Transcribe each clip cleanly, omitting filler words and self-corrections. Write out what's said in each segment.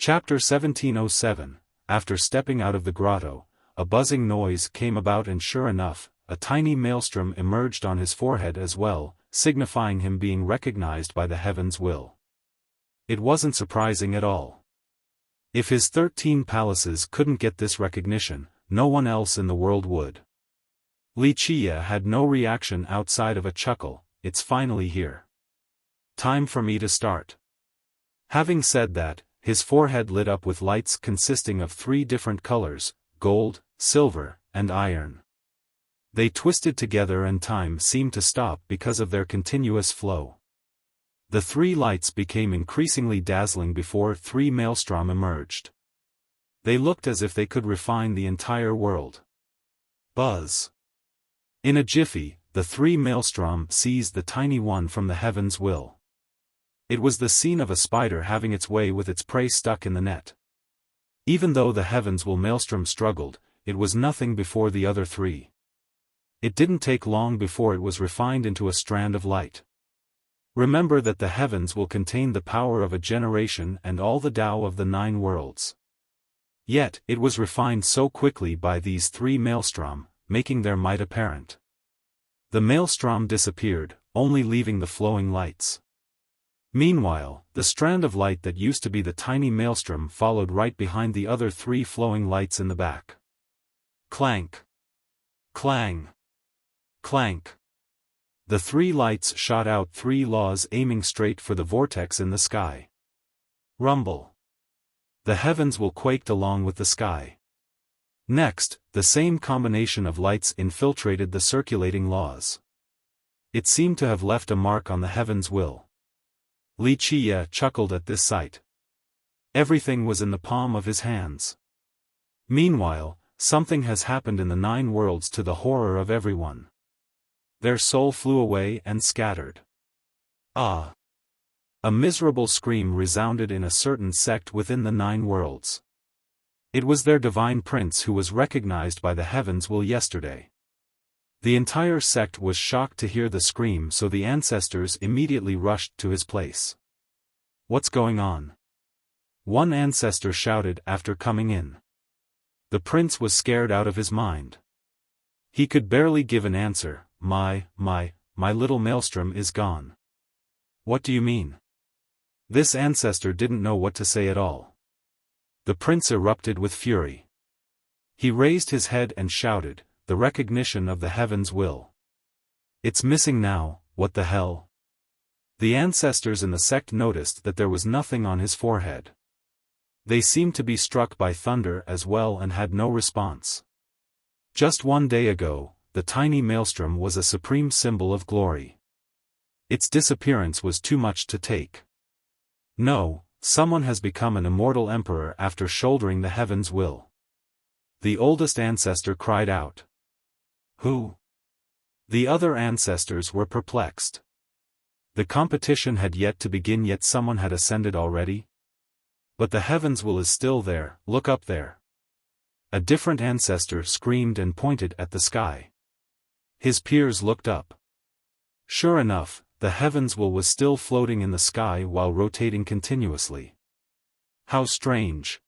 Chapter 1707. After stepping out of the grotto, a buzzing noise came about, and sure enough, a tiny maelstrom emerged on his forehead as well, signifying him being recognized by the heaven's will. It wasn't surprising at all. If his 13 palaces couldn't get this recognition, no one else in the world would. Wuxia had no reaction outside of a chuckle. It's finally here. Time for me to start. Having said that, his forehead lit up with lights consisting of 3 different colors: gold, silver, and iron. They twisted together and time seemed to stop because of their continuous flow. The 3 lights became increasingly dazzling before 3 maelstrom emerged. They looked as if they could refine the entire world. Buzz. In a jiffy, the 3 maelstrom seized the tiny one from the heaven's will. It was the scene of a spider having its way with its prey stuck in the net. Even though the heavens will maelstrom struggled, it was nothing before the other 3. It didn't take long before it was refined into a strand of light. Remember that the heavens will contain the power of a generation and all the Tao of the 9 worlds. Yet, it was refined so quickly by these 3 maelstrom, making their might apparent. The maelstrom disappeared, only leaving the flowing lights. Meanwhile, the strand of light that used to be the tiny maelstrom followed right behind the other 3 flowing lights in the back. Clank. Clang. Clank. The 3 lights shot out 3 laws aiming straight for the vortex in the sky. Rumble. The heavens will quaked along with the sky. Next, the same combination of lights infiltrated the circulating laws. It seemed to have left a mark on the heavens' will. Wuxia chuckled at this sight. Everything was in the palm of his hands. Meanwhile, something has happened in the 9 worlds to the horror of everyone. Their soul flew away and scattered. Ah! A miserable scream resounded in a certain sect within the 9 worlds. It was their divine prince who was recognized by the heavens will yesterday. The entire sect was shocked to hear the scream, so the ancestors immediately rushed to his place. What's going on? One ancestor shouted after coming in. The prince was scared out of his mind. He could barely give an answer. My little maelstrom is gone. What do you mean? This ancestor didn't know what to say at all. The prince erupted with fury. He raised his head and shouted, "The recognition of the heavens will. It's missing now, what the hell?" The ancestors in the sect noticed that there was nothing on his forehead. They seemed to be struck by thunder as well and had no response. Just 1 day ago, the tiny maelstrom was a supreme symbol of glory. Its disappearance was too much to take. No, someone has become an immortal emperor after shouldering the heavens' will. The oldest ancestor cried out. Who? The other ancestors were perplexed. The competition had yet to begin, yet someone had ascended already? But the heavens' will is still there, look up there. A different ancestor screamed and pointed at the sky. His peers looked up. Sure enough, the heavens' will was still floating in the sky while rotating continuously. How strange.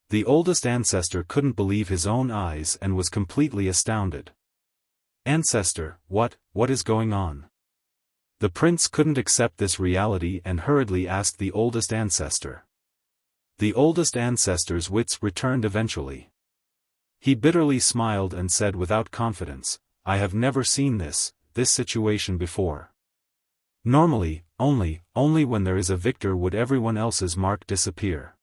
The oldest ancestor couldn't believe his own eyes and was completely astounded. Ancestor, what is going on? The prince couldn't accept this reality and hurriedly asked the oldest ancestor. The oldest ancestor's wits returned eventually. He bitterly smiled and said without confidence, I have never seen this situation before. Normally, only when there is a victor would everyone else's mark disappear.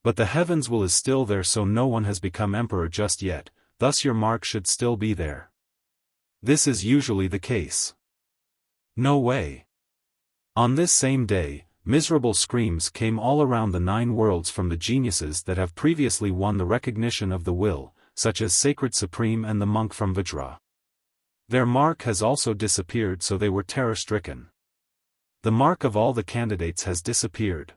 But the heavens' will is still there, so no one has become emperor just yet, thus your mark should still be there. This is usually the case. No way. On this same day, miserable screams came all around the 9 worlds from the geniuses that have previously won the recognition of the will, such as Sacred Supreme and the monk from Vajra. Their mark has also disappeared, so they were terror-stricken. The mark of all the candidates has disappeared.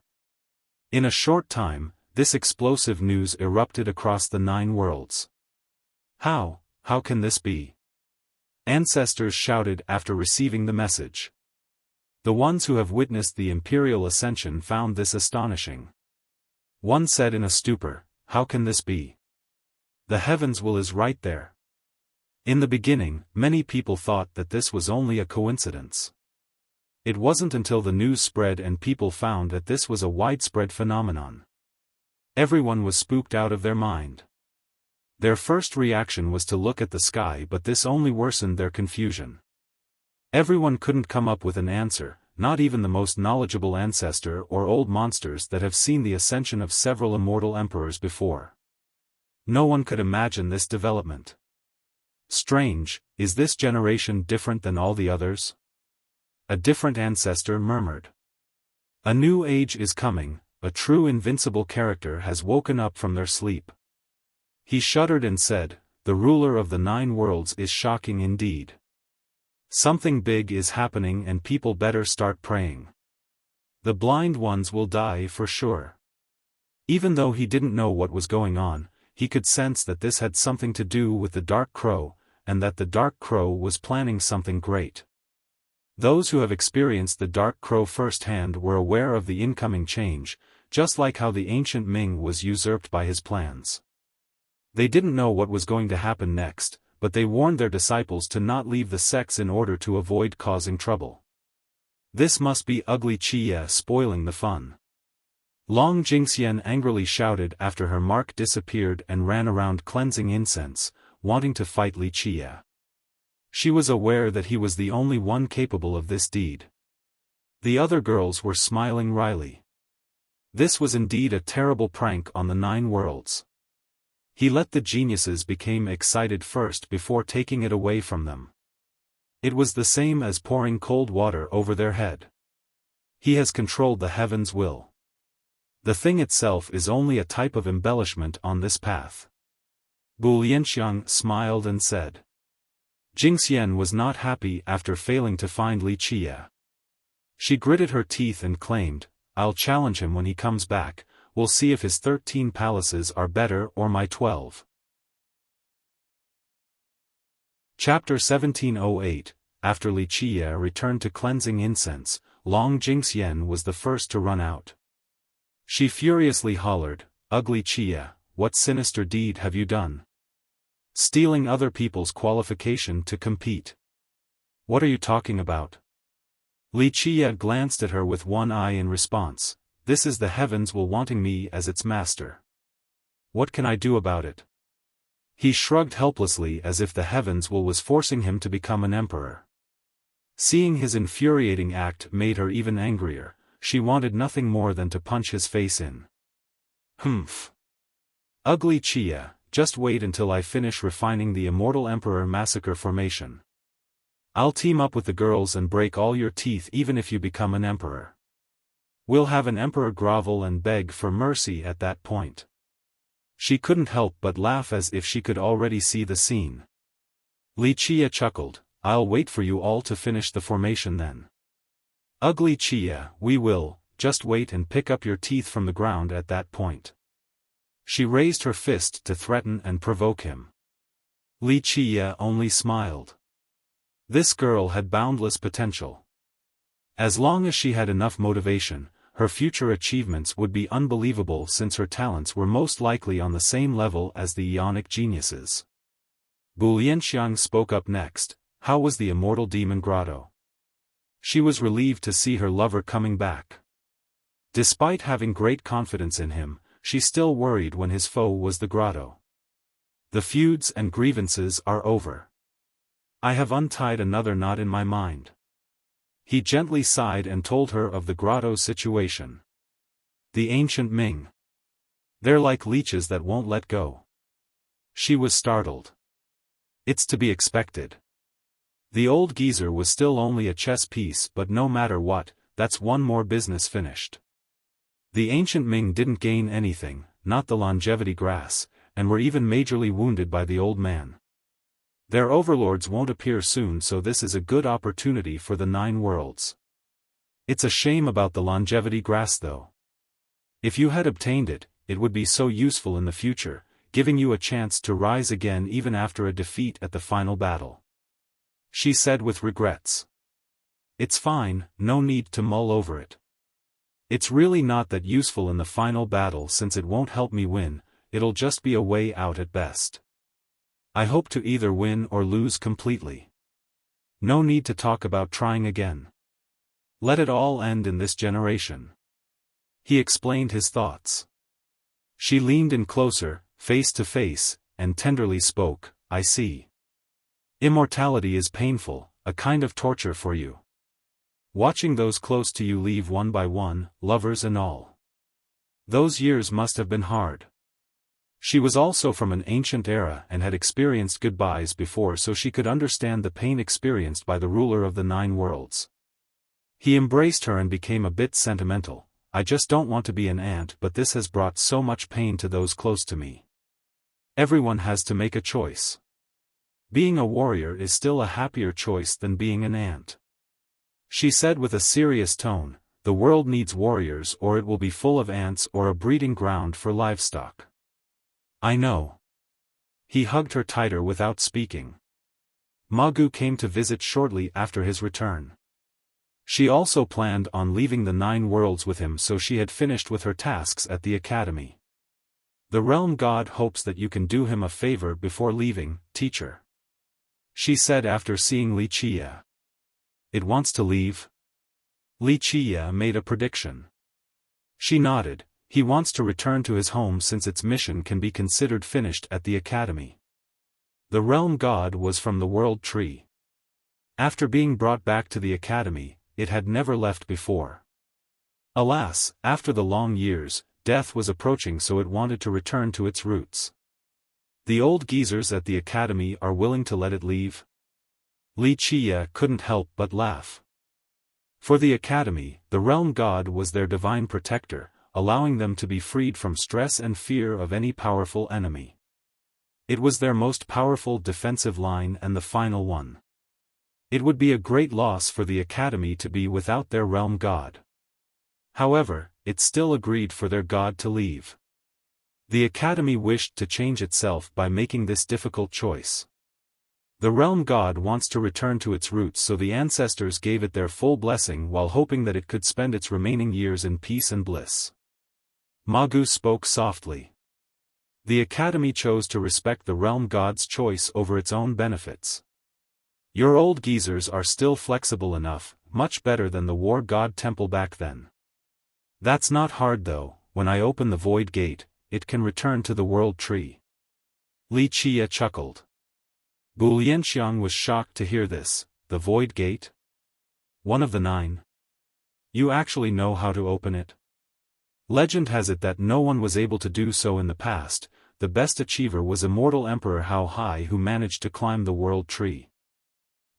In a short time, this explosive news erupted across the 9 worlds. How can this be? Ancestors shouted after receiving the message. The ones who have witnessed the imperial ascension found this astonishing. One said in a stupor, "How can this be? The heavens will is right there." In the beginning, many people thought that this was only a coincidence. It wasn't until the news spread and people found that this was a widespread phenomenon. Everyone was spooked out of their mind. Their first reaction was to look at the sky, but this only worsened their confusion. Everyone couldn't come up with an answer, not even the most knowledgeable ancestor or old monsters that have seen the ascension of several immortal emperors before. No one could imagine this development. Strange, is this generation different than all the others? A different ancestor murmured. A new age is coming, a true invincible character has woken up from their sleep. He shuddered and said, "The ruler of the 9 worlds is shocking indeed. Something big is happening and people better start praying. The blind ones will die for sure." Even though he didn't know what was going on, he could sense that this had something to do with the Dark Crow, and that the Dark Crow was planning something great. Those who have experienced the Dark Crow firsthand were aware of the incoming change, just like how the ancient Ming was usurped by his plans. They didn't know what was going to happen next, but they warned their disciples to not leave the sects in order to avoid causing trouble. This must be ugly Qie spoiling the fun. Long Jingxian angrily shouted after her mark disappeared and ran around cleansing incense, wanting to fight Li Qie. She was aware that he was the only one capable of this deed. The other girls were smiling wryly. This was indeed a terrible prank on the 9 worlds. He let the geniuses become excited first before taking it away from them. It was the same as pouring cold water over their head. He has controlled the heavens' will. The thing itself is only a type of embellishment on this path. Bu Lianxiang smiled and said. Jingxian was not happy after failing to find Li Qie. She gritted her teeth and claimed, "I'll challenge him when he comes back, we'll see if his 13 palaces are better or my 12. Chapter 1708. After Li Qie returned to cleansing incense, Long Jingxian was the first to run out. She furiously hollered, "Ugly Qie, what sinister deed have you done? Stealing other people's qualification to compete. What are you talking about?" Li Qie glanced at her with one eye in response. "This is the heavens will wanting me as its master. What can I do about it?" He shrugged helplessly as if the heavens will was forcing him to become an emperor. Seeing his infuriating act made her even angrier. She wanted nothing more than to punch his face in. "Humph. Ugly Qie, just wait until I finish refining the Immortal Emperor Massacre formation. I'll team up with the girls and break all your teeth even if you become an emperor. We'll have an emperor grovel and beg for mercy at that point." She couldn't help but laugh as if she could already see the scene. Li Qie chuckled, "I'll wait for you all to finish the formation then. Ugly Qie, we will, just wait and pick up your teeth from the ground at that point." She raised her fist to threaten and provoke him. Li Qie only smiled. This girl had boundless potential. As long as she had enough motivation, her future achievements would be unbelievable since her talents were most likely on the same level as the Ionic geniuses. Bu Lianxiang spoke up next. "How was the immortal demon grotto?" She was relieved to see her lover coming back. Despite having great confidence in him, she still worried when his foe was the grotto. "The feuds and grievances are over. I have untied another knot in my mind." He gently sighed and told her of the grotto's situation. "The ancient Ming. They're like leeches that won't let go." She was startled. It's to be expected. The old geezer was still only a chess piece, but no matter what, that's one more business finished. The ancient Ming didn't gain anything, not the longevity grass, and were even majorly wounded by the old man. Their overlords won't appear soon, so this is a good opportunity for the 9 worlds. It's a shame about the longevity grass though. If you had obtained it, it would be so useful in the future, giving you a chance to rise again even after a defeat at the final battle. She said with regrets. "It's fine, no need to mull over it. It's really not that useful in the final battle since it won't help me win, it'll just be a way out at best. I hope to either win or lose completely. No need to talk about trying again. Let it all end in this generation. He explained his thoughts. She leaned in closer, face to face, and tenderly spoke, I see. Immortality is painful, a kind of torture for you. Watching those close to you leave one by one, lovers and all. Those years must have been hard. She was also from an ancient era and had experienced goodbyes before, so she could understand the pain experienced by the ruler of the 9 worlds. He embraced her and became a bit sentimental. I just don't want to be an ant, but this has brought so much pain to those close to me. Everyone has to make a choice. Being a warrior is still a happier choice than being an ant. She said with a serious tone, the world needs warriors or it will be full of ants or a breeding ground for livestock. I know. He hugged her tighter without speaking. Magu came to visit shortly after his return. She also planned on leaving the 9 worlds with him, so she had finished with her tasks at the academy. The realm god hopes that you can do him a favor before leaving, teacher. She said after seeing Wuxia. It wants to leave? Wuxia made a prediction. She nodded. He wants to return to his home since its mission can be considered finished at the academy. The realm god was from the world tree. After being brought back to the academy, it had never left before. Alas, after the long years, death was approaching, so it wanted to return to its roots. The old geezers at the academy are willing to let it leave? Wuxia couldn't help but laugh. For the academy, the realm god was their divine protector, allowing them to be freed from stress and fear of any powerful enemy. It was their most powerful defensive line and the final one. It would be a great loss for the academy to be without their realm god. However, it still agreed for their god to leave. The academy wished to change itself by making this difficult choice. The realm god wants to return to its roots, so the ancestors gave it their full blessing while hoping that it could spend its remaining years in peace and bliss. Magu spoke softly. The academy chose to respect the realm god's choice over its own benefits. Your old geezers are still flexible enough, much better than the war god temple back then. That's not hard though, when I open the void gate, it can return to the world tree. Wuxia chuckled. Bu Lianxiang was shocked to hear this. The void gate? One of the 9? You actually know how to open it? Legend has it that no one was able to do so in the past. The best achiever was immortal Emperor Hao Hai, who managed to climb the world tree.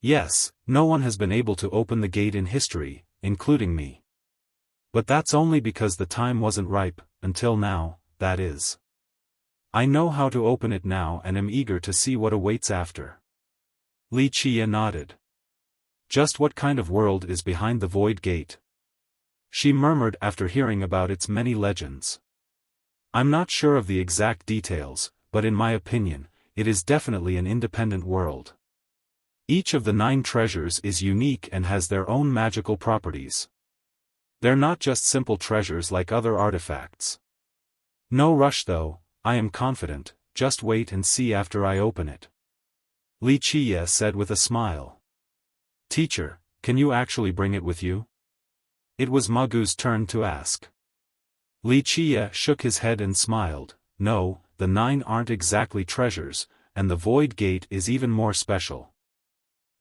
Yes, no one has been able to open the gate in history, including me. But that's only because the time wasn't ripe, until now, that is. I know how to open it now and am eager to see what awaits after. Wuxia nodded. Just what kind of world is behind the void gate? She murmured after hearing about its many legends. I'm not sure of the exact details, but in my opinion, it is definitely an independent world. Each of the 9 treasures is unique and has their own magical properties. They're not just simple treasures like other artifacts. No rush though, I am confident, just wait and see after I open it. Wuxia said with a smile. Teacher, can you actually bring it with you? It was Magu's turn to ask. Wuxia shook his head and smiled. No, the 9 aren't exactly treasures, and the void gate is even more special.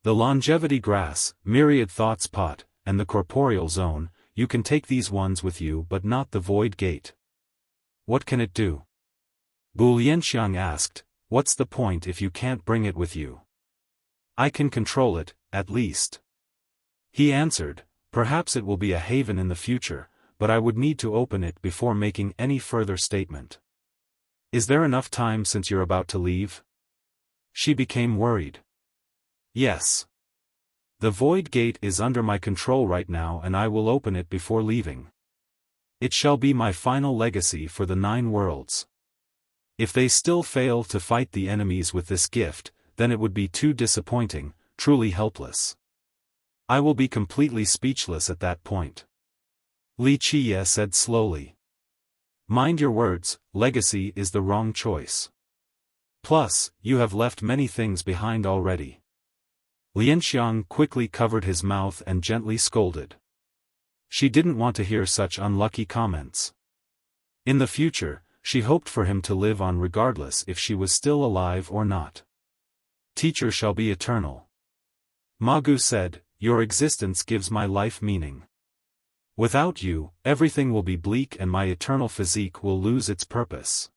The longevity grass, myriad thoughts pot, and the corporeal zone, you can take these ones with you but not the void gate. What can it do? Bu Lianxiang asked, what's the point if you can't bring it with you? I can control it, at least. He answered, perhaps it will be a haven in the future, but I would need to open it before making any further statement. Is there enough time since you're about to leave? She became worried. Yes. The void gate is under my control right now and I will open it before leaving. It shall be my final legacy for the 9 worlds. If they still fail to fight the enemies with this gift, then it would be too disappointing, truly helpless. I will be completely speechless at that point. Li Qiye said slowly. Mind your words, legacy is the wrong choice. Plus, you have left many things behind already. Lianxiang quickly covered his mouth and gently scolded. She didn't want to hear such unlucky comments. In the future, she hoped for him to live on regardless if she was still alive or not. Teacher shall be eternal. Ma Gu said, your existence gives my life meaning. Without you, everything will be bleak and my eternal physique will lose its purpose.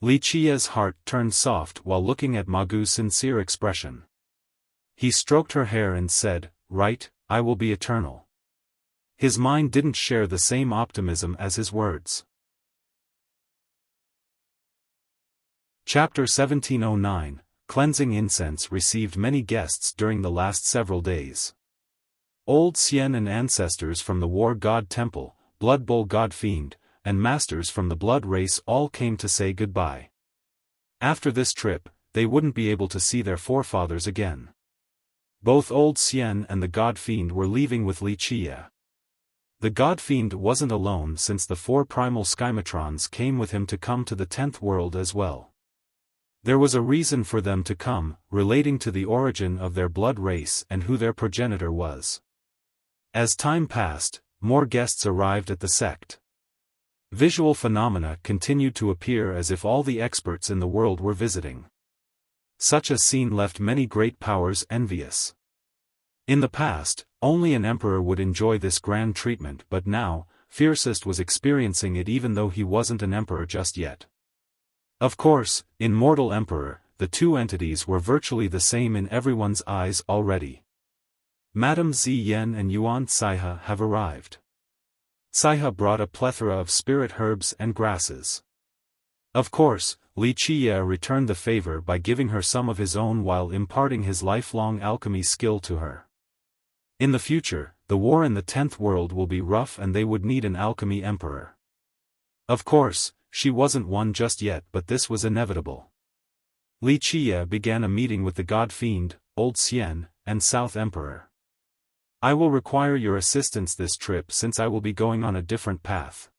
Li Qiye's heart turned soft while looking at Ma Gu's sincere expression. He stroked her hair and said, right, I will be eternal. His mind didn't share the same optimism as his words. Chapter 1709, Cleansing Incense received many guests during the last several days. Old Xian and ancestors from the War God Temple, Blood Bowl God Fiend, and masters from the Blood Race all came to say goodbye. After this trip, they wouldn't be able to see their forefathers again. Both Old Xian and the God Fiend were leaving with Li Qiye. The God Fiend wasn't alone since the 4 primal Skymatrons came with him to come to the 10th world as well. There was a reason for them to come, relating to the origin of their blood race and who their progenitor was. As time passed, more guests arrived at the sect. Visual phenomena continued to appear as if all the experts in the world were visiting. Such a scene left many great powers envious. In the past, only an emperor would enjoy this grand treatment, but now, Fiercest was experiencing it even though he wasn't an emperor just yet. Of course, in Mortal Emperor, the two entities were virtually the same in everyone's eyes already. Madame Ziyan and Yuan Saiha have arrived. Saiha brought a plethora of spirit herbs and grasses. Of course, Li Qiye returned the favor by giving her some of his own while imparting his lifelong alchemy skill to her. In the future, the war in the 10th world will be rough and they would need an alchemy emperor. Of course, she wasn't one just yet, but this was inevitable. Li Qiye began a meeting with the God Fiend, Old Xian, and South Emperor. I will require your assistance this trip since I will be going on a different path.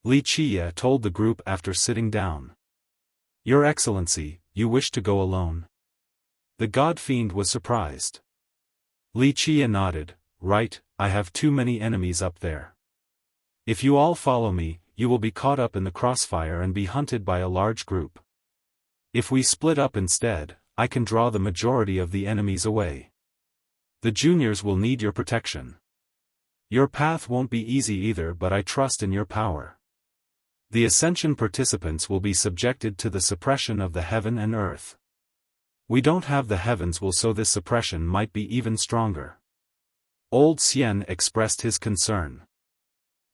Li Qiye told the group after sitting down. Your Excellency, you wish to go alone? The God Fiend was surprised. Li Qiye nodded, right, I have too many enemies up there. If you all follow me, you will be caught up in the crossfire and be hunted by a large group. If we split up instead, I can draw the majority of the enemies away. The juniors will need your protection. Your path won't be easy either, but I trust in your power. The Ascension participants will be subjected to the suppression of the heaven and earth. We don't have the heavens so this suppression might be even stronger. Old Xian expressed his concern.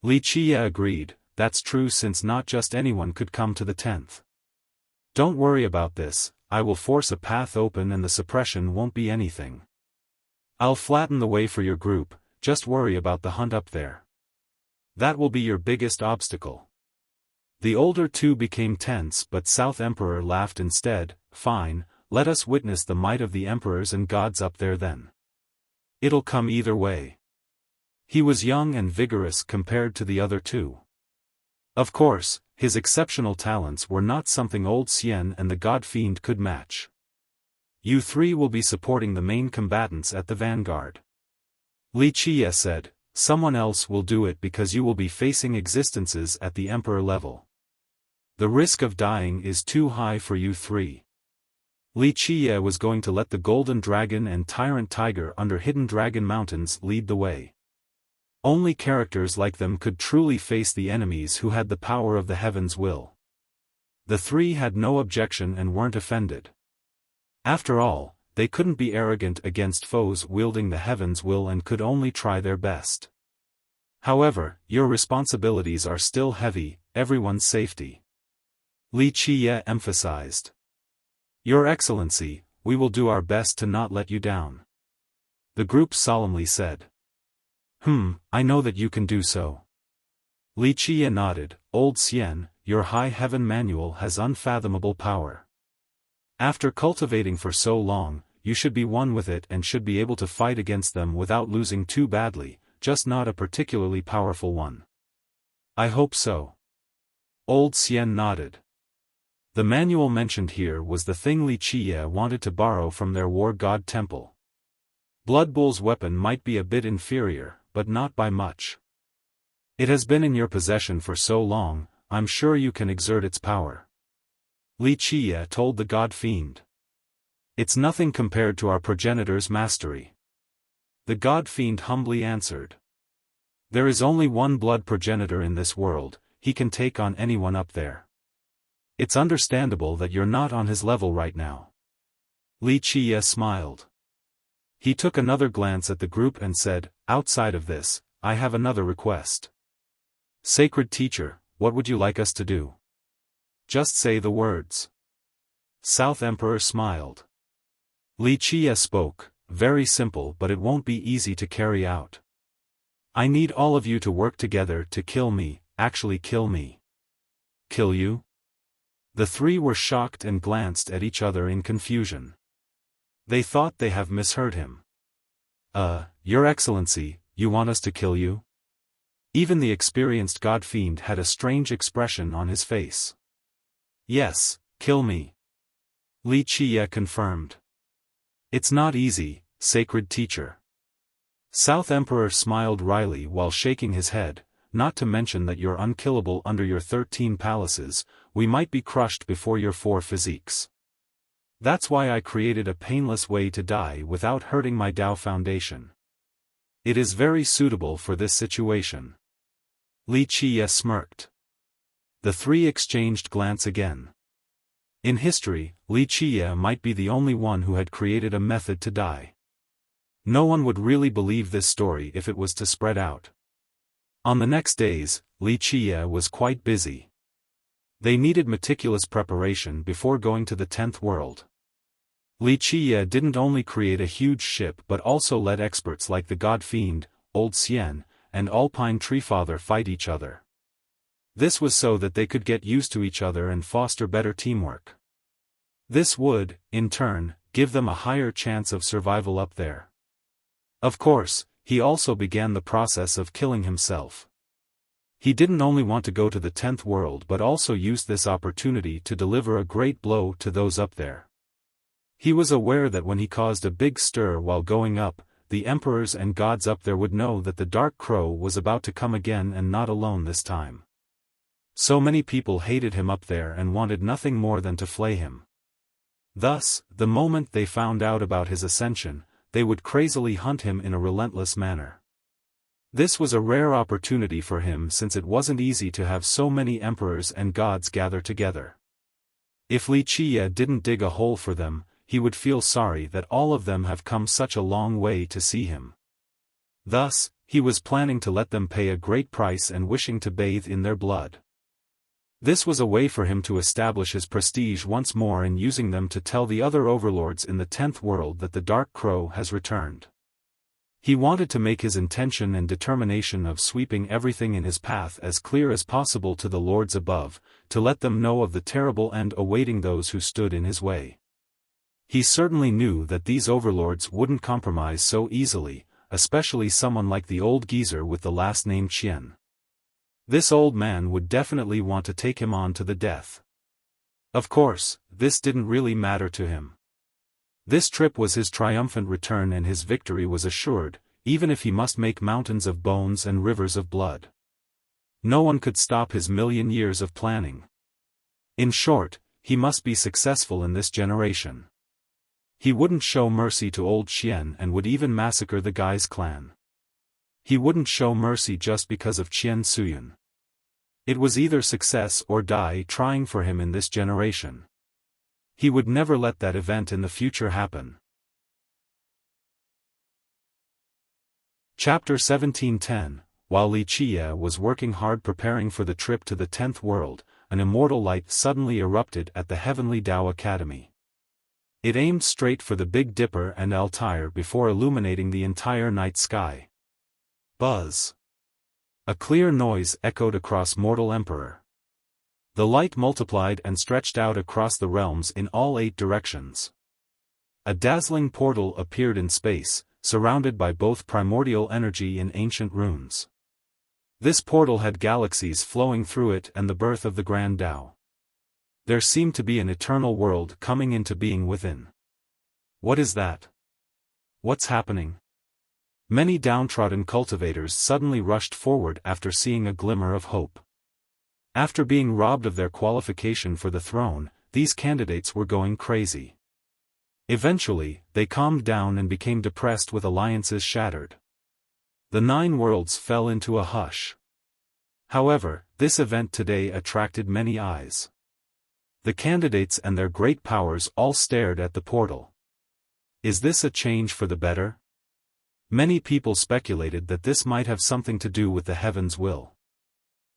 Li Qiye agreed, that's true since not just anyone could come to the 10th. Don't worry about this, I will force a path open and the suppression won't be anything. I'll flatten the way for your group, just worry about the hunt up there. That will be your biggest obstacle. The older two became tense, but South Emperor laughed instead, fine, let us witness the might of the emperors and gods up there then. It'll come either way. He was young and vigorous compared to the other two. Of course, his exceptional talents were not something Old Xian and the God Fiend could match. You three will be supporting the main combatants at the vanguard. Li Qiye said, someone else will do it because you will be facing existences at the emperor level. The risk of dying is too high for you three. Li Qiye was going to let the Golden Dragon and Tyrant Tiger under Hidden Dragon Mountains lead the way. Only characters like them could truly face the enemies who had the power of the heavens' will. The three had no objection and weren't offended. After all, they couldn't be arrogant against foes wielding the heavens' will and could only try their best. However, your responsibilities are still heavy, everyone's safety. Li Qiye emphasized. Your Excellency, we will do our best to not let you down. The group solemnly said. I know that you can do so. Li Qiye nodded, Old Xian, your high heaven manual has unfathomable power. After cultivating for so long, you should be one with it and should be able to fight against them without losing too badly, just not a particularly powerful one. I hope so. Old Xian nodded. The manual mentioned here was the thing Li Qiye wanted to borrow from their war god temple. Blood Bull's weapon might be a bit inferior, but not by much. It has been in your possession for so long, I'm sure you can exert its power. Li Qiye told the god fiend. It's nothing compared to our progenitor's mastery. The god fiend humbly answered. There is only one blood progenitor in this world, he can take on anyone up there. It's understandable that you're not on his level right now. Li Qiye smiled. He took another glance at the group and said, outside of this, I have another request. Sacred teacher, what would you like us to do? Just say the words. South Emperor smiled. Li Qiye spoke, very simple, but it won't be easy to carry out. I need all of you to work together to kill me, actually kill me. Kill you? The three were shocked and glanced at each other in confusion. They thought they have misheard him. Your Excellency, you want us to kill you? Even the experienced god fiend had a strange expression on his face. Yes, kill me. Li Qiye confirmed. It's not easy, sacred teacher. South Emperor smiled wryly while shaking his head, not to mention that you're unkillable under your 13 palaces, we might be crushed before your 4 physiques. That's why I created a painless way to die without hurting my Dao foundation. It is very suitable for this situation. Li Qiye smirked. The three exchanged glance again. In history, Li Qiye might be the only one who had created a method to die. No one would really believe this story if it was to spread out. On the next days, Li Qiye was quite busy. They needed meticulous preparation before going to the 10th world. Li Qiye didn't only create a huge ship but also let experts like the God Fiend, Old Xian, and Alpine Treefather fight each other. This was so that they could get used to each other and foster better teamwork. This would, in turn, give them a higher chance of survival up there. Of course, he also began the process of killing himself. He didn't only want to go to the 10th world but also used this opportunity to deliver a great blow to those up there. He was aware that when he caused a big stir while going up, the emperors and gods up there would know that the Dark Crow was about to come again and not alone this time. So many people hated him up there and wanted nothing more than to flay him. Thus, the moment they found out about his ascension, they would crazily hunt him in a relentless manner. This was a rare opportunity for him since it wasn't easy to have so many emperors and gods gather together. If Li Qiye didn't dig a hole for them, he would feel sorry that all of them have come such a long way to see him. Thus, he was planning to let them pay a great price and wishing to bathe in their blood. This was a way for him to establish his prestige once more and using them to tell the other overlords in the 10th world that the Dark Crow has returned. He wanted to make his intention and determination of sweeping everything in his path as clear as possible to the lords above, to let them know of the terrible end awaiting those who stood in his way. He certainly knew that these overlords wouldn't compromise so easily, especially someone like the old geezer with the last name Qian. This old man would definitely want to take him on to the death. Of course, this didn't really matter to him. This trip was his triumphant return and his victory was assured, even if he must make mountains of bones and rivers of blood. No one could stop his million years of planning. In short, he must be successful in this generation. He wouldn't show mercy to old Qian and would even massacre the guy's clan. He wouldn't show mercy just because of Qian Suyun. It was either success or die trying for him in this generation. He would never let that event in the future happen. Chapter 1710. While Li Qiye was working hard preparing for the trip to the 10th world, an immortal light suddenly erupted at the Heavenly Tao Academy. It aimed straight for the Big Dipper and Altair before illuminating the entire night sky. Buzz! A clear noise echoed across Mortal Emperor. The light multiplied and stretched out across the realms in all 8 directions. A dazzling portal appeared in space, surrounded by both primordial energy and ancient runes. This portal had galaxies flowing through it and the birth of the Grand Tao. There seemed to be an eternal world coming into being within. What is that? What's happening? Many downtrodden cultivators suddenly rushed forward after seeing a glimmer of hope. After being robbed of their qualification for the throne, these candidates were going crazy. Eventually, they calmed down and became depressed with alliances shattered. The 9 worlds fell into a hush. However, this event today attracted many eyes. The candidates and their great powers all stared at the portal. Is this a change for the better? Many people speculated that this might have something to do with the heaven's will.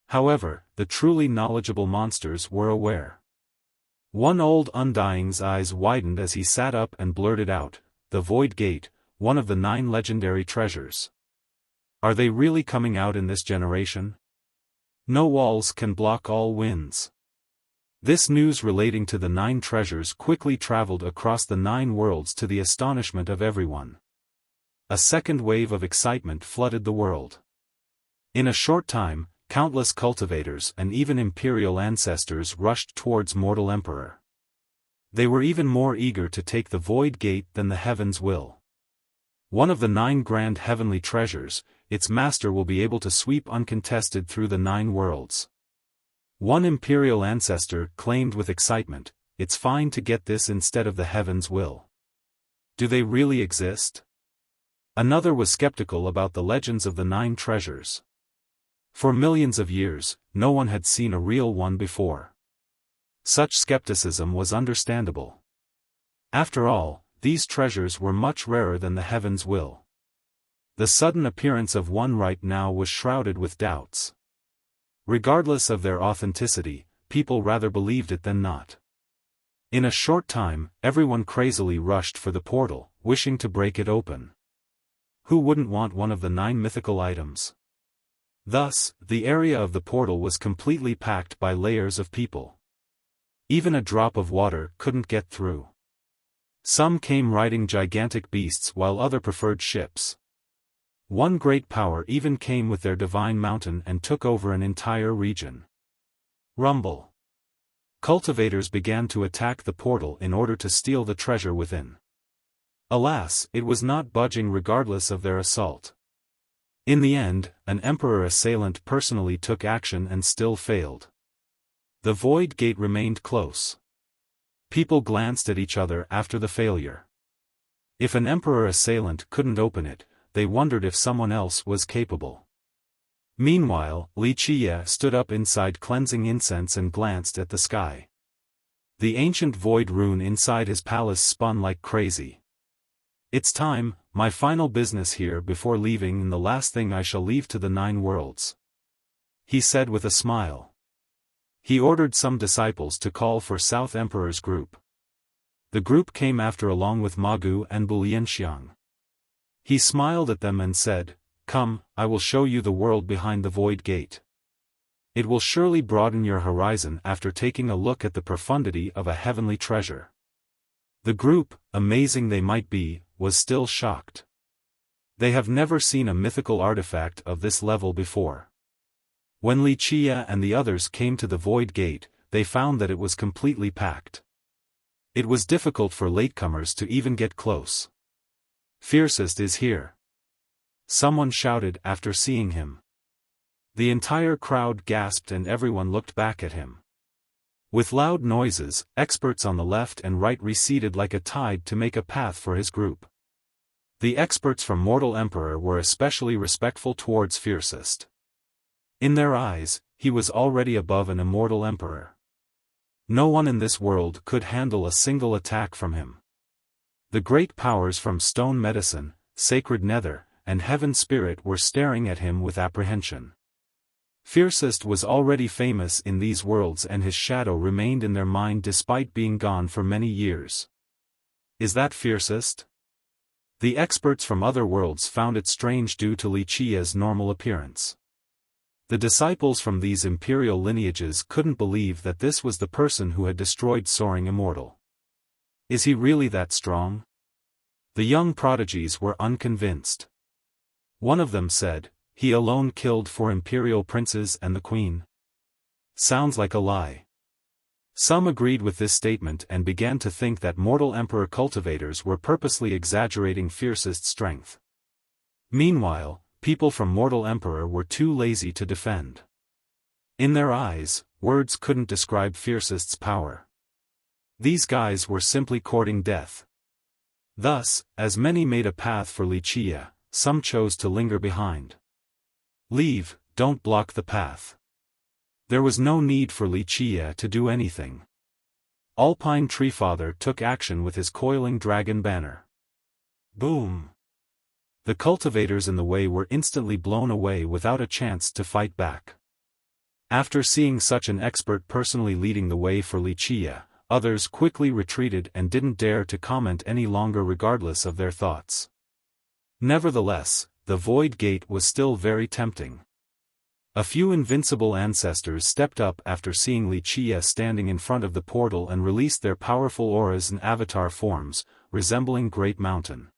However, the truly knowledgeable monsters were aware. One old undying's eyes widened as he sat up and blurted out, "The Void Gate, one of the 9 legendary treasures. Are they really coming out in this generation? No walls can block all winds." This news relating to the 9 treasures quickly traveled across the 9 worlds to the astonishment of everyone. A second wave of excitement flooded the world. In a short time, countless cultivators and even imperial ancestors rushed towards mortal emperor. They were even more eager to take the Void Gate than the heaven's will. One of the 9 grand heavenly treasures, its master will be able to sweep uncontested through the 9 worlds. One imperial ancestor claimed with excitement, "It's fine to get this instead of the heaven's will." Do they really exist? Another was skeptical about the legends of the 9 treasures. For millions of years, no one had seen a real one before. Such skepticism was understandable. After all, these treasures were much rarer than the heaven's will. The sudden appearance of one right now was shrouded with doubts. Regardless of their authenticity, people rather believed it than not. In a short time, everyone crazily rushed for the portal, wishing to break it open. Who wouldn't want one of the 9 mythical items? Thus, the area of the portal was completely packed by layers of people. Even a drop of water couldn't get through. Some came riding gigantic beasts while others preferred ships. One great power even came with their divine mountain and took over an entire region. Rumble. Cultivators began to attack the portal in order to steal the treasure within. Alas, it was not budging regardless of their assault. In the end, an emperor assailant personally took action and still failed. The Void Gate remained close. People glanced at each other after the failure. If an emperor assailant couldn't open it, they wondered if someone else was capable. Meanwhile, Wuxia stood up inside cleansing incense and glanced at the sky. The ancient void rune inside his palace spun like crazy. "It's time, my final business here before leaving and the last thing I shall leave to the 9 worlds," he said with a smile. He ordered some disciples to call for South Emperor's group. The group came after along with Magu and Bulianxiang. He smiled at them and said, "Come, I will show you the world behind the Void Gate. It will surely broaden your horizon after taking a look at the profundity of a heavenly treasure." The group, amazing they might be, was still shocked. They have never seen a mythical artifact of this level before. When Wuxia and the others came to the Void Gate, they found that it was completely packed. It was difficult for latecomers to even get close. "Fiercest is here," someone shouted after seeing him. The entire crowd gasped and everyone looked back at him. With loud noises, experts on the left and right receded like a tide to make a path for his group. The experts from Mortal Emperor were especially respectful towards Fiercest. In their eyes, he was already above an immortal emperor. No one in this world could handle a single attack from him. The great powers from Stone Medicine, Sacred Nether, and Heaven Spirit were staring at him with apprehension. Fiercest was already famous in these worlds and his shadow remained in their mind despite being gone for many years. Is that Fiercest? The experts from other worlds found it strange due to Wuxia's normal appearance. The disciples from these imperial lineages couldn't believe that this was the person who had destroyed Soaring Immortal. Is he really that strong? The young prodigies were unconvinced. One of them said, "He alone killed 4 imperial princes and the queen." Sounds like a lie. Some agreed with this statement and began to think that mortal emperor cultivators were purposely exaggerating fiercest strength. Meanwhile, people from mortal emperor were too lazy to defend. In their eyes, words couldn't describe fiercest's power. These guys were simply courting death. Thus, as many made a path for Wuxia, some chose to linger behind. Leave, don't block the path. There was no need for Wuxia to do anything. Alpine Treefather took action with his coiling dragon banner. Boom! The cultivators in the way were instantly blown away without a chance to fight back. After seeing such an expert personally leading the way for Wuxia, others quickly retreated and didn't dare to comment any longer regardless of their thoughts. Nevertheless, the Void Gate was still very tempting. A few invincible ancestors stepped up after seeing Wuxia standing in front of the portal and released their powerful auras and avatar forms, resembling Great Mountain.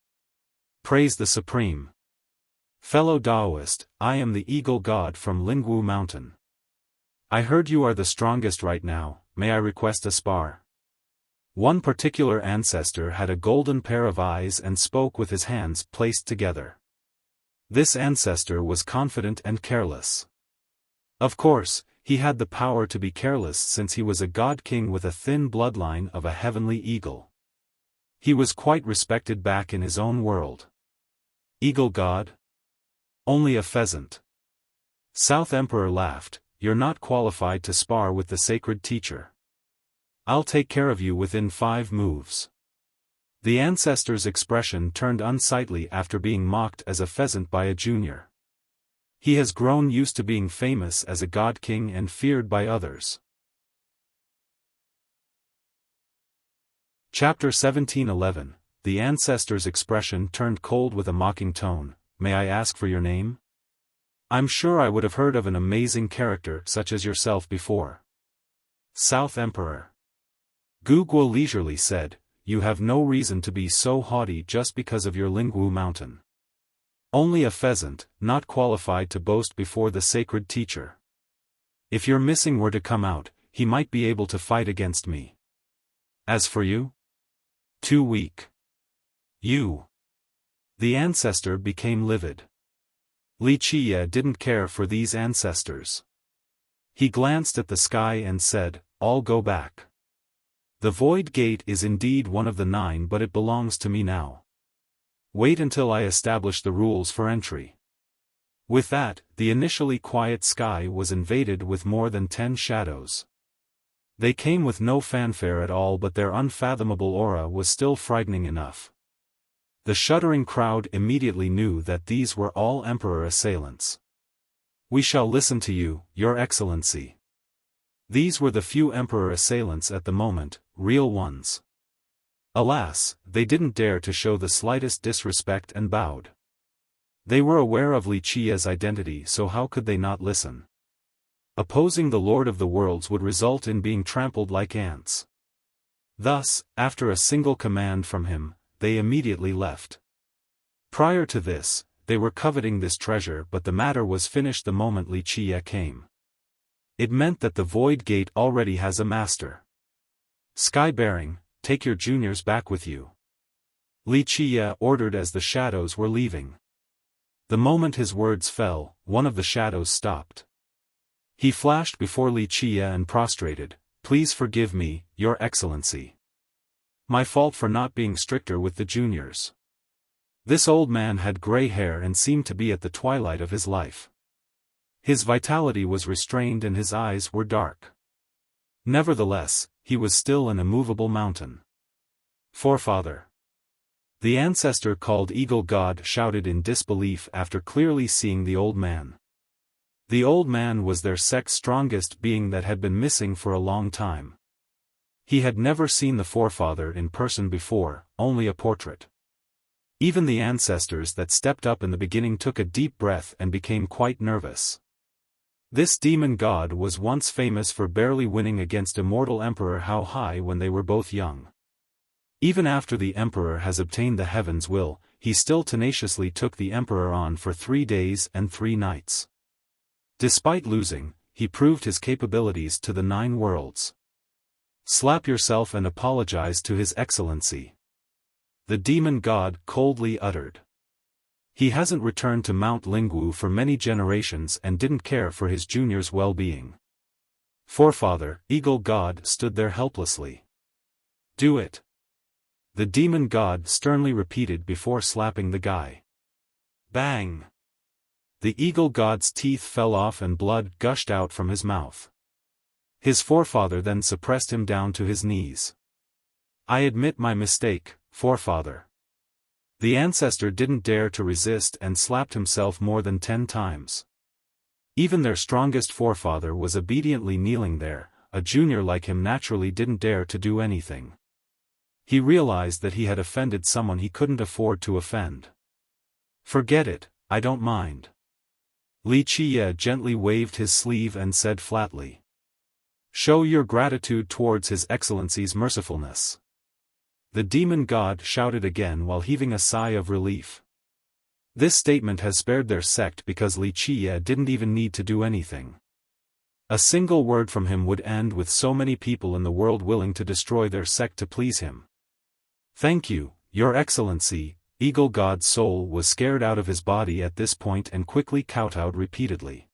Praise the Supreme. Fellow Taoist, I am the Eagle God from Lingwu Mountain. I heard you are the strongest right now, may I request a spar? One particular ancestor had a golden pair of eyes and spoke with his hands placed together. This ancestor was confident and careless. Of course, he had the power to be careless since he was a god king with a thin bloodline of a heavenly eagle. He was quite respected back in his own world. Eagle god? Only a pheasant. South Emperor laughed, you're not qualified to spar with the sacred teacher. I'll take care of you within 5 moves. The ancestor's expression turned unsightly after being mocked as a pheasant by a junior. He has grown used to being famous as a god king and feared by others. Chapter 17:11. The ancestor's expression turned cold with a mocking tone. May I ask for your name? I'm sure I would have heard of an amazing character such as yourself before. South Emperor. Guguo leisurely said, you have no reason to be so haughty just because of your Lingwu Mountain. Only a pheasant, not qualified to boast before the sacred teacher. If your missing were to come out, he might be able to fight against me. As for you? Too weak. You. The ancestor became livid. Wuxia didn't care for these ancestors. He glanced at the sky and said, I'll go back. The Void Gate is indeed one of the 9, but it belongs to me now. Wait until I establish the rules for entry. With that, the initially quiet sky was invaded with more than 10 shadows. They came with no fanfare at all, but their unfathomable aura was still frightening enough. The shuddering crowd immediately knew that these were all Emperor assailants. We shall listen to you, Your Excellency. These were the few Emperor assailants at the moment, real ones. Alas, they didn't dare to show the slightest disrespect and bowed. They were aware of Wuxia's identity, so how could they not listen? Opposing the Lord of the Worlds would result in being trampled like ants. Thus, after a single command from him, they immediately left. Prior to this, they were coveting this treasure, but the matter was finished the moment Wuxia came. It meant that the Void Gate already has a master. Skybearing, take your juniors back with you. Wuxia ordered as the shadows were leaving. The moment his words fell, one of the shadows stopped. He flashed before Wuxia and prostrated, Please forgive me, Your Excellency. My fault for not being stricter with the juniors. This old man had gray hair and seemed to be at the twilight of his life. His vitality was restrained and his eyes were dark. Nevertheless, he was still an immovable mountain. Forefather. The ancestor called Eagle God shouted in disbelief after clearly seeing the old man. The old man was their sect's strongest being that had been missing for a long time. He had never seen the forefather in person before, only a portrait. Even the ancestors that stepped up in the beginning took a deep breath and became quite nervous. This demon god was once famous for barely winning against immortal Emperor How High when they were both young. Even after the emperor has obtained the heaven's will, he still tenaciously took the emperor on for 3 days and 3 nights. Despite losing, he proved his capabilities to the 9 worlds. Slap yourself and apologize to His Excellency. The demon god coldly uttered. He hasn't returned to Mount Lingwu for many generations and didn't care for his junior's well-being. Forefather, Eagle God stood there helplessly. Do it. The demon god sternly repeated before slapping the guy. Bang! The eagle god's teeth fell off and blood gushed out from his mouth. His forefather then suppressed him down to his knees. I admit my mistake, forefather. The ancestor didn't dare to resist and slapped himself more than 10 times. Even their strongest forefather was obediently kneeling there. A junior like him naturally didn't dare to do anything. He realized that he had offended someone he couldn't afford to offend. Forget it, I don't mind. Li Qiye gently waved his sleeve and said flatly. Show your gratitude towards His Excellency's mercifulness. The demon god shouted again while heaving a sigh of relief. This statement has spared their sect because Li Qiye didn't even need to do anything. A single word from him would end with so many people in the world willing to destroy their sect to please him. Thank you, Your Excellency. Eagle God's soul was scared out of his body at this point and quickly kowtowed repeatedly.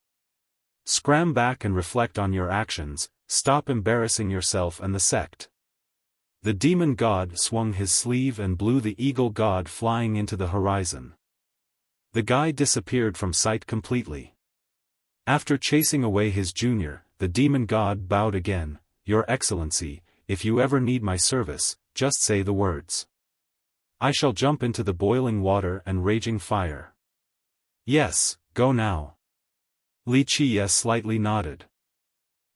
Scram back and reflect on your actions, stop embarrassing yourself and the sect. The demon god swung his sleeve and blew the eagle god flying into the horizon. The guy disappeared from sight completely. After chasing away his junior, the demon god bowed again. Your Excellency, if you ever need my service, just say the words. I shall jump into the boiling water and raging fire. Yes, go now. Li Qiye slightly nodded.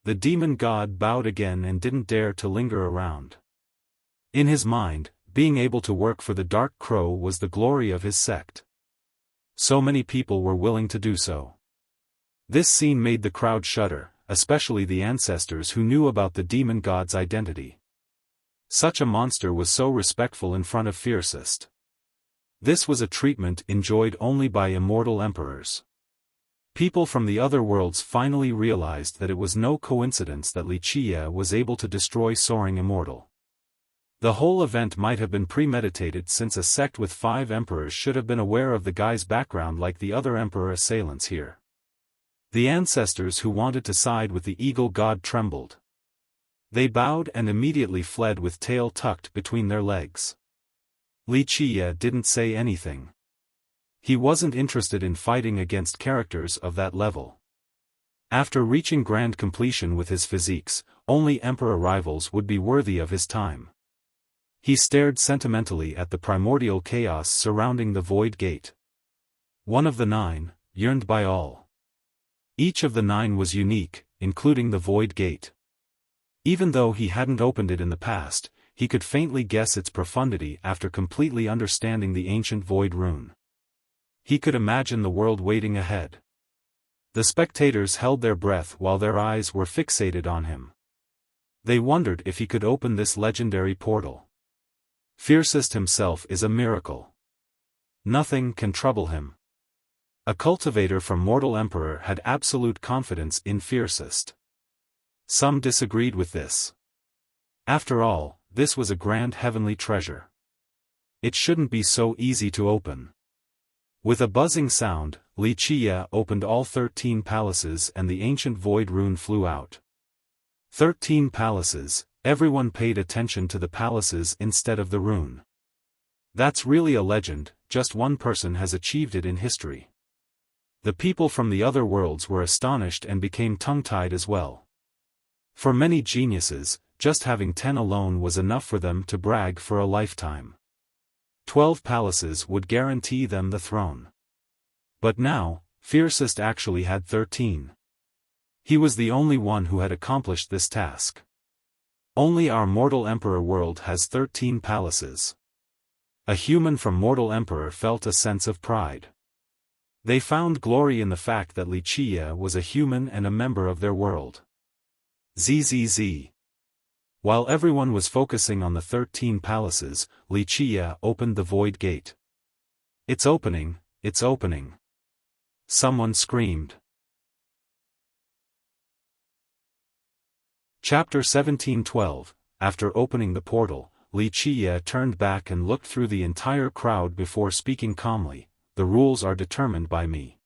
The demon god bowed again and didn't dare to linger around. In his mind, being able to work for the Dark Crow was the glory of his sect. So many people were willing to do so. This scene made the crowd shudder, especially the ancestors who knew about the demon god's identity. Such a monster was so respectful in front of fiercest. This was a treatment enjoyed only by immortal emperors. People from the other worlds finally realized that it was no coincidence that Li Qiye was able to destroy Soaring Immortal. The whole event might have been premeditated since a sect with 5 emperors should have been aware of the guy's background like the other emperor assailants here. The ancestors who wanted to side with the eagle god trembled. They bowed and immediately fled with tail tucked between their legs. Li Qiye didn't say anything. He wasn't interested in fighting against characters of that level. After reaching grand completion with his physiques, only emperor rivals would be worthy of his time. He stared sentimentally at the primordial chaos surrounding the Void Gate. One of the 9, yearned by all. Each of the 9 was unique, including the Void Gate. Even though he hadn't opened it in the past, he could faintly guess its profundity after completely understanding the ancient Void Rune. He could imagine the world waiting ahead. The spectators held their breath while their eyes were fixated on him. They wondered if he could open this legendary portal. Fiercest himself is a miracle. Nothing can trouble him. A cultivator from Mortal Emperor had absolute confidence in Fiercest. Some disagreed with this. After all, this was a grand heavenly treasure. It shouldn't be so easy to open. With a buzzing sound, Li Qiye opened all 13 palaces and the ancient void rune flew out. 13 palaces, everyone paid attention to the palaces instead of the rune. That's really a legend, just one person has achieved it in history. The people from the other worlds were astonished and became tongue-tied as well. For many geniuses, just having 10 alone was enough for them to brag for a lifetime. 12 palaces would guarantee them the throne. But now, Fiercest actually had 13. He was the only one who had accomplished this task. Only our Mortal Emperor world has 13 palaces. A human from Mortal Emperor felt a sense of pride. They found glory in the fact that Li Qiye was a human and a member of their world. ZZZ. While everyone was focusing on the 13 palaces, Wuxia opened the void gate. "It's opening, it's opening!" someone screamed. Chapter 17:12. After opening the portal, Wuxia turned back and looked through the entire crowd before speaking calmly. "The rules are determined by me.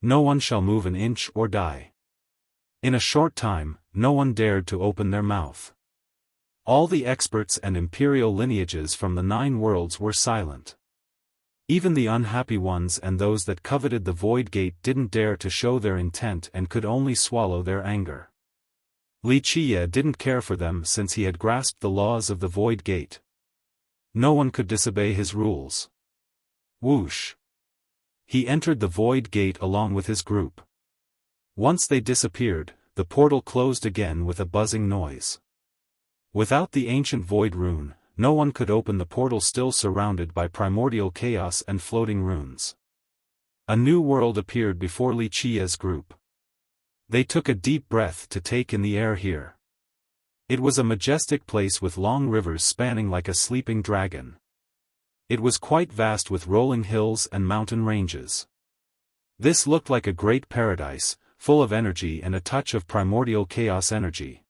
No one shall move an inch or die." In a short time, no one dared to open their mouth. All the experts and imperial lineages from the 9 worlds were silent. Even the unhappy ones and those that coveted the void gate didn't dare to show their intent and could only swallow their anger. Wuxia didn't care for them since he had grasped the laws of the void gate. No one could disobey his rules. Whoosh! He entered the void gate along with his group. Once they disappeared, the portal closed again with a buzzing noise. Without the ancient void rune, no one could open the portal, still surrounded by primordial chaos and floating runes. A new world appeared before Wuxia's group. They took a deep breath to take in the air here. It was a majestic place with long rivers spanning like a sleeping dragon. It was quite vast with rolling hills and mountain ranges. This looked like a great paradise, full of energy and a touch of primordial chaos energy.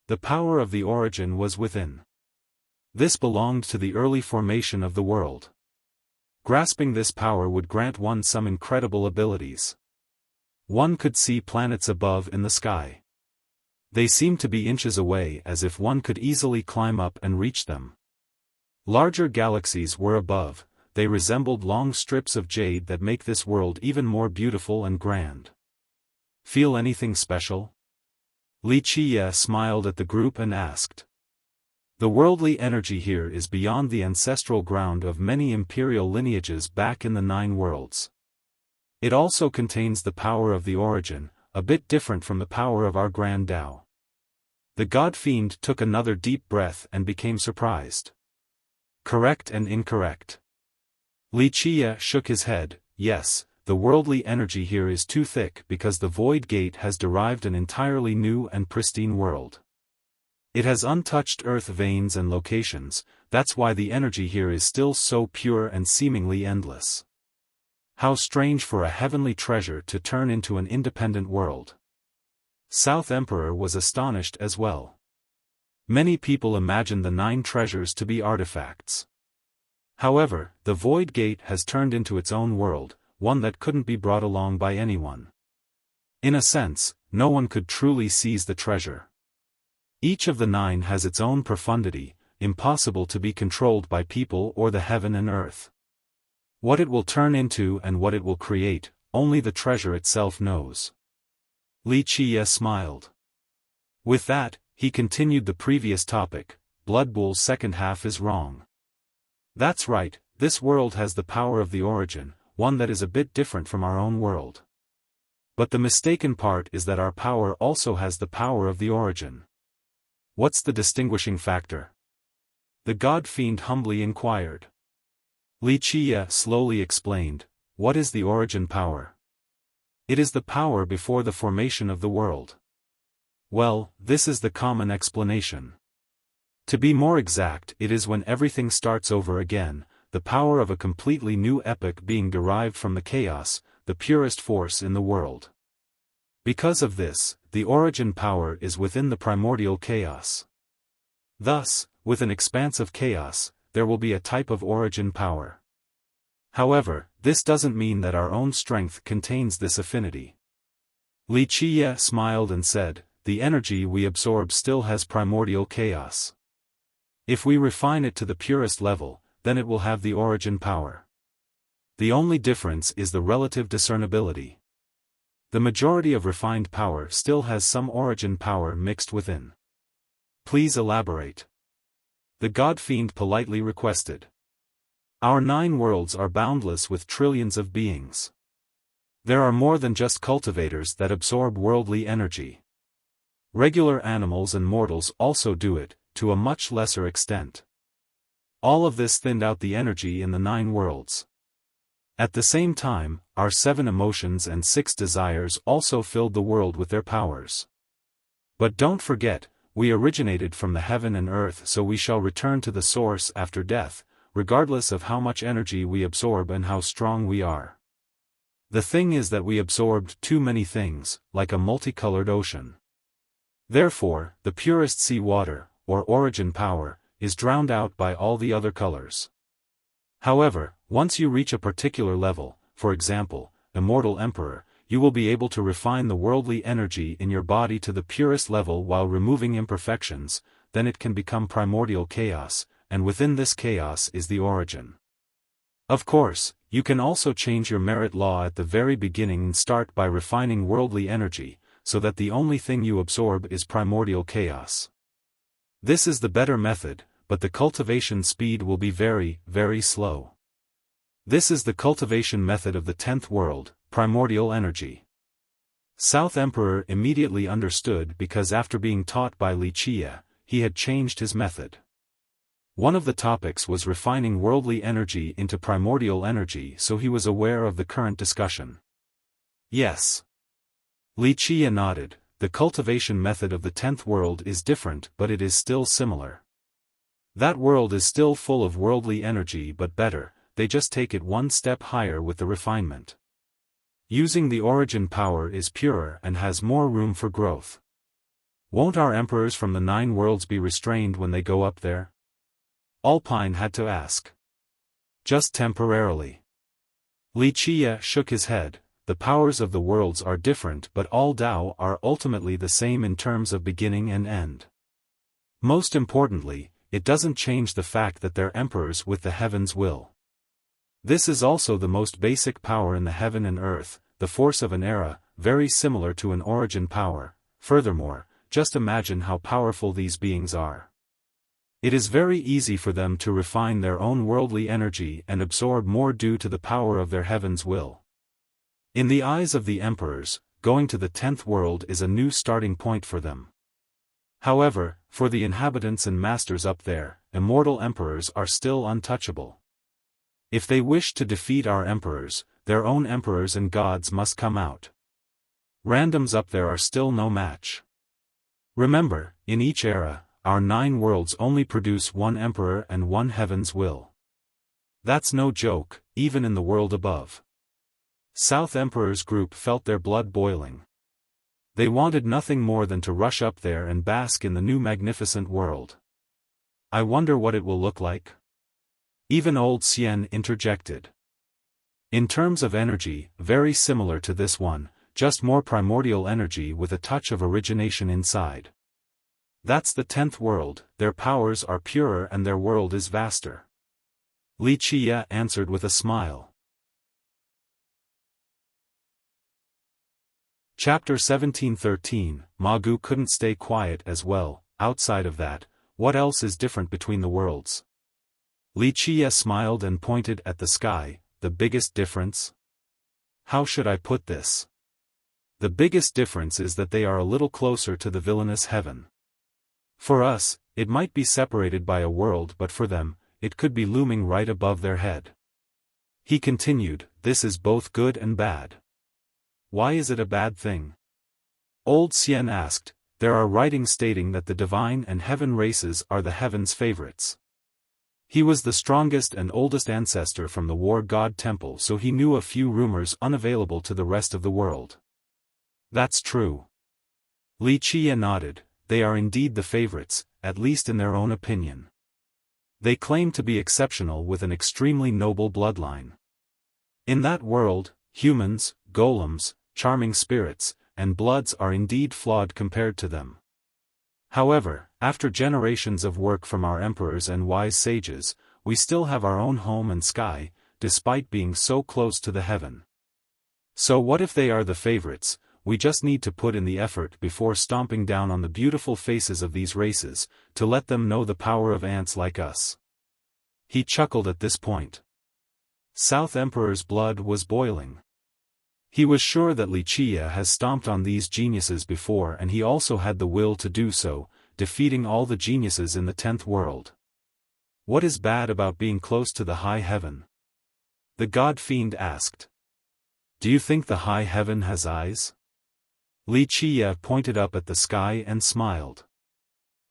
The power of the origin was within. This belonged to the early formation of the world. Grasping this power would grant one some incredible abilities. One could see planets above in the sky. They seemed to be inches away, as if one could easily climb up and reach them. Larger galaxies were above. They resembled long strips of jade that make this world even more beautiful and grand. "Feel anything special?" Wuxia smiled at the group and asked. "The worldly energy here is beyond the ancestral ground of many imperial lineages back in the 9 worlds. It also contains the power of the origin, a bit different from the power of our grand Tao." The god fiend took another deep breath and became surprised. "Correct and incorrect." Wuxia shook his head. "Yes, the worldly energy here is too thick because the void gate has derived an entirely new and pristine world. It has untouched earth veins and locations. That's why the energy here is still so pure and seemingly endless. How strange for a heavenly treasure to turn into an independent world." South Emperor was astonished as well. Many people imagine the 9 treasures to be artifacts. However, the void gate has turned into its own world, one that couldn't be brought along by anyone. In a sense, no one could truly seize the treasure. Each of the 9 has its own profundity, impossible to be controlled by people or the heaven and earth. What it will turn into and what it will create, only the treasure itself knows. Wuxia smiled. With that, he continued the previous topic. Blood Bull's second half is wrong. That's right, this world has the power of the origin, one that is a bit different from our own world. But the mistaken part is that our power also has the power of the origin. What's the distinguishing factor? The god fiend humbly inquired. Wuxia slowly explained, "What is the origin power? It is the power before the formation of the world." Well, this is the common explanation. To be more exact, it is when everything starts over again, the power of a completely new epoch being derived from the chaos, the purest force in the world. Because of this, the origin power is within the primordial chaos. Thus, with an expanse of chaos, there will be a type of origin power. However, this doesn't mean that our own strength contains this affinity. Wuxia smiled and said, "The energy we absorb still has primordial chaos. If we refine it to the purest level, then it will have the origin power. The only difference is the relative discernibility. The majority of refined power still has some origin power mixed within." "Please elaborate." The god fiend politely requested. "Our 9 worlds are boundless with trillions of beings. There are more than just cultivators that absorb worldly energy. Regular animals and mortals also do it, to a much lesser extent. All of this thinned out the energy in the 9 worlds. At the same time, our 7 emotions and 6 desires also filled the world with their powers. But don't forget, we originated from the heaven and earth, so we shall return to the source after death, regardless of how much energy we absorb and how strong we are. The thing is that we absorbed too many things, like a multicolored ocean. Therefore, the purest sea water, or origin power, is drowned out by all the other colors. However, once you reach a particular level, for example, Immortal Emperor, you will be able to refine the worldly energy in your body to the purest level while removing imperfections, then it can become primordial chaos, and within this chaos is the origin. Of course, you can also change your merit law at the very beginning and start by refining worldly energy, so that the only thing you absorb is primordial chaos. This is the better method, but the cultivation speed will be very, very slow. This is the cultivation method of the 10th world, primordial energy. South Emperor immediately understood because after being taught by Wuxia, he had changed his method. One of the topics was refining worldly energy into primordial energy, so he was aware of the current discussion. Yes. Wuxia nodded. The cultivation method of the 10th world is different, but it is still similar. That world is still full of worldly energy, but better, they just take it one step higher with the refinement. Using the origin power is purer and has more room for growth. Won't our emperors from the 9 worlds be restrained when they go up there? Alpine had to ask. Just temporarily. Wuxia shook his head. The powers of the worlds are different, but all Tao are ultimately the same in terms of beginning and end. Most importantly, it doesn't change the fact that they're emperors with the heaven's will. This is also the most basic power in the heaven and earth, the force of an era, very similar to an origin power. Furthermore, just imagine how powerful these beings are. It is very easy for them to refine their own worldly energy and absorb more due to the power of their heaven's will. In the eyes of the emperors, going to the 10th world is a new starting point for them. However, for the inhabitants and masters up there, immortal emperors are still untouchable. If they wish to defeat our emperors, their own emperors and gods must come out. Randoms up there are still no match. Remember, in each era, our 9 worlds only produce one emperor and one heaven's will. That's no joke, even in the world above. South Emperor's group felt their blood boiling. They wanted nothing more than to rush up there and bask in the new magnificent world. I wonder what it will look like? Even old Xian interjected. In terms of energy, very similar to this one, just more primordial energy with a touch of origination inside. That's the 10th world, their powers are purer and their world is vaster. Wuxia answered with a smile. Chapter 1713, Magu couldn't stay quiet as well. Outside of that, what else is different between the worlds? Wuxia smiled and pointed at the sky. The biggest difference? How should I put this? The biggest difference is that they are a little closer to the villainous heaven. For us, it might be separated by a world, but for them, it could be looming right above their head. He continued, this is both good and bad. Why is it a bad thing? Old Xian asked. There are writings stating that the divine and heaven races are the heaven's favorites. He was the strongest and oldest ancestor from the war god temple, so he knew a few rumors unavailable to the rest of the world. That's true. Wuxia nodded. They are indeed the favorites, at least in their own opinion. They claim to be exceptional with an extremely noble bloodline. In that world, humans, golems, charming spirits, and bloods are indeed flawed compared to them. However, after generations of work from our emperors and wise sages, we still have our own home and sky, despite being so close to the heaven. So what if they are the favorites? We just need to put in the effort before stomping down on the beautiful faces of these races, to let them know the power of ants like us. He chuckled at this point. South Emperor's blood was boiling. He was sure that Wuxia has stomped on these geniuses before, and he also had the will to do so, defeating all the geniuses in the 10th world. What is bad about being close to the high heaven? The god fiend asked. Do you think the high heaven has eyes? Wuxia pointed up at the sky and smiled.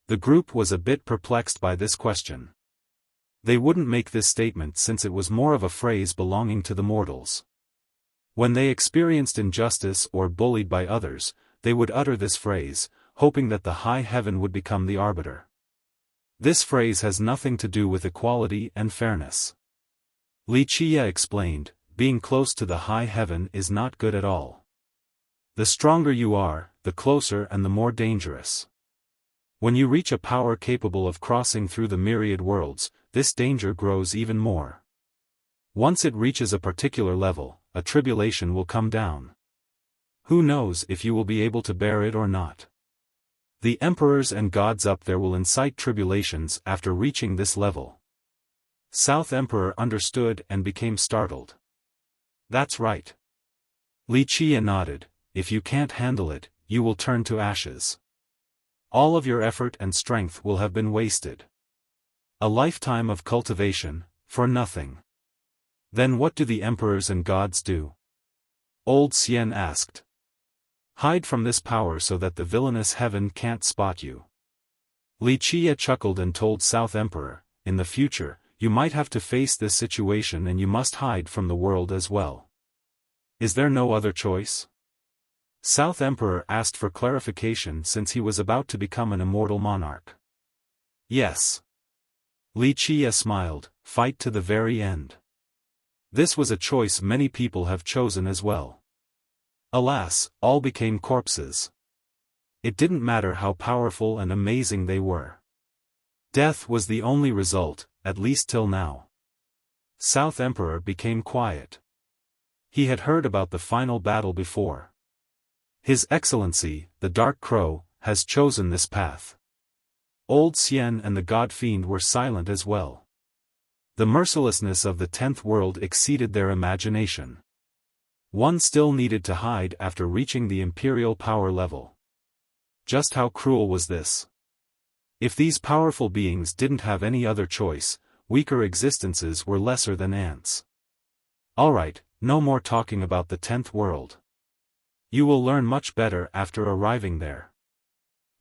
The group was a bit perplexed by this question. They wouldn't make this statement since it was more of a phrase belonging to the mortals. When they experienced injustice or bullied by others, they would utter this phrase, hoping that the high heaven would become the arbiter. This phrase has nothing to do with equality and fairness. Wuxia explained, being close to the high heaven is not good at all. The stronger you are, the closer and the more dangerous. When you reach a power capable of crossing through the myriad worlds, this danger grows even more. Once it reaches a particular level, a tribulation will come down. Who knows if you will be able to bear it or not? The emperors and gods up there will incite tribulations after reaching this level. South Emperor understood and became startled. That's right. Wuxia nodded, if you can't handle it, you will turn to ashes. All of your effort and strength will have been wasted. A lifetime of cultivation, for nothing. Then what do the emperors and gods do? Old Xian asked. Hide from this power so that the villainous heaven can't spot you. Wuxia chuckled and told South Emperor, in the future, you might have to face this situation and you must hide from the world as well. Is there no other choice? South Emperor asked for clarification since he was about to become an immortal monarch. Yes. Wuxia smiled, fight to the very end. This was a choice many people have chosen as well. Alas, all became corpses. It didn't matter how powerful and amazing they were. Death was the only result, at least till now. South Emperor became quiet. He had heard about the final battle before. His Excellency, the Dark Crow, has chosen this path. Old Xian and the God Fiend were silent as well. The mercilessness of the 10th world exceeded their imagination. One still needed to hide after reaching the imperial power level. Just how cruel was this? If these powerful beings didn't have any other choice, weaker existences were lesser than ants. Alright, no more talking about the 10th world. You will learn much better after arriving there.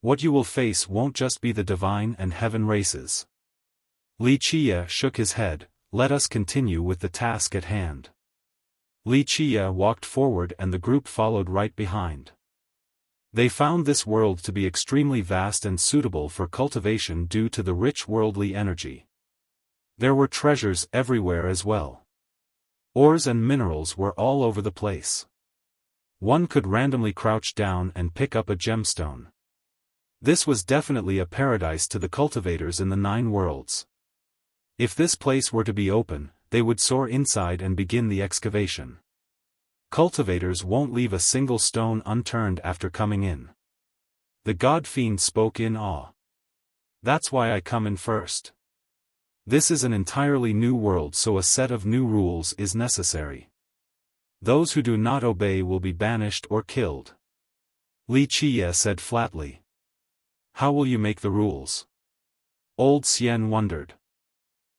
What you will face won't just be the divine and heaven races. Wuxia shook his head, let us continue with the task at hand. Wuxia walked forward and the group followed right behind. They found this world to be extremely vast and suitable for cultivation due to the rich worldly energy. There were treasures everywhere as well. Ores and minerals were all over the place. One could randomly crouch down and pick up a gemstone. This was definitely a paradise to the cultivators in the 9 worlds. If this place were to be open, they would soar inside and begin the excavation. Cultivators won't leave a single stone unturned after coming in. The God Fiend spoke in awe. That's why I come in first. This is an entirely new world, so a set of new rules is necessary. Those who do not obey will be banished or killed. Wuxia said flatly. How will you make the rules? Old Xian wondered.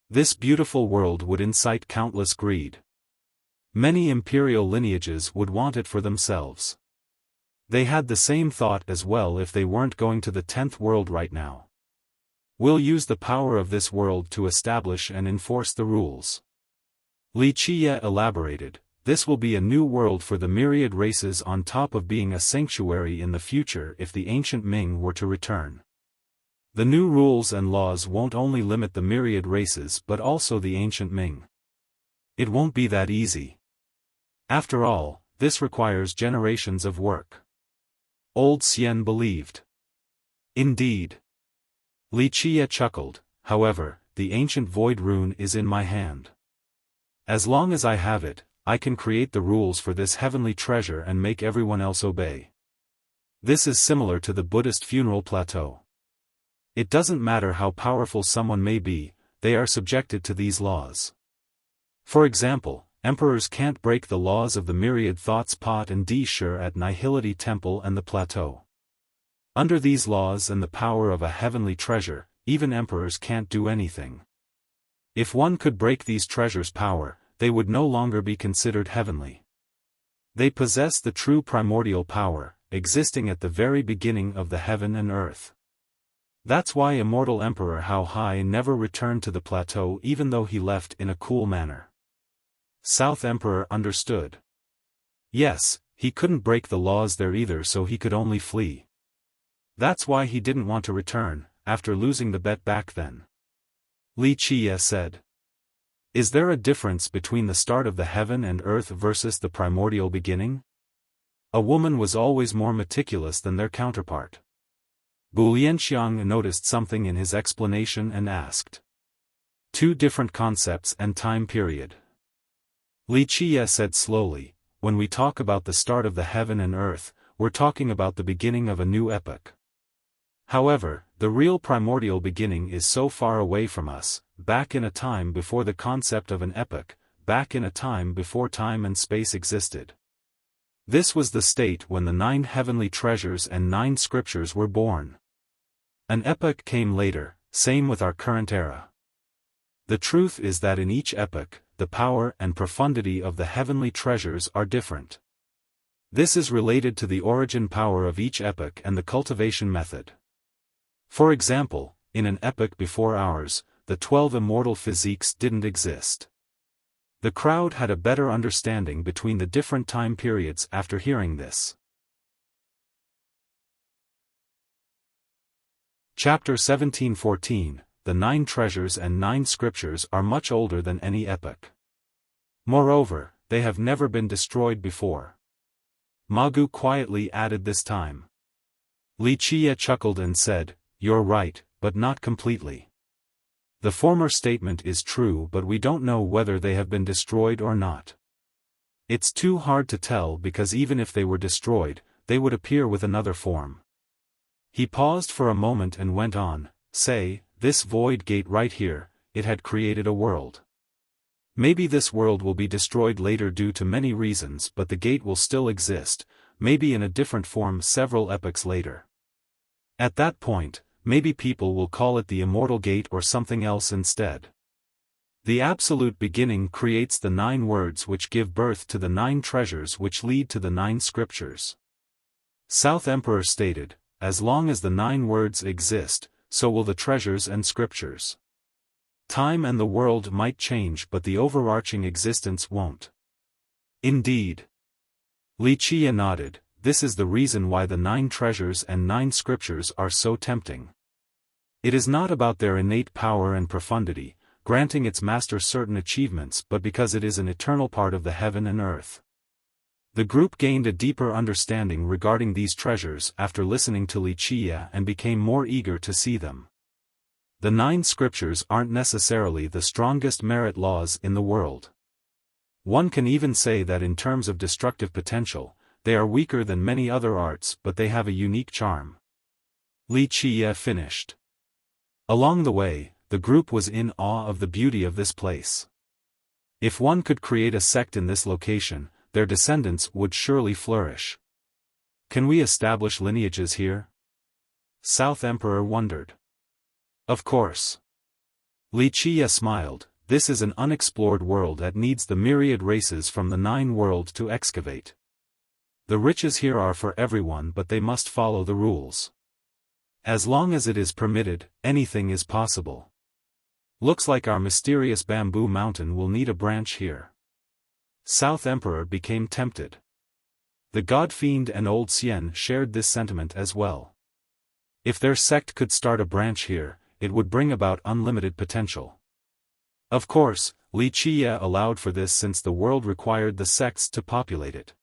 This beautiful world would incite countless greed. Many imperial lineages would want it for themselves. They had the same thought as well if they weren't going to the 10th world right now. We'll use the power of this world to establish and enforce the rules. Wuxia elaborated, this will be a new world for the myriad races on top of being a sanctuary in the future if the ancient Ming were to return. The new rules and laws won't only limit the myriad races but also the ancient Ming. It won't be that easy. After all, this requires generations of work. Old Xian believed. Indeed. Wuxia chuckled, however, the ancient void rune is in my hand. As long as I have it, I can create the rules for this heavenly treasure and make everyone else obey. This is similar to the Buddhist funeral plateau. It doesn't matter how powerful someone may be, they are subjected to these laws. For example, emperors can't break the laws of the myriad thoughts pot and Shur at Nihility Temple and the plateau. Under these laws and the power of a heavenly treasure, even emperors can't do anything. If one could break these treasures' power, they would no longer be considered heavenly. They possess the true primordial power, existing at the very beginning of the heaven and earth. That's why immortal Emperor Hao Hai never returned to the plateau even though he left in a cool manner. South Emperor understood. Yes, he couldn't break the laws there either, so he could only flee. That's why he didn't want to return, after losing the bet back then. Li Qie said. Is there a difference between the start of the heaven and earth versus the primordial beginning? A woman was always more meticulous than their counterpart. Bu Lianxiang noticed something in his explanation and asked. Two different concepts and time period. Li Qie said slowly, when we talk about the start of the heaven and earth, we're talking about the beginning of a new epoch. However, the real primordial beginning is so far away from us, back in a time before the concept of an epoch, back in a time before time and space existed. This was the state when the 9 heavenly treasures and 9 scriptures were born. An epoch came later, same with our current era. The truth is that in each epoch, the power and profundity of the heavenly treasures are different. This is related to the origin power of each epoch and the cultivation method. For example, in an epoch before ours, the 12 immortal physiques didn't exist. The crowd had a better understanding between the different time periods after hearing this. Chapter 17:14. The 9 treasures and 9 scriptures are much older than any epoch. Moreover, they have never been destroyed before. Magu quietly added this time. Li Qie chuckled and said, You're right, but not completely. The former statement is true, but we don't know whether they have been destroyed or not. It's too hard to tell because even if they were destroyed, they would appear with another form. He paused for a moment and went on, Say, this void gate right here, it had created a world. Maybe this world will be destroyed later due to many reasons, but the gate will still exist, maybe in a different form several epochs later. At that point, maybe people will call it the Immortal Gate or something else instead. The absolute beginning creates the 9 words which give birth to the 9 treasures which lead to the 9 scriptures. South Emperor stated, as long as the 9 words exist, so will the treasures and scriptures. Time and the world might change, but the overarching existence won't. Indeed. Li Qie nodded, this is the reason why the 9 treasures and 9 scriptures are so tempting. It is not about their innate power and profundity, granting its master certain achievements, but because it is an eternal part of the heaven and earth. The group gained a deeper understanding regarding these treasures after listening to Li Qie and became more eager to see them. The 9 scriptures aren't necessarily the strongest merit laws in the world. One can even say that in terms of destructive potential, they are weaker than many other arts, but they have a unique charm. Li Qie finished. Along the way, the group was in awe of the beauty of this place. If one could create a sect in this location, their descendants would surely flourish. Can we establish lineages here? South Emperor wondered. Of course. Li Qie smiled, this is an unexplored world that needs the myriad races from the 9 worlds to excavate. The riches here are for everyone, but they must follow the rules. As long as it is permitted, anything is possible. Looks like our mysterious bamboo mountain will need a branch here. South Emperor became tempted. The God Fiend and Old Xian shared this sentiment as well. If their sect could start a branch here, it would bring about unlimited potential. Of course, Li Qie allowed for this since the world required the sects to populate it.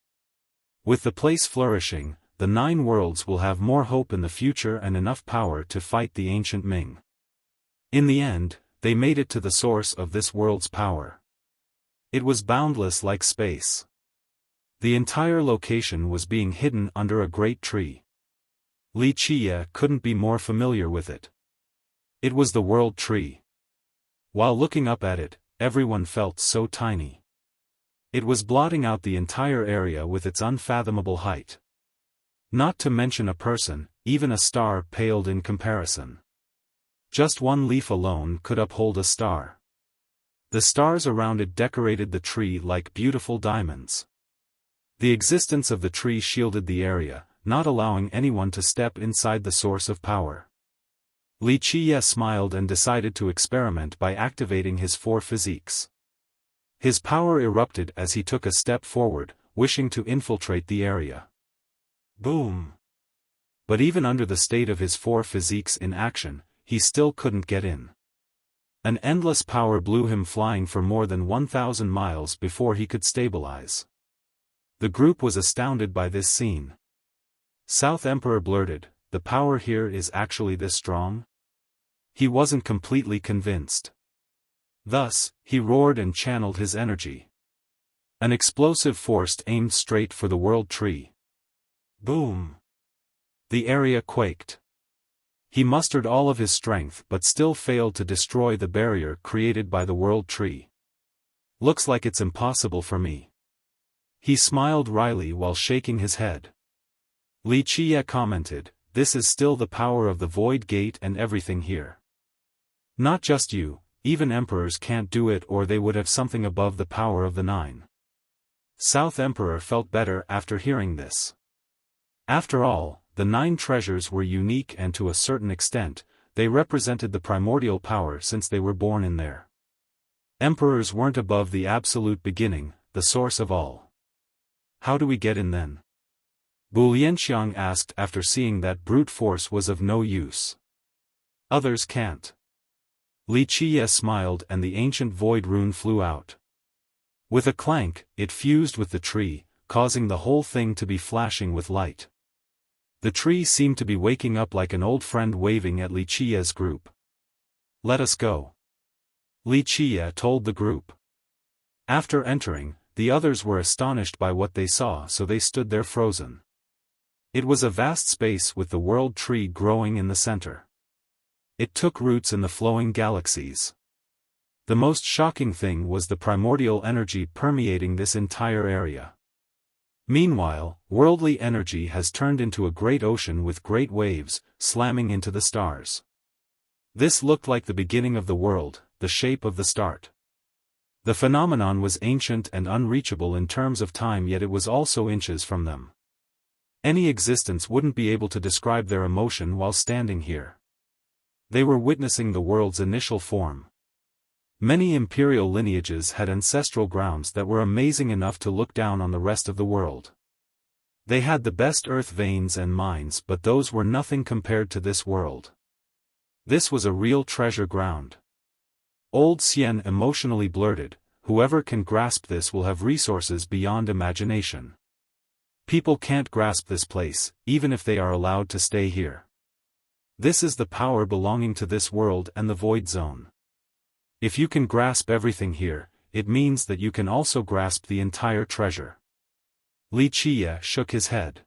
With the place flourishing, the 9 worlds will have more hope in the future and enough power to fight the ancient Ming. In the end, they made it to the source of this world's power. It was boundless like space. The entire location was being hidden under a great tree. Li Qie couldn't be more familiar with it. It was the World Tree. While looking up at it, everyone felt so tiny. It was blotting out the entire area with its unfathomable height. Not to mention a person, even a star paled in comparison. Just one leaf alone could uphold a star. The stars around it decorated the tree like beautiful diamonds. The existence of the tree shielded the area, not allowing anyone to step inside the source of power. Li Qiye smiled and decided to experiment by activating his 4 physiques. His power erupted as he took a step forward, wishing to infiltrate the area. Boom! But even under the state of his 4 physiques in action, he still couldn't get in. An endless power blew him flying for more than 1,000 miles before he could stabilize. The group was astounded by this scene. South Emperor blurted, "The power here is actually this strong?" He wasn't completely convinced. Thus, he roared and channeled his energy. An explosive force aimed straight for the World Tree. Boom! The area quaked. He mustered all of his strength but still failed to destroy the barrier created by the World Tree. "Looks like it's impossible for me." He smiled wryly while shaking his head. Li Qiye commented, "This is still the power of the Void Gate and everything here. Not just you, even emperors can't do it, or they would have something above the power of the 9. South Emperor felt better after hearing this. After all, the 9 treasures were unique and to a certain extent, they represented the primordial power since they were born in there. Emperors weren't above the absolute beginning, the source of all. "How do we get in then?" Bu Lianxiang asked after seeing that brute force was of no use. "Others can't." Li Qiye smiled and the ancient void rune flew out. With a clank, it fused with the tree, causing the whole thing to be flashing with light. The tree seemed to be waking up like an old friend waving at Li Qiye's group. "Let us go," Li Qiye told the group. After entering, the others were astonished by what they saw, so they stood there frozen. It was a vast space with the World Tree growing in the center. It took roots in the flowing galaxies. The most shocking thing was the primordial energy permeating this entire area. Meanwhile, worldly energy has turned into a great ocean with great waves, slamming into the stars. This looked like the beginning of the world, the shape of the start. The phenomenon was ancient and unreachable in terms of time, yet it was also inches from them. Any existence wouldn't be able to describe their emotion while standing here. They were witnessing the world's initial form. Many imperial lineages had ancestral grounds that were amazing enough to look down on the rest of the world. They had the best earth veins and mines, but those were nothing compared to this world. This was a real treasure ground. Old Xian emotionally blurted, "Whoever can grasp this will have resources beyond imagination. People can't grasp this place, even if they are allowed to stay here. This is the power belonging to this world and the void zone. If you can grasp everything here, it means that you can also grasp the entire treasure." Li Qiye shook his head.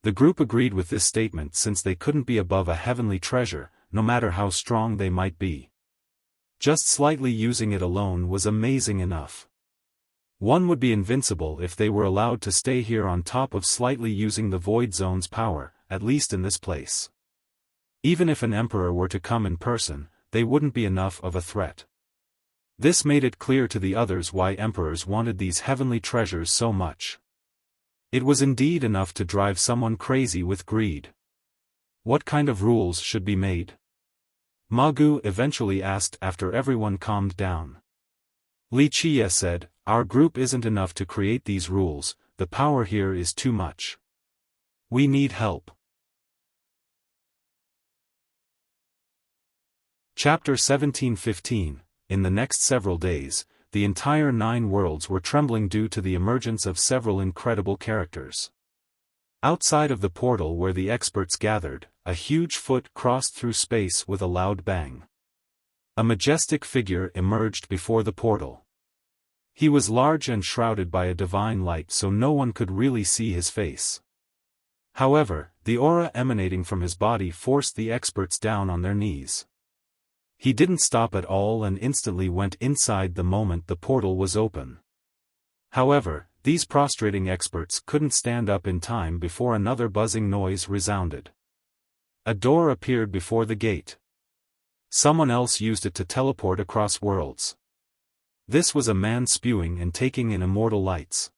The group agreed with this statement since they couldn't be above a heavenly treasure, no matter how strong they might be. Just slightly using it alone was amazing enough. One would be invincible if they were allowed to stay here on top of slightly using the void zone's power, at least in this place. Even if an emperor were to come in person, they wouldn't be enough of a threat. This made it clear to the others why emperors wanted these heavenly treasures so much. It was indeed enough to drive someone crazy with greed. What kind of rules should be made? Ma Gu eventually asked after everyone calmed down. Li Qiye said, "Our group isn't enough to create these rules, the power here is too much. We need help." Chapter 17-15. In the next several days, the entire 9 worlds were trembling due to the emergence of several incredible characters. Outside of the portal where the experts gathered, a huge foot crossed through space with a loud bang. A majestic figure emerged before the portal. He was large and shrouded by a divine light, so no one could really see his face. However, the aura emanating from his body forced the experts down on their knees. He didn't stop at all and instantly went inside the moment the portal was open. However, these prostrating experts couldn't stand up in time before another buzzing noise resounded. A door appeared before the gate. Someone else used it to teleport across worlds. This was a man spewing and taking in immortal lights.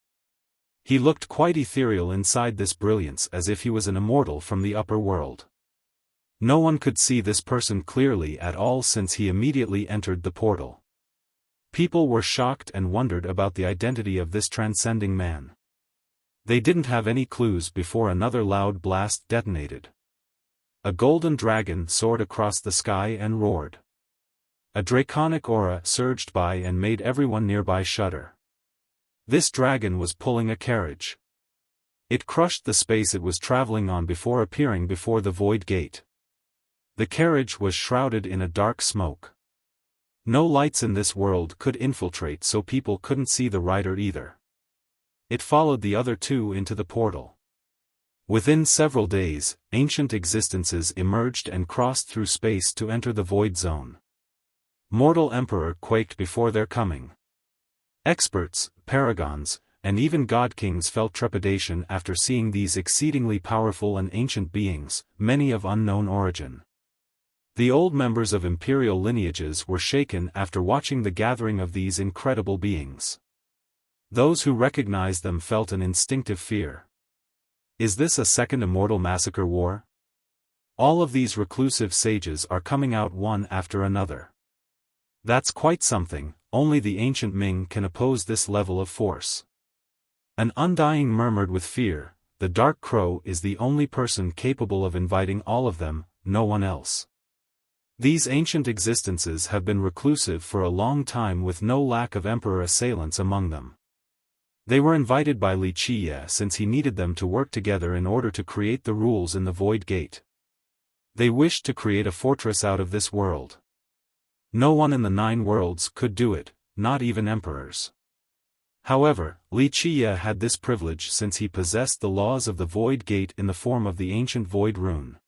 He looked quite ethereal inside this brilliance, as if he was an immortal from the upper world. No one could see this person clearly at all since he immediately entered the portal. People were shocked and wondered about the identity of this transcending man. They didn't have any clues before another loud blast detonated. A golden dragon soared across the sky and roared. A draconic aura surged by and made everyone nearby shudder. This dragon was pulling a carriage. It crushed the space it was traveling on before appearing before the void gate. The carriage was shrouded in a dark smoke. No lights in this world could infiltrate, so people couldn't see the rider either. It followed the other two into the portal. Within several days, ancient existences emerged and crossed through space to enter the void zone. Mortal Emperor quaked before their coming. Experts, paragons, and even god-kings felt trepidation after seeing these exceedingly powerful and ancient beings, many of unknown origin. The old members of imperial lineages were shaken after watching the gathering of these incredible beings. Those who recognized them felt an instinctive fear. Is this a second immortal massacre war? All of these reclusive sages are coming out one after another. That's quite something. Only the ancient Ming can oppose this level of force. An undying murmured with fear, the Dark Crow is the only person capable of inviting all of them, no one else. These ancient existences have been reclusive for a long time with no lack of emperor assailants among them. They were invited by Wuxia since he needed them to work together in order to create the rules in the Void Gate. They wished to create a fortress out of this world. No one in the 9 worlds could do it, not even emperors. However, Wuxia had this privilege since he possessed the laws of the Void Gate in the form of the ancient Void Rune.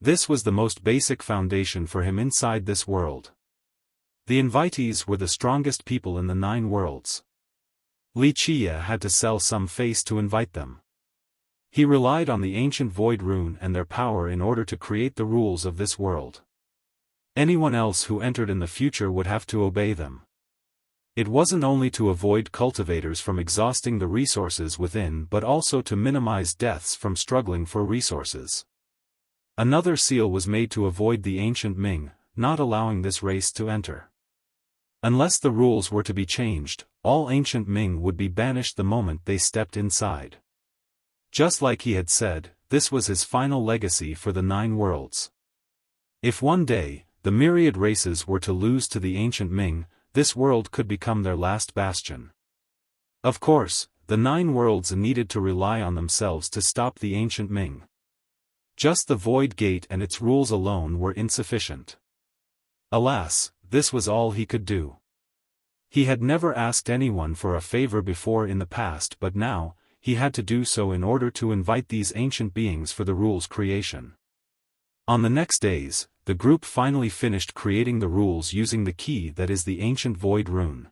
This was the most basic foundation for him inside this world. The invitees were the strongest people in the 9 worlds. Wuxia had to sell some face to invite them. He relied on the ancient Void Rune and their power in order to create the rules of this world. Anyone else who entered in the future would have to obey them. It wasn't only to avoid cultivators from exhausting the resources within but also to minimize deaths from struggling for resources. Another seal was made to avoid the ancient Ming, not allowing this race to enter. Unless the rules were to be changed, all ancient Ming would be banished the moment they stepped inside. Just like he had said, this was his final legacy for the 9 worlds. If one day, the myriad races were to lose to the ancient Ming, this world could become their last bastion. Of course, the 9 worlds needed to rely on themselves to stop the ancient Ming. Just the Void Gate and its rules alone were insufficient. Alas, this was all he could do. He had never asked anyone for a favor before in the past, but now, he had to do so in order to invite these ancient beings for the rules creation. On the next days, the group finally finished creating the rules using the key that is the ancient Void Rune.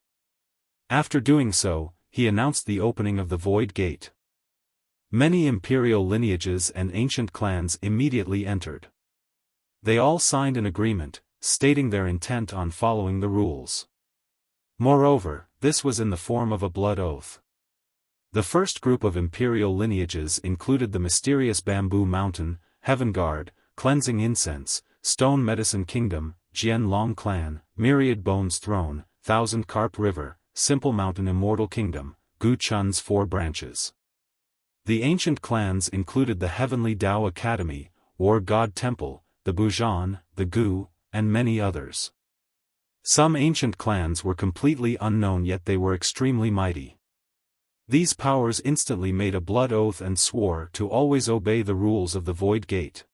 After doing so, he announced the opening of the Void Gate. Many imperial lineages and ancient clans immediately entered. They all signed an agreement, stating their intent on following the rules. Moreover, this was in the form of a blood oath. The first group of imperial lineages included the mysterious Bamboo Mountain, Heaven Guard, Cleansing Incense, Stone Medicine Kingdom, Jian Long Clan, Myriad Bones Throne, Thousand Carp River, Simple Mountain Immortal Kingdom, Gu Chun's 4 branches. The ancient clans included the Heavenly Tao Academy, War God Temple, the Bujan, the Gu, and many others. Some ancient clans were completely unknown, yet they were extremely mighty. These powers instantly made a blood oath and swore to always obey the rules of the Void Gate.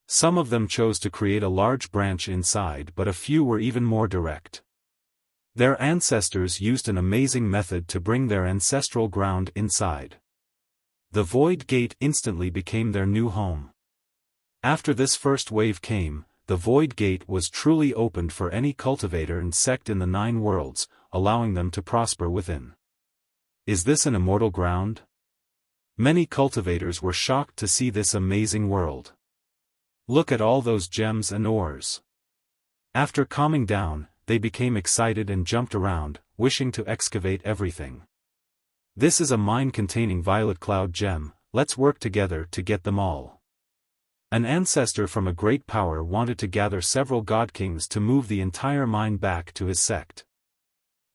Some of them chose to create a large branch inside, but a few were even more direct. Their ancestors used an amazing method to bring their ancestral ground inside. The Void Gate instantly became their new home. After this first wave came, the Void Gate was truly opened for any cultivator and sect in the 9 worlds, allowing them to prosper within. Is this an immortal ground? Many cultivators were shocked to see this amazing world. Look at all those gems and ores. After calming down, they became excited and jumped around, wishing to excavate everything. This is a mine containing violet cloud gem, let's work together to get them all. An ancestor from a great power wanted to gather several god kings to move the entire mine back to his sect.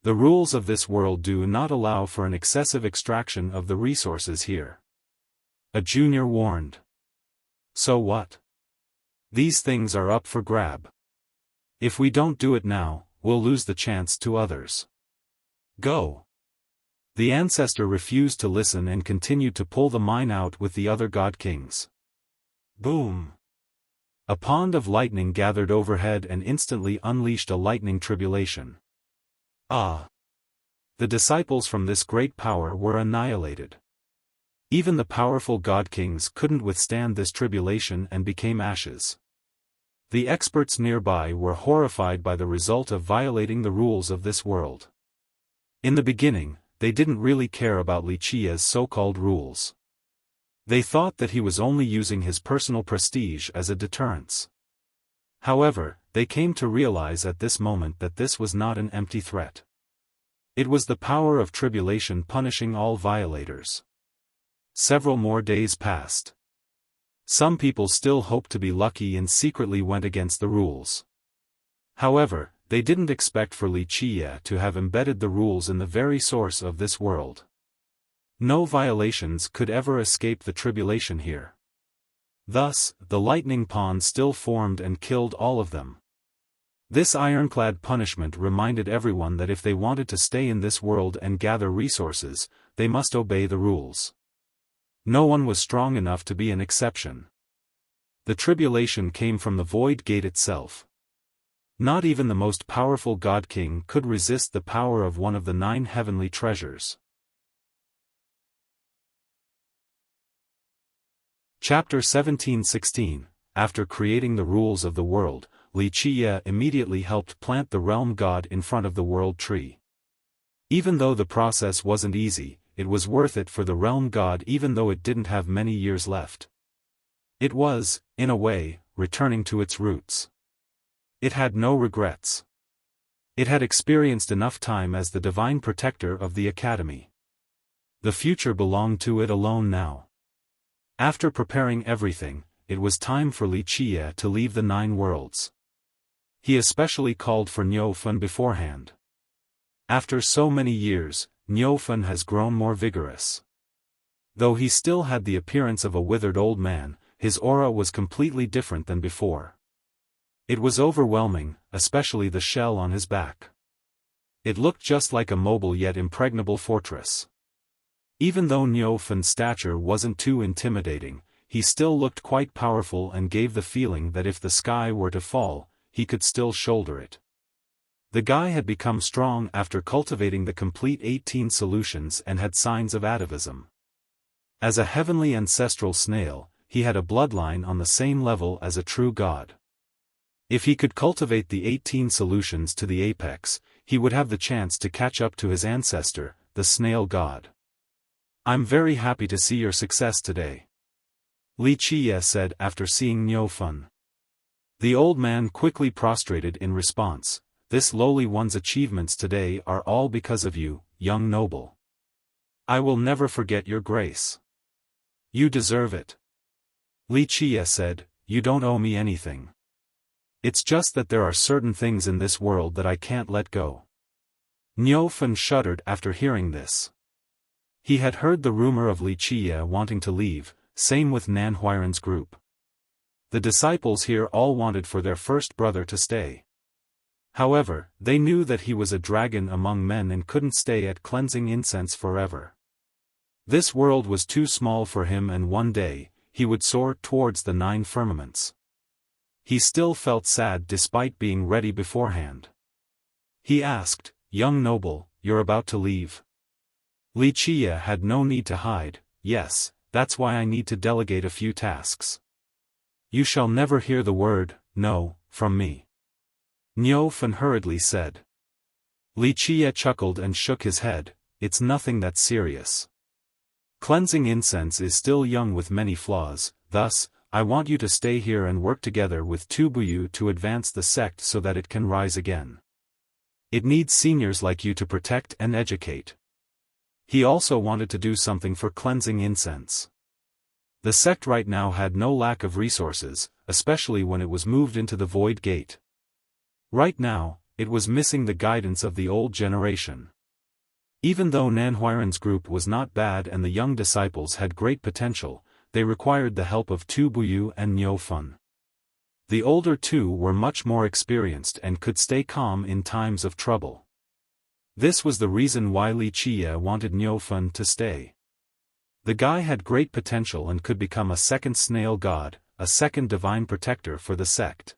The rules of this world do not allow for an excessive extraction of the resources here. A junior warned. So what? These things are up for grab. If we don't do it now, we'll lose the chance to others. Go. The ancestor refused to listen and continued to pull the mine out with the other god kings. Boom! A pond of lightning gathered overhead and instantly unleashed a lightning tribulation. Ah! The disciples from this great power were annihilated. Even the powerful god kings couldn't withstand this tribulation and became ashes. The experts nearby were horrified by the result of violating the rules of this world. In the beginning, they didn't really care about Wuxia's so-called rules. They thought that he was only using his personal prestige as a deterrence. However, they came to realize at this moment that this was not an empty threat. It was the power of tribulation punishing all violators. Several more days passed. Some people still hoped to be lucky and secretly went against the rules. However, they didn't expect for Wuxia to have embedded the rules in the very source of this world. No violations could ever escape the tribulation here. Thus, the lightning pond still formed and killed all of them. This ironclad punishment reminded everyone that if they wanted to stay in this world and gather resources, they must obey the rules. No one was strong enough to be an exception. The tribulation came from the void gate itself. Not even the most powerful god king could resist the power of one of the 9 heavenly treasures. Chapter 17:16. After creating the rules of the world, Wuxia immediately helped plant the realm god in front of the world tree. Even though the process wasn't easy, it was worth it for the realm god even though it didn't have many years left. It was, in a way, returning to its roots. It had no regrets. It had experienced enough time as the divine protector of the academy. The future belonged to it alone now. After preparing everything, it was time for Wuxia to leave the 9 worlds. He especially called for Xiaofan beforehand. After so many years, Xiaofan has grown more vigorous. Though he still had the appearance of a withered old man, his aura was completely different than before. It was overwhelming, especially the shell on his back. It looked just like a mobile yet impregnable fortress. Even though Xiaofan's stature wasn't too intimidating, he still looked quite powerful and gave the feeling that if the sky were to fall, he could still shoulder it. The guy had become strong after cultivating the complete 18 solutions and had signs of atavism. As a heavenly ancestral snail, he had a bloodline on the same level as a true god. If he could cultivate the 18 solutions to the apex, he would have the chance to catch up to his ancestor, the snail god. I'm very happy to see your success today, Wuxia said after seeing Xiaofan. The old man quickly prostrated in response. This lowly one's achievements today are all because of you, young noble. I will never forget your grace. You deserve it. Wuxia said, you don't owe me anything. It's just that there are certain things in this world that I can't let go. Xiaofan shuddered after hearing this. He had heard the rumor of Wuxia wanting to leave, same with Nan Huiran's group. The disciples here all wanted for their first brother to stay. However, they knew that he was a dragon among men and couldn't stay at cleansing incense forever. This world was too small for him and one day, he would soar towards the 9 firmaments. He still felt sad despite being ready beforehand. He asked, young noble, you're about to leave? Wuxia had no need to hide. Yes, that's why I need to delegate a few tasks. You shall never hear the word, no, from me. Xiaofan hurriedly said. Wuxia chuckled and shook his head. It's nothing that serious. Cleansing incense is still young with many flaws, thus, I want you to stay here and work together with Tubuyu to advance the sect so that it can rise again. It needs seniors like you to protect and educate. He also wanted to do something for cleansing incense. The sect right now had no lack of resources, especially when it was moved into the Void Gate. Right now, it was missing the guidance of the old generation. Even though Nanhuiren's group was not bad and the young disciples had great potential, they required the help of Tu Buyu and Xiaofan. The older two were much more experienced and could stay calm in times of trouble. This was the reason why Wuxia wanted Xiaofan to stay. The guy had great potential and could become a second snail god, a second divine protector for the sect.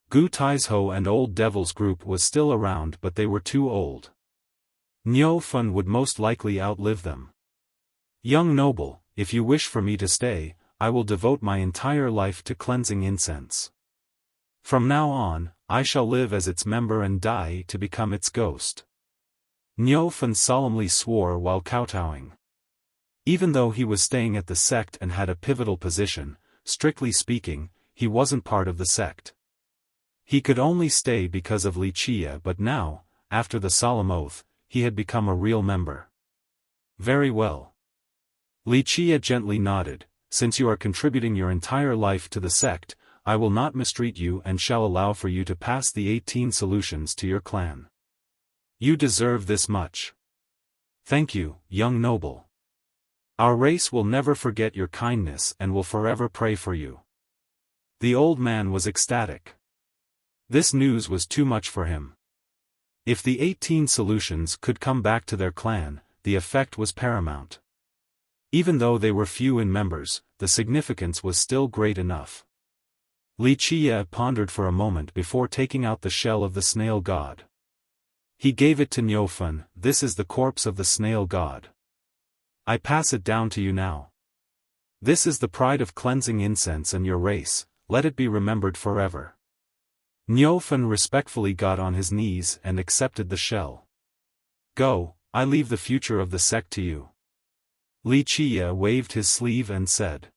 Gu Taizhou and Old Devil's group was still around, but they were too old. Xiaofan would most likely outlive them. Young noble, if you wish for me to stay, I will devote my entire life to cleansing incense. From now on, I shall live as its member and die to become its ghost. Xiaofan solemnly swore while kowtowing. Even though he was staying at the sect and had a pivotal position, strictly speaking, he wasn't part of the sect. He could only stay because of Wuxia, but now, after the solemn oath, he had become a real member. Very well. Wuxia gently nodded. Since you are contributing your entire life to the sect, I will not mistreat you and shall allow for you to pass the 18 solutions to your clan. You deserve this much. Thank you, young noble. Our race will never forget your kindness and will forever pray for you. The old man was ecstatic. This news was too much for him. If the 18 solutions could come back to their clan, the effect was paramount. Even though they were few in members, the significance was still great enough. Wuxia pondered for a moment before taking out the shell of the snail god. He gave it to Xiaofan. This is the corpse of the snail god. I pass it down to you now. This is the pride of cleansing incense and your race, let it be remembered forever. Xiaofan respectfully got on his knees and accepted the shell. Go, I leave the future of the sect to you. Wuxia waved his sleeve and said.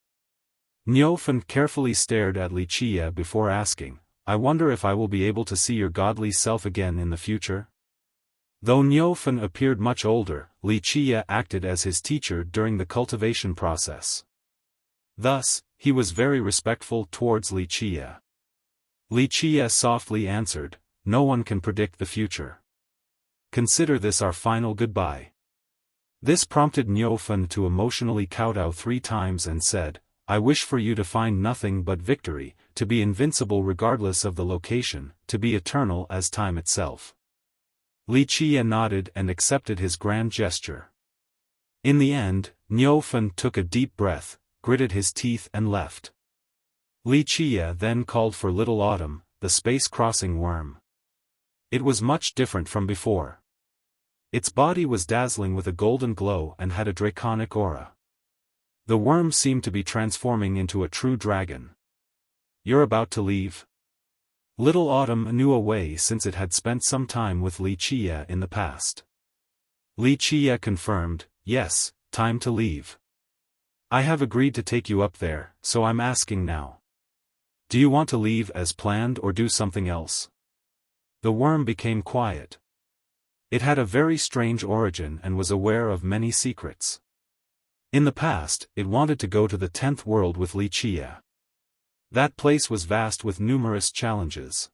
Xiaofan carefully stared at Wuxia before asking, I wonder if I will be able to see your godly self again in the future? Though Xiaofan appeared much older, Wuxia acted as his teacher during the cultivation process. Thus, he was very respectful towards Wuxia. Wuxia softly answered, no one can predict the future. Consider this our final goodbye. This prompted Xiaofan to emotionally kowtow 3 times and said, I wish for you to find nothing but victory, to be invincible regardless of the location, to be eternal as time itself. Wuxia nodded and accepted his grand gesture. In the end, Xiaofan took a deep breath, gritted his teeth and left. Wuxia then called for Little Autumn, the space-crossing worm. It was much different from before. Its body was dazzling with a golden glow and had a draconic aura. The worm seemed to be transforming into a true dragon. You're about to leave? Little Autumn knew a way since it had spent some time with Wuxia in the past. Wuxia confirmed, yes, time to leave. I have agreed to take you up there, so I'm asking now. Do you want to leave as planned or do something else? The worm became quiet. It had a very strange origin and was aware of many secrets. In the past, it wanted to go to the 10th world with Wuxia. That place was vast with numerous challenges.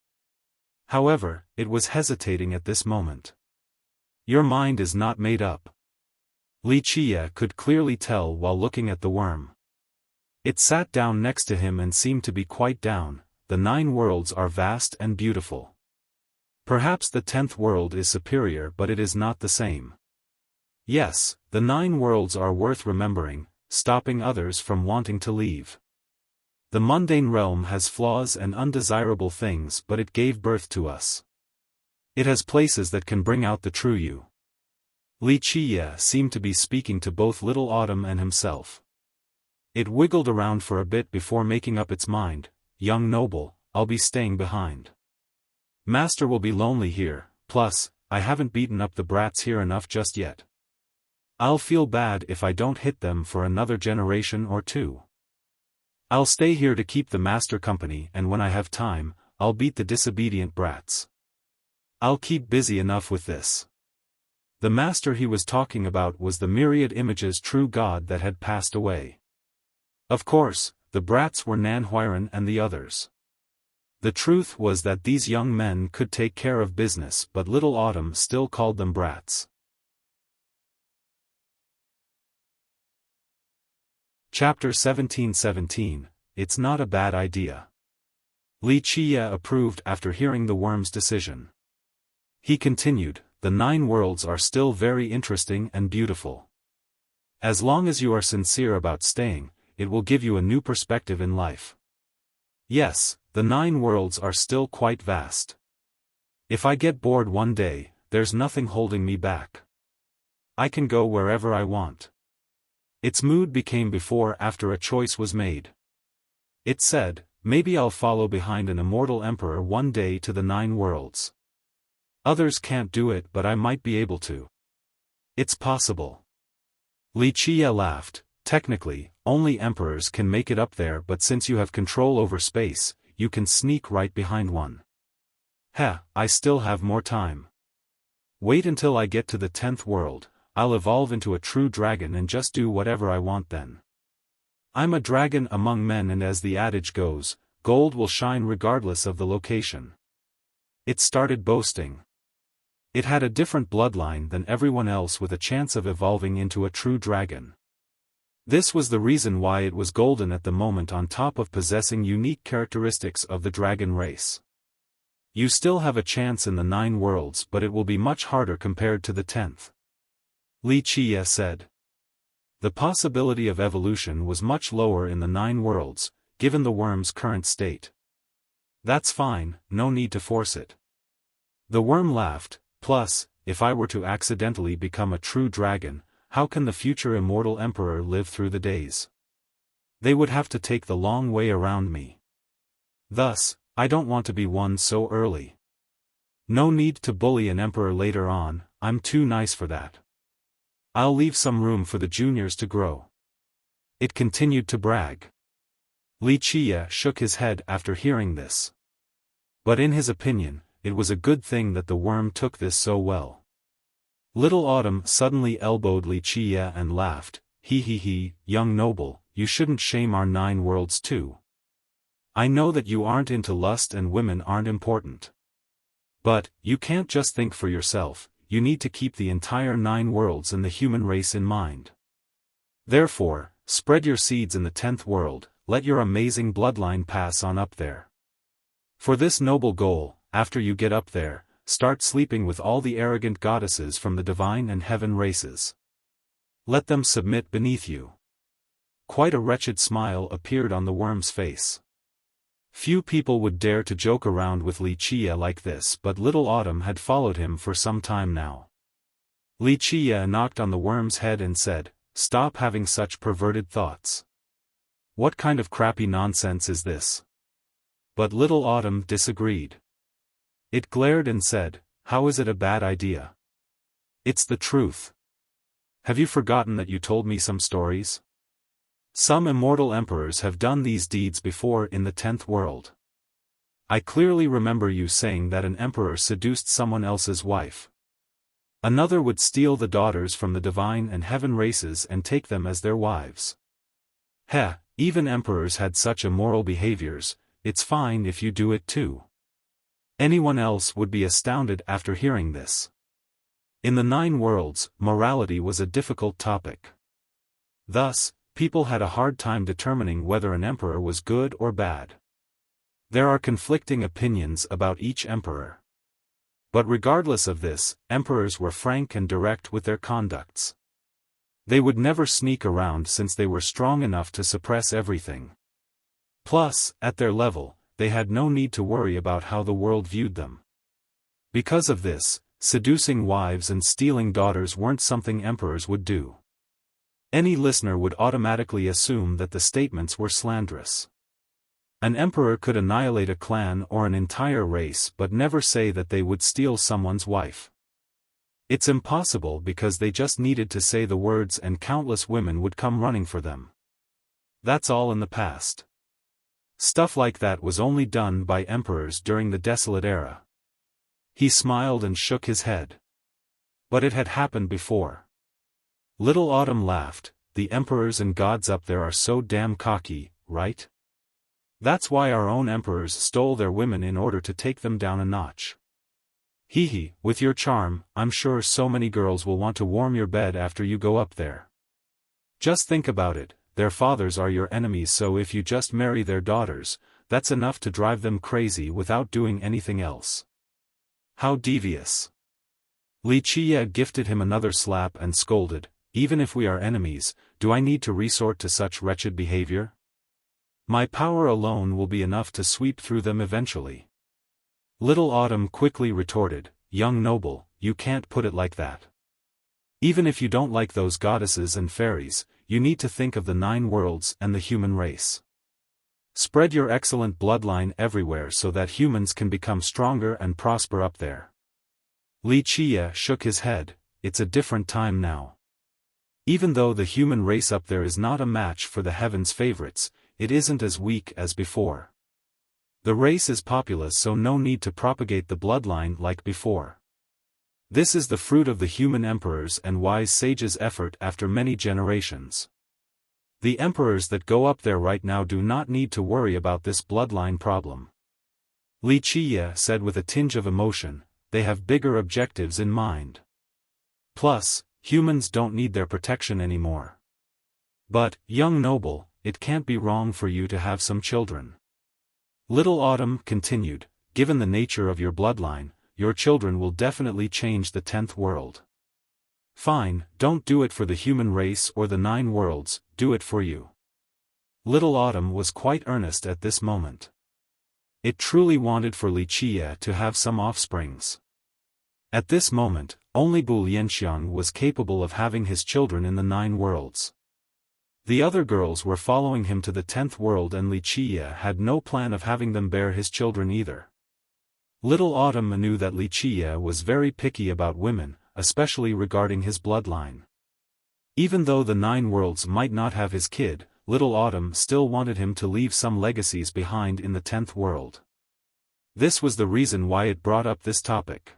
However, it was hesitating at this moment. Your mind is not made up. Wuxia could clearly tell while looking at the worm. It sat down next to him and seemed to be quite down. The 9 worlds are vast and beautiful. Perhaps the 10th world is superior, but it is not the same. Yes, the 9 worlds are worth remembering, stopping others from wanting to leave. The mundane realm has flaws and undesirable things, but it gave birth to us. It has places that can bring out the true you. Wuxia seemed to be speaking to both Little Autumn and himself. It wiggled around for a bit before making up its mind. Young noble, I'll be staying behind. Master will be lonely here, plus, I haven't beaten up the brats here enough just yet. I'll feel bad if I don't hit them for another generation or 2. I'll stay here to keep the master company, and when I have time, I'll beat the disobedient brats. I'll keep busy enough with this. The master he was talking about was the myriad images true God that had passed away. Of course, the brats were Nan Huiran and the others. The truth was that these young men could take care of business, but Little Autumn still called them brats. Chapter 17:17, It's Not a Bad Idea. Li Qie approved after hearing the worm's decision. He continued, the 9 worlds are still very interesting and beautiful. As long as you are sincere about staying, it will give you a new perspective in life. Yes, the 9 worlds are still quite vast. If I get bored one day, there's nothing holding me back. I can go wherever I want. Its mood became before after a choice was made. It said, maybe I'll follow behind an immortal emperor one day to the 9 worlds. Others can't do it, but I might be able to. It's possible. Li Qie laughed. Technically, only emperors can make it up there, but since you have control over space, you can sneak right behind one. Heh, I still have more time. Wait until I get to the 10th world, I'll evolve into a true dragon and just do whatever I want then. I'm a dragon among men, and as the adage goes, gold will shine regardless of the location. It started boasting. It had a different bloodline than everyone else, with a chance of evolving into a true dragon. This was the reason why it was golden at the moment, on top of possessing unique characteristics of the dragon race. You still have a chance in the 9 worlds, but it will be much harder compared to the 10th. Li Qie said. The possibility of evolution was much lower in the 9 worlds, given the worm's current state. That's fine, no need to force it. The worm laughed. Plus, if I were to accidentally become a true dragon, how can the future immortal emperor live through the days? They would have to take the long way around me. Thus, I don't want to be one so early. No need to bully an emperor later on, I'm too nice for that. I'll leave some room for the juniors to grow. It continued to brag. Li Qie shook his head after hearing this. But in his opinion, it was a good thing that the worm took this so well. Little Autumn suddenly elbowed Li Qie and laughed. He, young noble, you shouldn't shame our 9 worlds too. I know that you aren't into lust and women aren't important. But, you can't just think for yourself, you need to keep the entire 9 worlds and the human race in mind. Therefore, spread your seeds in the 10th world, let your amazing bloodline pass on up there. For this noble goal, after you get up there, start sleeping with all the arrogant goddesses from the divine and heaven races. Let them submit beneath you. Quite a wretched smile appeared on the worm's face. Few people would dare to joke around with Li Qie like this, but Little Autumn had followed him for some time now. Li Qie knocked on the worm's head and said, "Stop having such perverted thoughts. What kind of crappy nonsense is this?" But Little Autumn disagreed. It glared and said, "How is it a bad idea? It's the truth. Have you forgotten that you told me some stories? Some immortal emperors have done these deeds before in the 10th world. I clearly remember you saying that an emperor seduced someone else's wife. Another would steal the daughters from the divine and heaven races and take them as their wives. Heh, even emperors had such immoral behaviors, it's fine if you do it too." Anyone else would be astounded after hearing this. In the 9 worlds, morality was a difficult topic. Thus, people had a hard time determining whether an emperor was good or bad. There are conflicting opinions about each emperor. But regardless of this, emperors were frank and direct with their conducts. They would never sneak around since they were strong enough to suppress everything. Plus, at their level, they had no need to worry about how the world viewed them. Because of this, seducing wives and stealing daughters weren't something emperors would do. Any listener would automatically assume that the statements were slanderous. An emperor could annihilate a clan or an entire race but never say that they would steal someone's wife. It's impossible because they just needed to say the words and countless women would come running for them. That's all in the past. Stuff like that was only done by emperors during the Desolate Era. He smiled and shook his head. But it had happened before. Little Autumn laughed. the emperors and gods up there are so damn cocky, right? That's why our own emperors stole their women in order to take them down a notch. Hee, with your charm, I'm sure so many girls will want to warm your bed after you go up there. Just think about it, their fathers are your enemies, so if you just marry their daughters, that's enough to drive them crazy without doing anything else. How devious. Li Qiye gifted him another slap and scolded, even if we are enemies, do I need to resort to such wretched behavior? My power alone will be enough to sweep through them eventually. Little Autumn quickly retorted, young noble, you can't put it like that. Even if you don't like those goddesses and fairies, you need to think of the 9 worlds and the human race. Spread your excellent bloodline everywhere so that humans can become stronger and prosper up there. Li Qiye shook his head, it's a different time now. Even though the human race up there is not a match for the heavens' favorites, it isn't as weak as before. The race is populous, so no need to propagate the bloodline like before. This is the fruit of the human emperors and wise sages' effort after many generations. The emperors that go up there right now do not need to worry about this bloodline problem. Li Qiye said with a tinge of emotion, they have bigger objectives in mind. Plus, humans don't need their protection anymore. But, young noble, it can't be wrong for you to have some children. Little Autumn continued, given the nature of your bloodline, your children will definitely change the 10th world. Fine, don't do it for the human race or the 9 worlds, do it for you. Little Autumn was quite earnest at this moment. It truly wanted for Li Qiye to have some offsprings. At this moment, only Bu Lianxiang was capable of having his children in the 9 worlds. The other girls were following him to the 10th world, and Li Qiye had no plan of having them bear his children either. Little Autumn knew that Li Qiye was very picky about women, especially regarding his bloodline. Even though the 9 worlds might not have his kid, Little Autumn still wanted him to leave some legacies behind in the 10th world. This was the reason why it brought up this topic.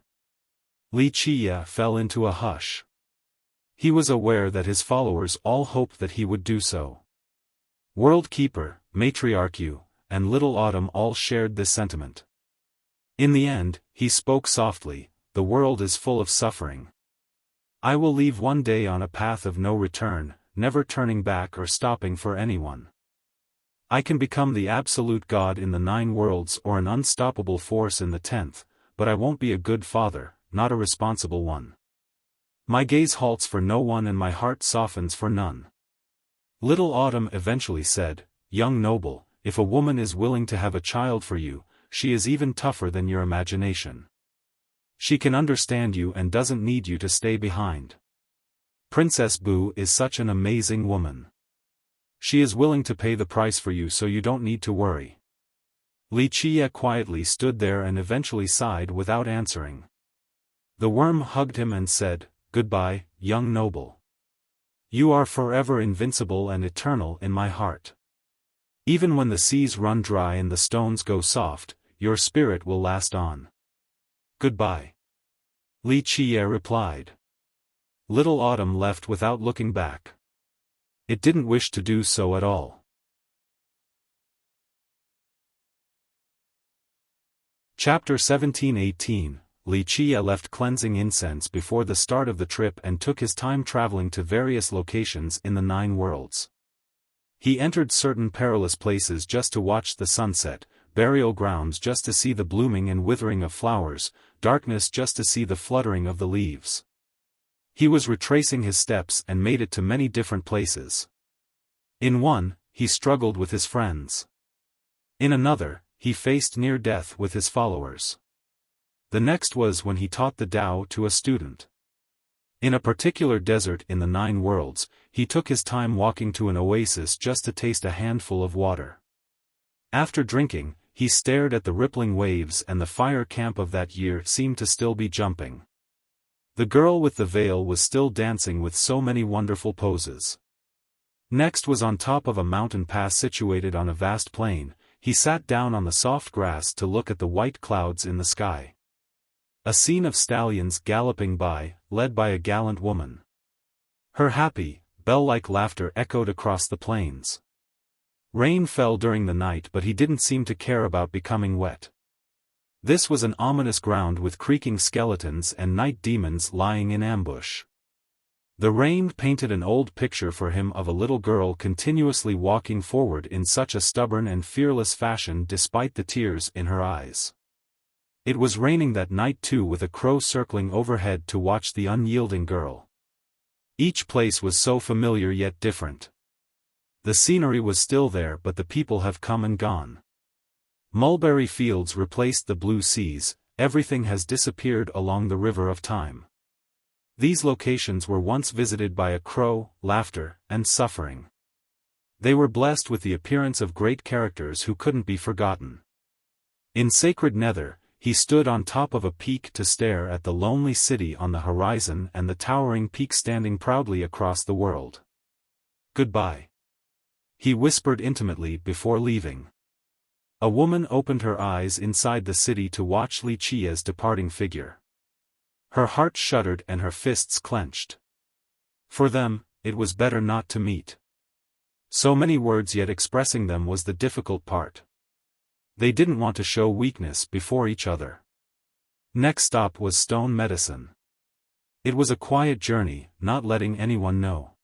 Li Qiye fell into a hush. He was aware that his followers all hoped that he would do so. World Keeper, Matriarch Yu, and Little Autumn all shared this sentiment. In the end, he spoke softly, the world is full of suffering. I will leave one day on a path of no return, never turning back or stopping for anyone. I can become the absolute God in the 9 worlds or an unstoppable force in the 10th, but I won't be a good father, not a responsible one. My gaze halts for no one and my heart softens for none. Little Autumn eventually said, young noble, if a woman is willing to have a child for you, she is even tougher than your imagination. She can understand you and doesn't need you to stay behind. Princess Bu is such an amazing woman. She is willing to pay the price for you, so you don't need to worry. Li Qiye quietly stood there and eventually sighed without answering. The worm hugged him and said, goodbye, young noble. You are forever invincible and eternal in my heart. Even when the seas run dry and the stones go soft, your spirit will last on. Goodbye. Li Qiye replied. Little Autumn left without looking back. It didn't wish to do so at all. Chapter 17:18. Li Qiye left cleansing incense before the start of the trip and took his time traveling to various locations in the 9 worlds. He entered certain perilous places just to watch the sunset, burial grounds just to see the blooming and withering of flowers, darkness just to see the fluttering of the leaves. He was retracing his steps and made it to many different places. In one, he struggled with his friends. In another, he faced near death with his followers. The next was when he taught the Tao to a student. In a particular desert in the 9 worlds, he took his time walking to an oasis just to taste a handful of water. After drinking, he stared at the rippling waves, and the fire camp of that year seemed to still be jumping. The girl with the veil was still dancing with so many wonderful poses. Next was on top of a mountain pass situated on a vast plain. He sat down on the soft grass to look at the white clouds in the sky. A scene of stallions galloping by, led by a gallant woman. Her happy, bell-like laughter echoed across the plains. Rain fell during the night, but he didn't seem to care about becoming wet. This was an ominous ground with creaking skeletons and night demons lying in ambush. The rain painted an old picture for him of a little girl continuously walking forward in such a stubborn and fearless fashion despite the tears in her eyes. It was raining that night too, with a crow circling overhead to watch the unyielding girl. Each place was so familiar yet different. The scenery was still there, but the people have come and gone. Mulberry fields replaced the blue seas, everything has disappeared along the river of time. These locations were once visited by a crow, laughter, and suffering. They were blessed with the appearance of great characters who couldn't be forgotten. In sacred Nether, he stood on top of a peak to stare at the lonely city on the horizon and the towering peak standing proudly across the world. "Goodbye," he whispered intimately before leaving. A woman opened her eyes inside the city to watch Li Qia's departing figure. Her heart shuddered and her fists clenched. For them, it was better not to meet. So many words, yet expressing them was the difficult part. They didn't want to show weakness before each other. Next stop was Stone Medicine. It was a quiet journey, not letting anyone know.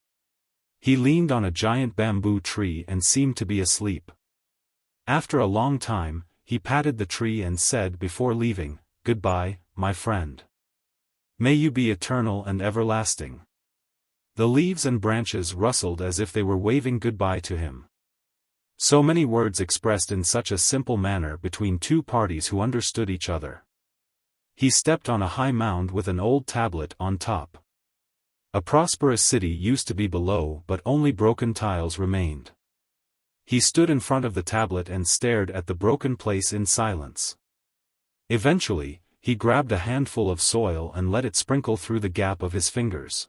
He leaned on a giant bamboo tree and seemed to be asleep. After a long time, he patted the tree and said before leaving, "Goodbye, my friend. May you be eternal and everlasting." The leaves and branches rustled as if they were waving goodbye to him. So many words expressed in such a simple manner between two parties who understood each other. He stepped on a high mound with an old tablet on top. A prosperous city used to be below, but only broken tiles remained. He stood in front of the tablet and stared at the broken place in silence. Eventually, he grabbed a handful of soil and let it sprinkle through the gap of his fingers.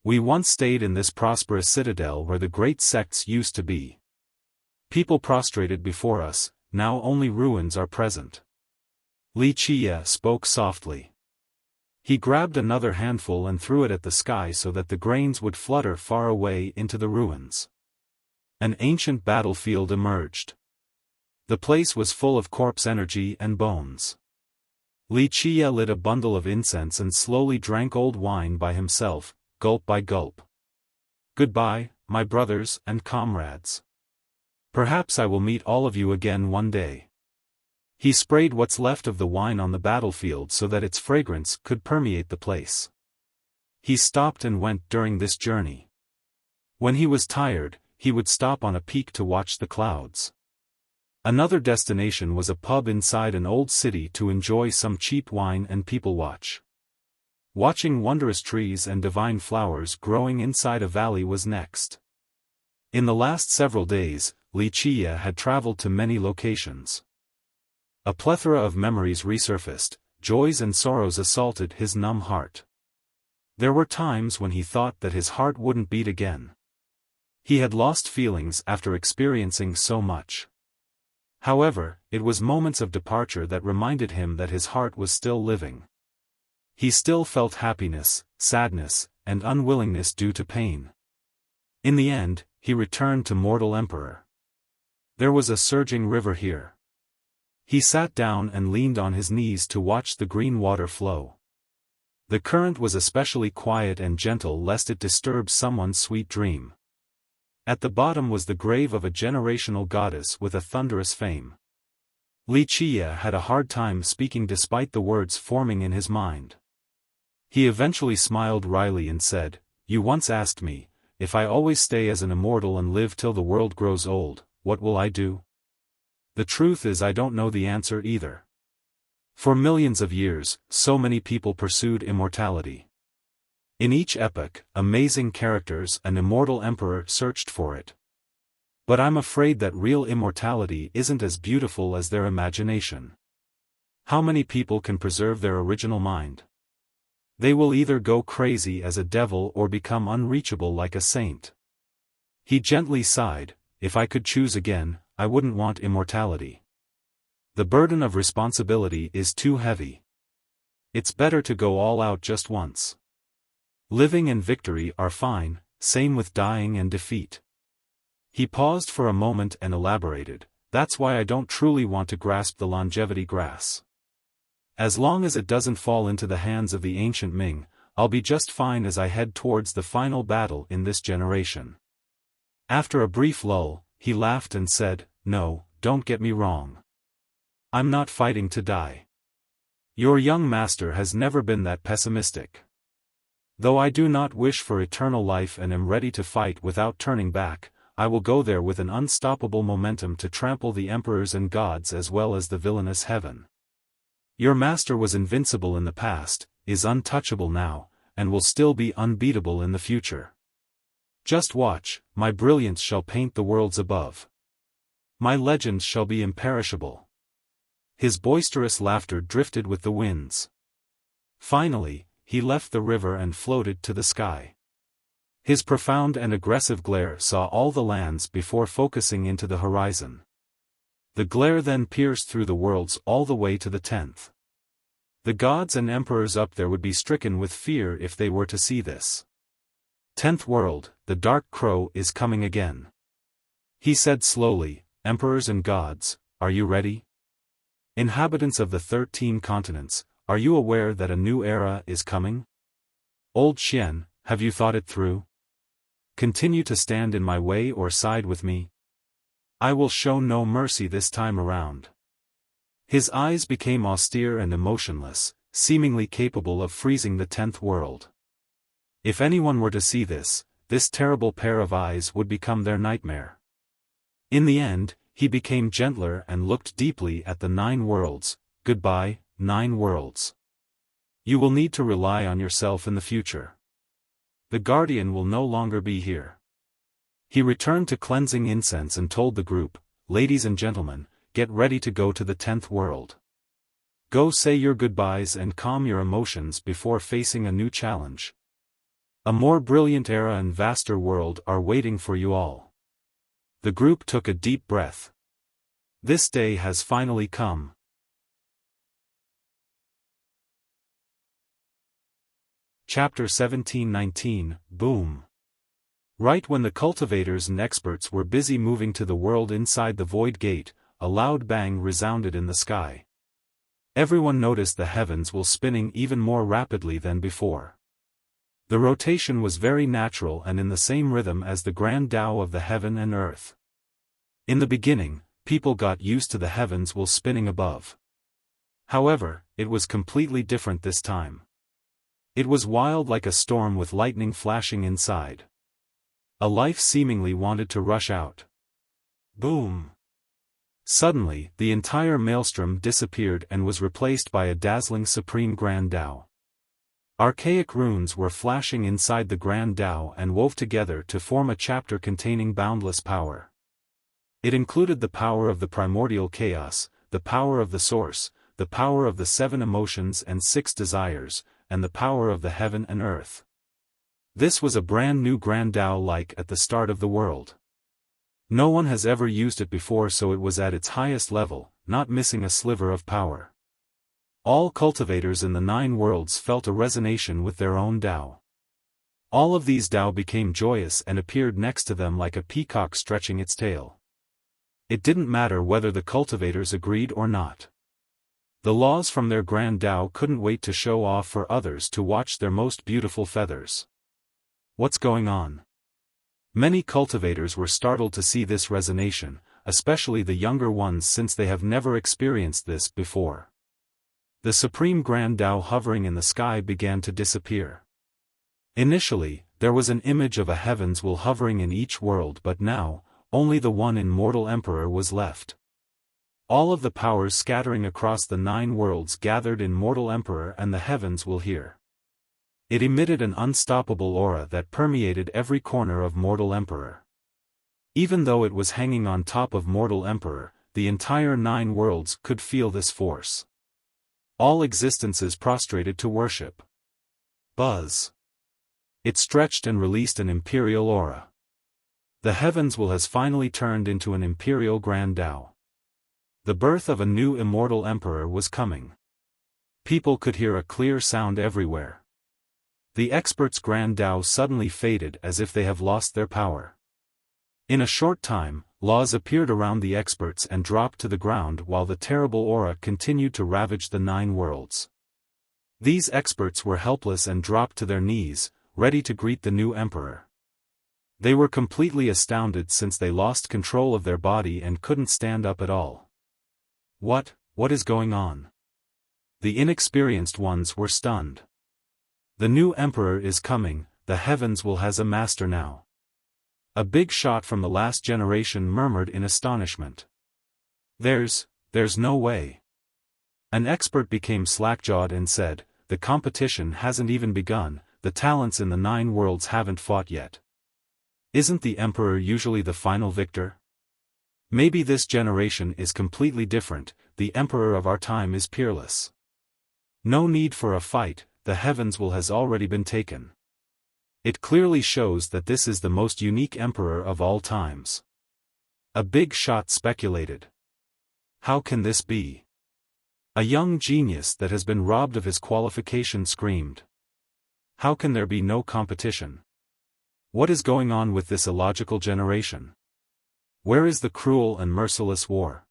"We once stayed in this prosperous citadel where the great sects used to be. People prostrated before us, now only ruins are present." Li Qia spoke softly. He grabbed another handful and threw it at the sky so that the grains would flutter far away into the ruins. An ancient battlefield emerged. The place was full of corpse energy and bones. Li Qia lit a bundle of incense and slowly drank old wine by himself, gulp by gulp. "Goodbye, my brothers and comrades. Perhaps I will meet all of you again one day." He sprayed what's left of the wine on the battlefield so that its fragrance could permeate the place. He stopped and went during this journey. When he was tired, he would stop on a peak to watch the clouds. Another destination was a pub inside an old city to enjoy some cheap wine and people watch. Watching wondrous trees and divine flowers growing inside a valley was next. In the last several days, Li Qia had traveled to many locations. A plethora of memories resurfaced, joys and sorrows assaulted his numb heart. There were times when he thought that his heart wouldn't beat again. He had lost feelings after experiencing so much. However, it was moments of departure that reminded him that his heart was still living. He still felt happiness, sadness, and unwillingness due to pain. In the end, he returned to Mortal Emperor. There was a surging river here. He sat down and leaned on his knees to watch the green water flow. The current was especially quiet and gentle lest it disturb someone's sweet dream. At the bottom was the grave of a generational goddess with a thunderous fame. Li Qia had a hard time speaking despite the words forming in his mind. He eventually smiled wryly and said, "You once asked me, if I always stay as an immortal and live till the world grows old, what will I do? The truth is I don't know the answer either. For millions of years, so many people pursued immortality. In each epoch, amazing characters and immortal emperor searched for it. But I'm afraid that real immortality isn't as beautiful as their imagination. How many people can preserve their original mind? They will either go crazy as a devil or become unreachable like a saint." He gently sighed, "If I could choose again, I wouldn't want immortality. The burden of responsibility is too heavy. It's better to go all out just once. Living and victory are fine, same with dying and defeat. He paused for a moment and elaborated, that's why I don't truly want to grasp the longevity grass. As long as it doesn't fall into the hands of the ancient Ming, I'll be just fine as I head towards the final battle in this generation. After a brief lull, he laughed and said, no, don't get me wrong. I'm not fighting to die. Your young master has never been that pessimistic. Though I do not wish for eternal life and am ready to fight without turning back, I will go there with an unstoppable momentum to trample the emperors and gods as well as the villainous heaven. Your master was invincible in the past, is untouchable now, and will still be unbeatable in the future. Just watch, my brilliance shall paint the worlds above. My legends shall be imperishable. His boisterous laughter drifted with the winds. Finally, he left the river and floated to the sky. His profound and aggressive glare saw all the lands before focusing into the horizon. The glare then pierced through the worlds all the way to the 10th. The gods and emperors up there would be stricken with fear if they were to see this. 10th world, the dark crow is coming again. He said slowly, emperors and gods, are you ready? Inhabitants of the 13 continents, are you aware that a new era is coming? Old Xian, have you thought it through? Continue to stand in my way or side with me? I will show no mercy this time around. His eyes became austere and emotionless, seemingly capable of freezing the 10th world. If anyone were to see this terrible pair of eyes would become their nightmare. In the end, he became gentler and looked deeply at the 9 worlds. Goodbye, 9 worlds. You will need to rely on yourself in the future. The guardian will no longer be here. He returned to cleansing incense and told the group, ladies and gentlemen, get ready to go to the 10th world. Go say your goodbyes and calm your emotions before facing a new challenge. A more brilliant era and vaster world are waiting for you all. The group took a deep breath. This day has finally come. Chapter 17-19, Boom. Right when the cultivators and experts were busy moving to the world inside the void gate, a loud bang resounded in the sky. Everyone noticed the heavens were spinning even more rapidly than before. The rotation was very natural and in the same rhythm as the grand Tao of the heaven and earth. In the beginning, people got used to the heavens were spinning above. However, it was completely different this time. It was wild like a storm with lightning flashing inside. A life seemingly wanted to rush out. Boom! Suddenly, the entire maelstrom disappeared and was replaced by a dazzling supreme grand Tao. Archaic runes were flashing inside the grand Tao and wove together to form a chapter containing boundless power. It included the power of the primordial chaos, the power of the source, the power of the 7 emotions and 6 desires, and the power of the heaven and earth. This was a brand new grand Tao like at the start of the world. No one has ever used it before, so it was at its highest level, not missing a sliver of power. All cultivators in the 9 worlds felt a resonation with their own Tao. All of these Tao became joyous and appeared next to them like a peacock stretching its tail. It didn't matter whether the cultivators agreed or not. The laws from their grand Tao couldn't wait to show off for others to watch their most beautiful feathers. What's going on? Many cultivators were startled to see this resonation, especially the younger ones since they have never experienced this before. The supreme grand Tao hovering in the sky began to disappear. Initially, there was an image of a heavens will hovering in each world, but now, only the one immortal emperor was left. All of the powers scattering across the 9 worlds gathered in mortal emperor and the heavens will hear. It emitted an unstoppable aura that permeated every corner of mortal emperor. Even though it was hanging on top of mortal emperor, the entire 9 worlds could feel this force. All existences prostrated to worship. Buzz. It stretched and released an imperial aura. The heavens will has finally turned into an imperial grand Tao. The birth of a new immortal emperor was coming. People could hear a clear sound everywhere. The experts' grand Tao suddenly faded as if they have lost their power. In a short time, laws appeared around the experts and dropped to the ground while the terrible aura continued to ravage the 9 worlds. These experts were helpless and dropped to their knees, ready to greet the new emperor. They were completely astounded since they lost control of their body and couldn't stand up at all. What is going on? The inexperienced ones were stunned. The new emperor is coming, the heavens will has a master now. A big shot from the last generation murmured in astonishment. There's no way. An expert became slack-jawed and said, the competition hasn't even begun, the talents in the 9 worlds haven't fought yet. Isn't the emperor usually the final victor? Maybe this generation is completely different, the emperor of our time is peerless. No need for a fight, the heavens will has already been taken. It clearly shows that this is the most unique emperor of all times. A big shot speculated. How can this be? A young genius that has been robbed of his qualification screamed. How can there be no competition? What is going on with this illogical generation? Where is the cruel and merciless war?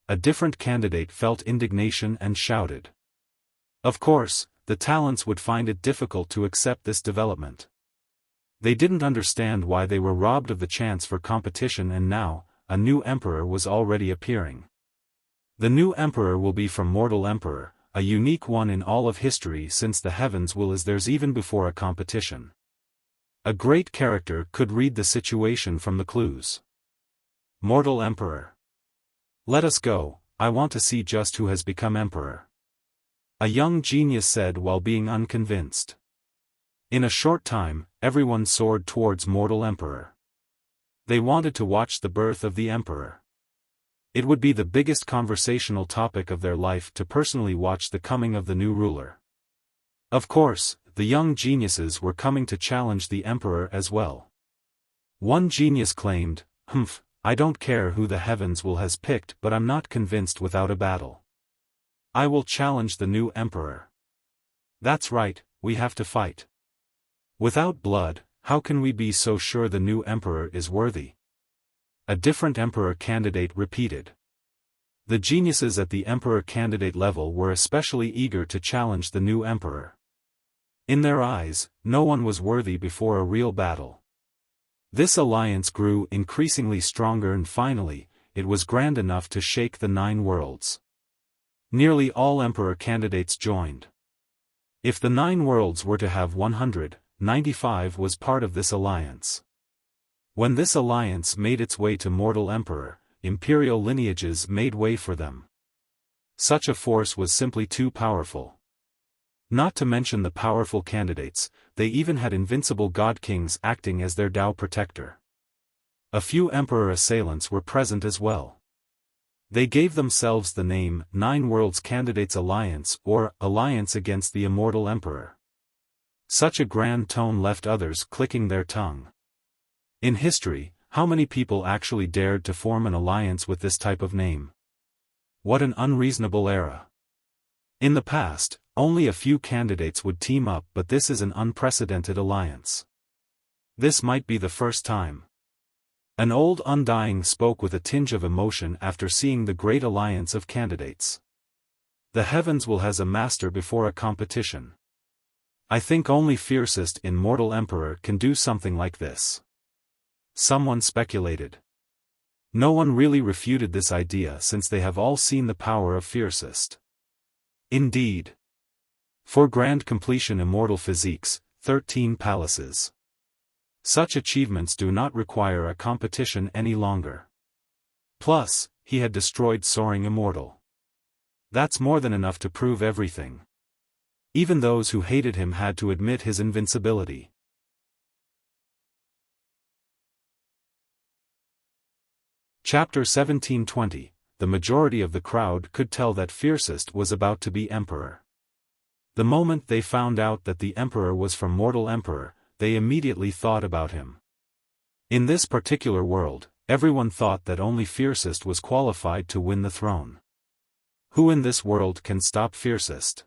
A different candidate felt indignation and shouted. Of course, the talents would find it difficult to accept this development. They didn't understand why they were robbed of the chance for competition, and now, a new emperor was already appearing. The new emperor will be from Mortal Emperor, a unique one in all of history since the heavens will is theirs even before a competition. A great character could read the situation from the clues. Mortal Emperor. Let us go, I want to see just who has become emperor. A young genius said while being unconvinced. In a short time, everyone soared towards Mortal Emperor. They wanted to watch the birth of the emperor. It would be the biggest conversational topic of their life to personally watch the coming of the new ruler. Of course, the young geniuses were coming to challenge the emperor as well. One genius claimed, I don't care who the heavens will has picked, but I'm not convinced without a battle. I will challenge the new emperor. That's right, we have to fight. Without blood, how can we be so sure the new emperor is worthy? A different emperor candidate repeated. The geniuses at the emperor candidate level were especially eager to challenge the new emperor. In their eyes, no one was worthy before a real battle. This alliance grew increasingly stronger, and finally, it was grand enough to shake the 9 worlds. Nearly all emperor candidates joined. If the 9 worlds were to have 195 was part of this alliance. When this alliance made its way to Mortal Emperor, imperial lineages made way for them. Such a force was simply too powerful. Not to mention the powerful candidates, they even had invincible god kings acting as their Tao protector. A few emperor assailants were present as well. They gave themselves the name 9 Worlds Candidates Alliance, or Alliance Against the Immortal Emperor. Such a grand tone left others clicking their tongue. In history, how many people actually dared to form an alliance with this type of name? What an unreasonable era. In the past, only a few candidates would team up, but this is an unprecedented alliance. This might be the first time. An old undying spoke with a tinge of emotion after seeing the great alliance of candidates. The heavens will has a master before a competition. I think only fiercest in Mortal Emperor can do something like this. Someone speculated. No one really refuted this idea since they have all seen the power of fiercest. Indeed. For grand completion immortal physiques, 13 palaces. Such achievements do not require a competition any longer. Plus, he had destroyed Soaring Immortal. That's more than enough to prove everything. Even those who hated him had to admit his invincibility. Chapter 1720. The majority of the crowd could tell that fiercest was about to be emperor. The moment they found out that the emperor was from Mortal Emperor, they immediately thought about him. In this particular world, everyone thought that only fiercest was qualified to win the throne. Who in this world can stop fiercest?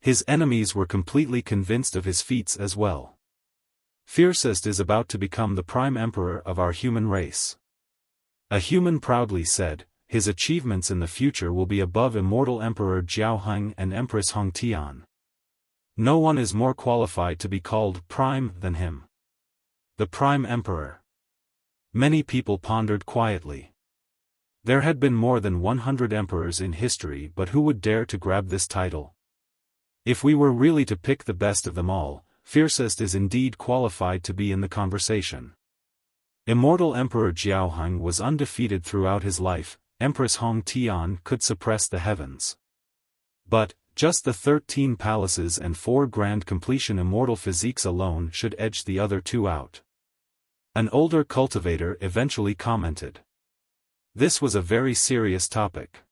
His enemies were completely convinced of his feats as well. Fiercest is about to become the prime emperor of our human race. A human proudly said, his achievements in the future will be above immortal Emperor Xiaofan and Empress Hongtian. No one is more qualified to be called prime than him. The prime emperor. Many people pondered quietly. There had been more than 100 emperors in history, but who would dare to grab this title? If we were really to pick the best of them all, Fiercest is indeed qualified to be in the conversation. Immortal Emperor Xiaofan was undefeated throughout his life. Empress Hongtian could suppress the heavens. But, just the 13 palaces and 4 grand completion immortal physiques alone should edge the other 2 out. An older cultivator eventually commented. This was a very serious topic.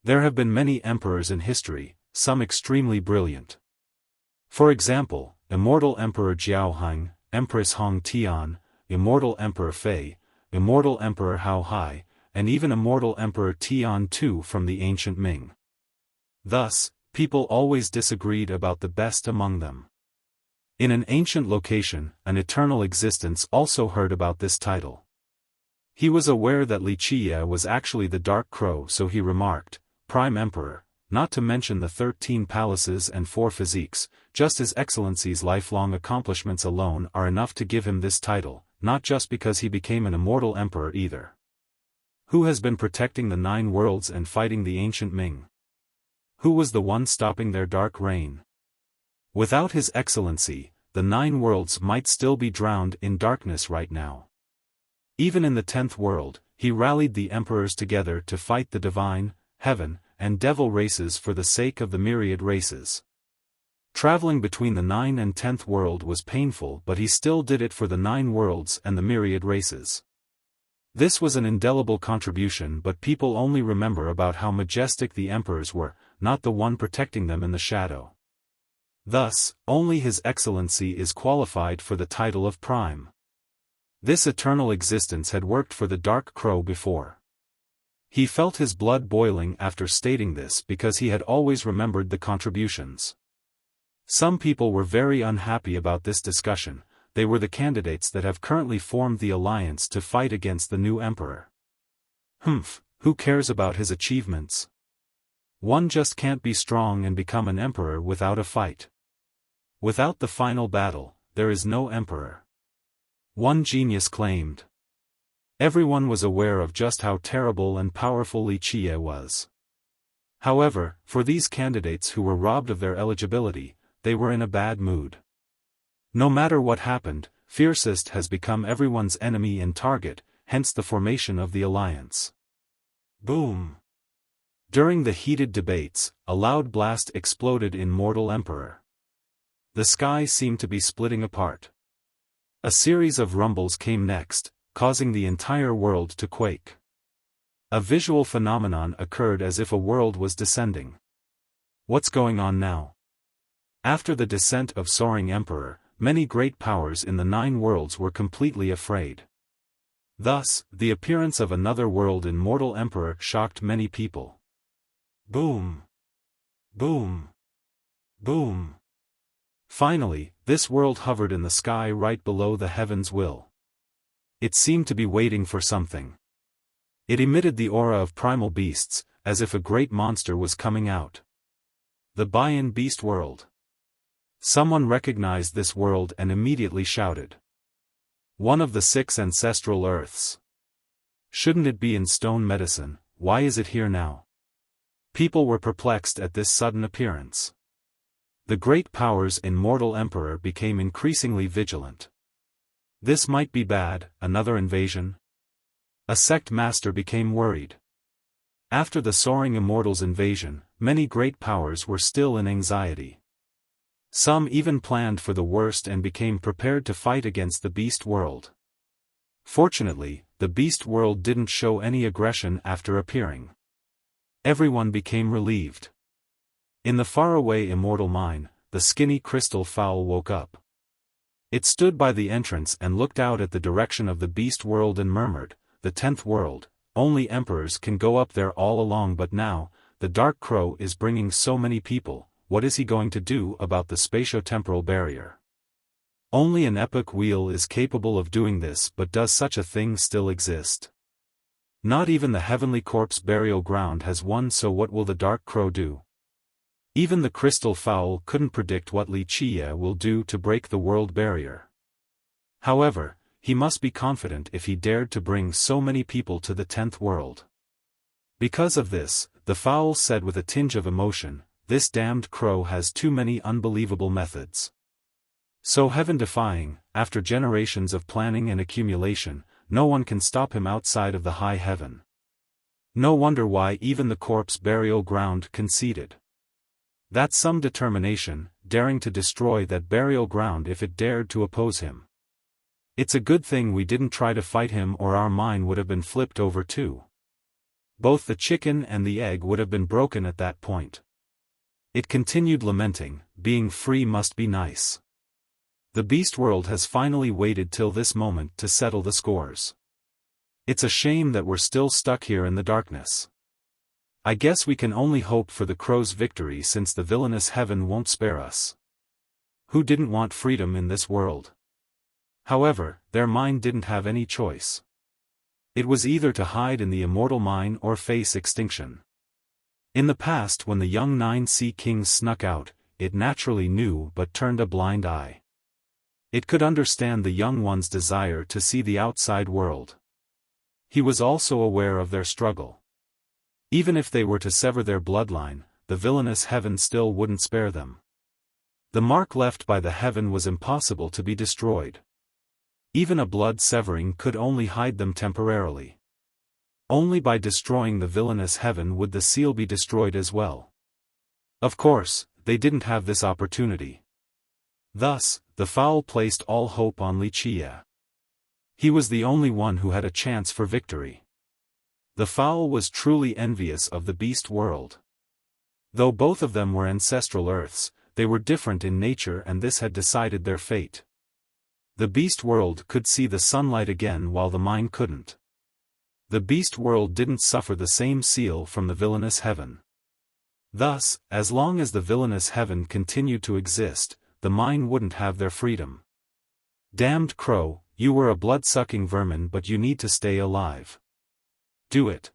There have been many emperors in history, some extremely brilliant. For example, Immortal Emperor Xiaofan, Empress Hongtian, Immortal Emperor Fei, Immortal Emperor Hao Hai, and even Immortal Emperor Tian II from the ancient Ming. Thus, people always disagreed about the best among them. In an ancient location, an eternal existence also heard about this title. He was aware that Wuxia was actually the Dark Crow, so he remarked, Prime Emperor, not to mention the 13 palaces and 4 physiques, just His Excellency's lifelong accomplishments alone are enough to give him this title, not just because he became an immortal emperor either. Who has been protecting the 9 worlds and fighting the ancient Ming? Who was the one stopping their dark reign? Without His Excellency, the 9 worlds might still be drowned in darkness right now. Even in the 10th world, he rallied the emperors together to fight the divine, heaven, and devil races for the sake of the myriad races. Traveling between the 9th and 10th world was painful, but he still did it for the 9 worlds and the myriad races. This was an indelible contribution, but people only remember about how majestic the emperors were, not the one protecting them in the shadow. Thus, only His Excellency is qualified for the title of Prime. This eternal existence had worked for the Dark Crow before. He felt his blood boiling after stating this because he had always remembered the contributions. Some people were very unhappy about this discussion. They were the candidates that have currently formed the alliance to fight against the new emperor. Who cares about his achievements? One just can't be strong and become an emperor without a fight. Without the final battle, there is no emperor. One genius claimed. Everyone was aware of just how terrible and powerful Wuxia was. However, for these candidates who were robbed of their eligibility, they were in a bad mood. No matter what happened, Fiercest has become everyone's enemy and target, hence the formation of the alliance. Boom! During the heated debates, a loud blast exploded in Mortal Emperor. The sky seemed to be splitting apart. A series of rumbles came next, causing the entire world to quake. A visual phenomenon occurred as if a world was descending. What's going on now? After the descent of Soaring Emperor, many great powers in the 9 worlds were completely afraid. Thus, the appearance of another world in Mortal Emperor shocked many people. Boom! Boom! Boom! Finally, this world hovered in the sky right below the heaven's will. It seemed to be waiting for something. It emitted the aura of primal beasts, as if a great monster was coming out. The Bayan Beast World. Someone recognized this world and immediately shouted. One of the 6 ancestral Earths. Shouldn't it be in stone medicine? Why is it here now? People were perplexed at this sudden appearance. The great powers in Mortal Emperor became increasingly vigilant. This might be bad, another invasion? A sect master became worried. After the Soaring Immortals invasion, many great powers were still in anxiety. Some even planned for the worst and became prepared to fight against the Beast World. Fortunately, the Beast World didn't show any aggression after appearing. Everyone became relieved. In the faraway immortal mine, the skinny crystal fowl woke up. It stood by the entrance and looked out at the direction of the Beast World and murmured, "The 10th world, only emperors can go up there all along, but now, the Dark Crow is bringing so many people. what is he going to do about the spatio-temporal barrier? Only an epoch wheel is capable of doing this, but does such a thing still exist? Not even the heavenly corpse burial ground has one, so what will the dark crow do? Even the crystal fowl couldn't predict what Wuxia will do to break the world barrier. However, he must be confident if he dared to bring so many people to the 10th world. Because of this, the fowl said with a tinge of emotion, "This damned crow has too many unbelievable methods. So heaven-defying, after generations of planning and accumulation, no one can stop him outside of the high heaven. No wonder why even the corpse burial ground conceded. That's some determination, daring to destroy that burial ground if it dared to oppose him. It's a good thing we didn't try to fight him, or our mine would have been flipped over too. Both the chicken and the egg would have been broken at that point." It continued lamenting, "Being free must be nice. The beast world has finally waited till this moment to settle the scores. It's a shame that we're still stuck here in the darkness. I guess we can only hope for the crow's victory, since the villainous heaven won't spare us. Who didn't want freedom in this world?" However, their mine didn't have any choice. It was either to hide in the immortal mine or face extinction. In the past, when the young 9 Sea Kings snuck out, it naturally knew but turned a blind eye. It could understand the young one's desire to see the outside world. He was also aware of their struggle. Even if they were to sever their bloodline, the villainous heaven still wouldn't spare them. The mark left by the heaven was impossible to be destroyed. Even a blood severing could only hide them temporarily. Only by destroying the villainous heaven would the seal be destroyed as well. Of course, they didn't have this opportunity. Thus, the fowl placed all hope on Wuxia. He was the only one who had a chance for victory. The fowl was truly envious of the beast world. Though both of them were ancestral Earths, they were different in nature, and this had decided their fate. The beast world could see the sunlight again while the mine couldn't. The beast world didn't suffer the same seal from the villainous heaven. Thus, as long as the villainous heaven continued to exist, the mine wouldn't have their freedom. "Damned crow, you were a blood-sucking vermin, but you need to stay alive. Do it."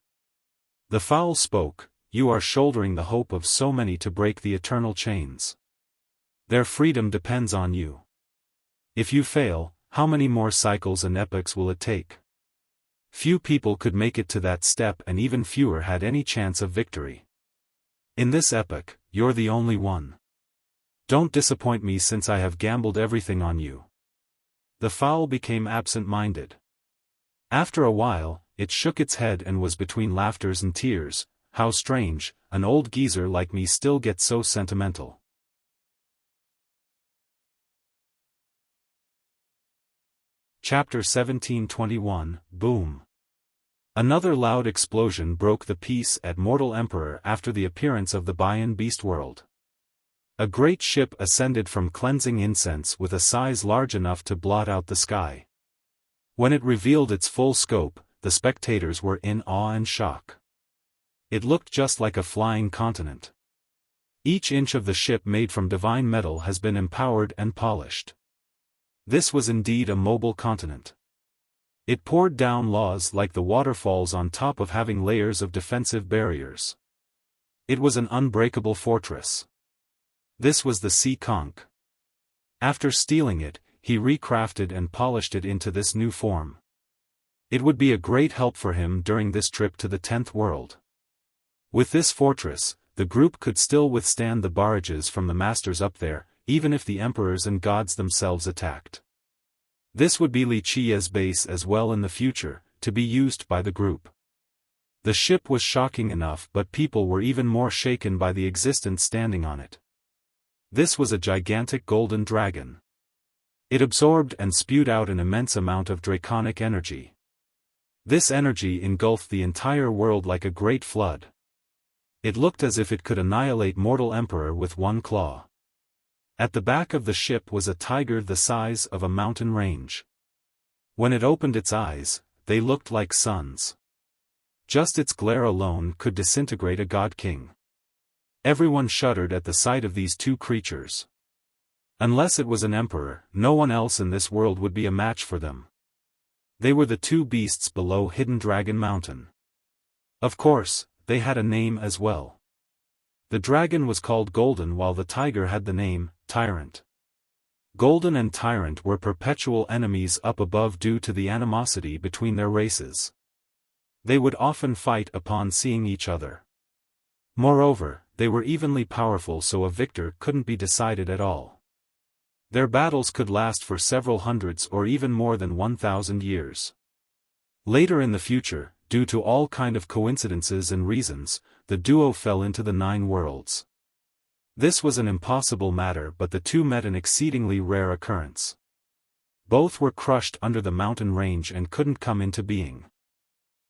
The fowl spoke, "You are shouldering the hope of so many to break the eternal chains. Their freedom depends on you. If you fail, how many more cycles and epochs will it take? Few people could make it to that step, and even fewer had any chance of victory. In this epoch, you're the only one. Don't disappoint me, since I have gambled everything on you." The fowl became absent-minded. After a while, it shook its head and was between laughters and tears. "How strange, an old geezer like me still gets so sentimental." Chapter 1721, Boom. Another loud explosion broke the peace at Mortal Emperor after the appearance of the Bayan Beast World. A great ship ascended from cleansing incense with a size large enough to blot out the sky. When it revealed its full scope, the spectators were in awe and shock. It looked just like a flying continent. Each inch of the ship, made from divine metal, has been empowered and polished. This was indeed a mobile continent. It poured down laws like the waterfalls on top of having layers of defensive barriers. It was an unbreakable fortress. This was the Sea Conch. After stealing it, he recrafted and polished it into this new form. It would be a great help for him during this trip to the 10th world. With this fortress, the group could still withstand the barrages from the masters up there, even if the emperors and gods themselves attacked. This would be Wuxia's base as well in the future, to be used by the group. The ship was shocking enough, but people were even more shaken by the existence standing on it. This was a gigantic golden dragon. It absorbed and spewed out an immense amount of draconic energy. This energy engulfed the entire world like a great flood. It looked as if it could annihilate Mortal Emperor with one claw. At the back of the ship was a tiger the size of a mountain range. When it opened its eyes, they looked like suns. Just its glare alone could disintegrate a god king. Everyone shuddered at the sight of these two creatures. Unless it was an emperor, no one else in this world would be a match for them. They were the two beasts below Hidden Dragon Mountain. Of course, they had a name as well. The dragon was called Golden while the tiger had the name, Tyrant. Golden and Tyrant were perpetual enemies up above due to the animosity between their races. They would often fight upon seeing each other. Moreover, they were evenly powerful, so a victor couldn't be decided at all. Their battles could last for several hundreds or even more than 1,000 years. Later in the future, due to all kind of coincidences and reasons, the duo fell into the 9 worlds. This was an impossible matter, but the two met an exceedingly rare occurrence. Both were crushed under the mountain range and couldn't come into being.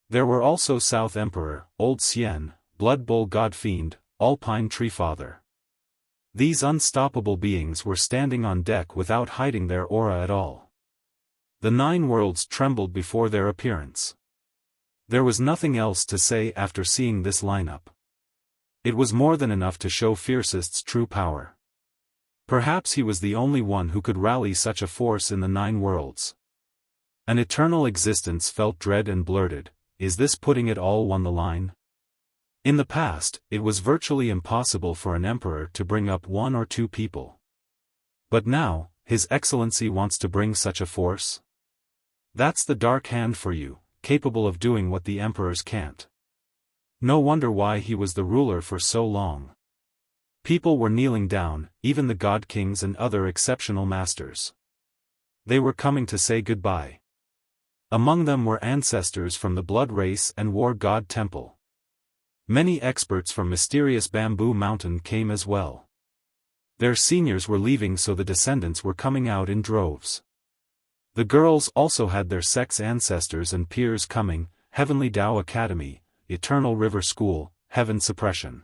There were also South Emperor, Old Xian, Blood Bull God Fiend, Alpine Tree Father. These unstoppable beings were standing on deck without hiding their aura at all. The 9 worlds trembled before their appearance. There was nothing else to say after seeing this lineup. It was more than enough to show Fiercest's true power. Perhaps he was the only one who could rally such a force in the 9 worlds. An eternal existence felt dread and blurted. Is this putting it all on the line? In the past, it was virtually impossible for an emperor to bring up 1 or 2 people. But now, His Excellency wants to bring such a force? That's the dark hand for you, capable of doing what the emperors can't. No wonder why he was the ruler for so long. People were kneeling down, even the god kings and other exceptional masters. They were coming to say goodbye. Among them were ancestors from the Blood Race and War God Temple. Many experts from mysterious Bamboo Mountain came as well. Their seniors were leaving, so the descendants were coming out in droves. The girls also had their sex ancestors and peers coming: Heavenly Tao Academy, Eternal River School, Heaven Suppression.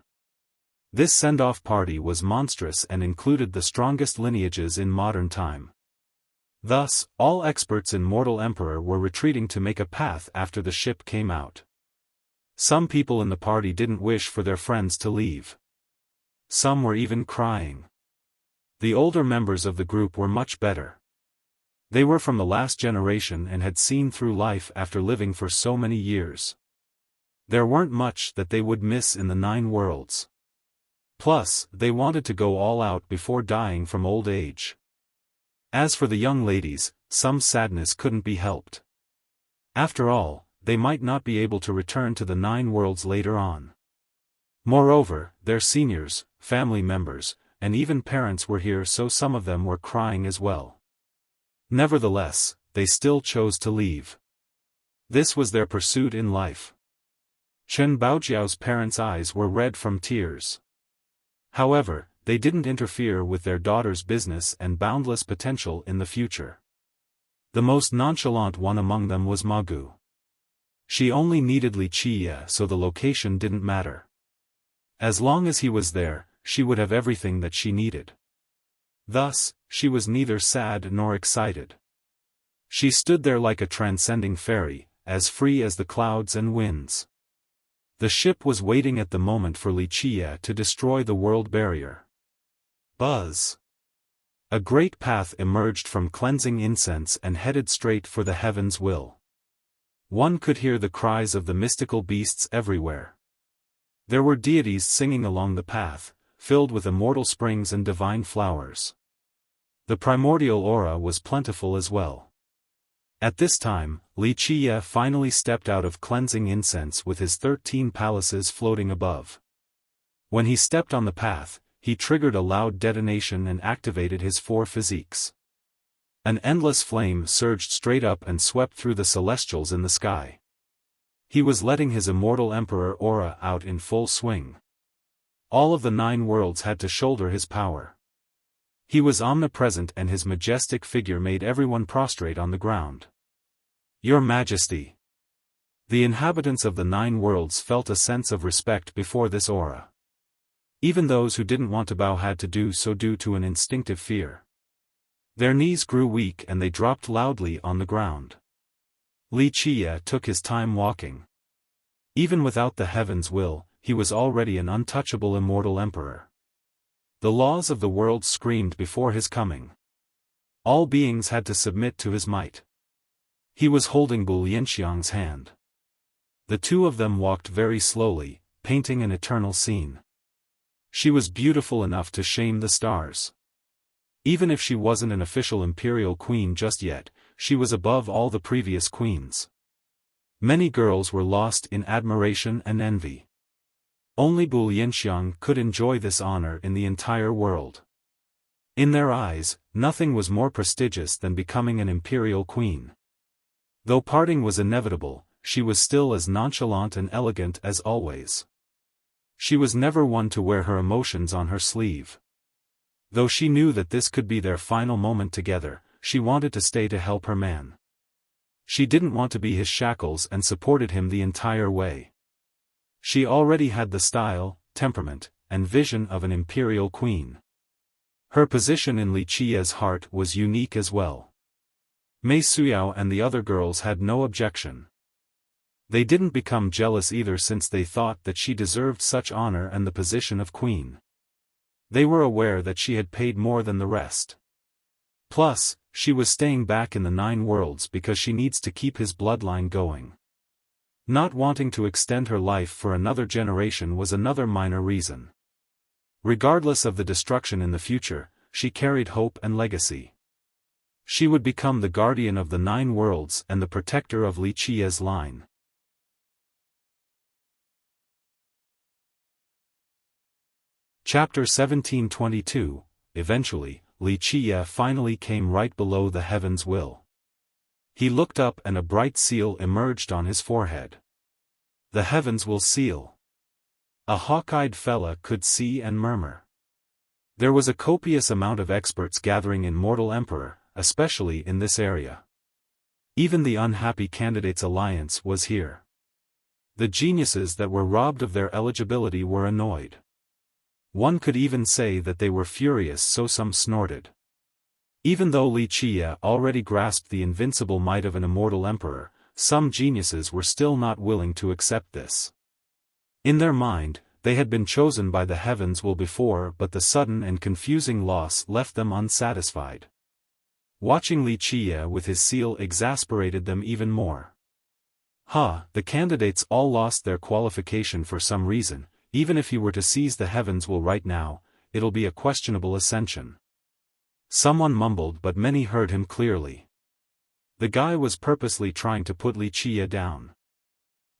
This send-off party was monstrous and included the strongest lineages in modern time. Thus, all experts in Mortal Emperor were retreating to make a path after the ship came out. Some people in the party didn't wish for their friends to leave. Some were even crying. The older members of the group were much better. They were from the last generation and had seen through life after living for so many years. There weren't much that they would miss in the 9 worlds. Plus, they wanted to go all out before dying from old age. As for the young ladies, some sadness couldn't be helped. After all, they might not be able to return to the 9 worlds later on. Moreover, their seniors, family members, and even parents were here, so some of them were crying as well. Nevertheless, they still chose to leave. This was their pursuit in life. Chen Baojiao's parents' eyes were red from tears. However, they didn't interfere with their daughter's business and boundless potential in the future. The most nonchalant one among them was Magu. She only needed Li Qie, so the location didn't matter. As long as he was there, she would have everything that she needed. Thus, she was neither sad nor excited. She stood there like a transcending fairy, as free as the clouds and winds. The ship was waiting at the moment for Li Qie to destroy the world barrier. Buzz! A great path emerged from cleansing incense and headed straight for the heaven's will. One could hear the cries of the mystical beasts everywhere. There were deities singing along the path, filled with immortal springs and divine flowers. The primordial aura was plentiful as well. At this time, Li Qie finally stepped out of cleansing incense with his 13 palaces floating above. When he stepped on the path, he triggered a loud detonation and activated his 4 physiques. An endless flame surged straight up and swept through the celestials in the sky. He was letting his immortal emperor aura out in full swing. All of the 9 worlds had to shoulder his power. He was omnipresent and his majestic figure made everyone prostrate on the ground. Your Majesty! The inhabitants of the 9 worlds felt a sense of respect before this aura. Even those who didn't want to bow had to do so due to an instinctive fear. Their knees grew weak and they dropped loudly on the ground. Li Qie took his time walking. Even without the heaven's will, he was already an untouchable immortal emperor. The laws of the world screamed before his coming. All beings had to submit to his might. He was holding Bu Lianxiang's hand. The two of them walked very slowly, painting an eternal scene. She was beautiful enough to shame the stars. Even if she wasn't an official imperial queen just yet, she was above all the previous queens. Many girls were lost in admiration and envy. Only Bu Lianxiang could enjoy this honor in the entire world. In their eyes, nothing was more prestigious than becoming an imperial queen. Though parting was inevitable, she was still as nonchalant and elegant as always. She was never one to wear her emotions on her sleeve. Though she knew that this could be their final moment together, she wanted to stay to help her man. She didn't want to be his shackles and supported him the entire way. She already had the style, temperament, and vision of an imperial queen. Her position in Li Qiye's heart was unique as well. Mei Suyao and the other girls had no objection. They didn't become jealous either, since they thought that she deserved such honor and the position of queen. They were aware that she had paid more than the rest. Plus, she was staying back in the 9 worlds because she needs to keep his bloodline going. Not wanting to extend her life for another generation was another minor reason. Regardless of the destruction in the future, she carried hope and legacy. She would become the guardian of the 9 worlds and the protector of Li Qiye's line. Chapter 1722. Eventually, Li Qiye finally came right below the heavens will. He looked up and a bright seal emerged on his forehead. The heavens will seal. A hawk-eyed fella could see and murmur. There was a copious amount of experts gathering in Mortal Emperor, especially in this area. Even the unhappy candidates' alliance was here. The geniuses that were robbed of their eligibility were annoyed. One could even say that they were furious, so some snorted. Even though Li Qiye already grasped the invincible might of an immortal emperor, some geniuses were still not willing to accept this. In their mind, they had been chosen by the heavens will before, but the sudden and confusing loss left them unsatisfied. Watching Li Qiye with his seal exasperated them even more. The candidates all lost their qualification for some reason. Even if he were to seize the heavens will right now, it'll be a questionable ascension. Someone mumbled, but many heard him clearly. The guy was purposely trying to put Li Qiye down.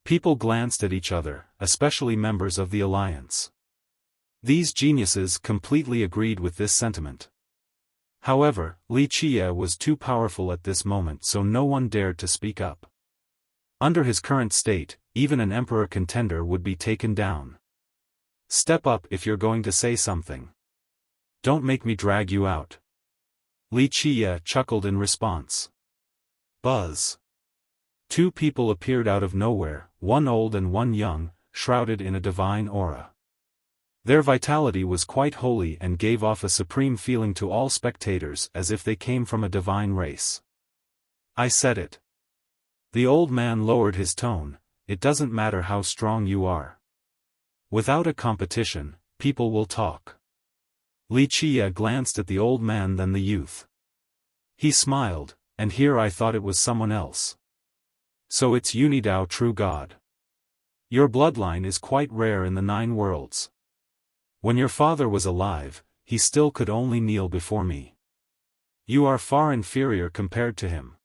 People glanced at each other, especially members of the alliance. These geniuses completely agreed with this sentiment. However, Li Qiye was too powerful at this moment, so no one dared to speak up. Under his current state, even an emperor contender would be taken down. Step up if you're going to say something. Don't make me drag you out. Li Qiye chuckled in response. Buzz. 2 people appeared out of nowhere, one old and one young, shrouded in a divine aura. Their vitality was quite holy and gave off a supreme feeling to all spectators, as if they came from a divine race. I said it. The old man lowered his tone. It doesn't matter how strong you are. Without a competition, people will talk. Li Qiye glanced at the old man, then the youth. He smiled, and here I thought it was someone else. So it's Unidao, true God. Your bloodline is quite rare in the 9 worlds. When your father was alive, he still could only kneel before me. You are far inferior compared to him.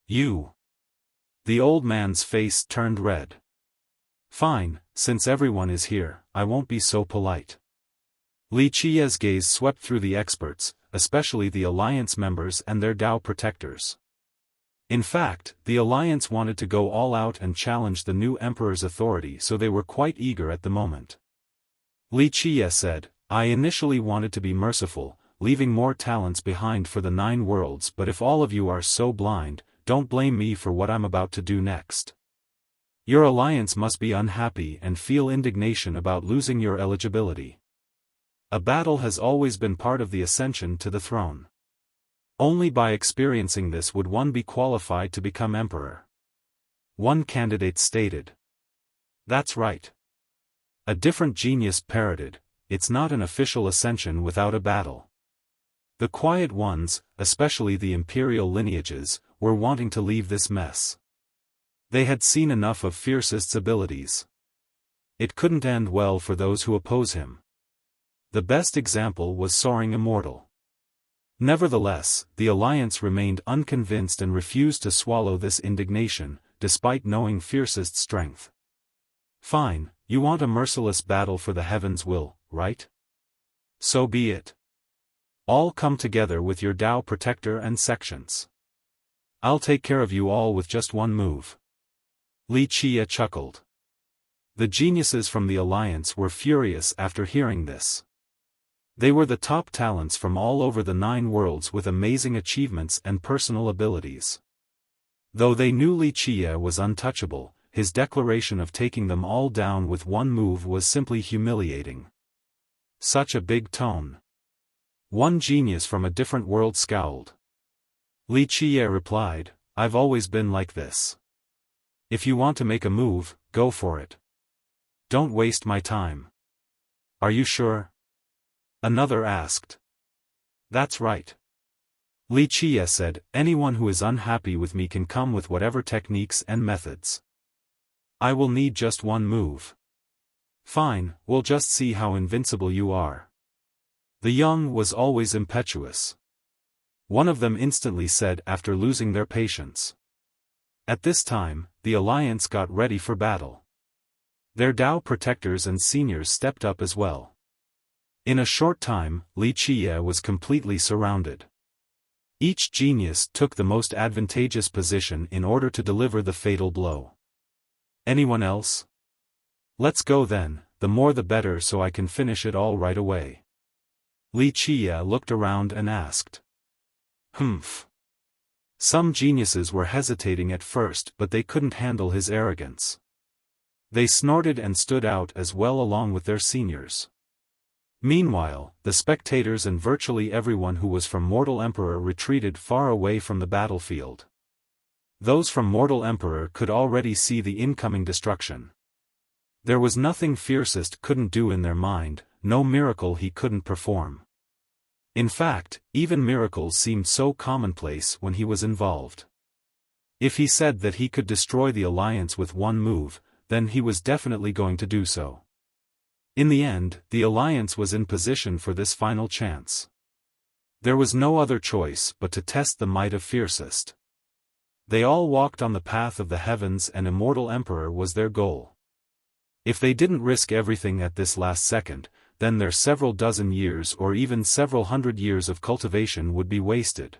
You. The old man's face turned red. Fine, since everyone is here, I won't be so polite. Li Qiye's gaze swept through the experts, especially the alliance members and their Dao protectors. In fact, the alliance wanted to go all out and challenge the new emperor's authority, so they were quite eager at the moment. Li Qiye said, I initially wanted to be merciful, leaving more talents behind for the 9 worlds, but if all of you are so blind, don't blame me for what I'm about to do next. Your alliance must be unhappy and feel indignation about losing your eligibility. A battle has always been part of the ascension to the throne. Only by experiencing this would one be qualified to become emperor. One candidate stated. That's right. A different genius parroted, "It's not an official ascension without a battle." The quiet ones, especially the imperial lineages, were wanting to leave this mess. They had seen enough of Fiercest's abilities. It couldn't end well for those who oppose him. The best example was Soaring Immortal. Nevertheless, the Alliance remained unconvinced and refused to swallow this indignation, despite knowing Fiercest's strength. "Fine, you want a merciless battle for the heavens' will, right? So be it. All come together with your Tao Protector and sections. I'll take care of you all with just one move." Wuxia chuckled. The geniuses from the Alliance were furious after hearing this. They were the top talents from all over the 9 worlds with amazing achievements and personal abilities. Though they knew Wuxia was untouchable, his declaration of taking them all down with one move was simply humiliating. Such a big tone. One genius from a different world scowled. Wuxia replied, "I've always been like this. If you want to make a move, go for it. Don't waste my time." "Are you sure?" another asked. "That's right." Wuxia said, "Anyone who is unhappy with me can come with whatever techniques and methods. I will need just one move." "Fine, we'll just see how invincible you are." The young was always impetuous. One of them instantly said after losing their patience. At this time, the Alliance got ready for battle. Their Tao Protectors and seniors stepped up as well. In a short time, Wuxia was completely surrounded. Each genius took the most advantageous position in order to deliver the fatal blow. "Anyone else? Let's go then, the more the better, so I can finish it all right away." Wuxia looked around and asked. "Humph." Some geniuses were hesitating at first, but they couldn't handle his arrogance. They snorted and stood out as well along with their seniors. Meanwhile, the spectators and virtually everyone who was from Mortal Emperor retreated far away from the battlefield. Those from Mortal Emperor could already see the incoming destruction. There was nothing Fiercest couldn't do in their mind, no miracle he couldn't perform. In fact, even miracles seemed so commonplace when he was involved. If he said that he could destroy the Alliance with one move, then he was definitely going to do so. In the end, the Alliance was in position for this final chance. There was no other choice but to test the might of Fiercest. They all walked on the path of the heavens, and Immortal Emperor was their goal. If they didn't risk everything at this last second, then their several dozen years or even several hundred years of cultivation would be wasted.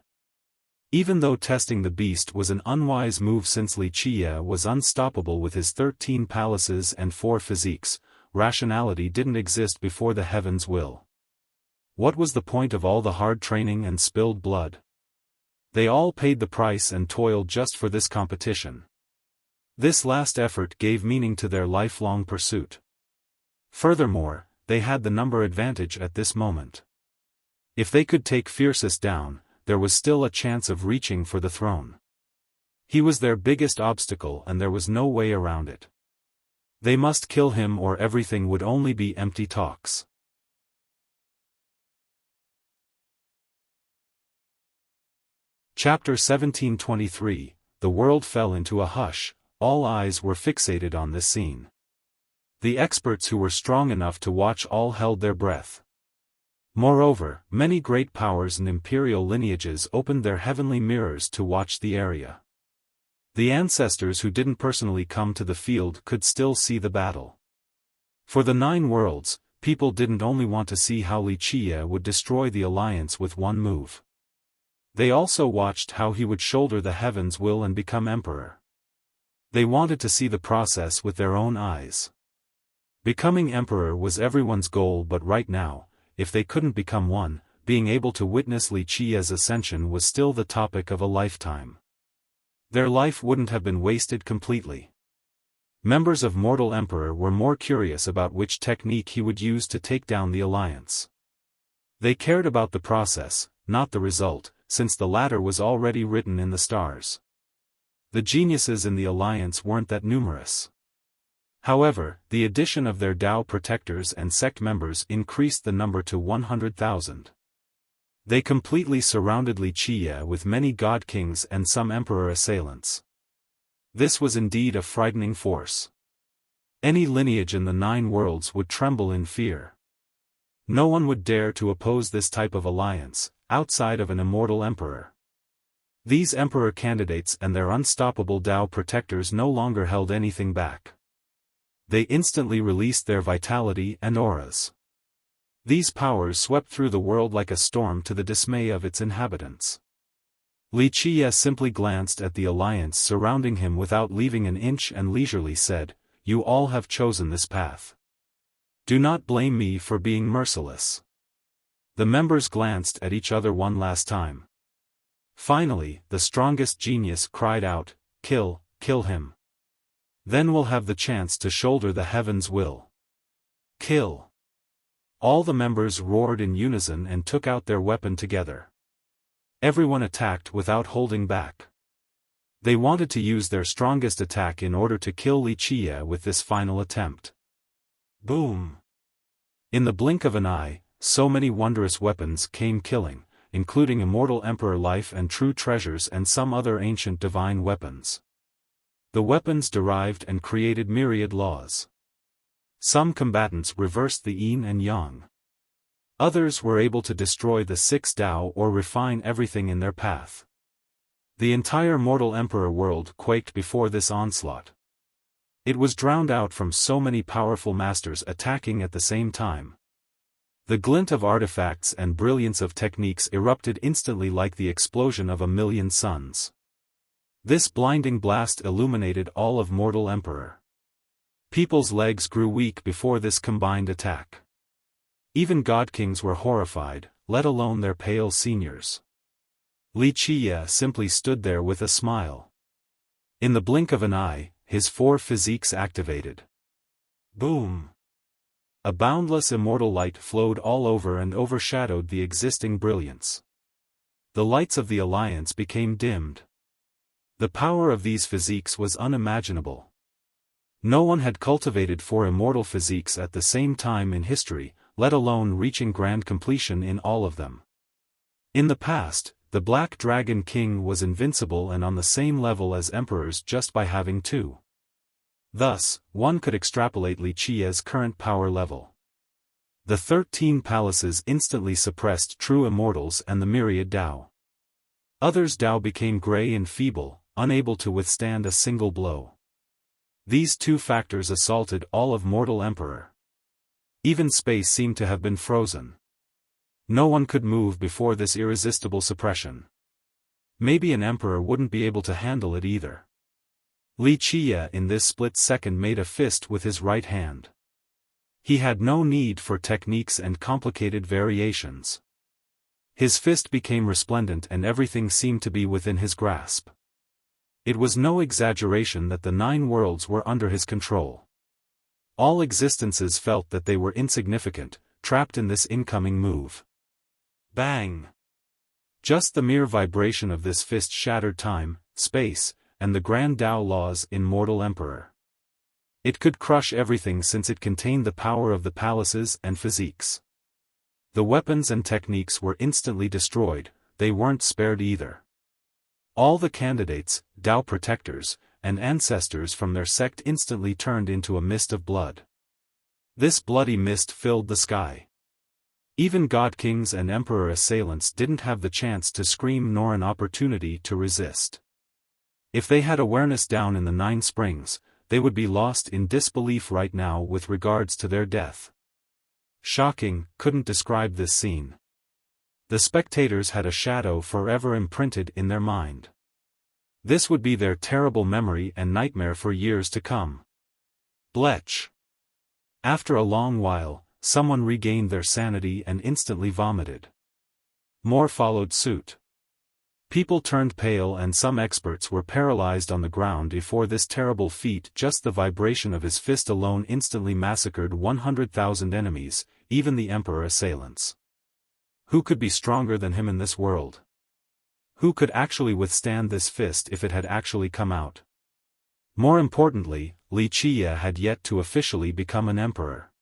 Even though testing the beast was an unwise move, since Wuxia was unstoppable with his 13 palaces and 4 physiques, rationality didn't exist before the heavens' will. What was the point of all the hard training and spilled blood? They all paid the price and toiled just for this competition. This last effort gave meaning to their lifelong pursuit. Furthermore, they had the number advantage at this moment. If they could take Fiercest down, there was still a chance of reaching for the throne. He was their biggest obstacle and there was no way around it. They must kill him or everything would only be empty talks. Chapter 1723, The world fell into a hush, all eyes were fixated on this scene. The experts who were strong enough to watch all held their breath. Moreover, many great powers and imperial lineages opened their heavenly mirrors to watch the area. The ancestors who didn't personally come to the field could still see the battle. For the 9 worlds, people didn't only want to see how Wuxia would destroy the Alliance with one move. They also watched how he would shoulder the heavens' will and become emperor. They wanted to see the process with their own eyes. Becoming emperor was everyone's goal, but right now, if they couldn't become one, being able to witness Wuxia's ascension was still the topic of a lifetime. Their life wouldn't have been wasted completely. Members of Mortal Emperor were more curious about which technique he would use to take down the Alliance. They cared about the process, not the result, since the latter was already written in the stars. The geniuses in the Alliance weren't that numerous. However, the addition of their Dao protectors and sect members increased the number to 100,000. They completely surrounded Wuxia with many god kings and some emperor assailants. This was indeed a frightening force. Any lineage in the 9 worlds would tremble in fear. No one would dare to oppose this type of alliance, outside of an immortal emperor. These emperor candidates and their unstoppable Dao protectors no longer held anything back. They instantly released their vitality and auras. These powers swept through the world like a storm to the dismay of its inhabitants. Wuxia simply glanced at the alliance surrounding him without leaving an inch and leisurely said, "You all have chosen this path. Do not blame me for being merciless." The members glanced at each other one last time. Finally, the strongest genius cried out, kill him. Then we'll have the chance to shoulder the heaven's will. Kill. All the members roared in unison and took out their weapon together. Everyone attacked without holding back. They wanted to use their strongest attack in order to kill Wuxia with this final attempt. Boom! In the blink of an eye, so many wondrous weapons came killing, including immortal emperor life and true treasures and some other ancient divine weapons. The weapons derived and created myriad laws. Some combatants reversed the yin and yang. Others were able to destroy the 6 Dao or refine everything in their path. The entire mortal emperor world quaked before this onslaught. It was drowned out from so many powerful masters attacking at the same time. The glint of artifacts and brilliance of techniques erupted instantly like the explosion of a million suns. This blinding blast illuminated all of mortal emperor. People's legs grew weak before this combined attack. Even god kings were horrified, let alone their pale seniors. Wuxia simply stood there with a smile. In the blink of an eye, his 4 physiques activated. Boom! A boundless immortal light flowed all over and overshadowed the existing brilliance. The lights of the alliance became dimmed. The power of these physiques was unimaginable. No one had cultivated 4 immortal physiques at the same time in history, let alone reaching grand completion in all of them. In the past, the Black Dragon King was invincible and on the same level as emperors just by having 2. Thus, one could extrapolate Wuxia's current power level. The 13 palaces instantly suppressed true immortals and the myriad Dao. Others Dao became gray and feeble, unable to withstand a single blow. These 2 factors assaulted all of mortal emperor. Even space seemed to have been frozen. No one could move before this irresistible suppression. Maybe an emperor wouldn't be able to handle it either. Wuxia in this split second made a fist with his right hand. He had no need for techniques and complicated variations. His fist became resplendent and everything seemed to be within his grasp. It was no exaggeration that the 9 worlds were under his control. All existences felt that they were insignificant, trapped in this incoming move. Bang! Just the mere vibration of this fist shattered time, space, and the grand Dao laws in mortal emperor. It could crush everything since it contained the power of the palaces and physiques. The weapons and techniques were instantly destroyed, they weren't spared either. All the candidates, Dao protectors, and ancestors from their sect instantly turned into a mist of blood. This bloody mist filled the sky. Even god kings and emperor assailants didn't have the chance to scream nor an opportunity to resist. If they had awareness down in the 9 springs, they would be lost in disbelief right now with regards to their death. Shocking, couldn't describe this scene. The spectators had a shadow forever imprinted in their mind. This would be their terrible memory and nightmare for years to come. Blech. After a long while, someone regained their sanity and instantly vomited. More followed suit. People turned pale and some experts were paralyzed on the ground before this terrible feat. Just the vibration of his fist alone instantly massacred 100,000 enemies, even the emperor assailants. Who could be stronger than him in this world? Who could actually withstand this fist if it had actually come out? More importantly, Wuxia had yet to officially become an emperor.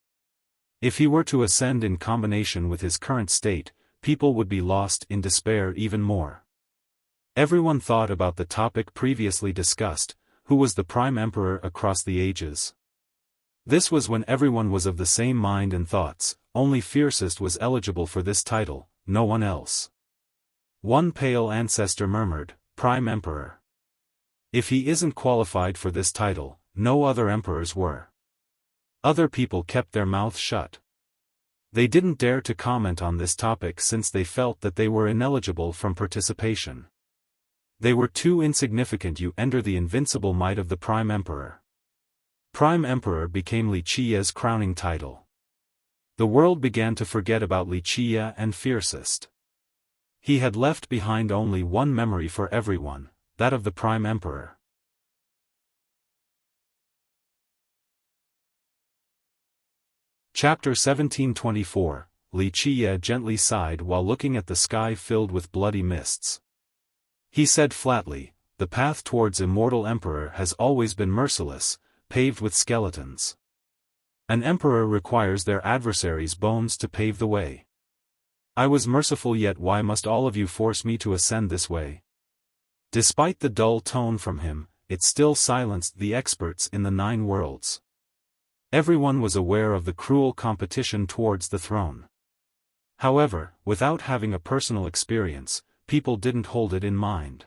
If he were to ascend in combination with his current state, people would be lost in despair even more. Everyone thought about the topic previously discussed: who was the prime emperor across the ages? This was when everyone was of the same mind and thoughts. Only Fiercest was eligible for this title, no one else. One pale ancestor murmured, "Prime Emperor. If he isn't qualified for this title, no other emperors were." Other people kept their mouths shut. They didn't dare to comment on this topic since they felt that they were ineligible from participation. They were too insignificant. You enter the invincible might of the Prime Emperor. Prime Emperor became Wuxia's crowning title. The world began to forget about Wuxia and Fiercest. He had left behind only one memory for everyone, that of the Prime Emperor. Chapter 1724. Wuxia gently sighed while looking at the sky filled with bloody mists. He said flatly, "The path towards immortal emperor has always been merciless, paved with skeletons. An emperor requires their adversaries' bones to pave the way. I was merciful, yet why must all of you force me to ascend this way?" Despite the dull tone from him, it still silenced the experts in the 9 worlds. Everyone was aware of the cruel competition towards the throne. However, without having a personal experience, people didn't hold it in mind.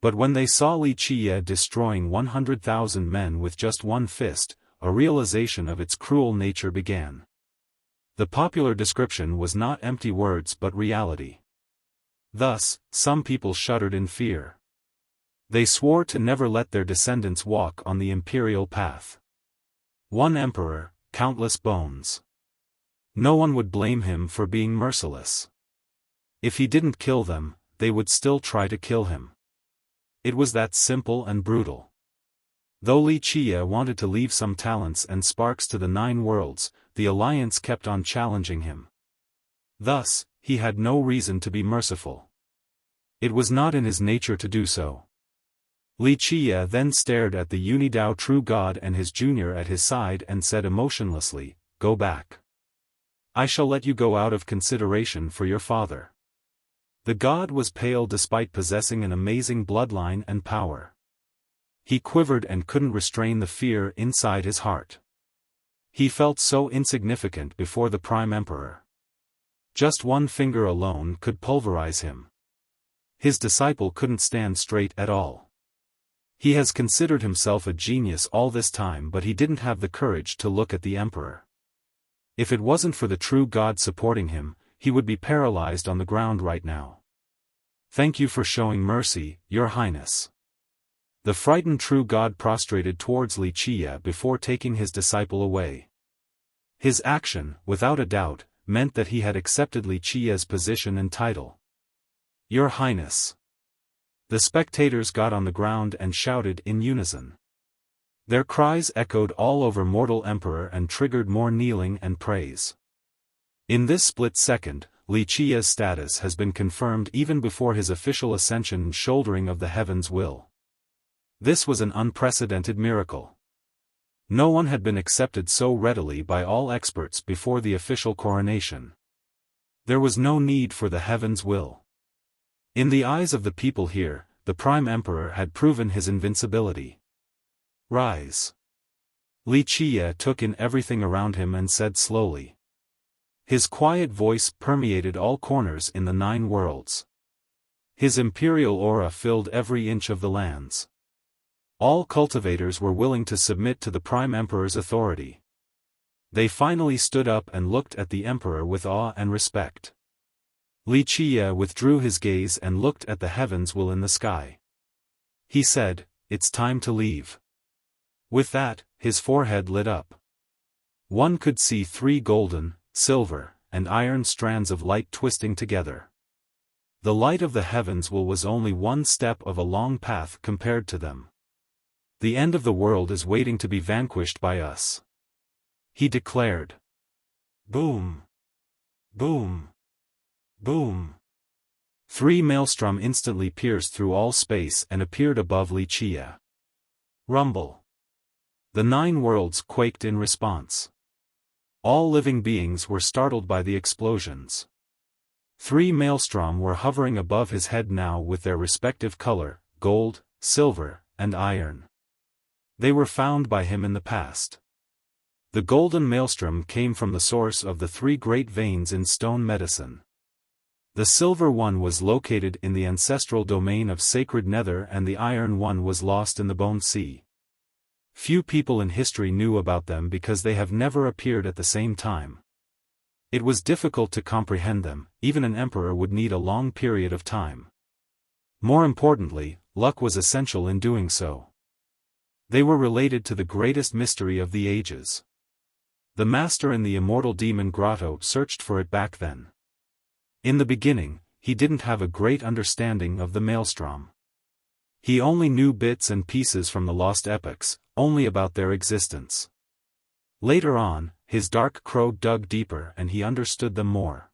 But when they saw Wuxia destroying 100,000 men with just one fist, a realization of its cruel nature began. The popular description was not empty words but reality. Thus, some people shuddered in fear. They swore to never let their descendants walk on the imperial path. One emperor, countless bones. No one would blame him for being merciless. If he didn't kill them, they would still try to kill him. It was that simple and brutal. Though Wuxia wanted to leave some talents and sparks to the 9 worlds, the alliance kept on challenging him. Thus, he had no reason to be merciful. It was not in his nature to do so. Wuxia then stared at the Unidao true god and his junior at his side and said emotionlessly, "Go back. I shall let you go out of consideration for your father." The god was pale despite possessing an amazing bloodline and power. He quivered and couldn't restrain the fear inside his heart. He felt so insignificant before the Prime Emperor. Just one finger alone could pulverize him. His disciple couldn't stand straight at all. He has considered himself a genius all this time, but he didn't have the courage to look at the Emperor. If it wasn't for the true God supporting him, he would be paralyzed on the ground right now. "Thank you for showing mercy, Your Highness." The frightened true God prostrated towards Wuxia before taking his disciple away. His action, without a doubt, meant that he had accepted Wuxia's position and title. "Your Highness." The spectators got on the ground and shouted in unison. Their cries echoed all over mortal emperor and triggered more kneeling and praise. In this split second, Wuxia's status has been confirmed even before his official ascension and shouldering of the heaven's will. This was an unprecedented miracle. No one had been accepted so readily by all experts before the official coronation. There was no need for the heaven's will. In the eyes of the people here, the Prime Emperor had proven his invincibility. "Rise." Wuxia took in everything around him and said slowly. His quiet voice permeated all corners in the 9 worlds. His imperial aura filled every inch of the lands. All cultivators were willing to submit to the Prime Emperor's authority. They finally stood up and looked at the Emperor with awe and respect. Wuxia withdrew his gaze and looked at the heavens will in the sky. He said, "It's time to leave." With that, his forehead lit up. One could see 3 golden, silver, and iron strands of light twisting together. The light of the heavens will was only one step of a long path compared to them. "The end of the world is waiting to be vanquished by us," he declared. Boom! Boom! Boom! 3 maelstrom instantly pierced through all space and appeared above Wuxia. Rumble. The 9 worlds quaked in response. All living beings were startled by the explosions. 3 maelstrom were hovering above his head now with their respective color, gold, silver, and iron. They were found by him in the past. The golden maelstrom came from the source of the 3 great veins in stone medicine. The silver one was located in the ancestral domain of sacred nether, and the iron one was lost in the bone sea. Few people in history knew about them because they have never appeared at the same time. It was difficult to comprehend them, even an emperor would need a long period of time. More importantly, luck was essential in doing so. They were related to the greatest mystery of the ages. The master in the immortal demon grotto searched for it back then. In the beginning, he didn't have a great understanding of the maelstrom. He only knew bits and pieces from the lost epochs, only about their existence. Later on, his dark crow dug deeper and he understood them more.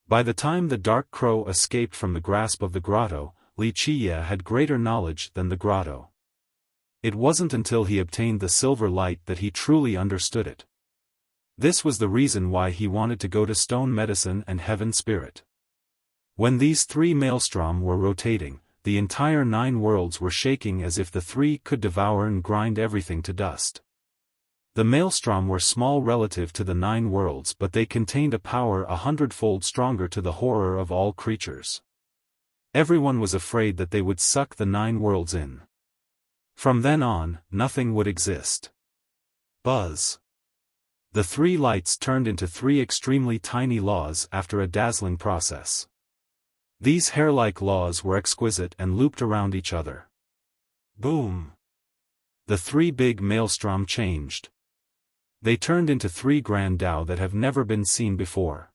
By the time the dark crow escaped from the grasp of the grotto, Wuxia had greater knowledge than the grotto. It wasn't until he obtained the silver light that he truly understood it. This was the reason why he wanted to go to stone medicine and heaven spirit. When these 3 maelstrom were rotating, the entire 9 worlds were shaking as if the 3 could devour and grind everything to dust. The maelstrom were small relative to the 9 worlds, but they contained a power 100-fold stronger to the horror of all creatures. Everyone was afraid that they would suck the 9 worlds in. From then on, nothing would exist. Buzz. The 3 lights turned into 3 extremely tiny laws after a dazzling process. These hair-like laws were exquisite and looped around each other. Boom! The 3 big maelstrom changed. They turned into 3 grand Tao that have never been seen before.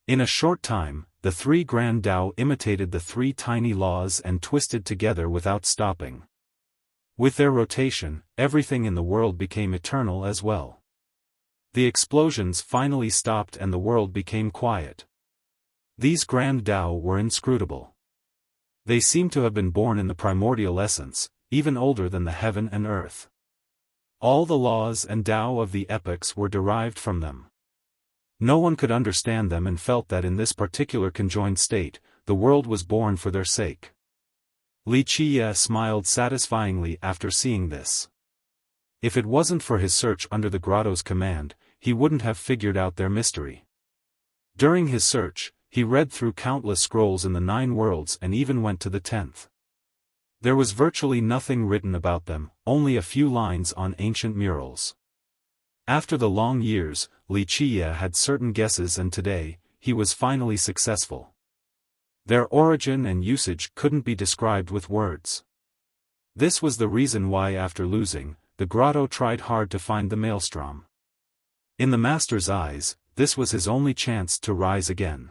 In a short time, the 3 grand Tao imitated the 3 tiny laws and twisted together without stopping. With their rotation, everything in the world became eternal as well. The explosions finally stopped and the world became quiet. These grand Tao were inscrutable. They seemed to have been born in the primordial essence, even older than the heaven and earth. All the laws and Tao of the epochs were derived from them. No one could understand them and felt that in this particular conjoined state, the world was born for their sake. Wuxia smiled satisfyingly after seeing this. If it wasn't for his search under the grotto's command, he wouldn't have figured out their mystery. During his search, he read through countless scrolls in the 9 worlds and even went to the 10th. There was virtually nothing written about them, only a few lines on ancient murals. After the long years, Wuxia had certain guesses and today, he was finally successful. Their origin and usage couldn't be described with words. This was the reason why after losing, the grotto tried hard to find the maelstrom. In the master's eyes, this was his only chance to rise again.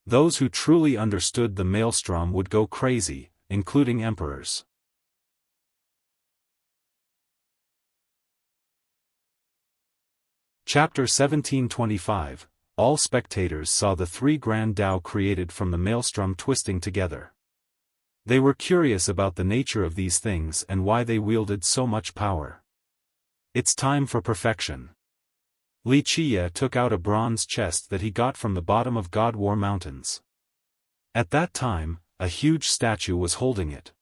Those who truly understood the maelstrom would go crazy, including emperors. Chapter 1725. All spectators saw the 3 grand Tao created from the maelstrom twisting together. They were curious about the nature of these things and why they wielded so much power. It's time for perfection. Wuxia took out a bronze chest that he got from the bottom of God War Mountains. At that time, a huge statue was holding it.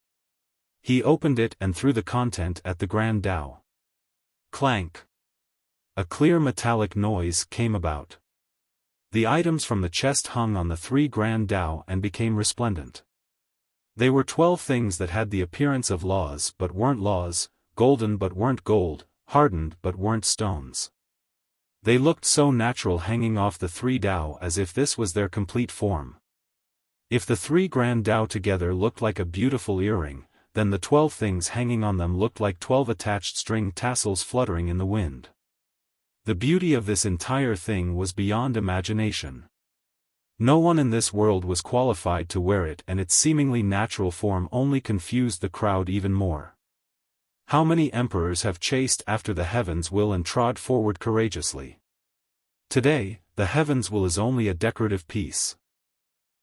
He opened it and threw the content at the grand Tao. Clank! A clear metallic noise came about. The items from the chest hung on the 3 grand Tao and became resplendent. They were 12 things that had the appearance of laws but weren't laws, golden but weren't gold, hardened but weren't stones. They looked so natural hanging off the 3 Tao as if this was their complete form. If the 3 grand Tao together looked like a beautiful earring, then the 12 things hanging on them looked like 12 attached string tassels fluttering in the wind. The beauty of this entire thing was beyond imagination. No one in this world was qualified to wear it, and its seemingly natural form only confused the crowd even more. How many emperors have chased after the heavens will and trod forward courageously? Today, the heavens will is only a decorative piece.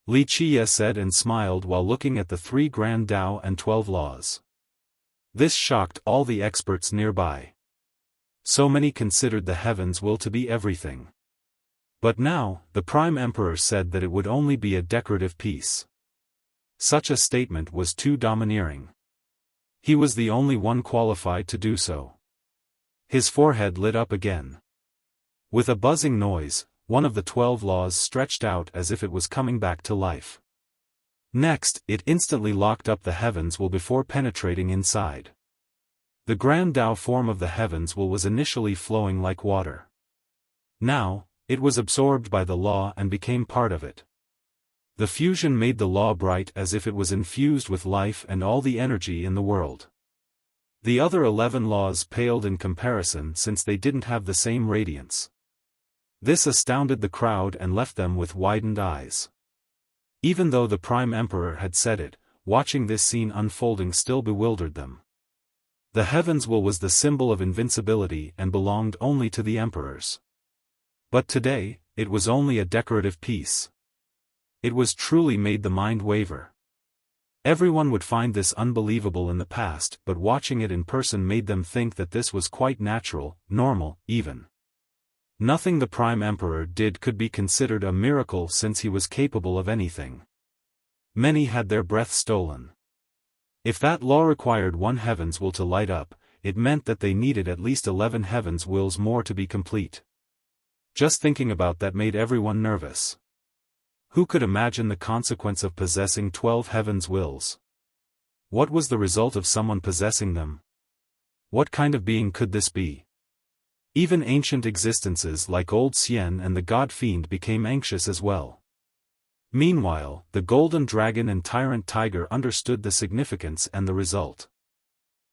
Wuxia said and smiled while looking at the 3 grand Tao and 12 laws. This shocked all the experts nearby. So many considered the heavens will to be everything. But now, the Prime Emperor said that it would only be a decorative piece. Such a statement was too domineering. He was the only one qualified to do so. His forehead lit up again. With a buzzing noise, one of the 12 laws stretched out as if it was coming back to life. Next, it instantly locked up the heavens will before penetrating inside. The Grand Tao form of the heavens will was initially flowing like water. Now, it was absorbed by the law and became part of it. The fusion made the law bright as if it was infused with life and all the energy in the world. The other 11 laws paled in comparison since they didn't have the same radiance. This astounded the crowd and left them with widened eyes. Even though the Prime Emperor had said it, watching this scene unfolding still bewildered them. The heavens will was the symbol of invincibility and belonged only to the emperors. But today, it was only a decorative piece. It was truly made the mind waver. Everyone would find this unbelievable in the past, but watching it in person made them think that this was quite natural, normal, even. Nothing the Prime Emperor did could be considered a miracle since he was capable of anything. Many had their breath stolen. If that law required one heaven's will to light up, it meant that they needed at least 11 heaven's wills more to be complete. Just thinking about that made everyone nervous. Who could imagine the consequence of possessing 12 heaven's wills? What was the result of someone possessing them? What kind of being could this be? Even ancient existences like Old Xian and the God Fiend became anxious as well. Meanwhile, the Golden Dragon and Tyrant Tiger understood the significance and the result.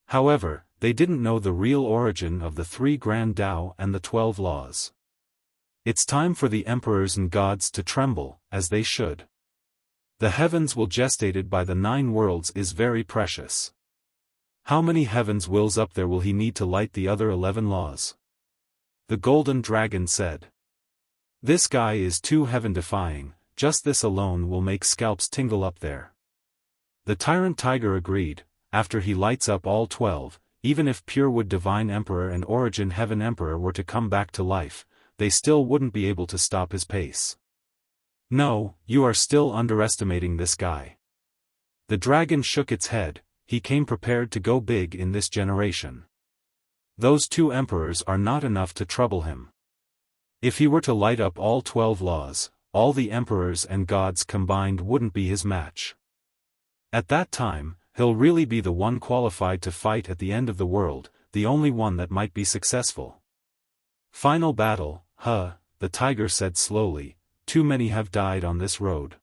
However, they didn't know the real origin of the 3 Grand Tao and the 12 laws. It's time for the emperors and gods to tremble, as they should. The heavens will gestated by the 9 worlds is very precious. How many heavens wills up there will he need to light the other 11 laws? The Golden Dragon said. This guy is too heaven-defying, just this alone will make scalps tingle up there. The Tyrant Tiger agreed, after he lights up all 12, even if Purewood Divine Emperor and Origin Heaven Emperor were to come back to life, they still wouldn't be able to stop his pace. No, you are still underestimating this guy. The dragon shook its head, he came prepared to go big in this generation. Those 2 emperors are not enough to trouble him. If he were to light up all 12 laws, all the emperors and gods combined wouldn't be his match. At that time, he'll really be the one qualified to fight at the end of the world, the only one that might be successful. Final battle, the tiger said slowly, too many have died on this road.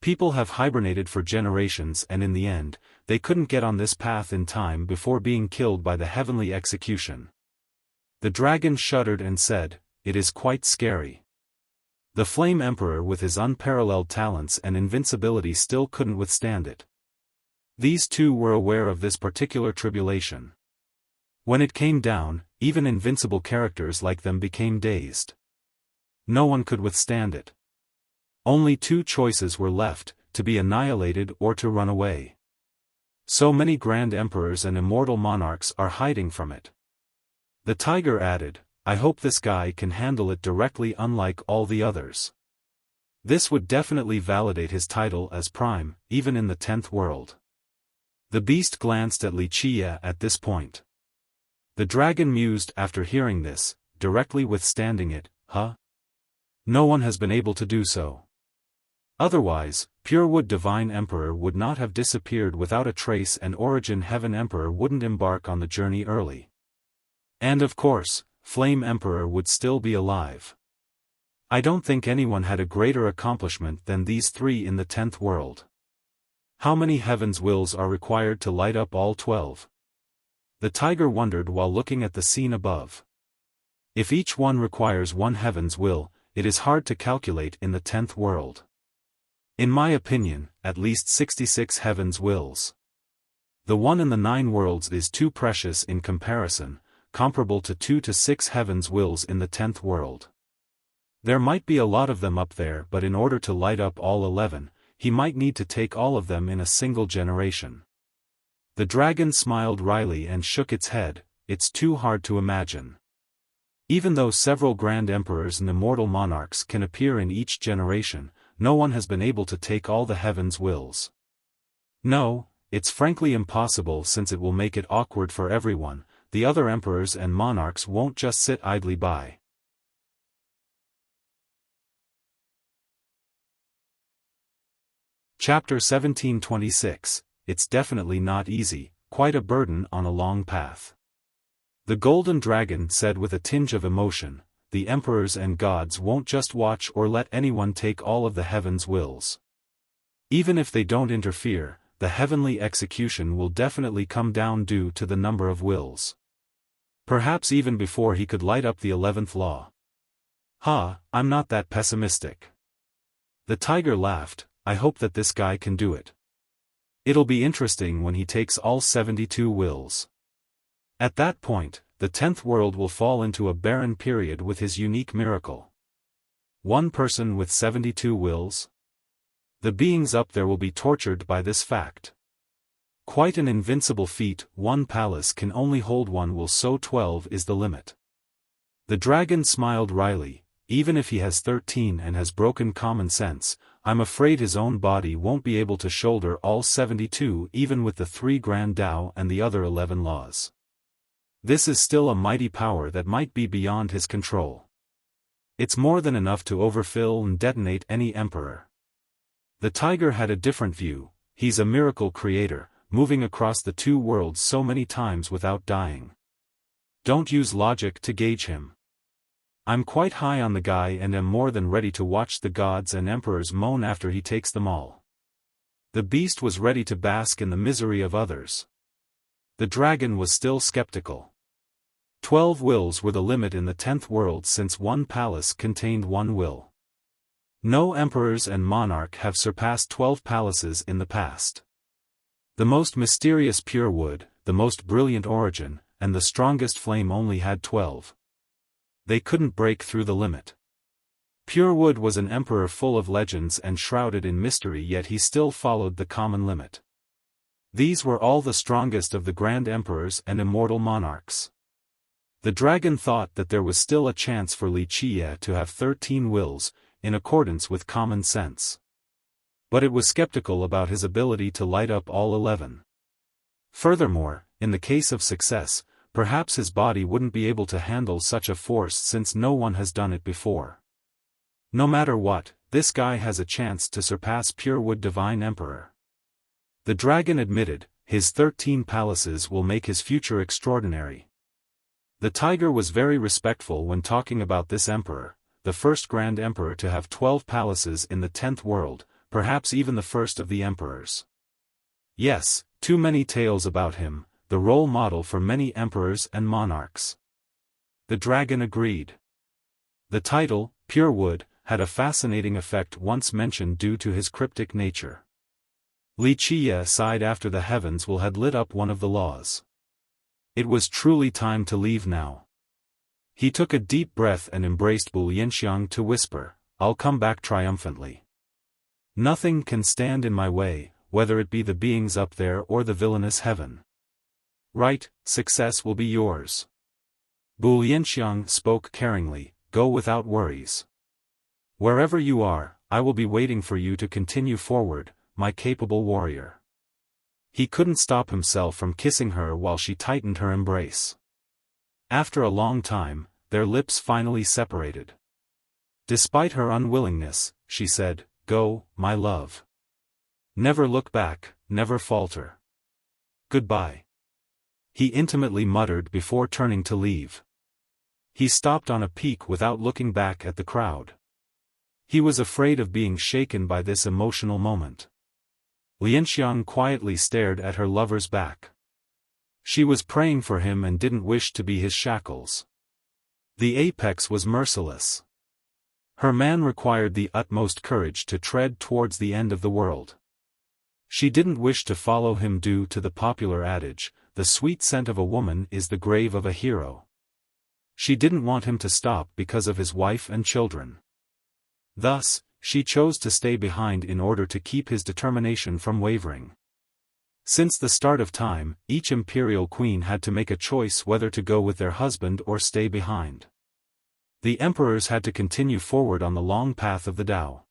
People have hibernated for generations and in the end, they couldn't get on this path in time before being killed by the heavenly execution. The dragon shuddered and said, it is quite scary. The Flame Emperor with his unparalleled talents and invincibility still couldn't withstand it. These 2 were aware of this particular tribulation. When it came down, even invincible characters like them became dazed. No one could withstand it. Only 2 choices were left, to be annihilated or to run away. So many grand emperors and immortal monarchs are hiding from it. The tiger added, I hope this guy can handle it directly unlike all the others. This would definitely validate his title as Prime, even in the 10th world. The beast glanced at Wuxia at this point. The dragon mused after hearing this, directly withstanding it, No one has been able to do so. Otherwise, Purewood Divine Emperor would not have disappeared without a trace and Origin Heaven Emperor wouldn't embark on the journey early. And of course, Flame Emperor would still be alive. I don't think anyone had a greater accomplishment than these 3 in the 10th world. How many heaven's wills are required to light up all 12? The tiger wondered while looking at the scene above. If each one requires 1 heaven's will, it is hard to calculate in the 10th world. In my opinion, at least 66 heaven's wills. The one in the 9 worlds is too precious in comparison, comparable to 2 to 6 heaven's wills in the 10th world. There might be a lot of them up there, but in order to light up all 11, he might need to take all of them in a single generation. The dragon smiled wryly and shook its head. It's too hard to imagine. Even though several grand emperors and immortal monarchs can appear in each generation, no one has been able to take all the heaven's wills. No, it's frankly impossible, since it will make it awkward for everyone. The other emperors and monarchs won't just sit idly by. Chapter 1726. It's definitely not easy, quite a burden on a long path. The golden dragon said with a tinge of emotion, the emperors and gods won't just watch or let anyone take all of the heaven's wills. Even if they don't interfere, the heavenly execution will definitely come down due to the number of wills. Perhaps even before he could light up the 11th law. I'm not that pessimistic. The tiger laughed. I hope that this guy can do it. It'll be interesting when he takes all 72 wills. At that point, the 10th world will fall into a barren period with his unique miracle. One person with 72 wills? The beings up there will be tortured by this fact. Quite an invincible feat. One palace can only hold one will, so 12 is the limit. The dragon smiled wryly. Even if he has 13 and has broken common sense, I'm afraid his own body won't be able to shoulder all 72, even with the 3 grand Tao and the other 11 laws. This is still a mighty power that might be beyond his control. It's more than enough to overfill and detonate any emperor. The tiger had a different view. He's a miracle creator, moving across the 2 worlds so many times without dying. Don't use logic to gauge him. I'm quite high on the guy and am more than ready to watch the gods and emperors moan after he takes them all. The beast was ready to bask in the misery of others. The dragon was still skeptical. 12 wills were the limit in the 10th world, since one palace contained 1 will. No emperors and monarch have surpassed 12 palaces in the past. The most mysterious pure wood, the most brilliant origin, and the strongest flame only had 12. They couldn't break through the limit. Purewood was an emperor full of legends and shrouded in mystery, yet he still followed the common limit. These were all the strongest of the grand emperors and immortal monarchs. The dragon thought that there was still a chance for Wuxia to have 13 wills, in accordance with common sense. But it was skeptical about his ability to light up all 11. Furthermore, in the case of success, perhaps his body wouldn't be able to handle such a force, since no one has done it before. No matter what, this guy has a chance to surpass Purewood Divine Emperor. The dragon admitted, his 13 palaces will make his future extraordinary. The tiger was very respectful when talking about this emperor, the first grand emperor to have 12 palaces in the 10th world, perhaps even the first of the emperors. Yes, too many tales about him, the role model for many emperors and monarchs. The dragon agreed. The title, Purewood, had a fascinating effect once mentioned due to his cryptic nature. Wuxia sighed after the heavens had lit up one of the laws. It was truly time to leave now. He took a deep breath and embraced Bu Yanxiang to whisper, I'll come back triumphantly. Nothing can stand in my way, whether it be the beings up there or the villainous heaven. Right, success will be yours. Bu Yanxiang spoke caringly, go without worries. Wherever you are, I will be waiting for you to continue forward, my capable warrior. He couldn't stop himself from kissing her while she tightened her embrace. After a long time, their lips finally separated. Despite her unwillingness, she said, go, my love. Never look back, never falter. Goodbye. He intimately muttered before turning to leave. He stopped on a peak without looking back at the crowd. He was afraid of being shaken by this emotional moment. Lianxiang quietly stared at her lover's back. She was praying for him and didn't wish to be his shackles. The apex was merciless. Her man required the utmost courage to tread towards the end of the world. She didn't wish to follow him due to the popular adage, the sweet scent of a woman is the grave of a hero. She didn't want him to stop because of his wife and children. Thus, she chose to stay behind in order to keep his determination from wavering. Since the start of time, each imperial queen had to make a choice whether to go with their husband or stay behind. The emperors had to continue forward on the long path of the Tao.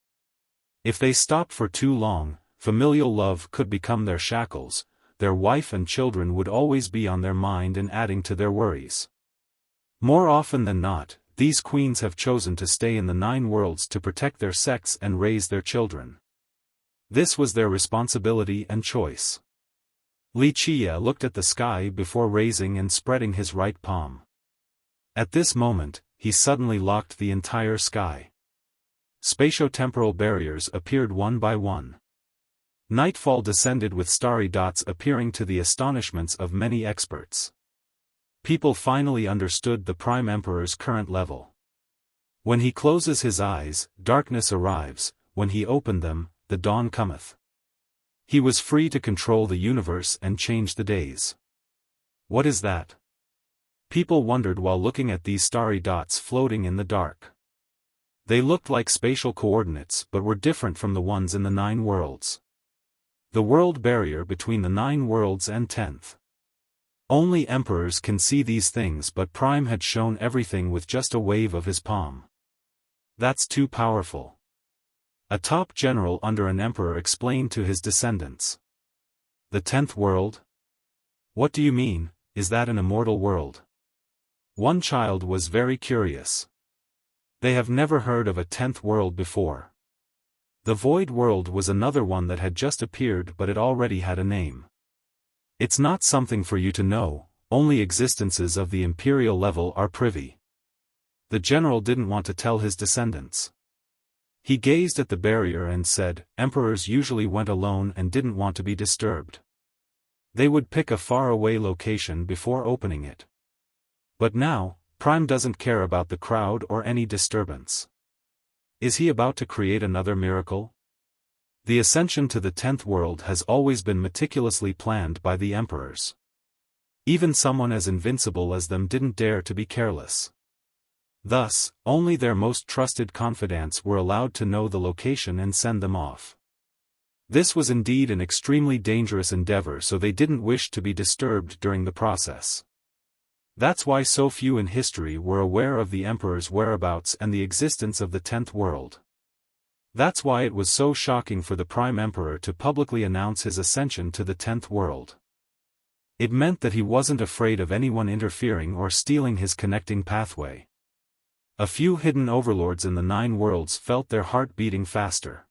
If they stopped for too long, familial love could become their shackles, their wife and children would always be on their mind and adding to their worries. More often than not, these queens have chosen to stay in the 9 worlds to protect their sex and raise their children. This was their responsibility and choice. Wuxia looked at the sky before raising and spreading his right palm. At this moment, he suddenly locked the entire sky. Spatio-temporal barriers appeared one by one. Nightfall descended with starry dots appearing to the astonishments of many experts. People finally understood the Prime Emperor's current level. When he closes his eyes, darkness arrives, when he opened them, the dawn cometh. He was free to control the universe and change the days. What is that? People wondered while looking at these starry dots floating in the dark. They looked like spatial coordinates but were different from the ones in the 9 worlds. The world barrier between the 9 worlds and 10th. Only emperors can see these things, but Prime had shown everything with just a wave of his palm. That's too powerful. A top general under an emperor explained to his descendants. The 10th world? What do you mean, is that an immortal world? One child was very curious. They have never heard of a 10th world before. The Void World was another one that had just appeared, but it already had a name. It's not something for you to know, only existences of the imperial level are privy. The general didn't want to tell his descendants. He gazed at the barrier and said, emperors usually went alone and didn't want to be disturbed. They would pick a faraway location before opening it. But now, Prime doesn't care about the crowd or any disturbance. Is he about to create another miracle? The ascension to the 10th world has always been meticulously planned by the emperors. Even someone as invincible as them didn't dare to be careless. Thus, only their most trusted confidants were allowed to know the location and send them off. This was indeed an extremely dangerous endeavor, so they didn't wish to be disturbed during the process. That's why so few in history were aware of the emperor's whereabouts and the existence of the 10th world. That's why it was so shocking for the Prime Emperor to publicly announce his ascension to the 10th world. It meant that he wasn't afraid of anyone interfering or stealing his connecting pathway. A few hidden overlords in the 9 worlds felt their heart beating faster.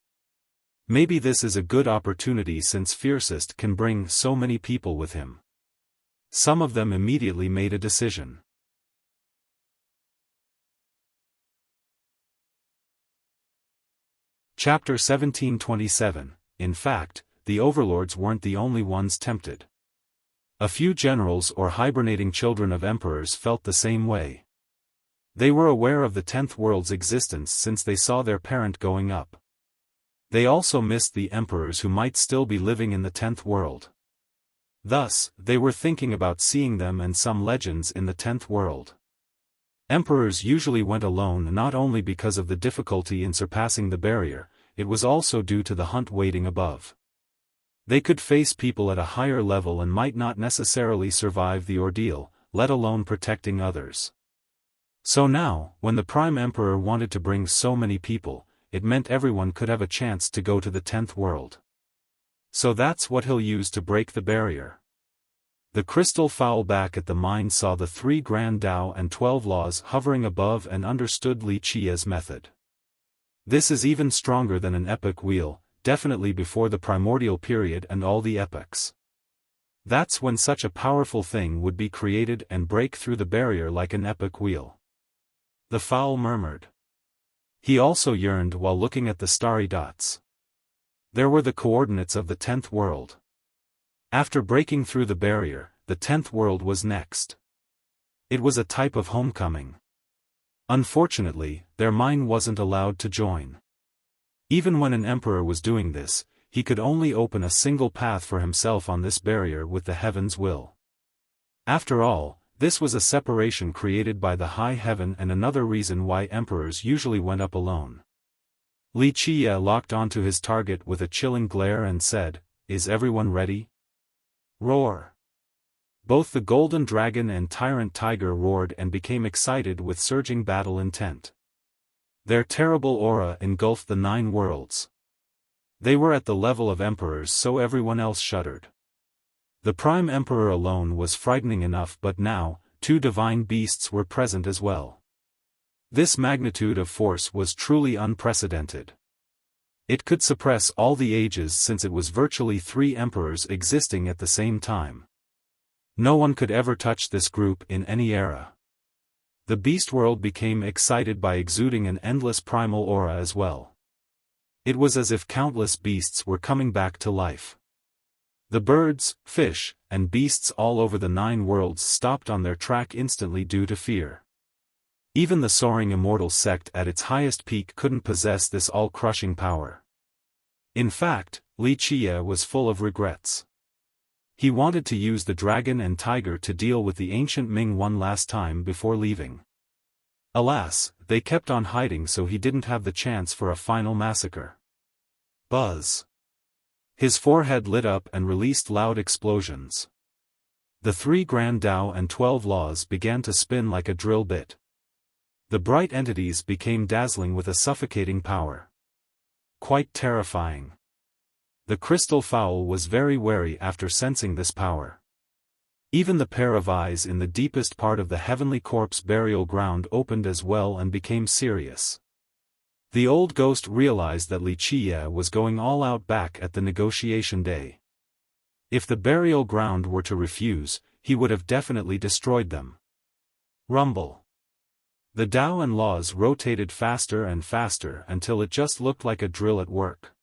Maybe this is a good opportunity since Fiercest can bring so many people with him. Some of them immediately made a decision. Chapter 1727. In fact, the overlords weren't the only ones tempted. A few generals or hibernating children of emperors felt the same way. They were aware of the 10th world's existence since they saw their parent going up. They also missed the emperors who might still be living in the 10th world. Thus, they were thinking about seeing them and some legends in the 10th world. Emperors usually went alone not only because of the difficulty in surpassing the barrier, it was also due to the hunt waiting above. They could face people at a higher level and might not necessarily survive the ordeal, let alone protecting others. So now, when the Prime Emperor wanted to bring so many people, it meant everyone could have a chance to go to the 10th world. So that's what he'll use to break the barrier. The crystal fowl back at the mine saw the 3 grand Tao and 12 laws hovering above and understood Wuxia's method. This is even stronger than an epic wheel, definitely before the primordial period and all the epochs. That's when such a powerful thing would be created and break through the barrier like an epic wheel. The fowl murmured. He also yearned while looking at the starry dots. There were the coordinates of the 10th world. After breaking through the barrier, the 10th world was next. It was a type of homecoming. Unfortunately, their mine wasn't allowed to join. Even when an emperor was doing this, he could only open a single path for himself on this barrier with the heaven's will. After all, this was a separation created by the high heaven and another reason why emperors usually went up alone. Wuxia locked onto his target with a chilling glare and said, "Is everyone ready?" Roar! Both the Golden Dragon and Tyrant Tiger roared and became excited with surging battle intent. Their terrible aura engulfed the 9 worlds. They were at the level of emperors, so everyone else shuddered. The Prime Emperor alone was frightening enough, but now, 2 divine beasts were present as well. This magnitude of force was truly unprecedented. It could suppress all the ages, since it was virtually 3 emperors existing at the same time. No one could ever touch this group in any era. The beast world became excited by exuding an endless primal aura as well. It was as if countless beasts were coming back to life. The birds, fish, and beasts all over the 9 worlds stopped on their track instantly due to fear. Even the soaring immortal sect at its highest peak couldn't possess this all-crushing power. In fact, Wuxia was full of regrets. He wanted to use the dragon and tiger to deal with the ancient Ming one last time before leaving. Alas, they kept on hiding, so he didn't have the chance for a final massacre. Buzz! His forehead lit up and released loud explosions. The 3 Grand Tao and 12 Laws began to spin like a drill bit. The bright entities became dazzling with a suffocating power. Quite terrifying. The crystal fowl was very wary after sensing this power. Even the pair of eyes in the deepest part of the heavenly corpse burial ground opened as well and became serious. The old ghost realized that Wuxia was going all out back at the negotiation day. If the burial ground were to refuse, he would have definitely destroyed them. Rumble. The Tao and Laws rotated faster and faster until it just looked like a drill at work.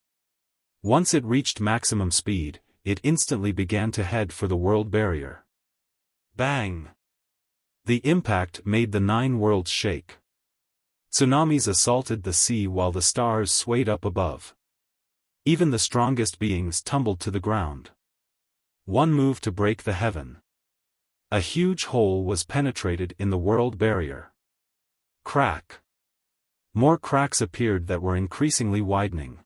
Once it reached maximum speed, it instantly began to head for the world barrier. Bang! The impact made the 9 worlds shake. Tsunamis assaulted the sea while the stars swayed up above. Even the strongest beings tumbled to the ground. One move to break the heaven. A huge hole was penetrated in the world barrier. Crack! More cracks appeared that were increasingly widening.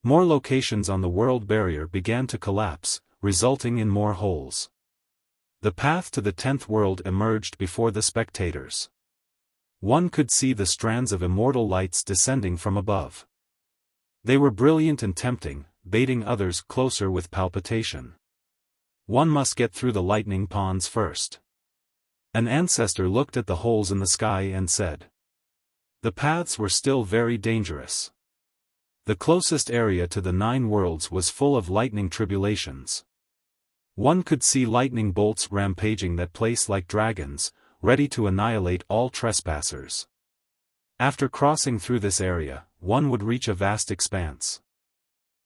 More locations on the world barrier began to collapse, resulting in more holes. The path to the 10th world emerged before the spectators. One could see the strands of immortal lights descending from above. They were brilliant and tempting, baiting others closer with palpitation. One must get through the lightning ponds first. An ancestor looked at the holes in the sky and said. The paths were still very dangerous. The closest area to the 9 worlds was full of lightning tribulations. One could see lightning bolts rampaging that place like dragons, ready to annihilate all trespassers. After crossing through this area, one would reach a vast expanse.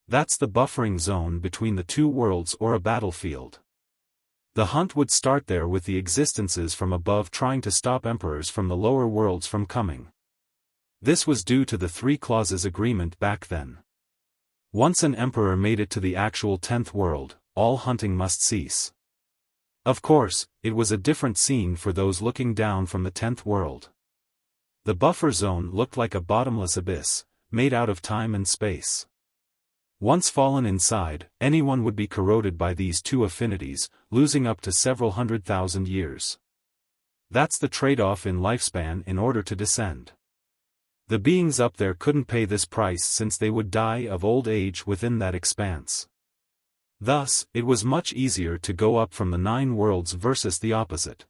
That's the buffering zone between the 2 worlds, or a battlefield. The hunt would start there, with the existences from above trying to stop emperors from the lower worlds from coming. This was due to the 3 clauses agreement back then. Once an emperor made it to the actual 10th world, all hunting must cease. Of course, it was a different scene for those looking down from the 10th world. The buffer zone looked like a bottomless abyss, made out of time and space. Once fallen inside, anyone would be corroded by these 2 affinities, losing up to several 100,000 years. That's the trade-off in lifespan in order to descend. The beings up there couldn't pay this price, since they would die of old age within that expanse. Thus, it was much easier to go up from the 9 worlds versus the opposite.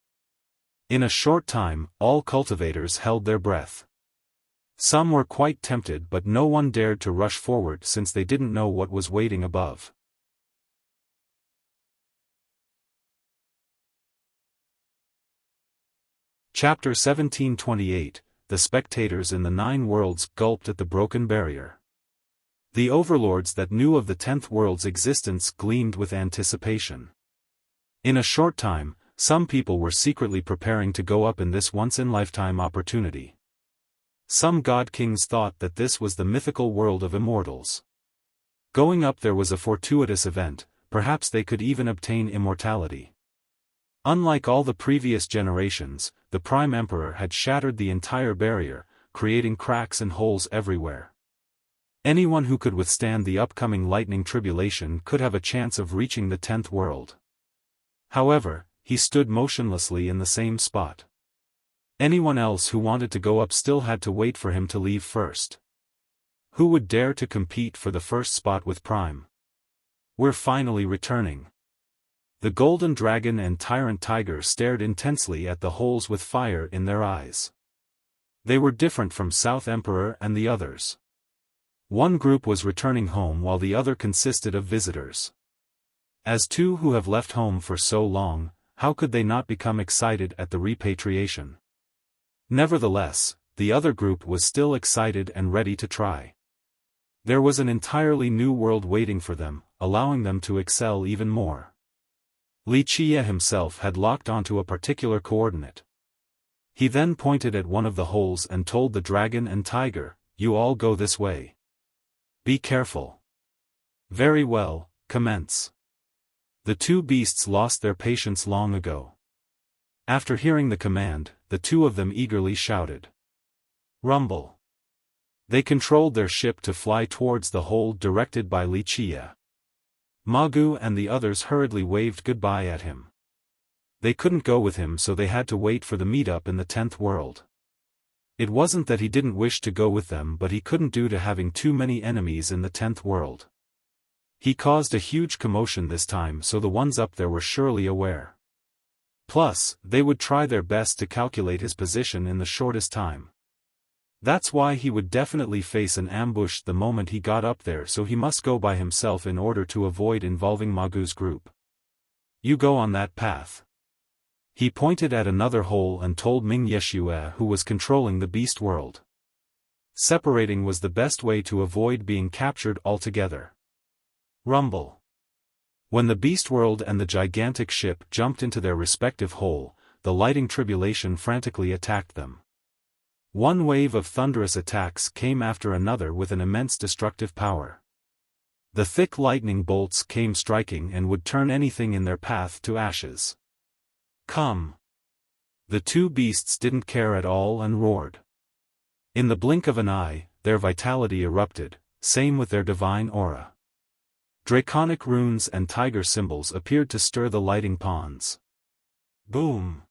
In a short time, all cultivators held their breath. Some were quite tempted, but no one dared to rush forward since they didn't know what was waiting above. Chapter 1728. The spectators in the 9 worlds gulped at the broken barrier. The overlords that knew of the 10th world's existence gleamed with anticipation. In a short time, some people were secretly preparing to go up in this once-in-lifetime opportunity. Some god kings thought that this was the mythical world of immortals. Going up there was a fortuitous event, perhaps they could even obtain immortality. Unlike all the previous generations, the Prime Emperor had shattered the entire barrier, creating cracks and holes everywhere. Anyone who could withstand the upcoming lightning tribulation could have a chance of reaching the 10th world. However, he stood motionlessly in the same spot. Anyone else who wanted to go up still had to wait for him to leave first. Who would dare to compete for the first spot with Prime? We're finally returning. The Golden Dragon and Tyrant Tiger stared intensely at the holes with fire in their eyes. They were different from South Emperor and the others. One group was returning home while the other consisted of visitors. As two who have left home for so long, how could they not become excited at the repatriation? Nevertheless, the other group was still excited and ready to try. There was an entirely new world waiting for them, allowing them to excel even more. Wuxia himself had locked onto a particular coordinate. He then pointed at one of the holes and told the dragon and tiger, "You all go this way. Be careful." "Very well, commence." The two beasts lost their patience long ago. After hearing the command, the two of them eagerly shouted. Rumble. They controlled their ship to fly towards the hole directed by Wuxia. Magu and the others hurriedly waved goodbye at him. They couldn't go with him, so they had to wait for the meetup in the 10th world. It wasn't that he didn't wish to go with them, but he couldn't due to having too many enemies in the 10th world. He caused a huge commotion this time, so the ones up there were surely aware. Plus, they would try their best to calculate his position in the shortest time. That's why he would definitely face an ambush the moment he got up there, so he must go by himself in order to avoid involving Magu's group. "You go on that path." He pointed at another hole and told Ming Yeshua, who was controlling the beast world. Separating was the best way to avoid being captured altogether. Rumble. When the beast world and the gigantic ship jumped into their respective hole, the lighting tribulation frantically attacked them. One wave of thunderous attacks came after another with an immense destructive power. The thick lightning bolts came striking and would turn anything in their path to ashes. "Come!" The two beasts didn't care at all and roared. In the blink of an eye, their vitality erupted, same with their divine aura. Draconic runes and tiger symbols appeared to stir the lighting ponds. Boom!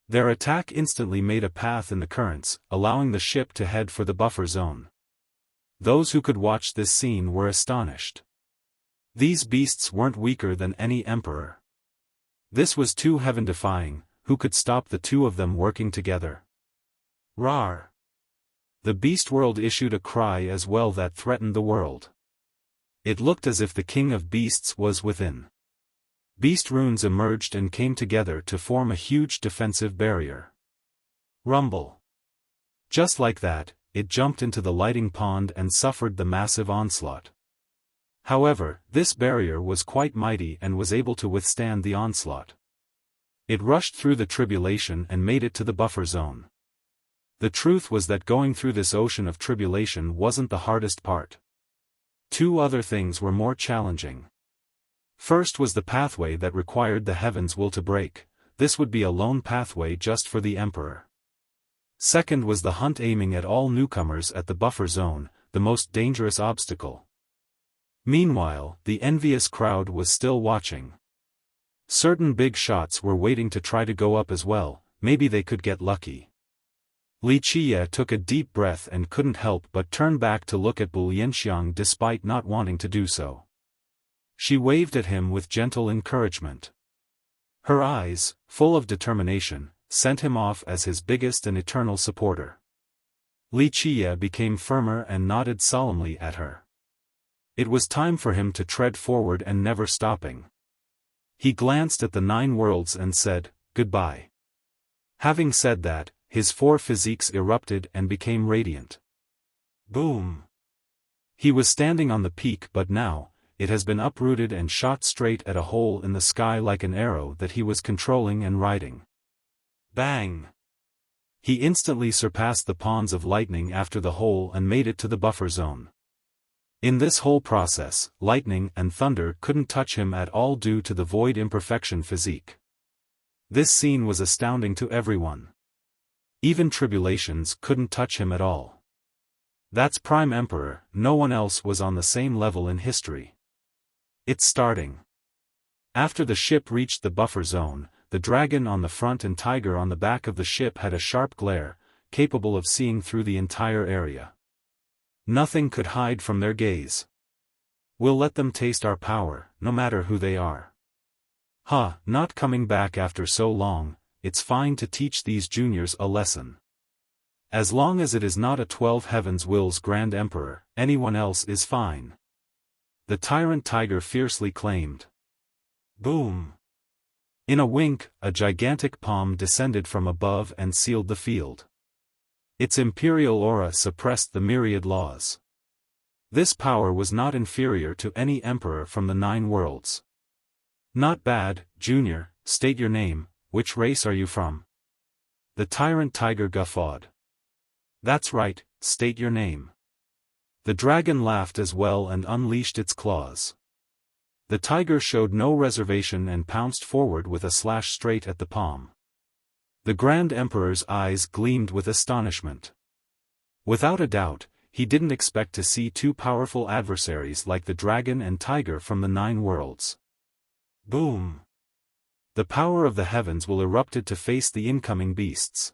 Their attack instantly made a path in the currents, allowing the ship to head for the buffer zone. Those who could watch this scene were astonished. These beasts weren't weaker than any emperor. This was too heaven-defying. Who could stop the two of them working together? Rawr! The beast world issued a cry as well that threatened the world. It looked as if the king of beasts was within. Beast runes emerged and came together to form a huge defensive barrier. Rumble. Just like that, it jumped into the lighting pond and suffered the massive onslaught. However, this barrier was quite mighty and was able to withstand the onslaught. It rushed through the tribulation and made it to the buffer zone. The truth was that going through this ocean of tribulation wasn't the hardest part. Two other things were more challenging. First was the pathway that required the heavens' will to break. This would be a lone pathway just for the emperor. Second was the hunt aiming at all newcomers at the buffer zone, the most dangerous obstacle. Meanwhile, the envious crowd was still watching. Certain big shots were waiting to try to go up as well, maybe they could get lucky. Wuxia took a deep breath and couldn't help but turn back to look at Bulianxiang despite not wanting to do so. She waved at him with gentle encouragement. Her eyes, full of determination, sent him off as his biggest and eternal supporter. Wuxia became firmer and nodded solemnly at her. It was time for him to tread forward and never stopping. He glanced at the 9 worlds and said, "Goodbye." Having said that, his 4 physiques erupted and became radiant. Boom! He was standing on the peak, but now, it has been uprooted and shot straight at a hole in the sky like an arrow that he was controlling and riding. Bang! He instantly surpassed the pawns of lightning after the hole and made it to the buffer zone. In this whole process, lightning and thunder couldn't touch him at all due to the void imperfection physique. This scene was astounding to everyone. Even tribulations couldn't touch him at all. That's Prime Emperor, no one else was on the same level in history. It's starting. After the ship reached the buffer zone, the dragon on the front and tiger on the back of the ship had a sharp glare, capable of seeing through the entire area. Nothing could hide from their gaze. We'll let them taste our power, no matter who they are. Ha, not coming back after so long, it's fine to teach these juniors a lesson. As long as it is not a 12 Heavens Will's Grand Emperor, anyone else is fine. The tyrant tiger fiercely claimed. Boom! In a wink, a gigantic palm descended from above and sealed the field. Its imperial aura suppressed the myriad laws. This power was not inferior to any emperor from the 9 worlds. Not bad, Junior, state your name, which race are you from? The tyrant tiger guffawed. That's right, state your name. The dragon laughed as well and unleashed its claws. The tiger showed no reservation and pounced forward with a slash straight at the palm. The Grand Emperor's eyes gleamed with astonishment. Without a doubt, he didn't expect to see 2 powerful adversaries like the dragon and tiger from the 9 worlds. Boom! The power of the heavens will erupted to face the incoming beasts.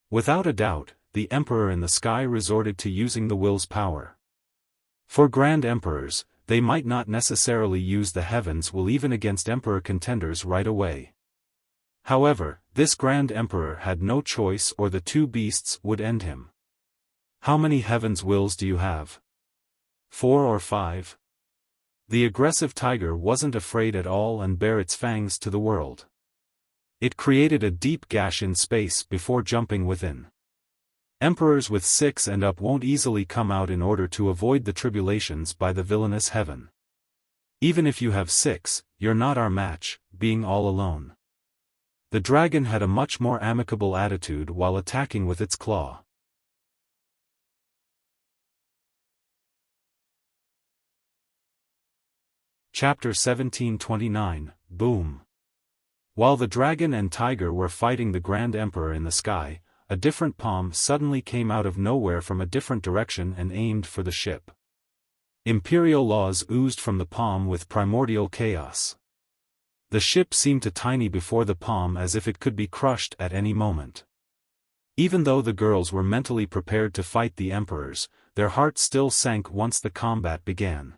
Without a doubt, the Emperor in the sky resorted to using the will's power. For Grand Emperors, they might not necessarily use the heavens will even against Emperor contenders right away. However, this Grand Emperor had no choice or the 2 beasts would end him. How many heavens wills do you have? 4 or 5? The aggressive tiger wasn't afraid at all and bare its fangs to the world. It created a deep gash in space before jumping within. Emperors with 6 and up won't easily come out in order to avoid the tribulations by the villainous heaven. Even if you have 6, you're not our match, being all alone. The dragon had a much more amicable attitude while attacking with its claw. Chapter 1729, Boom! While the dragon and tiger were fighting the Grand Emperor in the sky, a different palm suddenly came out of nowhere from a different direction and aimed for the ship. Imperial laws oozed from the palm with primordial chaos. The ship seemed tiny before the palm as if it could be crushed at any moment. Even though the girls were mentally prepared to fight the emperors, their hearts still sank once the combat began.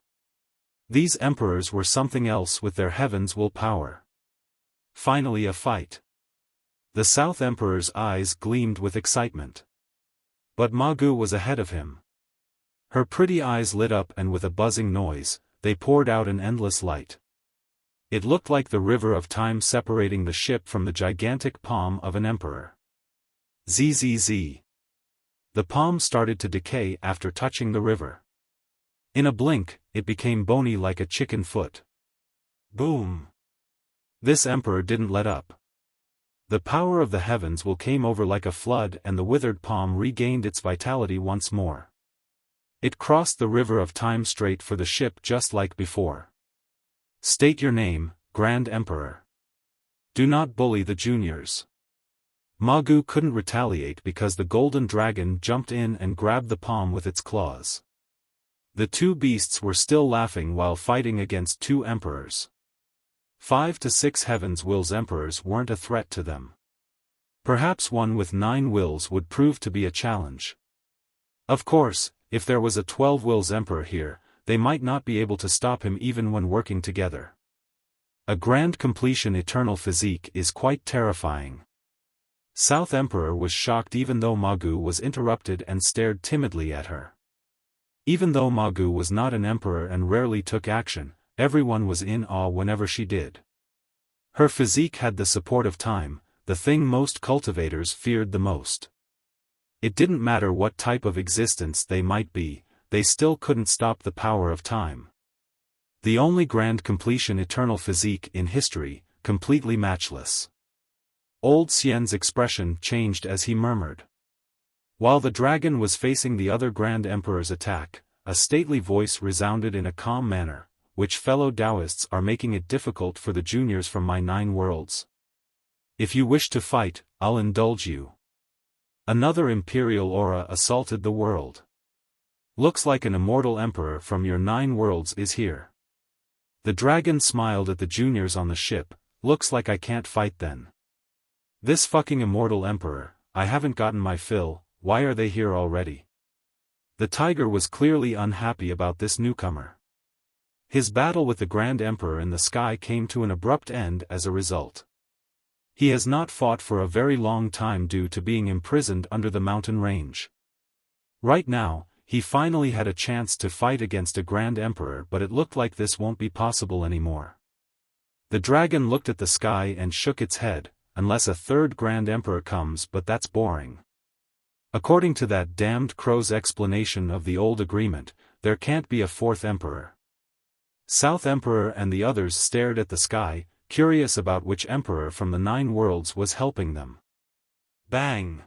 These emperors were something else with their heavens will power. Finally a fight. The South Emperor's eyes gleamed with excitement. But Magu was ahead of him. Her pretty eyes lit up and with a buzzing noise, they poured out an endless light. It looked like the river of time separating the ship from the gigantic palm of an emperor. Zzz. The palm started to decay after touching the river. In a blink, it became bony like a chicken foot. Boom! This emperor didn't let up. The power of the heavens will came over like a flood and the withered palm regained its vitality once more. It crossed the river of time straight for the ship just like before. State your name, Grand Emperor. Do not bully the juniors. Magu couldn't retaliate because the golden dragon jumped in and grabbed the palm with its claws. The 2 beasts were still laughing while fighting against 2 emperors. 5 to 6 heavens wills emperors weren't a threat to them. Perhaps one with 9 wills would prove to be a challenge. Of course, if there was a 12 wills emperor here, they might not be able to stop him even when working together. A grand completion eternal physique is quite terrifying. South Emperor was shocked even though Magu was interrupted and stared timidly at her. Even though Magu was not an emperor and rarely took action, everyone was in awe whenever she did. Her physique had the support of time, the thing most cultivators feared the most. It didn't matter what type of existence they might be, they still couldn't stop the power of time. The only grand completion eternal physique in history, completely matchless. Old Xian's expression changed as he murmured. While the dragon was facing the other Grand Emperor's attack, a stately voice resounded in a calm manner, which fellow Taoists are making it difficult for the juniors from my 9 worlds. If you wish to fight, I'll indulge you. Another imperial aura assaulted the world. Looks like an immortal emperor from your 9 worlds is here. The dragon smiled at the juniors on the ship. Looks like I can't fight then. This fucking immortal emperor, I haven't gotten my fill, why are they here already? The tiger was clearly unhappy about this newcomer. His battle with the Grand Emperor in the sky came to an abrupt end as a result. He has not fought for a very long time due to being imprisoned under the mountain range. Right now, he finally had a chance to fight against a Grand Emperor, but it looked like this won't be possible anymore. The dragon looked at the sky and shook its head, unless a third Grand Emperor comes, but that's boring. According to that damned crow's explanation of the old agreement, there can't be a fourth emperor. South Emperor and the others stared at the sky, curious about which emperor from the 9 worlds was helping them. Bang!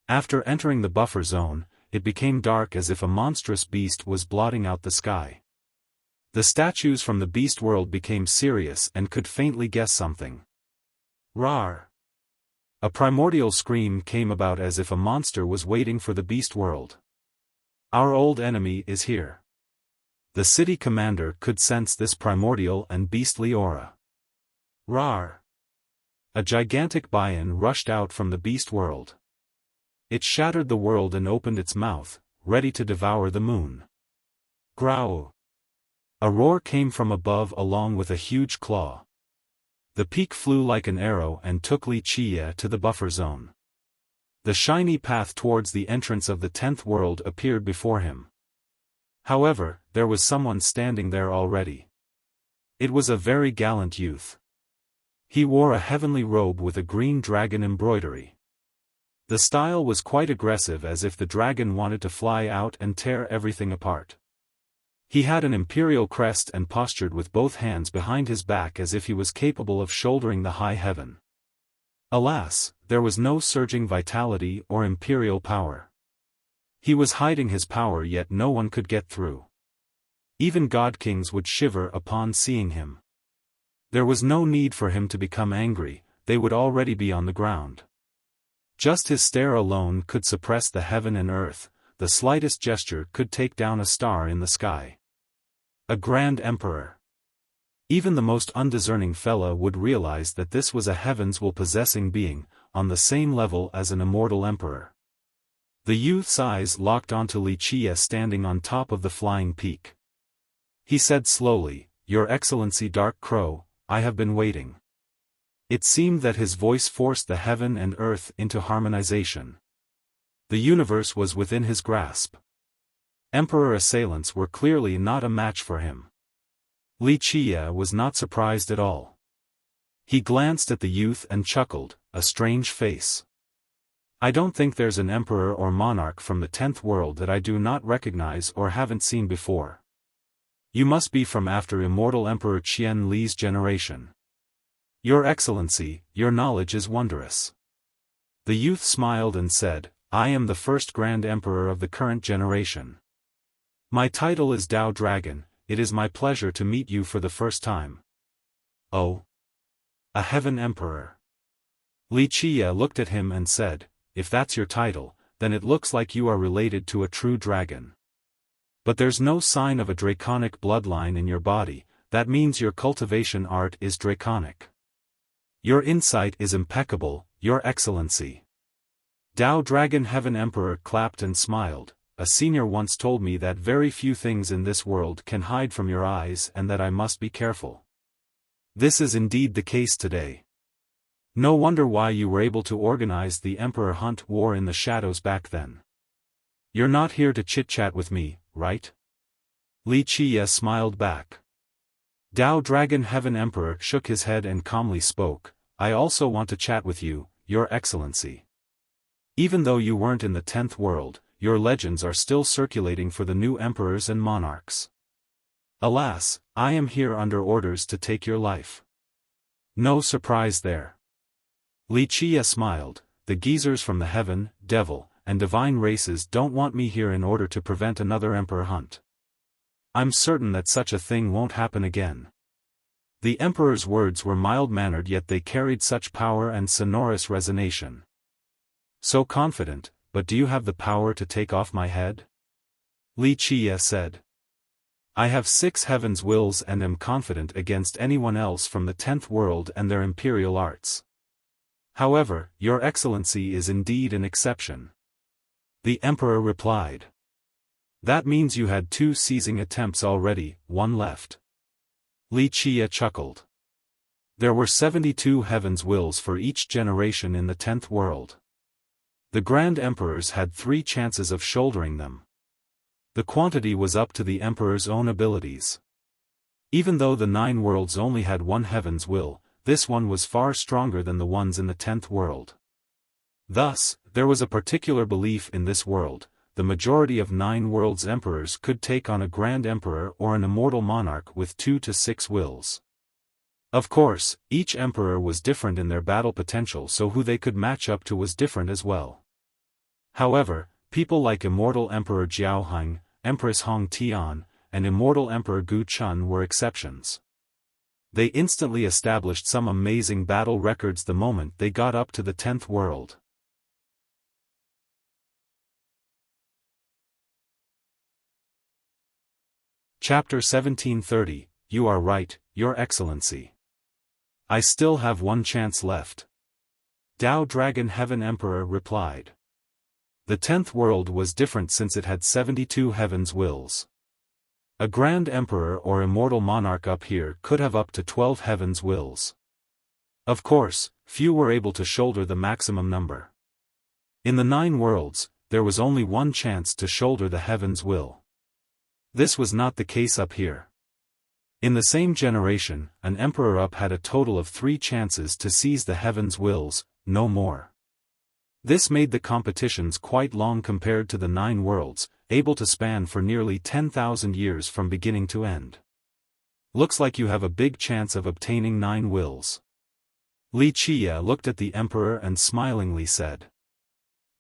After entering the buffer zone, it became dark as if a monstrous beast was blotting out the sky. The statues from the beast world became serious and could faintly guess something. Rawr! A primordial scream came about as if a monster was waiting for the beast world. Our old enemy is here. The city commander could sense this primordial and beastly aura. Rawr! A gigantic bion rushed out from the beast world. It shattered the world and opened its mouth, ready to devour the moon. Growl! A roar came from above along with a huge claw. The peak flew like an arrow and took Wuxia to the buffer zone. The shiny path towards the entrance of the 10th world appeared before him. However, there was someone standing there already. It was a very gallant youth. He wore a heavenly robe with a green dragon embroidery. The style was quite aggressive, as if the dragon wanted to fly out and tear everything apart. He had an imperial crest and postured with both hands behind his back as if he was capable of shouldering the high heaven. Alas, there was no surging vitality or imperial power. He was hiding his power, yet no one could get through. Even god-kings would shiver upon seeing him. There was no need for him to become angry, they would already be on the ground. Just his stare alone could suppress the heaven and earth, the slightest gesture could take down a star in the sky. A Grand Emperor. Even the most undiscerning fella would realize that this was a heaven's will-possessing being, on the same level as an immortal emperor. The youth's eyes locked onto Wuxia standing on top of the flying peak. He said slowly, "Your Excellency Dark Crow, I have been waiting." It seemed that his voice forced the heaven and earth into harmonization. The universe was within his grasp. Emperor assailants were clearly not a match for him. Wuxia was not surprised at all. He glanced at the youth and chuckled, a strange face. "I don't think there's an emperor or monarch from the 10th world that I do not recognize or haven't seen before. You must be from after immortal Emperor Qian Li's generation. Your Excellency, your knowledge is wondrous." The youth smiled and said, "I am the first Grand Emperor of the current generation. My title is Dao Dragon. It is my pleasure to meet you for the first time." "Oh? A Heaven Emperor?" Wuxia looked at him and said, "If that's your title, then it looks like you are related to a true dragon. But there's no sign of a draconic bloodline in your body, that means your cultivation art is draconic. Your insight is impeccable, Your Excellency." Dao Dragon Heaven Emperor clapped and smiled. "A senior once told me that very few things in this world can hide from your eyes and that I must be careful. This is indeed the case today. No wonder why you were able to organize the Emperor Hunt War in the shadows back then. You're not here to chit-chat with me, right?" Wuxia smiled back. Dao Dragon Heaven Emperor shook his head and calmly spoke, "I also want to chat with you, Your Excellency. Even though you weren't in the 10th world, your legends are still circulating for the new emperors and monarchs. Alas, I am here under orders to take your life. No surprise there." Wuxia smiled, "The geezers from the heaven, devil, and divine races don't want me here in order to prevent another emperor hunt. I'm certain that such a thing won't happen again." The emperor's words were mild-mannered, yet they carried such power and sonorous resonation. "So confident, but do you have the power to take off my head?" Wuxia said. I have 6 heavens' wills and am confident against anyone else from the 10th world and their imperial arts. However, your excellency is indeed an exception. The emperor replied. That means you had 2 seizing attempts already, 1 left. Li Qie chuckled. There were 72 heavens' wills for each generation in the 10th world. The grand emperors had 3 chances of shouldering them. The quantity was up to the emperor's own abilities. Even though the 9 worlds only had 1 heaven's will, this one was far stronger than the ones in the 10th world. Thus, there was a particular belief in this world: the majority of 9 worlds' emperors could take on a grand emperor or an immortal monarch with 2 to 6 wills. Of course, each emperor was different in their battle potential, so who they could match up to was different as well. However, people like immortal Emperor Xiaofan, Empress Hong Tian, and immortal Emperor Gu Chun were exceptions. They instantly established some amazing battle records the moment they got up to the 10th world. Chapter 1730, You are right, Your Excellency. I still have 1 chance left. Dao Dragon Heaven Emperor replied. The 10th world was different since it had 72 heavens' wills. A grand emperor or immortal monarch up here could have up to 12 heavens' wills. Of course, few were able to shoulder the maximum number. In the 9 worlds, there was only 1 chance to shoulder the heaven's will. This was not the case up here. In the same generation, an emperor up had a total of 3 chances to seize the heaven's wills, no more. This made the competitions quite long compared to the 9 worlds, able to span for nearly 10,000 years from beginning to end. Looks like you have a big chance of obtaining 9 wills. Li Qie looked at the emperor and smilingly said.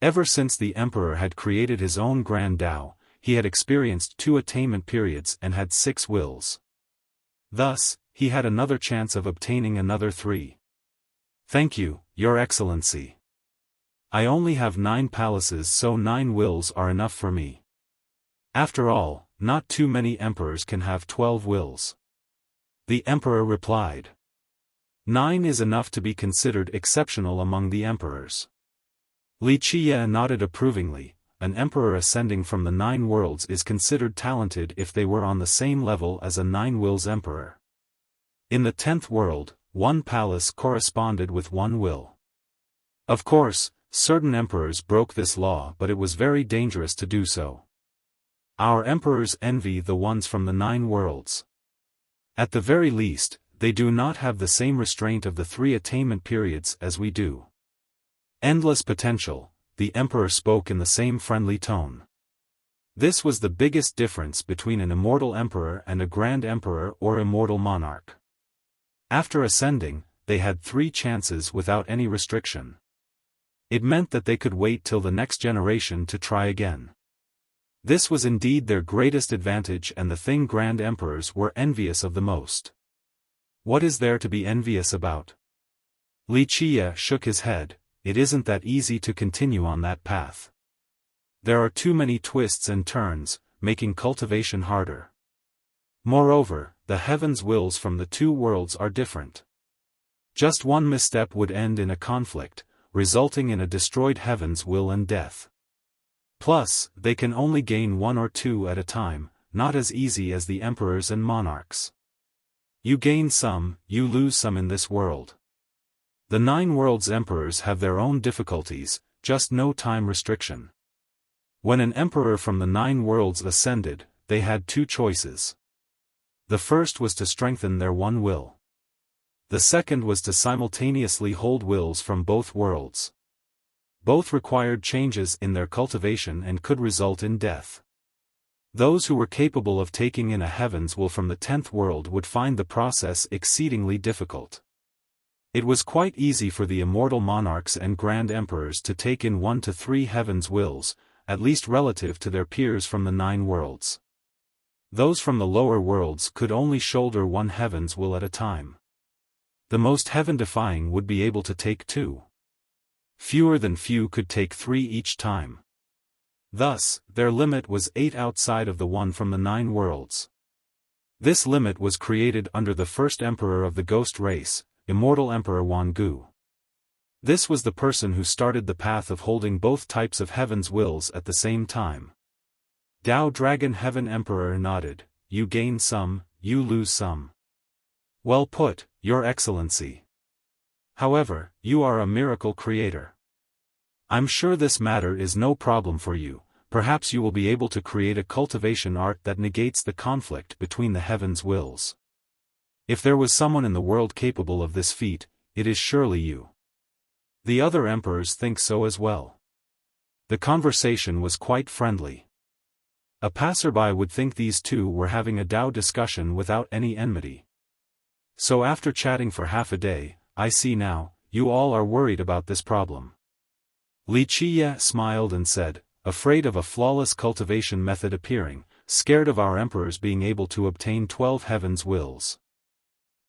Ever since the emperor had created his own grand Tao, he had experienced 2 attainment periods and had 6 wills. Thus, he had another chance of obtaining another 3. Thank you, Your Excellency. I only have 9 palaces, so 9 wills are enough for me. After all, not too many emperors can have 12 wills. The emperor replied. 9 is enough to be considered exceptional among the emperors. Li Qie nodded approvingly. An emperor ascending from the 9 worlds is considered talented if they were on the same level as a 9 wills emperor. In the 10th world, 1 palace corresponded with 1 will. Of course, certain emperors broke this law, but it was very dangerous to do so. Our emperors envy the ones from the 9 worlds. At the very least, they do not have the same restraint of the 3 attainment periods as we do. Endless potential, the emperor spoke in the same friendly tone. This was the biggest difference between an immortal emperor and a grand emperor or immortal monarch. After ascending, they had 3 chances without any restriction. It meant that they could wait till the next generation to try again. This was indeed their greatest advantage and the thing grand emperors were envious of the most. What is there to be envious about? Li Qie shook his head. It isn't that easy to continue on that path. There are too many twists and turns, making cultivation harder. Moreover, the heavens' wills from the 2 worlds are different. Just 1 misstep would end in a conflict, resulting in a destroyed heaven's will and death. Plus, they can only gain 1 or 2 at a time, not as easy as the emperors and monarchs. You gain some, you lose some in this world. The 9 worlds' emperors have their own difficulties, just no time restriction. When an emperor from the 9 worlds ascended, they had 2 choices. The first was to strengthen their 1 will. The second was to simultaneously hold wills from both worlds. Both required changes in their cultivation and could result in death. Those who were capable of taking in a heaven's will from the 10th world would find the process exceedingly difficult. It was quite easy for the immortal monarchs and grand emperors to take in 1 to 3 heaven's wills, at least relative to their peers from the 9 worlds. Those from the lower worlds could only shoulder 1 heaven's will at a time. The most heaven-defying would be able to take 2. Fewer than few could take 3 each time. Thus, their limit was 8 outside of the 1 from the 9 worlds. This limit was created under the first emperor of the ghost race, Immortal Emperor Wan Gu. This was the person who started the path of holding both types of heaven's wills at the same time. Dao Dragon Heaven Emperor nodded. You gain some, you lose some. Well put, Your Excellency. However, you are a miracle creator. I'm sure this matter is no problem for you. Perhaps you will be able to create a cultivation art that negates the conflict between the heavens' wills. If there was someone in the world capable of this feat, it is surely you. The other emperors think so as well. The conversation was quite friendly. A passerby would think these two were having a Tao discussion without any enmity. So after chatting for half a day, I see now, you all are worried about this problem. Li Qiye smiled and said, afraid of a flawless cultivation method appearing, scared of our emperors being able to obtain 12 heavens' wills.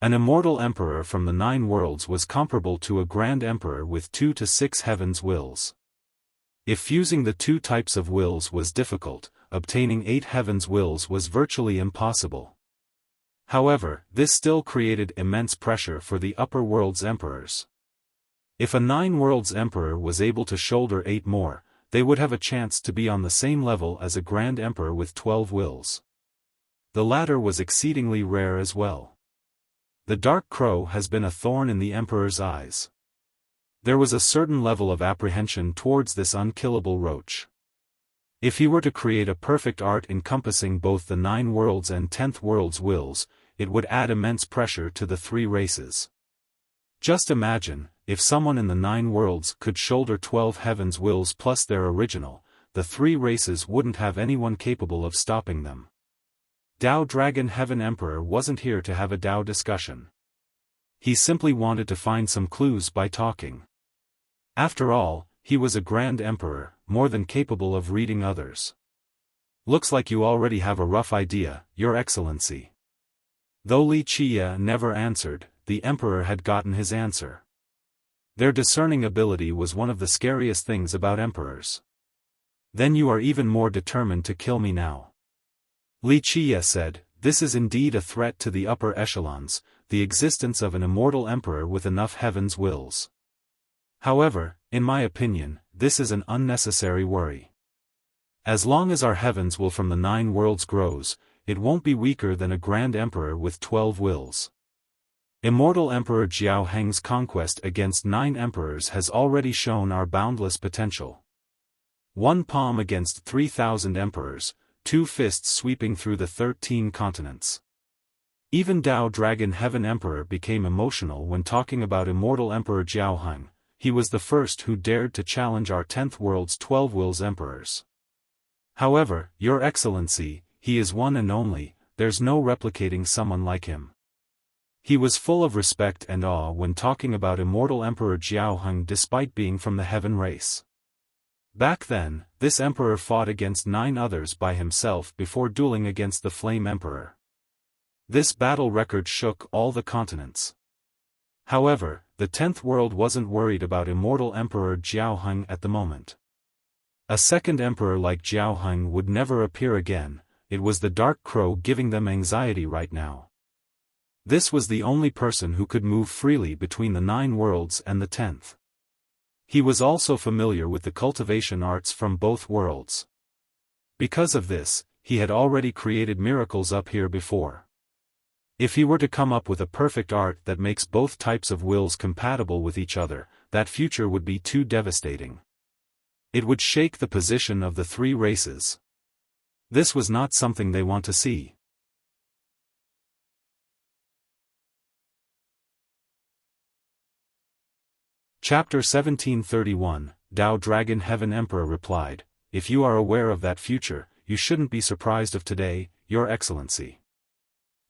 An immortal emperor from the 9 worlds was comparable to a grand emperor with 2 to 6 heavens' wills. If fusing the two types of wills was difficult, obtaining 8 heavens' wills was virtually impossible. However, this still created immense pressure for the upper world's emperors. If a 9 worlds emperor was able to shoulder 8 more, they would have a chance to be on the same level as a grand emperor with 12 wills. The latter was exceedingly rare as well. The dark crow has been a thorn in the emperor's eyes. There was a certain level of apprehension towards this unkillable roach. If he were to create a perfect art encompassing both the 9 worlds and 10th world's wills, it would add immense pressure to the 3 races. Just imagine, if someone in the 9 worlds could shoulder 12 heavens' wills plus their original, the 3 races wouldn't have anyone capable of stopping them. Dao Dragon Heaven Emperor wasn't here to have a Dao discussion. He simply wanted to find some clues by talking. After all, he was a grand emperor, more than capable of reading others. Looks like you already have a rough idea, Your Excellency. Though Li Qiye never answered, the emperor had gotten his answer. Their discerning ability was one of the scariest things about emperors. Then you are even more determined to kill me now. Li Qiye said, this is indeed a threat to the upper echelons, the existence of an immortal emperor with enough heavens' wills. However, in my opinion, this is an unnecessary worry. As long as our heavens will from the 9 worlds grows, it won't be weaker than a grand emperor with 12 wills. Immortal Emperor Jiao Heng's conquest against 9 emperors has already shown our boundless potential. 1 palm against 3,000 emperors, 2 fists sweeping through the 13 continents. Even Dao Dragon Heaven Emperor became emotional when talking about Immortal Emperor Jiao Heng. He was the first who dared to challenge our 10th world's 12 wills emperors. However, Your Excellency, he is one and only, there's no replicating someone like him. He was full of respect and awe when talking about Immortal Emperor Jiao Heng despite being from the heaven race. Back then, this emperor fought against 9 others by himself before dueling against the Flame Emperor. This battle record shook all the continents. However, the 10th world wasn't worried about Immortal Emperor Jiao Heng at the moment. A second emperor like Jiao Heng would never appear again, it was the Dark Crow giving them anxiety right now. This was the only person who could move freely between the 9 worlds and the 10th. He was also familiar with the cultivation arts from both worlds. Because of this, he had already created miracles up here before. If he were to come up with a perfect art that makes both types of wills compatible with each other, that future would be too devastating. It would shake the position of the 3 races. This was not something they want to see. Chapter 1731, Dao Dragon Heaven Emperor replied, if you are aware of that future, you shouldn't be surprised of today, Your Excellency.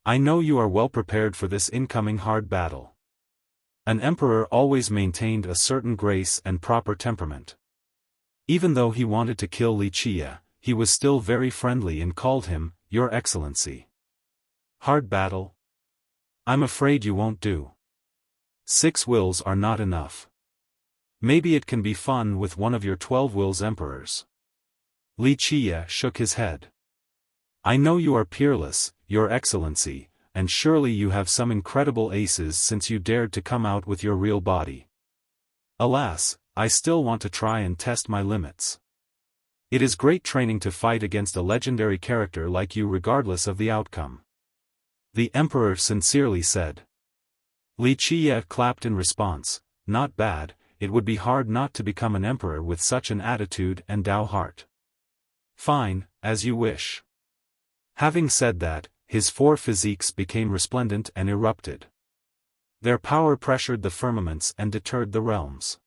I know you are well prepared for this incoming hard battle. An emperor always maintained a certain grace and proper temperament. Even though he wanted to kill Li Qiye, he was still very friendly and called him, Your Excellency. Hard battle? I'm afraid you won't do. 6 wills are not enough. Maybe it can be fun with one of your 12 wills emperors. Li Qiye shook his head. I know you are peerless, Your Excellency, and surely you have some incredible aces since you dared to come out with your real body. Alas, I still want to try and test my limits. It is great training to fight against a legendary character like you regardless of the outcome. The Emperor sincerely said. Li Qiye clapped in response, not bad, it would be hard not to become an emperor with such an attitude and Dao heart. Fine, as you wish. Having said that, his 4 physiques became resplendent and erupted. Their power pressured the firmaments and deterred the realms.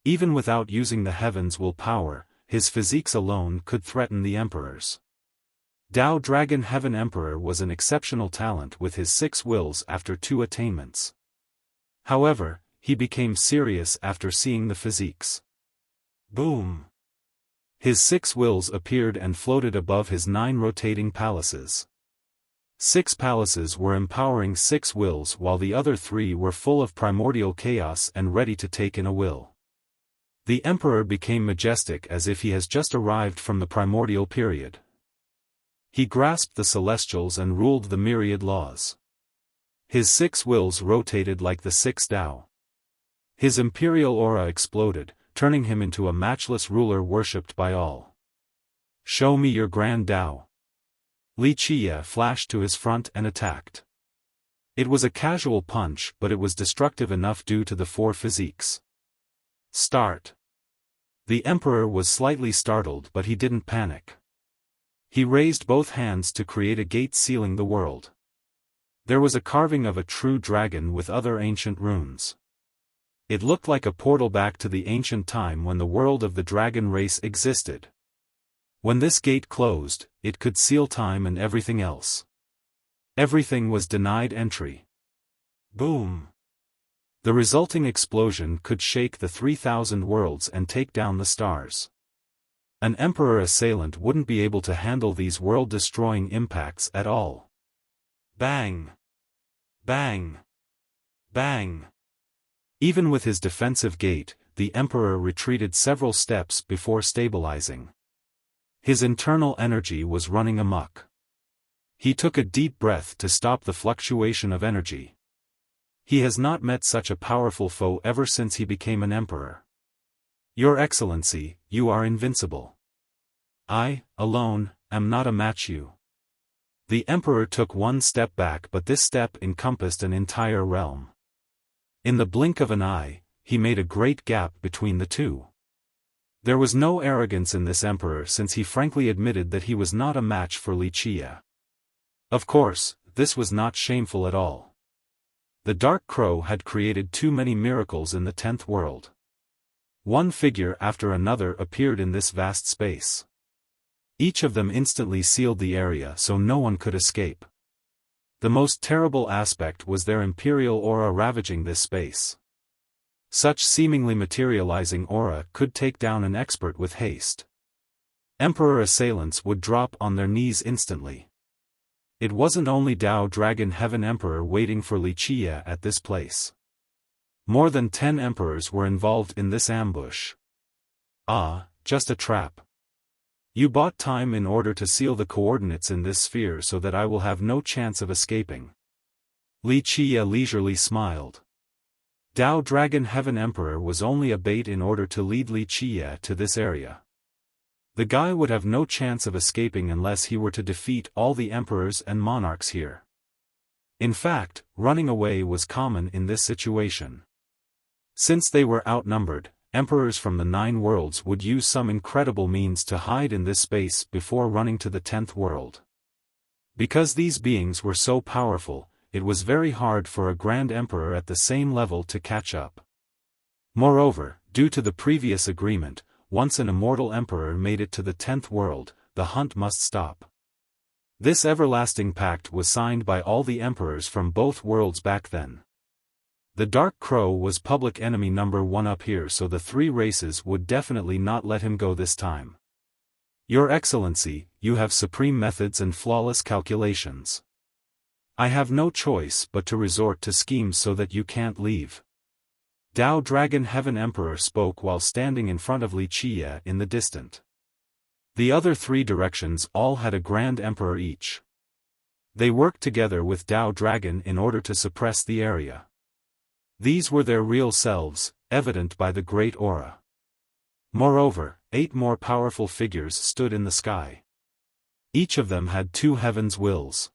Even without using the heavens' will power, his physiques alone could threaten the emperors. Dao Dragon Heaven Emperor was an exceptional talent with his 6 wills after 2 attainments. However, he became serious after seeing the physiques. Boom! His 6 wills appeared and floated above his 9 rotating palaces. 6 palaces were empowering 6 wills while the other 3 were full of primordial chaos and ready to take in a will. The Emperor became majestic as if he has just arrived from the primordial period. He grasped the celestials and ruled the myriad laws. His 6 wills rotated like the 6 Dao. His imperial aura exploded, turning him into a matchless ruler worshipped by all. Show me your grand Dao. Li Qiye flashed to his front and attacked. It was a casual punch, but it was destructive enough due to the 4 physiques. Start. The Emperor was slightly startled, but he didn't panic. He raised both hands to create a gate sealing the world. There was a carving of a true dragon with other ancient runes. It looked like a portal back to the ancient time when the world of the dragon race existed. When this gate closed, it could seal time and everything else. Everything was denied entry. Boom! The resulting explosion could shake the 3,000 worlds and take down the stars. An emperor assailant wouldn't be able to handle these world-destroying impacts at all. Bang! Bang! Bang! Even with his defensive gate, the emperor retreated several steps before stabilizing. His internal energy was running amok. He took a deep breath to stop the fluctuation of energy. He has not met such a powerful foe ever since he became an emperor. Your Excellency, you are invincible. I, alone, am not a match you. The emperor took one step back, but this step encompassed an entire realm. In the blink of an eye, he made a great gap between the two. There was no arrogance in this emperor since he frankly admitted that he was not a match for Li Qiye. Of course, this was not shameful at all. The Dark Crow had created too many miracles in the 10th world. One figure after another appeared in this vast space. Each of them instantly sealed the area so no one could escape. The most terrible aspect was their imperial aura ravaging this space. Such seemingly materializing aura could take down an expert with haste. Emperor assailants would drop on their knees instantly. It wasn't only Dao Dragon Heaven Emperor waiting for Li Qiye at this place. More than 10 emperors were involved in this ambush. Ah, just a trap. You bought time in order to seal the coordinates in this sphere so that I will have no chance of escaping. Li Qiye leisurely smiled. Dao Dragon Heaven Emperor was only a bait in order to lead Li Qiye to this area. The guy would have no chance of escaping unless he were to defeat all the emperors and monarchs here. In fact, running away was common in this situation. Since they were outnumbered, emperors from the 9 worlds would use some incredible means to hide in this space before running to the 10th world. Because these beings were so powerful, it was very hard for a grand emperor at the same level to catch up. Moreover, due to the previous agreement, once an immortal emperor made it to the 10th world, the hunt must stop. This everlasting pact was signed by all the emperors from both worlds back then. The Dark Crow was public enemy number 1 up here, so the 3 races would definitely not let him go this time. Your Excellency, you have supreme methods and flawless calculations. I have no choice but to resort to schemes so that you can't leave. Dao Dragon Heaven Emperor spoke while standing in front of Li Qiye in the distant. The other 3 directions all had a Grand Emperor each. They worked together with Dao Dragon in order to suppress the area. These were their real selves, evident by the great aura. Moreover, 8 more powerful figures stood in the sky. Each of them had 2 heavens' wills.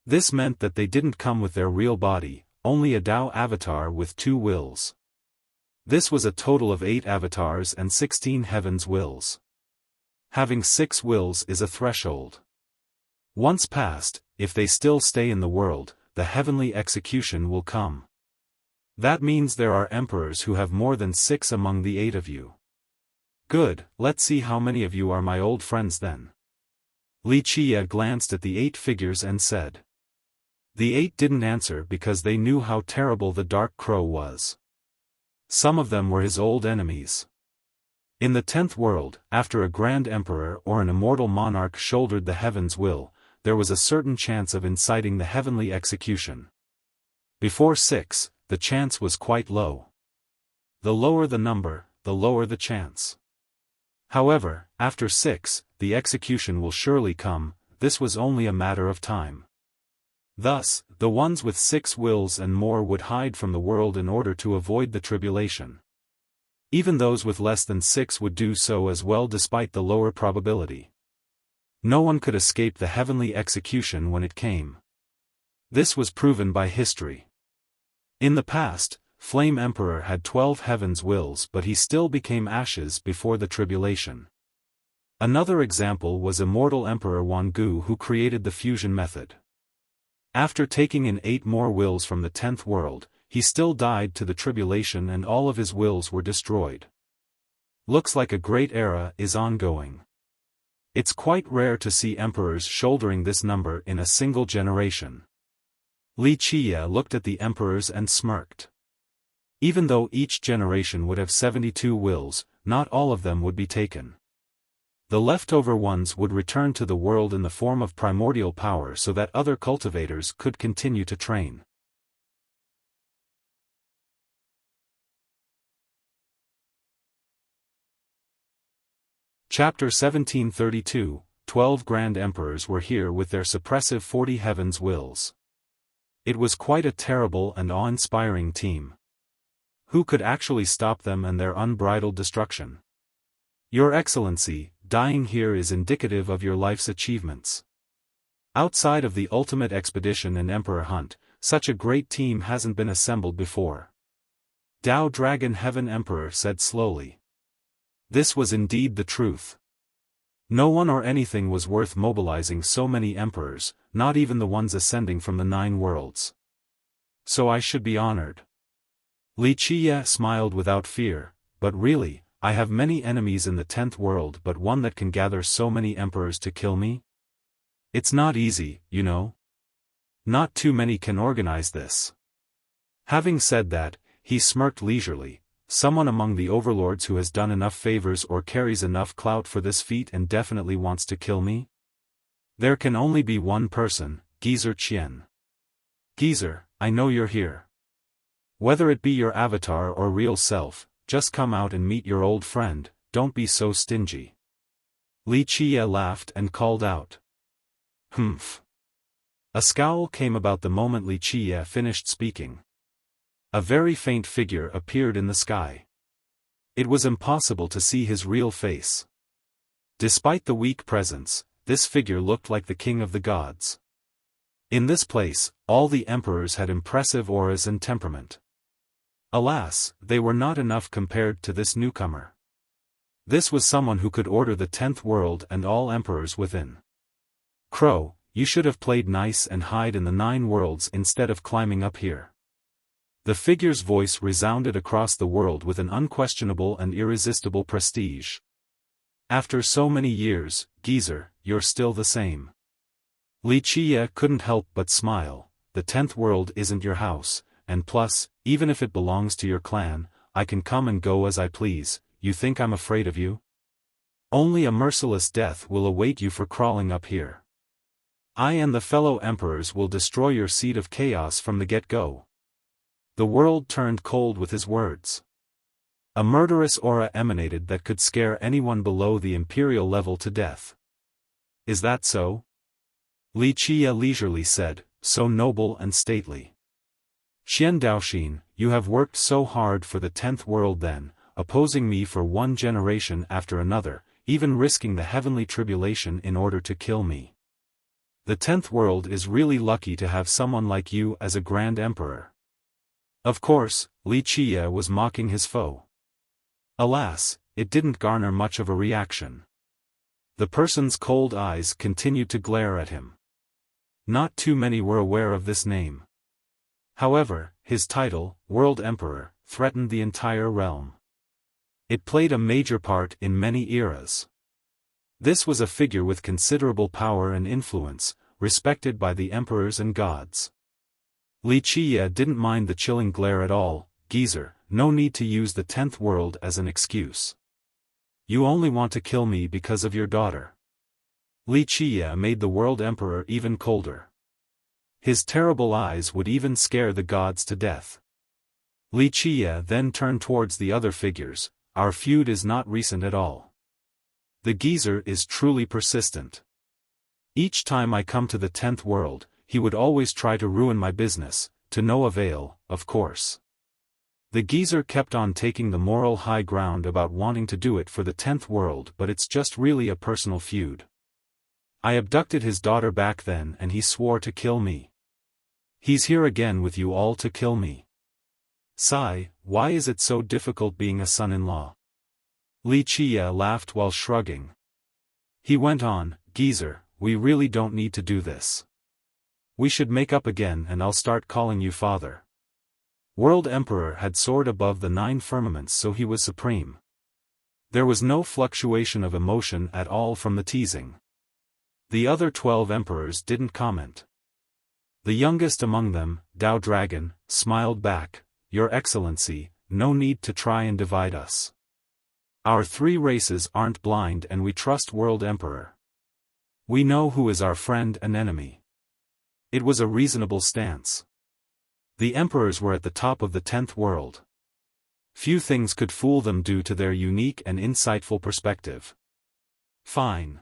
This meant that they didn't come with their real body, only a Dao avatar with 2 wills. This was a total of 8 avatars and 16 heavens' wills. Having 6 wills is a threshold. Once passed, if they still stay in the world, the heavenly execution will come. That means there are emperors who have more than 6 among the 8 of you. Good, let's see how many of you are my old friends then. Wuxia glanced at the 8 figures and said. The 8 didn't answer because they knew how terrible the Dark Crow was. Some of them were his old enemies. In the 10th world, after a grand emperor or an immortal monarch shouldered the heaven's will, there was a certain chance of inciting the heavenly execution. Before 6, the chance was quite low. The lower the number, the lower the chance. However, after 6, the execution will surely come. This was only a matter of time. Thus, the ones with 6 wills and more would hide from the world in order to avoid the tribulation. Even those with less than 6 would do so as well despite the lower probability. No one could escape the heavenly execution when it came. This was proven by history. In the past, Flame Emperor had 12 heavens' wills but he still became ashes before the tribulation. Another example was immortal Emperor Wangu who created the fusion method. After taking in 8 more wills from the 10th world, he still died to the tribulation and all of his wills were destroyed. Looks like a great era is ongoing. It's quite rare to see emperors shouldering this number in a single generation. Wuxia looked at the emperors and smirked. Even though each generation would have 72 wills, not all of them would be taken. The leftover ones would return to the world in the form of primordial power so that other cultivators could continue to train. Chapter 1732, 12 Grand Emperors were here with their suppressive 40 heavens' wills. It was quite a terrible and awe-inspiring team. Who could actually stop them and their unbridled destruction? Your Excellency, dying here is indicative of your life's achievements. Outside of the ultimate expedition and Emperor Hunt, such a great team hasn't been assembled before. Dao Dragon Heaven Emperor said slowly. This was indeed the truth. No one or anything was worth mobilizing so many emperors, not even the ones ascending from the 9 worlds. So I should be honored. Wuxia smiled without fear, but really, I have many enemies in the 10th world but one that can gather so many emperors to kill me? It's not easy, you know. Not too many can organize this. Having said that, he smirked leisurely. Someone among the overlords who has done enough favors or carries enough clout for this feat and definitely wants to kill me? There can only be one person, Geezer Qian. Geezer, I know you're here. Whether it be your avatar or real self, just come out and meet your old friend, don't be so stingy. Wuxia laughed and called out. Humph. A scowl came about the moment Wuxia finished speaking. A very faint figure appeared in the sky. It was impossible to see his real face. Despite the weak presence, this figure looked like the king of the gods. In this place, all the emperors had impressive auras and temperament. Alas, they were not enough compared to this newcomer. This was someone who could order the 10th world and all emperors within. Crow, you should have played nice and hide in the 9 worlds instead of climbing up here. The figure's voice resounded across the world with an unquestionable and irresistible prestige. After so many years, Geezer, you're still the same. Wuxia couldn't help but smile. The 10th world isn't your house, and plus, even if it belongs to your clan, I can come and go as I please. You think I'm afraid of you? Only a merciless death will await you for crawling up here. I and the fellow emperors will destroy your seed of chaos from the get-go. The world turned cold with his words. A murderous aura emanated that could scare anyone below the imperial level to death. Is that so? Li Qie leisurely said, so noble and stately. Xian Daoxin, you have worked so hard for the 10th world then, opposing me for one generation after another, even risking the heavenly tribulation in order to kill me. The 10th world is really lucky to have someone like you as a grand emperor. Of course, Li Qie was mocking his foe. Alas, it didn't garner much of a reaction. The person's cold eyes continued to glare at him. Not too many were aware of this name. However, his title, World Emperor, threatened the entire realm. It played a major part in many eras. This was a figure with considerable power and influence, respected by the emperors and gods. Li Qie didn't mind the chilling glare at all. Geezer, no need to use the 10th world as an excuse. You only want to kill me because of your daughter. Li Qie made the world emperor even colder. His terrible eyes would even scare the gods to death. Li Qie then turned towards the other figures. Our feud is not recent at all. The geezer is truly persistent. Each time I come to the 10th world, he would always try to ruin my business, to no avail, of course. The geezer kept on taking the moral high ground about wanting to do it for the 10th world, but it's just really a personal feud. I abducted his daughter back then and he swore to kill me. He's here again with you all to kill me. Sigh, why is it so difficult being a son-in-law? Li Qie laughed while shrugging. He went on, geezer, we really don't need to do this. We should make up again and I'll start calling you father. World Emperor had soared above the 9 firmaments, so he was supreme. There was no fluctuation of emotion at all from the teasing. The other 12 emperors didn't comment. The youngest among them, Dao Dragon, smiled back, Your Excellency, no need to try and divide us. Our 3 races aren't blind and we trust World Emperor. We know who is our friend and enemy. It was a reasonable stance. The emperors were at the top of the 10th world. Few things could fool them due to their unique and insightful perspective. Fine.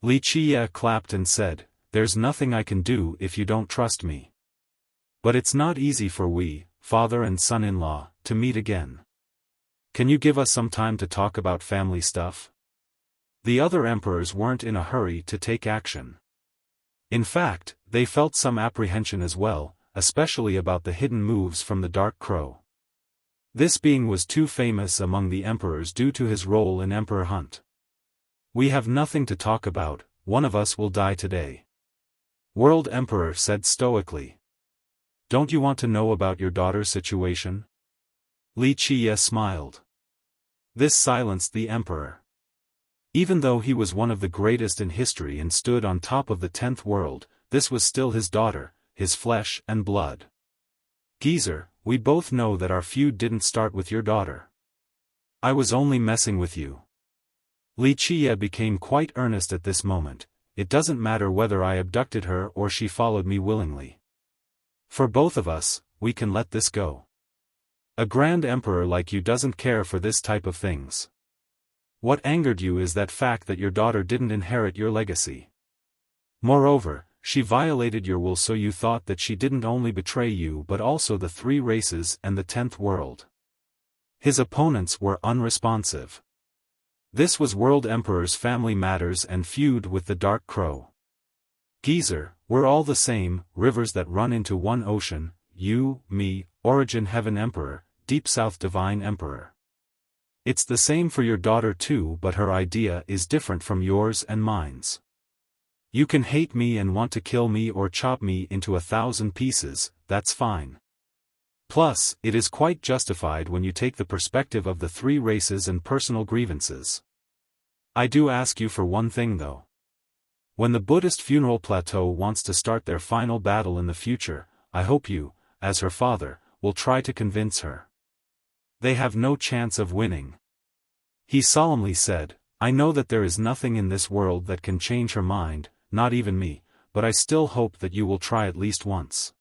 Li Qie clapped and said, There's nothing I can do if you don't trust me. But it's not easy for we, father and son-in-law, to meet again. Can you give us some time to talk about family stuff? The other emperors weren't in a hurry to take action. In fact, they felt some apprehension as well, especially about the hidden moves from the Dark Crow. This being was too famous among the emperors due to his role in Emperor Hunt. We have nothing to talk about, one of us will die today. World Emperor said stoically. Don't you want to know about your daughter's situation? Li Qie smiled. This silenced the emperor. Even though he was one of the greatest in history and stood on top of the 10th world, this was still his daughter, his flesh and blood. Geezer, we both know that our feud didn't start with your daughter. I was only messing with you. Li Qie became quite earnest at this moment. It doesn't matter whether I abducted her or she followed me willingly. For both of us, we can let this go. A grand emperor like you doesn't care for this type of things. What angered you is that fact that your daughter didn't inherit your legacy. Moreover, she violated your will, so you thought that she didn't only betray you but also the 3 races and the 10th world. His opponents were unresponsive. This was World Emperor's family matters and feud with the Dark Crow. Geezer, we're all the same, rivers that run into one ocean, you, me, Origin Heaven Emperor, Deep South Divine Emperor. It's the same for your daughter too, but her idea is different from yours and mine's. You can hate me and want to kill me or chop me into 1,000 pieces, that's fine. Plus, it is quite justified when you take the perspective of the 3 races and personal grievances. I do ask you for one thing though. When the Buddhist funeral plateau wants to start their final battle in the future, I hope you, as her father, will try to convince her. They have no chance of winning. He solemnly said, I know that there is nothing in this world that can change her mind, not even me, but I still hope that you will try at least once.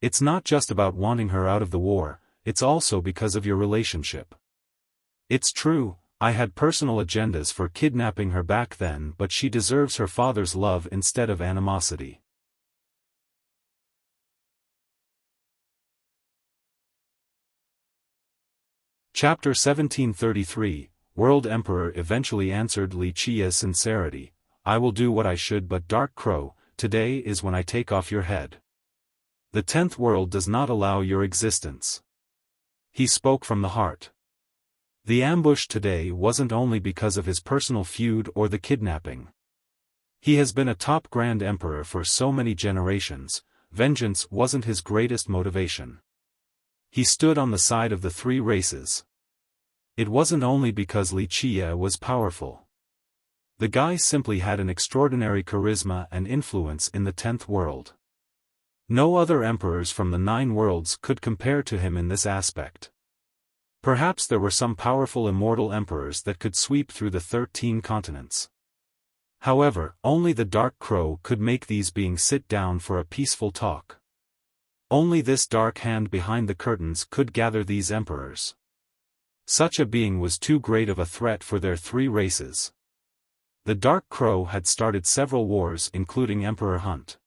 It's not just about wanting her out of the war, it's also because of your relationship. It's true, I had personal agendas for kidnapping her back then, but she deserves her father's love instead of animosity. Chapter 1733, World Emperor eventually answered Li Qia's sincerity. I will do what I should, but Dark Crow, today is when I take off your head. The 10th world does not allow your existence. He spoke from the heart. The ambush today wasn't only because of his personal feud or the kidnapping. He has been a top Grand Emperor for so many generations, vengeance wasn't his greatest motivation. He stood on the side of the three races. It wasn't only because Li Qia was powerful. The guy simply had an extraordinary charisma and influence in the 10th world. No other emperors from the 9 worlds could compare to him in this aspect. Perhaps there were some powerful immortal emperors that could sweep through the 13 continents. However, only the Dark Crow could make these beings sit down for a peaceful talk. Only this dark hand behind the curtains could gather these emperors. Such a being was too great of a threat for their 3 races. The Dark Crow had started several wars, including Emperor Hunt.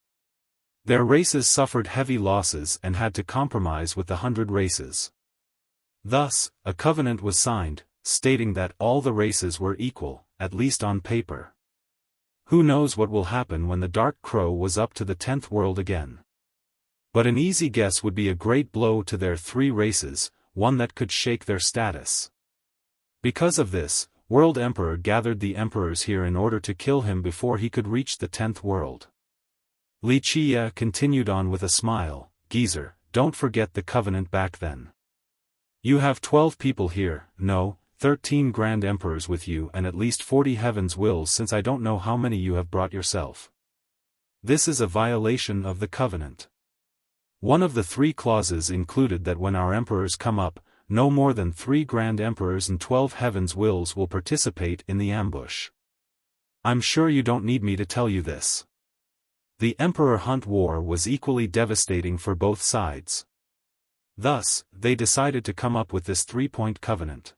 Their races suffered heavy losses and had to compromise with the 100 races. Thus, a covenant was signed, stating that all the races were equal, at least on paper. Who knows what will happen when the Dark Crow was up to the 10th world again. But an easy guess would be a great blow to their 3 races, one that could shake their status. Because of this, World Emperor gathered the emperors here in order to kill him before he could reach the 10th world. Li Qia continued on with a smile, Geezer, don't forget the covenant back then. You have 12 people here, no, 13 Grand Emperors with you and at least 40 Heaven's Wills, since I don't know how many you have brought yourself. This is a violation of the covenant. One of the 3 clauses included that when our emperors come up, no more than 3 Grand Emperors and 12 Heaven's Wills will participate in the ambush. I'm sure you don't need me to tell you this. The Emperor Hunt War was equally devastating for both sides. Thus, they decided to come up with this 3-point covenant.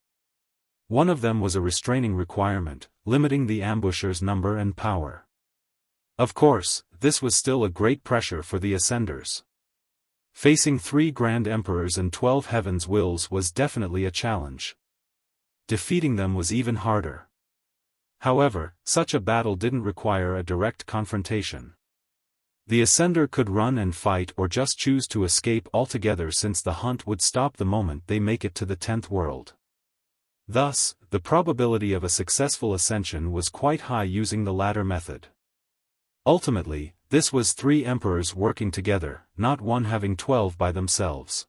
One of them was a restraining requirement, limiting the ambushers' number and power. Of course, this was still a great pressure for the Ascenders. Facing 3 Grand Emperors and 12 Heaven's Wills was definitely a challenge. Defeating them was even harder. However, such a battle didn't require a direct confrontation. The Ascender could run and fight or just choose to escape altogether, since the hunt would stop the moment they make it to the 10th world. Thus, the probability of a successful ascension was quite high using the latter method. Ultimately, this was 3 emperors working together, not one having 12 by themselves.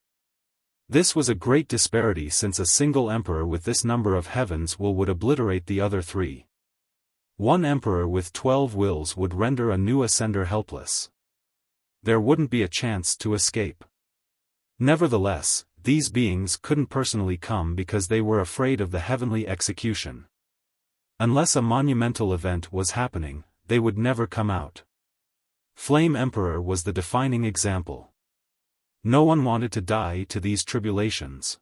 This was a great disparity, since a single emperor with this number of Heaven's Will would obliterate the other 3. One emperor with 12 wills would render a new ascender helpless. There wouldn't be a chance to escape. Nevertheless, these beings couldn't personally come because they were afraid of the heavenly execution. Unless a monumental event was happening, they would never come out. Flame Emperor was the defining example. No one wanted to die to these tribulations.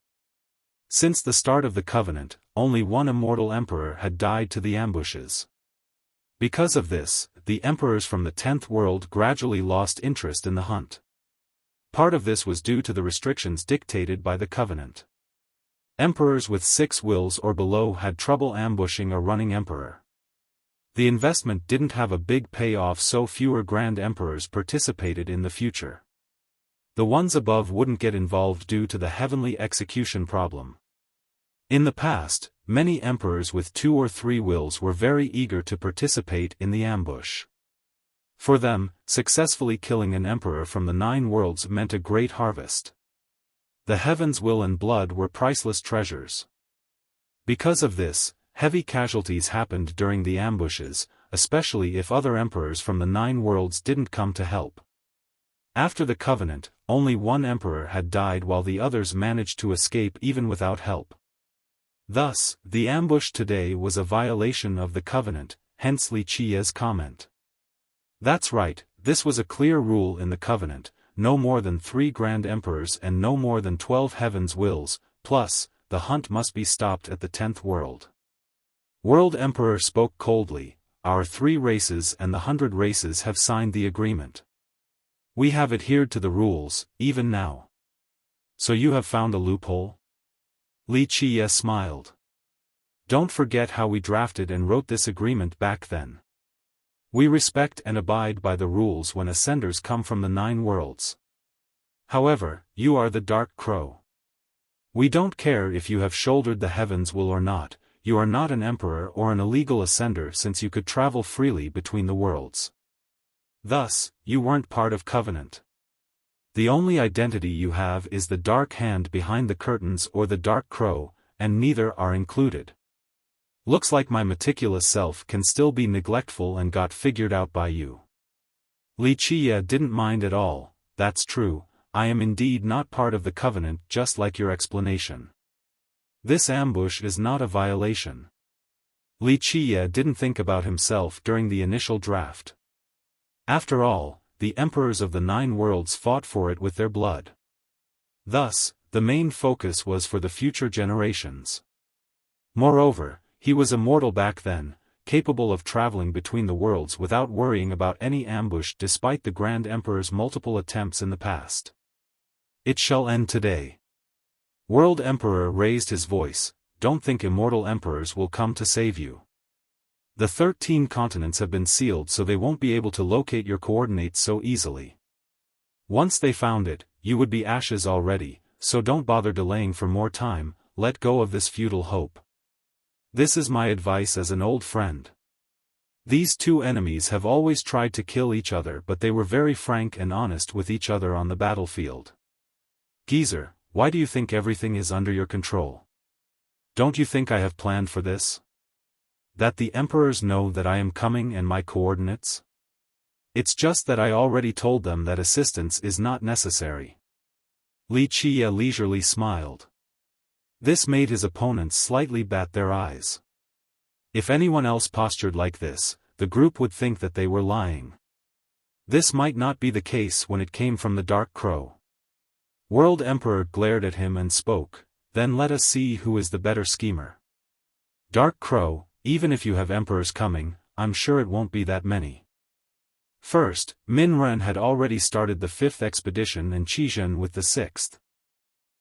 Since the start of the covenant, only one immortal emperor had died to the ambushes. Because of this, the emperors from the 10th world gradually lost interest in the hunt. Part of this was due to the restrictions dictated by the covenant. Emperors with 6 wills or below had trouble ambushing a running emperor. The investment didn't have a big payoff, so fewer Grand Emperors participated in the future. The ones above wouldn't get involved due to the heavenly execution problem. In the past, many emperors with 2 or 3 wills were very eager to participate in the ambush. For them, successfully killing an emperor from the 9 worlds meant a great harvest. The Heaven's Will and blood were priceless treasures. Because of this, heavy casualties happened during the ambushes, especially if other emperors from the 9 worlds didn't come to help. After the covenant, only one emperor had died while the others managed to escape even without help. Thus, the ambush today was a violation of the covenant, hence Li Qia's comment. That's right, this was a clear rule in the covenant, no more than 3 Grand Emperors and no more than 12 Heaven's Wills, plus, the hunt must be stopped at the 10th world. World Emperor spoke coldly, our 3 races and the 100 races have signed the agreement. We have adhered to the rules, even now. So you have found a loophole? Li Qiye smiled. Don't forget how we drafted and wrote this agreement back then. We respect and abide by the rules when ascenders come from the 9 worlds. However, you are the Dark Crow. We don't care if you have shouldered the heavens will or not, you are not an emperor or an illegal ascender since you could travel freely between the worlds. Thus, you weren't part of Covenant. The only identity you have is the Dark Hand behind the curtains or the Dark Crow, and neither are included. Looks like my meticulous self can still be neglectful and got figured out by you. Li Qiye didn't mind at all. That's true, I am indeed not part of the Covenant just like your explanation. This ambush is not a violation. Li Qiye didn't think about himself during the initial draft. After all, the emperors of the 9 worlds fought for it with their blood. Thus, the main focus was for the future generations. Moreover, he was immortal back then, capable of traveling between the worlds without worrying about any ambush despite the Grand Emperor's multiple attempts in the past. It shall end today. World Emperor raised his voice, don't think immortal emperors will come to save you. The 13 continents have been sealed so they won't be able to locate your coordinates so easily. Once they found it, you would be ashes already, so don't bother delaying for more time, let go of this futile hope. This is my advice as an old friend. These 2 enemies have always tried to kill each other but they were very frank and honest with each other on the battlefield. Geezer, why do you think everything is under your control? Don't you think I have planned for this? That the emperors know that I am coming and my coordinates? It's just that I already told them that assistance is not necessary. Li Qiye leisurely smiled. This made his opponents slightly bat their eyes. If anyone else postured like this, the group would think that they were lying. This might not be the case when it came from the Dark Crow. World Emperor glared at him and spoke, then let us see who is the better schemer. Dark Crow, even if you have emperors coming, I'm sure it won't be that many. First, Min Ren had already started the 5th expedition and Qizhen with the 6th.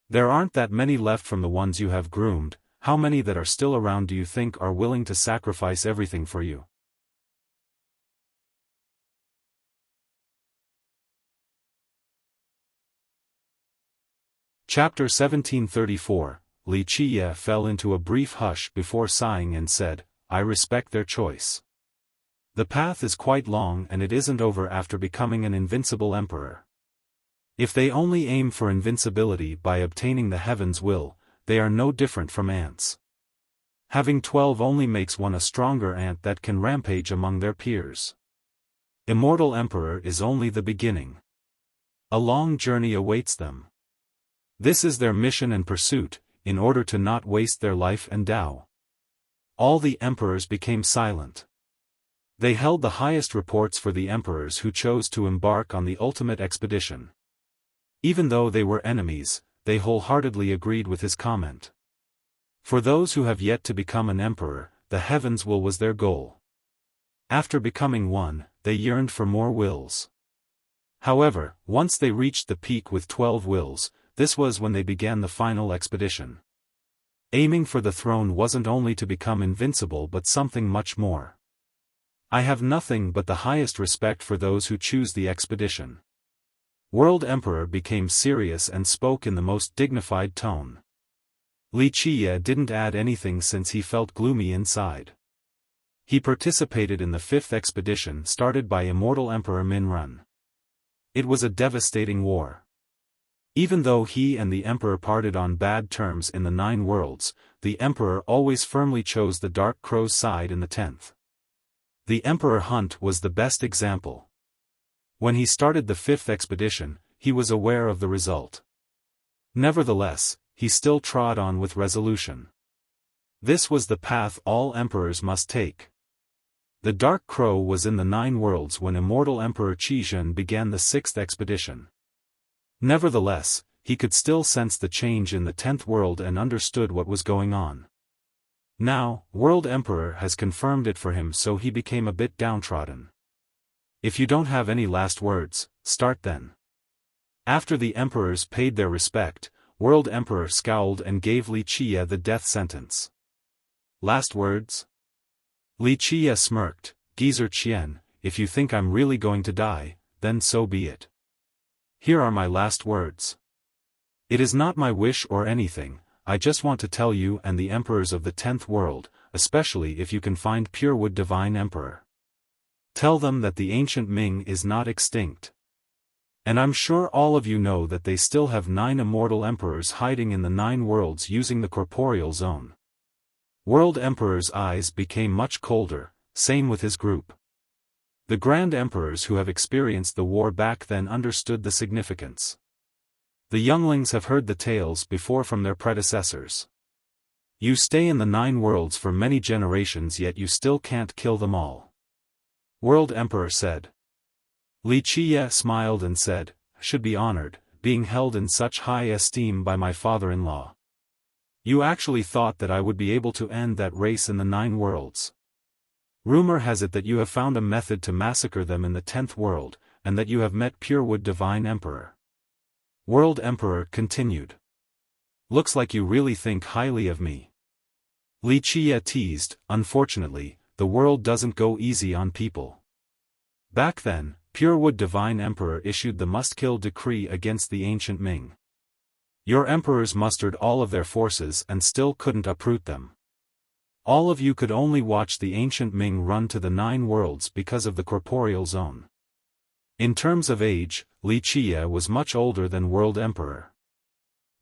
There aren't that many left from the ones you have groomed. How many that are still around do you think are willing to sacrifice everything for you? Chapter 1734, Li Qiye fell into a brief hush before sighing and said, I respect their choice. The path is quite long and it isn't over after becoming an invincible emperor. If they only aim for invincibility by obtaining the heaven's will, they are no different from ants. Having 12 only makes one a stronger ant that can rampage among their peers. Immortal Emperor is only the beginning. A long journey awaits them. This is their mission and pursuit, in order to not waste their life and Tao. All the emperors became silent. They held the highest reports for the emperors who chose to embark on the ultimate expedition. Even though they were enemies, they wholeheartedly agreed with his comment. For those who have yet to become an emperor, the heaven's will was their goal. After becoming one, they yearned for more wills. However, once they reached the peak with 12 wills, this was when they began the final expedition. Aiming for the throne wasn't only to become invincible but something much more. I have nothing but the highest respect for those who choose the expedition. World Emperor became serious and spoke in the most dignified tone. Li Qiye didn't add anything since he felt gloomy inside. He participated in the 5th expedition started by Immortal Emperor Min Ren. It was a devastating war. Even though he and the Emperor parted on bad terms in the 9 worlds, the Emperor always firmly chose the Dark Crow's side in the 10th. The Emperor Hunt was the best example. When he started the 5th expedition, he was aware of the result. Nevertheless, he still trod on with resolution. This was the path all emperors must take. The Dark Crow was in the 9 worlds when Immortal Emperor Qizhen began the 6th expedition. Nevertheless, he could still sense the change in the 10th world and understood what was going on. Now, World Emperor has confirmed it for him, so he became a bit downtrodden. If you don't have any last words, start then. After the emperors paid their respect, World Emperor scowled and gave Li Qie the death sentence. Last words? Li Qie smirked. Geezer Qian, if you think I'm really going to die, then so be it. Here are my last words. It is not my wish or anything, I just want to tell you and the emperors of the 10th world, especially if you can find Purewood Divine Emperor. Tell them that the ancient Ming is not extinct. And I'm sure all of you know that they still have 9 immortal emperors hiding in the 9 worlds using the corporeal zone. World Emperor's eyes became much colder, same with his group. The Grand Emperors who have experienced the war back then understood the significance. The younglings have heard the tales before from their predecessors. You stay in the 9 worlds for many generations, yet you still can't kill them all. World Emperor said. Li Qie smiled and said, should be honored, being held in such high esteem by my father-in-law. You actually thought that I would be able to end that race in the 9 worlds. Rumor has it that you have found a method to massacre them in the 10th world, and that you have met Purewood Divine Emperor. World Emperor continued. Looks like you really think highly of me. Li Qie teased, unfortunately, the world doesn't go easy on people. Back then, Purewood Divine Emperor issued the must-kill decree against the ancient Ming. Your emperors mustered all of their forces and still couldn't uproot them. All of you could only watch the ancient Ming run to the 9 worlds because of the corporeal zone. In terms of age, Li Qie was much older than World Emperor.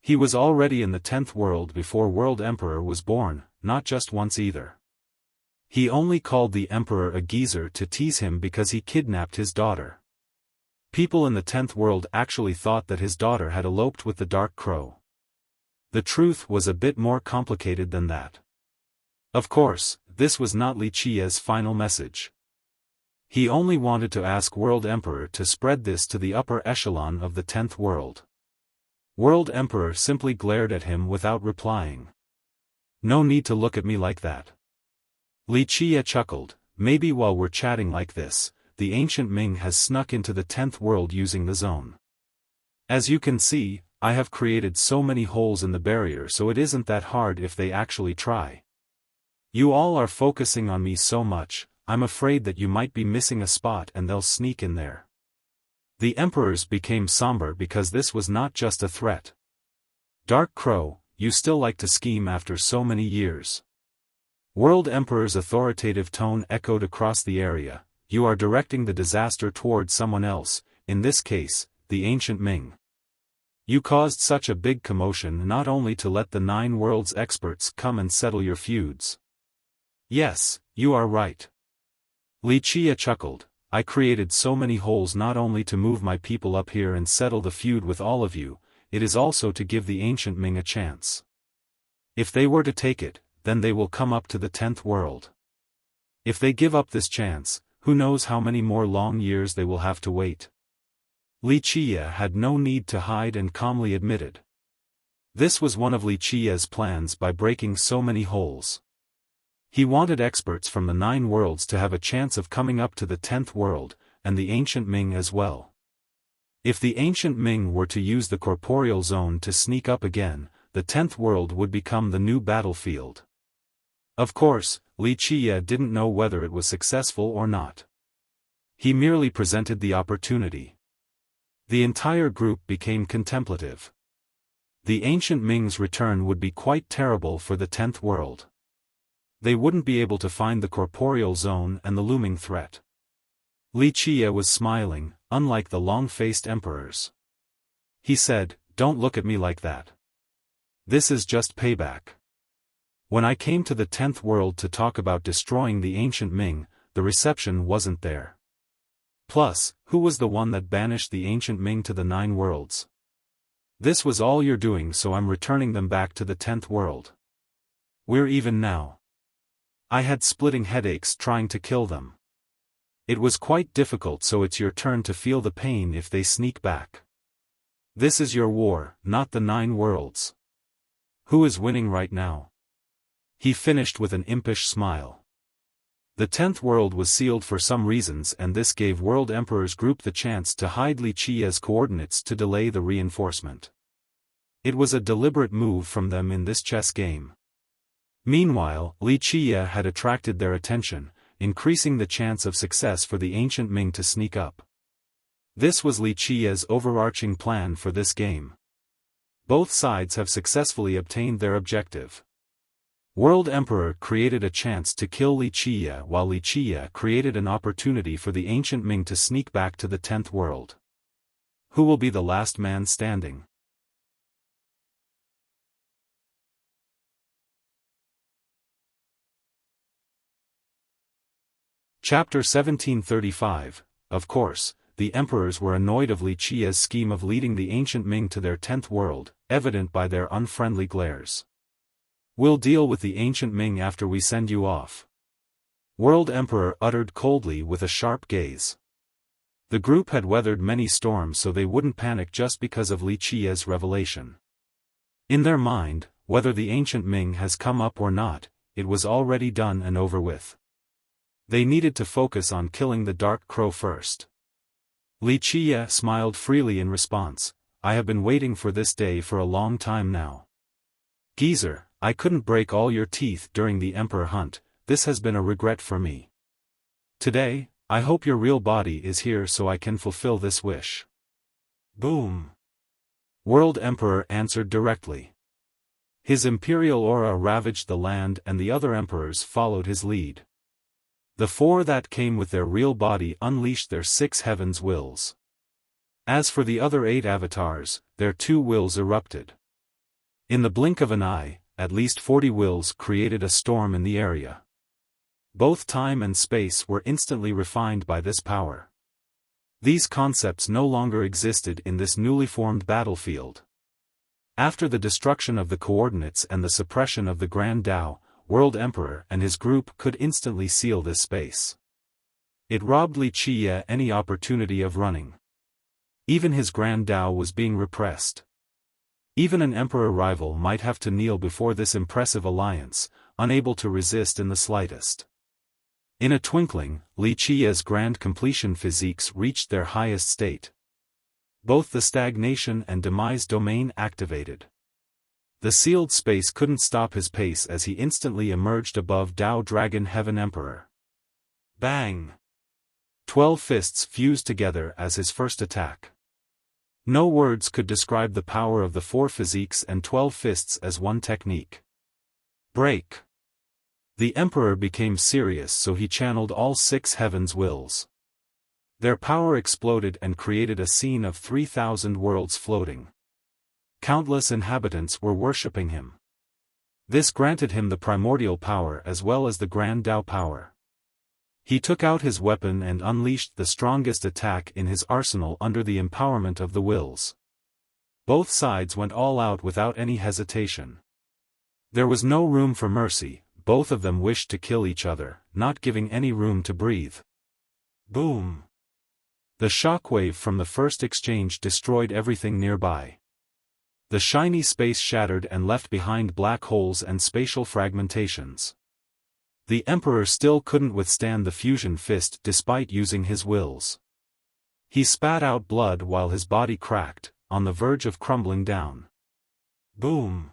He was already in the 10th world before World Emperor was born, not just once either. He only called the Emperor a geezer to tease him because he kidnapped his daughter. People in the 10th world actually thought that his daughter had eloped with the Dark Crow. The truth was a bit more complicated than that. Of course, this was not Li Qie's final message. He only wanted to ask World Emperor to spread this to the upper echelon of the 10th world. World Emperor simply glared at him without replying. No need to look at me like that. Li Qie chuckled, maybe while we're chatting like this, the ancient Ming has snuck into the 10th world using the zone. As you can see, I have created so many holes in the barrier, so it isn't that hard if they actually try. You all are focusing on me so much, I'm afraid that you might be missing a spot and they'll sneak in there. The emperors became somber because this was not just a threat. Dark Crow, you still like to scheme after so many years. World Emperor's authoritative tone echoed across the area. You are directing the disaster towards someone else, in this case, the ancient Ming. You caused such a big commotion not only to let the 9 worlds experts come and settle your feuds. Yes, you are right. Li Qie chuckled, I created so many holes not only to move my people up here and settle the feud with all of you, it is also to give the ancient Ming a chance. If they were to take it, then they will come up to the 10th world. If they give up this chance, who knows how many more long years they will have to wait. Li Qie had no need to hide and calmly admitted. This was one of Li Qie's plans by breaking so many holes. He wanted experts from the 9 worlds to have a chance of coming up to the 10th world, and the ancient Ming as well. If the ancient Ming were to use the corporeal zone to sneak up again, the 10th world would become the new battlefield. Of course, Li Qie didn't know whether it was successful or not. He merely presented the opportunity. The entire group became contemplative. The ancient Ming's return would be quite terrible for the 10th world. They wouldn't be able to find the corporeal zone and the looming threat. Li Qie was smiling, unlike the long-faced emperors. He said, don't look at me like that. This is just payback. When I came to the 10th world to talk about destroying the ancient Ming, the reception wasn't there. Plus, who was the one that banished the ancient Ming to the 9 worlds? This was all you're doing, so I'm returning them back to the 10th world. We're even now. I had splitting headaches trying to kill them. It was quite difficult, so it's your turn to feel the pain if they sneak back. This is your war, not the 9 worlds. Who is winning right now? he finished with an impish smile. The 10th world was sealed for some reasons, and this gave World Emperor's group the chance to hide Li Qia's coordinates to delay the reinforcement. It was a deliberate move from them in this chess game. Meanwhile, Li Qia had attracted their attention, increasing the chance of success for the ancient Ming to sneak up. This was Li Qia's overarching plan for this game. Both sides have successfully obtained their objective. World Emperor created a chance to kill Li Qia, while Li Qia created an opportunity for the ancient Ming to sneak back to the 10th world. Who will be the last man standing? Chapter 1735. Of course, the emperors were annoyed of Li Qia's scheme of leading the ancient Ming to their 10th world, evident by their unfriendly glares. "We'll deal with the ancient Ming after we send you off," World Emperor uttered coldly with a sharp gaze. The group had weathered many storms, so they wouldn't panic just because of Li Qia's revelation. In their mind, whether the ancient Ming has come up or not, it was already done and over with. They needed to focus on killing the Dark Crow first. Li Qia smiled freely in response. "I have been waiting for this day for a long time now. Geezer, I couldn't break all your teeth during the Emperor hunt. This has been a regret for me. Today, I hope your real body is here so I can fulfill this wish." Boom! World Emperor answered directly. His imperial aura ravaged the land, and the other emperors followed his lead. The 4 that came with their real body unleashed their 6 heavens' wills. As for the other 8 avatars, their 2 wills erupted. In the blink of an eye, at least 40 wills created a storm in the area. Both time and space were instantly refined by this power. These concepts no longer existed in this newly formed battlefield. After the destruction of the coordinates and the suppression of the Grand Tao, World Emperor and his group could instantly seal this space. It robbed Li Qia any opportunity of running. Even his Grand Tao was being repressed. Even an emperor rival might have to kneel before this impressive alliance, unable to resist in the slightest. In a twinkling, Li Qia's grand completion physiques reached their highest state. Both the stagnation and demise domain activated. The sealed space couldn't stop his pace as he instantly emerged above Tao Dragon Heaven Emperor. Bang! 12 fists fused together as his first attack. No words could describe the power of the 4 physiques and 12 fists as one technique. Break! The Emperor became serious, so he channeled all 6 heavens' wills. Their power exploded and created a scene of 3,000 worlds floating. Countless inhabitants were worshipping him. This granted him the primordial power as well as the Grand Tao power. He took out his weapon and unleashed the strongest attack in his arsenal under the empowerment of the wills. Both sides went all out without any hesitation. There was no room for mercy, both of them wished to kill each other, not giving any room to breathe. Boom! The shockwave from the first exchange destroyed everything nearby. The shiny space shattered and left behind black holes and spatial fragmentations. The Emperor still couldn't withstand the fusion fist despite using his wills. He spat out blood while his body cracked, on the verge of crumbling down. Boom!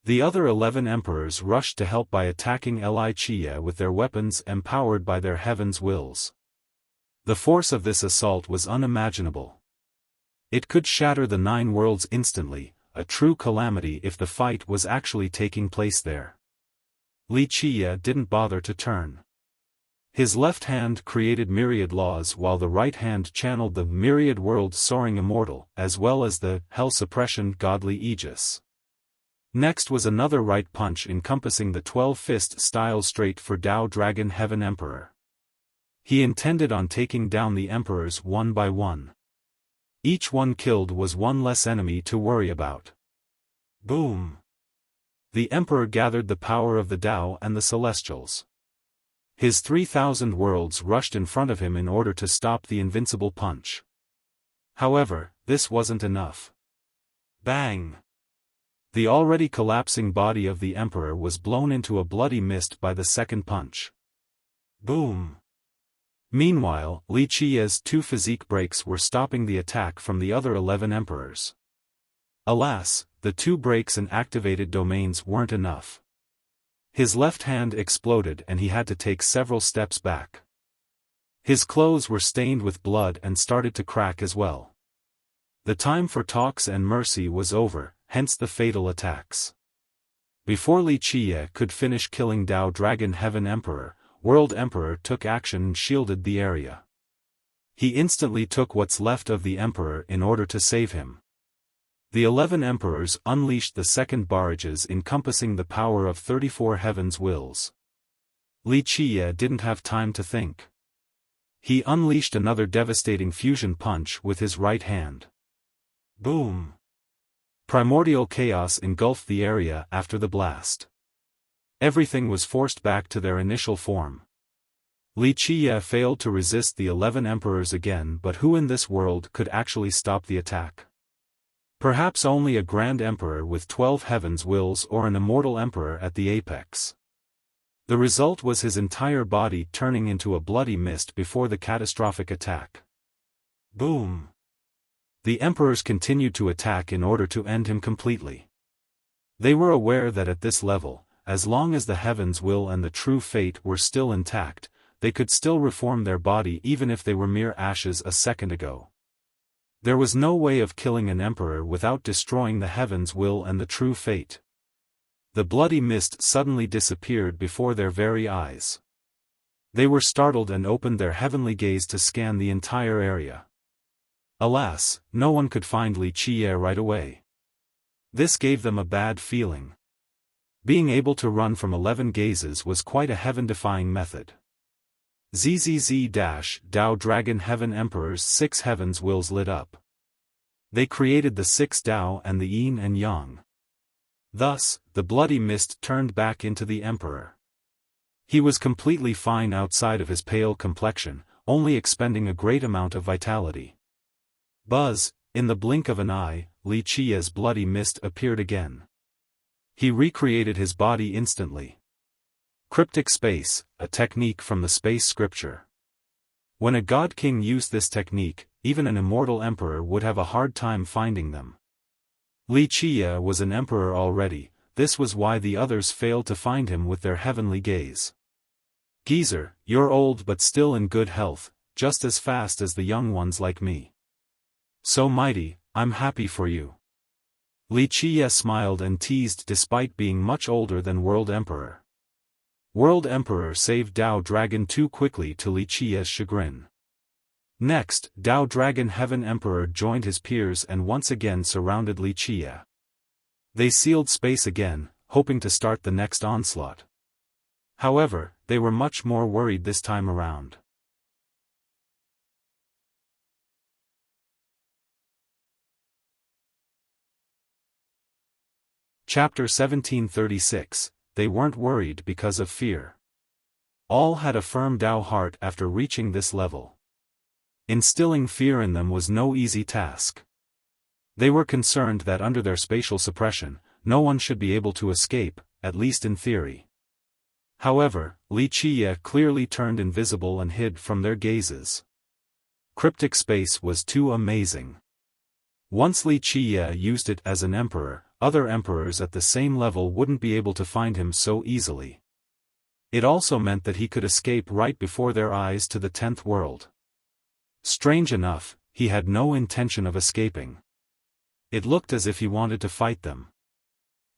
The other 11 emperors rushed to help by attacking Li Qia with their weapons empowered by their heavens' wills. The force of this assault was unimaginable. It could shatter the 9 worlds instantly, a true calamity if the fight was actually taking place there. Li Qia didn't bother to turn. His left hand created myriad laws while the right hand channeled the myriad world soaring immortal, as well as the hell suppression godly aegis. Next was another right punch encompassing the 12-fist style straight for Tao Dragon Heaven Emperor. He intended on taking down the emperors one by one. Each one killed was one less enemy to worry about. Boom! The Emperor gathered the power of the Tao and the Celestials. His 3,000 worlds rushed in front of him in order to stop the invincible punch. However, this wasn't enough. Bang! The already collapsing body of the emperor was blown into a bloody mist by the second punch. Boom! Meanwhile, Li Qiye's 2 physique breaks were stopping the attack from the other 11 emperors. Alas, the 2 breaks and activated domains weren't enough. His left hand exploded and he had to take several steps back. His clothes were stained with blood and started to crack as well. The time for talks and mercy was over, hence the fatal attacks. Before Li Qiye could finish killing Dao Dragon Heaven Emperor, World Emperor took action and shielded the area. He instantly took what's left of the Emperor in order to save him. The 11 emperors unleashed the second barrages encompassing the power of 34 heaven's wills. Li Qiye didn't have time to think. He unleashed another devastating fusion punch with his right hand. Boom! Primordial chaos engulfed the area after the blast. Everything was forced back to their initial form. Li Qiye failed to resist the 11 emperors again, but who in this world could actually stop the attack? Perhaps only a grand emperor with 12 heavens' wills or an immortal emperor at the apex. The result was his entire body turning into a bloody mist before the catastrophic attack. Boom! The emperors continued to attack in order to end him completely. They were aware that at this level, as long as the heavens' will and the true fate were still intact, they could still reform their body even if they were mere ashes a second ago. There was no way of killing an emperor without destroying the heavens' will and the true fate. The bloody mist suddenly disappeared before their very eyes. They were startled and opened their heavenly gaze to scan the entire area. Alas, no one could find Li Qiye right away. This gave them a bad feeling. Being able to run from 11 gazes was quite a heaven-defying method. Dao Dragon Heaven Emperor's 6 heavens' wills lit up. They created the 6 Dao and the Yin and Yang. Thus, the bloody mist turned back into the emperor. He was completely fine outside of his pale complexion, only expending a great amount of vitality. Buzz, in the blink of an eye, Li Qiye's bloody mist appeared again. He recreated his body instantly. Cryptic space, a technique from the space scripture. When a god king used this technique, even an immortal emperor would have a hard time finding them. Li Qiye was an emperor already, this was why the others failed to find him with their heavenly gaze. Geezer, you're old but still in good health, just as fast as the young ones like me. So mighty, I'm happy for you. Li Qiye smiled and teased despite being much older than World Emperor. World Emperor saved Dao Dragon too quickly to Li Qiye's chagrin. Next, Dao Dragon Heaven Emperor joined his peers and once again surrounded Li Qiye. They sealed space again, hoping to start the next onslaught. However, they were much more worried this time around. Chapter 1736. They weren't worried because of fear. All had a firm Dao heart after reaching this level. Instilling fear in them was no easy task. They were concerned that under their spatial suppression, no one should be able to escape, at least in theory. However, Li Qiye clearly turned invisible and hid from their gazes. Cryptic space was too amazing. Once Li Qiye used it as an emperor, other emperors at the same level wouldn't be able to find him so easily. It also meant that he could escape right before their eyes to the 10th world. Strange enough, he had no intention of escaping. It looked as if he wanted to fight them.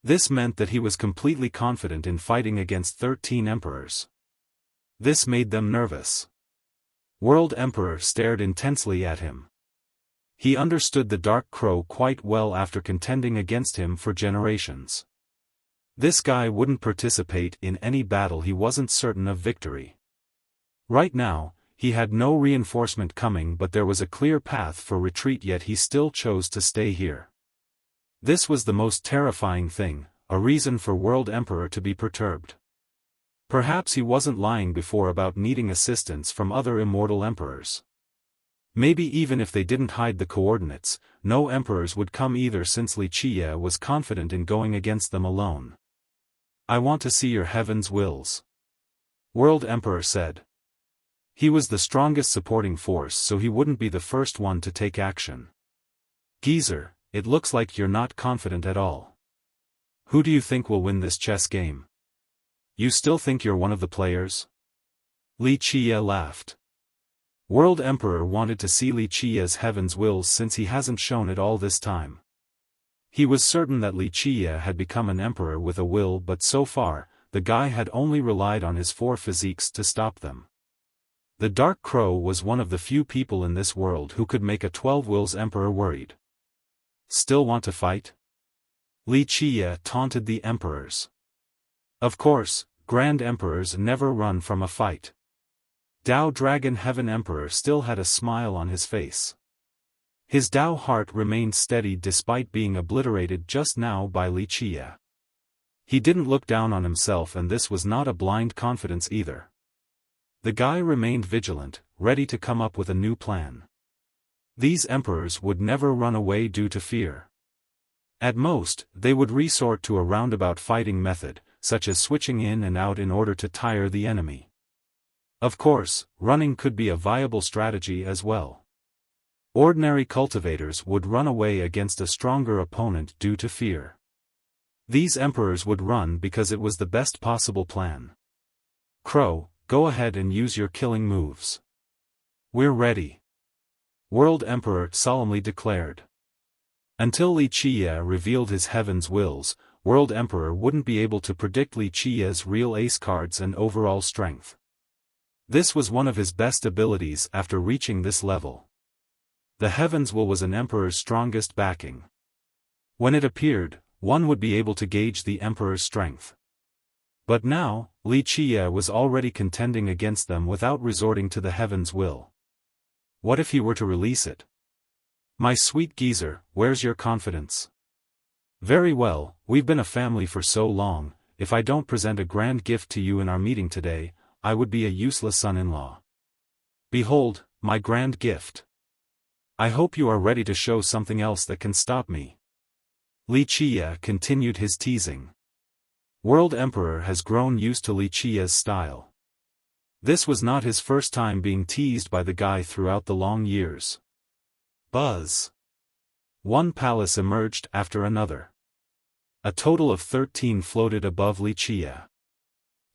This meant that he was completely confident in fighting against 13 emperors. This made them nervous. World Emperor stared intensely at him. He understood the Dark Crow quite well after contending against him for generations. This guy wouldn't participate in any battle he wasn't certain of victory. Right now, he had no reinforcement coming, but there was a clear path for retreat, yet he still chose to stay here. This was the most terrifying thing, a reason for World Emperor to be perturbed. Perhaps he wasn't lying before about needing assistance from other immortal emperors. Maybe even if they didn't hide the coordinates, no emperors would come either since Wuxia was confident in going against them alone. I want to see your heaven's wills. World Emperor said. He was the strongest supporting force, so he wouldn't be the first one to take action. Geezer, it looks like you're not confident at all. Who do you think will win this chess game? You still think you're one of the players? Wuxia laughed. World Emperor wanted to see Wuxia's heaven's wills since he hasn't shown it all this time. He was certain that Wuxia had become an emperor with a will, but so far, the guy had only relied on his 4 physiques to stop them. The Dark Crow was one of the few people in this world who could make a 12 wills emperor worried. Still want to fight? Wuxia taunted the emperors. Of course, Grand Emperors never run from a fight. Dao Dragon Heaven Emperor still had a smile on his face. His Dao heart remained steady despite being obliterated just now by Wuxia. He didn't look down on himself, and this was not a blind confidence either. The guy remained vigilant, ready to come up with a new plan. These emperors would never run away due to fear. At most, they would resort to a roundabout fighting method, such as switching in and out in order to tire the enemy. Of course, running could be a viable strategy as well. Ordinary cultivators would run away against a stronger opponent due to fear. These emperors would run because it was the best possible plan. Crow, go ahead and use your killing moves. We're ready. World Emperor solemnly declared. Until Wuxia revealed his heaven's wills, World Emperor wouldn't be able to predict Wuxia's real ace cards and overall strength. This was one of his best abilities after reaching this level. The heaven's will was an emperor's strongest backing. When it appeared, one would be able to gauge the emperor's strength. But now, Wuxia was already contending against them without resorting to the heaven's will. What if he were to release it? My sweet geezer, where's your confidence? Very well, we've been a family for so long, if I don't present a grand gift to you in our meeting today, I would be a useless son-in-law. Behold, my grand gift. I hope you are ready to show something else that can stop me. Wuxia continued his teasing. World Emperor has grown used to Wuxia's style. This was not his first time being teased by the guy throughout the long years. Buzz. One palace emerged after another. A total of 13 floated above Wuxia.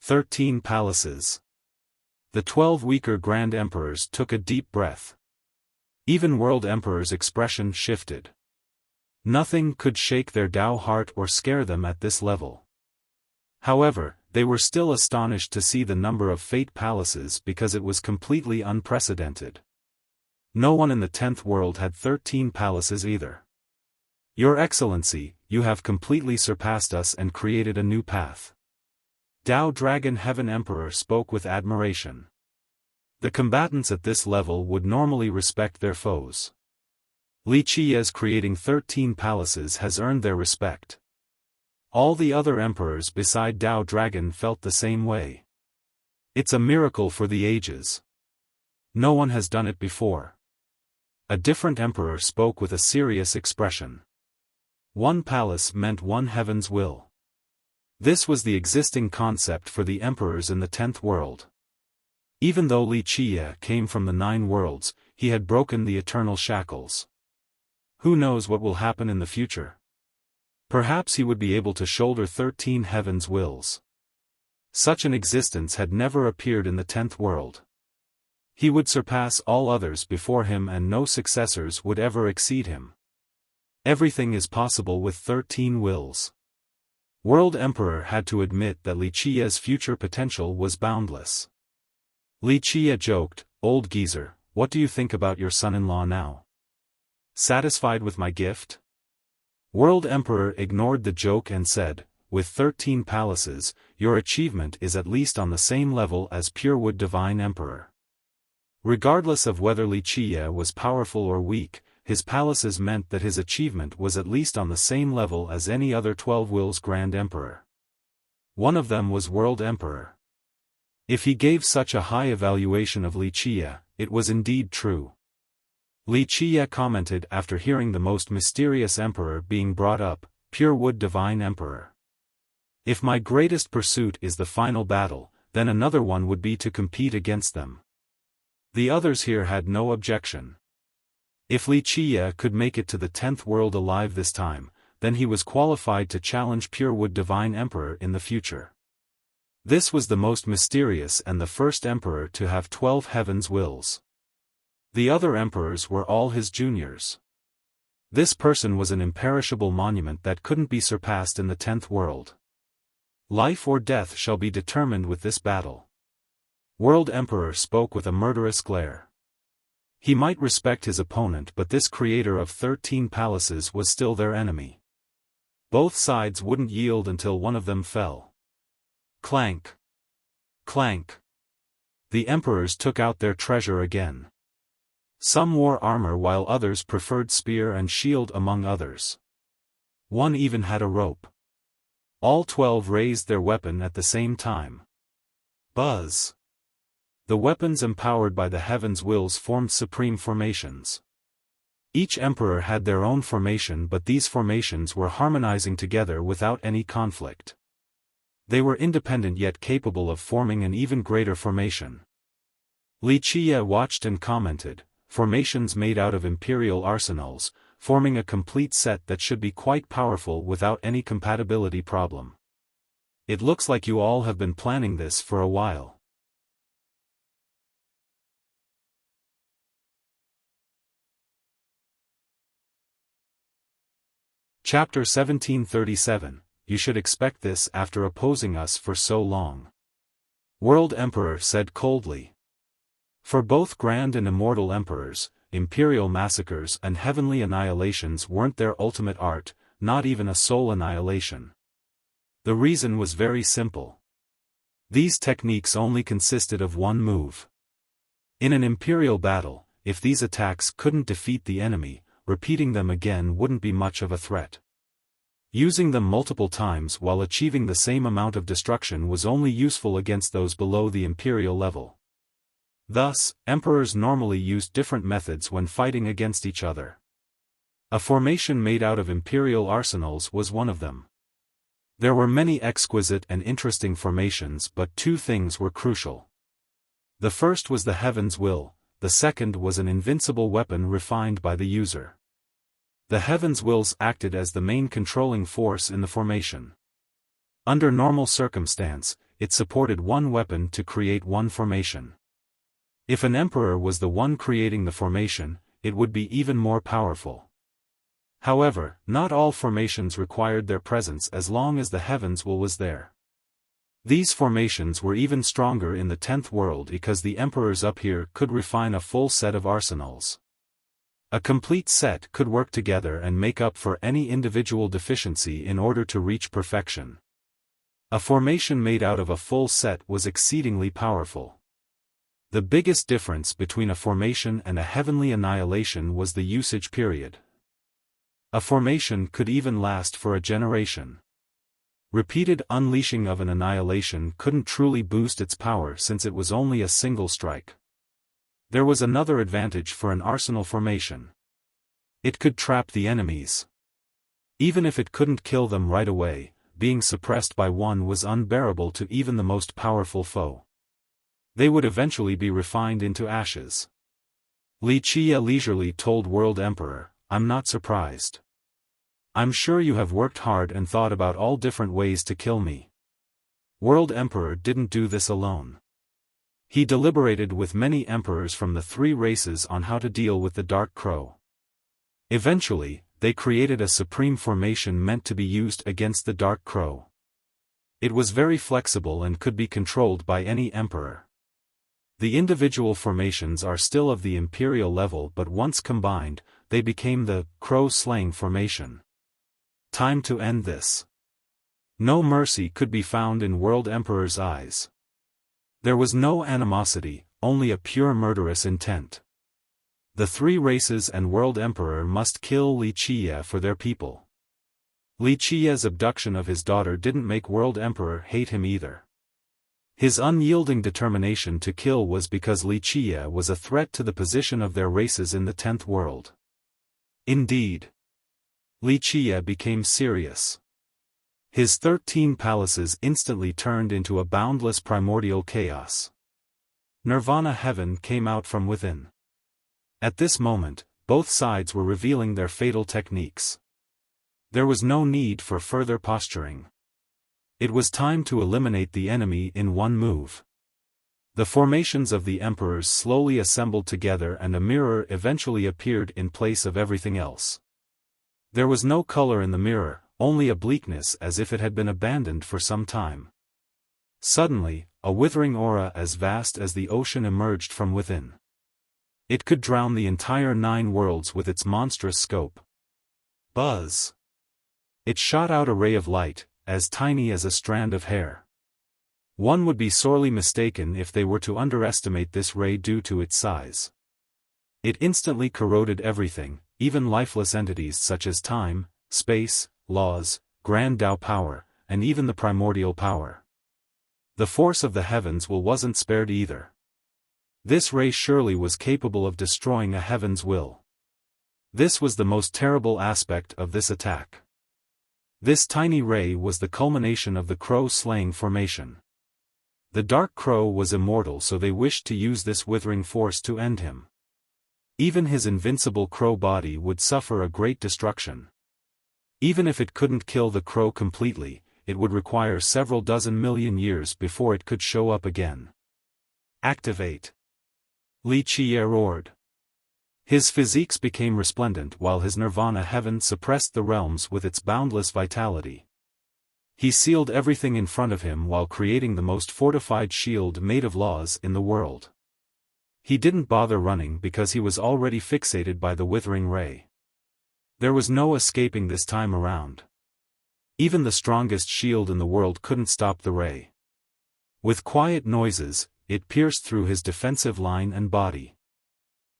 13 palaces. The 12 weaker Grand Emperors took a deep breath. Even World Emperor's expression shifted. Nothing could shake their Dao heart or scare them at this level. However, they were still astonished to see the number of Fate palaces because it was completely unprecedented. No one in the 10th world had 13 palaces either. Your Excellency, you have completely surpassed us and created a new path. Dao Dragon Heaven Emperor spoke with admiration. The combatants at this level would normally respect their foes. Wuxia's creating 13 palaces has earned their respect. All the other emperors beside Dao Dragon felt the same way. It's a miracle for the ages. No one has done it before. A different emperor spoke with a serious expression. One palace meant one heaven's will. This was the existing concept for the emperors in the 10th world. Even though Wuxia came from the 9 worlds, he had broken the eternal shackles. Who knows what will happen in the future? Perhaps he would be able to shoulder 13 heaven's wills. Such an existence had never appeared in the 10th world. He would surpass all others before him and no successors would ever exceed him. Everything is possible with 13 wills. World Emperor had to admit that Wuxia's future potential was boundless. Wuxia joked, "Old geezer, what do you think about your son-in-law now? Satisfied with my gift?" World Emperor ignored the joke and said, "With 13 palaces, your achievement is at least on the same level as Purewood Divine Emperor." Regardless of whether Wuxia was powerful or weak, his palaces meant that his achievement was at least on the same level as any other 12 wills Grand Emperor. One of them was World Emperor. If he gave such a high evaluation of Wuxia, it was indeed true. Li Qiye commented after hearing the most mysterious emperor being brought up, Pure Wood Divine Emperor. If my greatest pursuit is the final battle, then another one would be to compete against them. The others here had no objection. If Li Qiye could make it to the 10th world alive this time, then he was qualified to challenge Pure Wood Divine Emperor in the future. This was the most mysterious and the first emperor to have 12 heavens wills. The other emperors were all his juniors. This person was an imperishable monument that couldn't be surpassed in the 10th world. Life or death shall be determined with this battle. World Emperor spoke with a murderous glare. He might respect his opponent, but this creator of 13 palaces was still their enemy. Both sides wouldn't yield until one of them fell. Clank! Clank! The emperors took out their treasure again. Some wore armor while others preferred spear and shield among others. One even had a rope. All 12 raised their weapon at the same time. Buzz! The weapons empowered by the heavens' wills formed supreme formations. Each emperor had their own formation, but these formations were harmonizing together without any conflict. They were independent yet capable of forming an even greater formation. Li Qiye watched and commented, formations made out of imperial arsenals, forming a complete set that should be quite powerful without any compatibility problem. It looks like you all have been planning this for a while. Chapter 1737, You should expect this after opposing us for so long. World Emperor said coldly. For both grand and immortal emperors, imperial massacres and heavenly annihilations weren't their ultimate art, not even a soul annihilation. The reason was very simple. These techniques only consisted of one move. In an imperial battle, if these attacks couldn't defeat the enemy, repeating them again wouldn't be much of a threat. Using them multiple times while achieving the same amount of destruction was only useful against those below the imperial level. Thus, emperors normally used different methods when fighting against each other. A formation made out of imperial arsenals was one of them. There were many exquisite and interesting formations, but two things were crucial. The first was the heaven's will, the second was an invincible weapon refined by the user. The heaven's wills acted as the main controlling force in the formation. Under normal circumstance, it supported one weapon to create one formation. If an emperor was the one creating the formation, it would be even more powerful. However, not all formations required their presence as long as the heavens will was there. These formations were even stronger in the 10th world because the emperors up here could refine a full set of arsenals. A complete set could work together and make up for any individual deficiency in order to reach perfection. A formation made out of a full set was exceedingly powerful. The biggest difference between a formation and a heavenly annihilation was the usage period. A formation could even last for a generation. Repeated unleashing of an annihilation couldn't truly boost its power since it was only a single strike. There was another advantage for an arsenal formation. It could trap the enemies. Even if it couldn't kill them right away, being suppressed by one was unbearable to even the most powerful foe. They would eventually be refined into ashes. Li Qiye leisurely told World Emperor, I'm not surprised. I'm sure you have worked hard and thought about all different ways to kill me. World Emperor didn't do this alone. He deliberated with many emperors from the 3 races on how to deal with the Dark Crow. Eventually, they created a supreme formation meant to be used against the Dark Crow. It was very flexible and could be controlled by any emperor. The individual formations are still of the imperial level, but once combined, they became the Crow-slaying formation. Time to end this. No mercy could be found in World Emperor's eyes. There was no animosity, only a pure murderous intent. The 3 races and World Emperor must kill Li Qiye for their people. Li Qiye's abduction of his daughter didn't make World Emperor hate him either. His unyielding determination to kill was because Wuxia was a threat to the position of their races in the 10th world. Indeed, Wuxia became serious. His 13 palaces instantly turned into a boundless primordial chaos. Nirvana heaven came out from within. At this moment, both sides were revealing their fatal techniques. There was no need for further posturing. It was time to eliminate the enemy in one move. The formations of the emperors slowly assembled together and a mirror eventually appeared in place of everything else. There was no color in the mirror, only a bleakness as if it had been abandoned for some time. Suddenly, a withering aura as vast as the ocean emerged from within. It could drown the entire 9 worlds with its monstrous scope. Buzz! It shot out a ray of light, as tiny as a strand of hair. One would be sorely mistaken if they were to underestimate this ray due to its size. It instantly corroded everything, even lifeless entities such as time, space, laws, grand Tao power, and even the primordial power. The force of the heavens wasn't spared either. This ray surely was capable of destroying a heaven's will. This was the most terrible aspect of this attack. This tiny ray was the culmination of the crow-slaying formation. The Dark Crow was immortal, so they wished to use this withering force to end him. Even his invincible crow body would suffer a great destruction. Even if it couldn't kill the crow completely, it would require several dozen million years before it could show up again. Activate! Wuxia roared. His physiques became resplendent while his nirvana heaven suppressed the realms with its boundless vitality. He sealed everything in front of him while creating the most fortified shield made of laws in the world. He didn't bother running because he was already fixated by the withering ray. There was no escaping this time around. Even the strongest shield in the world couldn't stop the ray. With quiet noises, it pierced through his defensive line and body.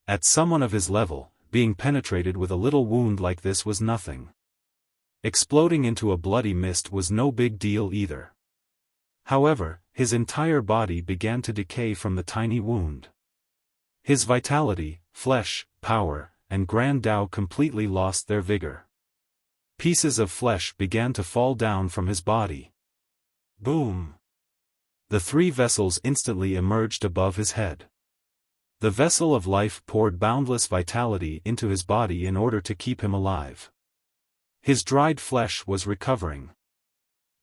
At someone of his level, being penetrated with a little wound like this was nothing. Exploding into a bloody mist was no big deal either. However, his entire body began to decay from the tiny wound. His vitality, flesh, power, and grand Tao completely lost their vigor. Pieces of flesh began to fall down from his body. Boom! The 3 vessels instantly emerged above his head. The vessel of life poured boundless vitality into his body in order to keep him alive. His dried flesh was recovering.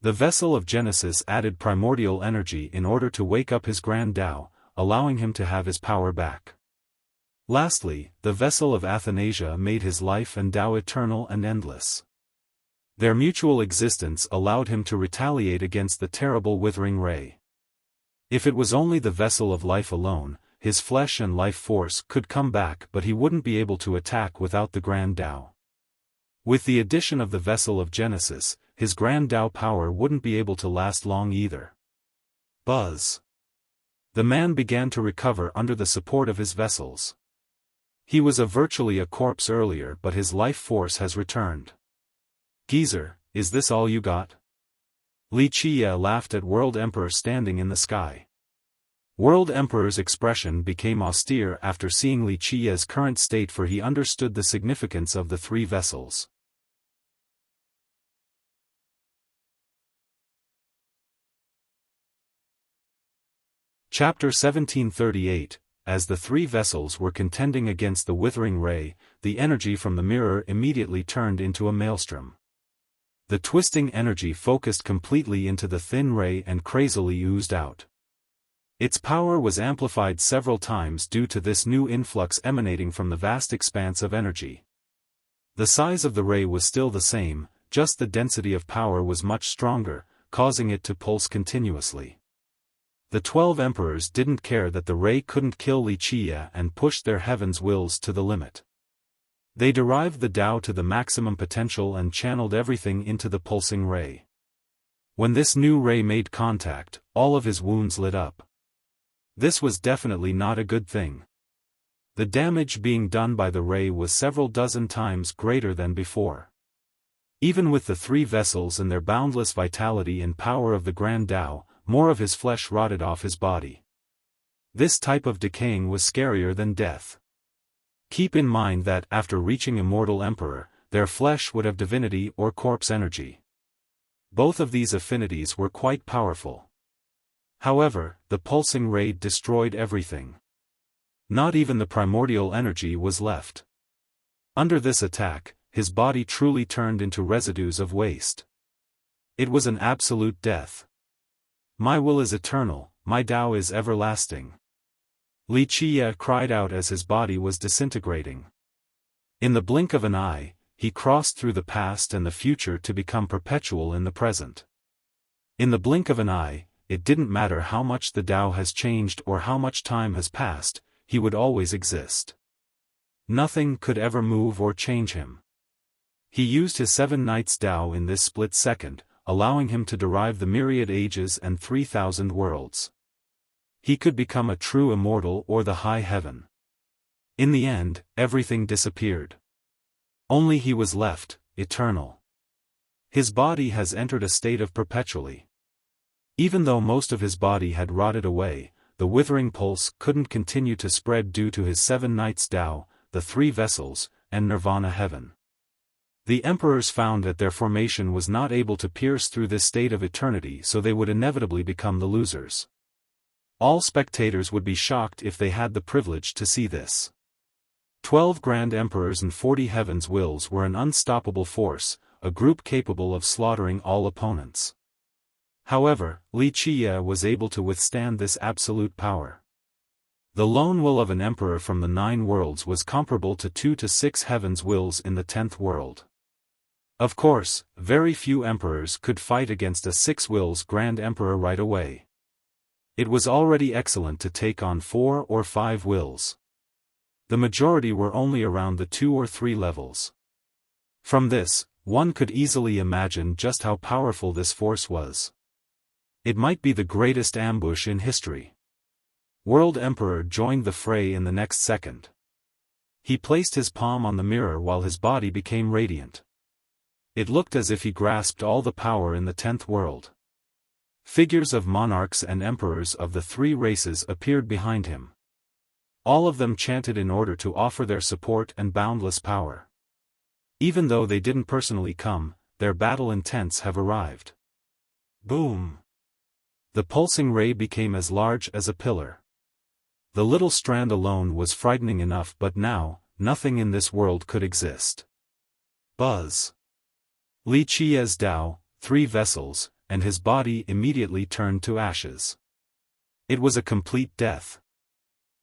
The vessel of Genesis added primordial energy in order to wake up his grand Tao, allowing him to have his power back. Lastly, the vessel of Athanasia made his life and Tao eternal and endless. Their mutual existence allowed him to retaliate against the terrible withering ray. If it was only the vessel of life alone, his flesh and life force could come back, but he wouldn't be able to attack without the grand Tao. With the addition of the vessel of Genesis, his grand Tao power wouldn't be able to last long either. Buzz! The man began to recover under the support of his vessels. He was virtually a corpse earlier, but his life force has returned. Geezer, is this all you got? Wuxia laughed at World Emperor standing in the sky. World Emperor's expression became austere after seeing Wuxia's current state, for he understood the significance of the 3 vessels. Chapter 1738. As the 3 vessels were contending against the withering ray, the energy from the mirror immediately turned into a maelstrom. The twisting energy focused completely into the thin ray and crazily oozed out. Its power was amplified several times due to this new influx emanating from the vast expanse of energy. The size of the ray was still the same, just the density of power was much stronger, causing it to pulse continuously. The 12 emperors didn't care that the ray couldn't kill Wuxia and pushed their heaven's wills to the limit. They derived the Tao to the maximum potential and channeled everything into the pulsing ray. When this new ray made contact, all of his wounds lit up. This was definitely not a good thing. The damage being done by the ray was several dozen times greater than before. Even with the 3 vessels and their boundless vitality and power of the grand Tao, more of his flesh rotted off his body. This type of decaying was scarier than death. Keep in mind that after reaching immortal emperor, their flesh would have divinity or corpse energy. Both of these affinities were quite powerful. However, the pulsing ray destroyed everything. Not even the primordial energy was left. Under this attack, his body truly turned into residues of waste. It was an absolute death. My will is eternal, my Tao is everlasting. Li Qiye cried out as his body was disintegrating. In the blink of an eye, he crossed through the past and the future to become perpetual in the present. In the blink of an eye, it didn't matter how much the Tao has changed or how much time has passed, he would always exist. Nothing could ever move or change him. He used his 7 nights Tao in this split second, allowing him to derive the myriad ages and 3,000 worlds. He could become a true immortal or the high heaven. In the end, everything disappeared. Only he was left, eternal. His body has entered a state of perpetually. Even though most of his body had rotted away, the withering pulse couldn't continue to spread due to his 7 nights Tao, the 3 vessels, and Nirvana heaven. The emperors found that their formation was not able to pierce through this state of eternity, so they would inevitably become the losers. All spectators would be shocked if they had the privilege to see this. 12 grand emperors and 40 heavens' wills were an unstoppable force, a group capable of slaughtering all opponents. However, Li Qiye was able to withstand this absolute power. The lone will of an emperor from the 9 worlds was comparable to 2 to 6 heavens' wills in the 10th world. Of course, very few emperors could fight against a 6 wills grand emperor right away. It was already excellent to take on 4 or 5 wills. The majority were only around the 2 or 3 levels. From this, one could easily imagine just how powerful this force was. It might be the greatest ambush in history. World Emperor joined the fray in the next second. He placed his palm on the mirror while his body became radiant. It looked as if he grasped all the power in the 10th world. Figures of monarchs and emperors of the 3 races appeared behind him. All of them chanted in order to offer their support and boundless power. Even though they didn't personally come, their battle intents have arrived. Boom! The pulsing ray became as large as a pillar. The little strand alone was frightening enough, but now, nothing in this world could exist. Buzz! Li Qiye's Tao, 3 vessels, and his body immediately turned to ashes. It was a complete death.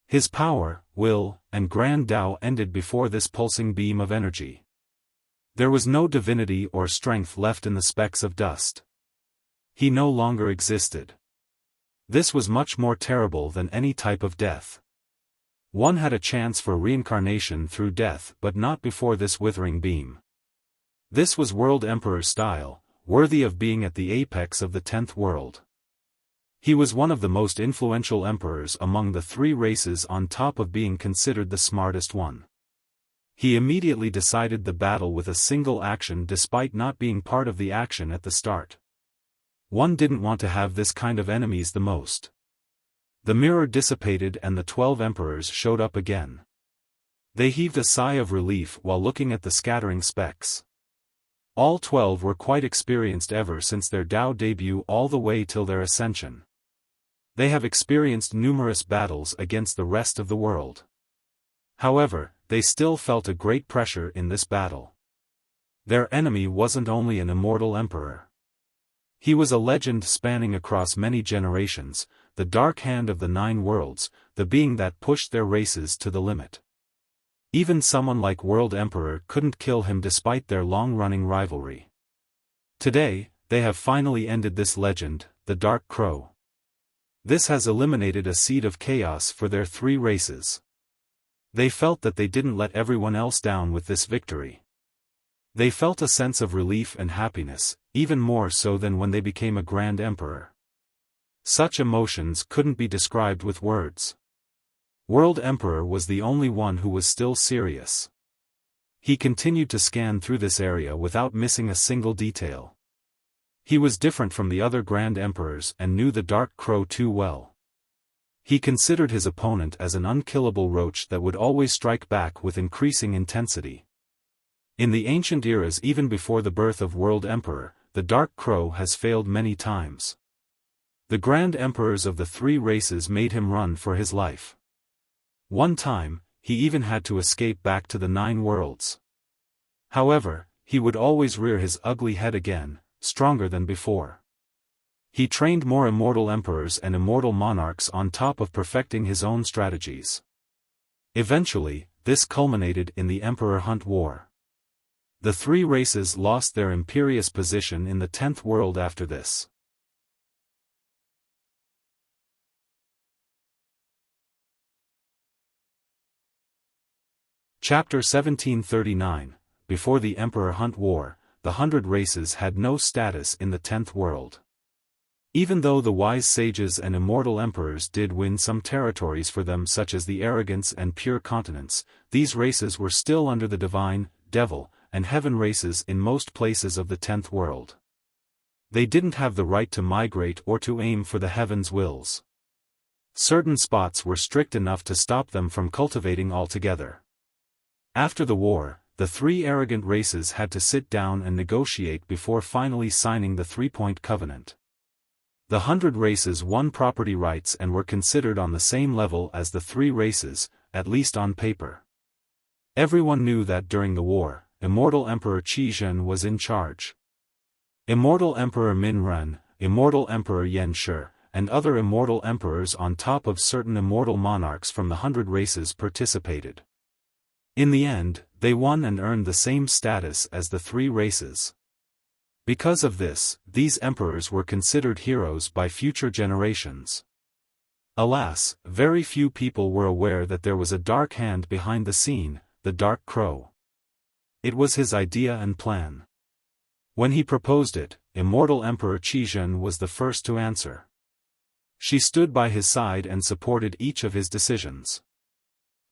His power, will, and grand Tao ended before this pulsing beam of energy. There was no divinity or strength left in the specks of dust. He no longer existed. This was much more terrible than any type of death. One had a chance for reincarnation through death, but not before this withering beam. This was World Emperor style, worthy of being at the apex of the 10th world. He was one of the most influential emperors among the 3 races, on top of being considered the smartest one. He immediately decided the battle with a single action despite not being part of the action at the start. One didn't want to have this kind of enemies the most. The mirror dissipated and the 12 emperors showed up again. They heaved a sigh of relief while looking at the scattering specks. All 12 were quite experienced ever since their Tao debut all the way till their ascension. They have experienced numerous battles against the rest of the world. However, they still felt a great pressure in this battle. Their enemy wasn't only an immortal emperor. He was a legend spanning across many generations, the dark hand of the 9 worlds, the being that pushed their races to the limit. Even someone like World Emperor couldn't kill him despite their long-running rivalry. Today, they have finally ended this legend, the Dark Crow. This has eliminated a seed of chaos for their 3 races. They felt that they didn't let everyone else down with this victory. They felt a sense of relief and happiness, even more so than when they became a Grand Emperor. Such emotions couldn't be described with words. World Emperor was the only one who was still serious. He continued to scan through this area without missing a single detail. He was different from the other Grand Emperors and knew the Dark Crow too well. He considered his opponent as an unkillable roach that would always strike back with increasing intensity. In the ancient eras, even before the birth of World Emperor, the Dark Crow has failed many times. The Grand Emperors of the three races made him run for his life. One time, he even had to escape back to the Nine Worlds. However, he would always rear his ugly head again, stronger than before. He trained more immortal emperors and immortal monarchs on top of perfecting his own strategies. Eventually, this culminated in the Emperor Hunt War. The three races lost their imperious position in the 10th world after this. Chapter 1739. Before the Emperor Hunt War, the 100 races had no status in the 10th world. Even though the wise sages and immortal emperors did win some territories for them, such as the Arrogance and Pure continents, these races were still under the Divine, Devil, and Heaven races in most places of the 10th world. They didn't have the right to migrate or to aim for the Heaven's wills. Certain spots were strict enough to stop them from cultivating altogether. After the war, the three arrogant races had to sit down and negotiate before finally signing the Three-Point Covenant. The 100 races won property rights and were considered on the same level as the three races, at least on paper. Everyone knew that during the war, Immortal Emperor Qizhen was in charge. Immortal Emperor Min Ren, Immortal Emperor Yan Shi, and other immortal emperors on top of certain immortal monarchs from the 100 races participated. In the end, they won and earned the same status as the three races. Because of this, these emperors were considered heroes by future generations. Alas, very few people were aware that there was a dark hand behind the scene, the Dark Crow. It was his idea and plan. When he proposed it, Immortal Emperor Qizhen was the first to answer. She stood by his side and supported each of his decisions.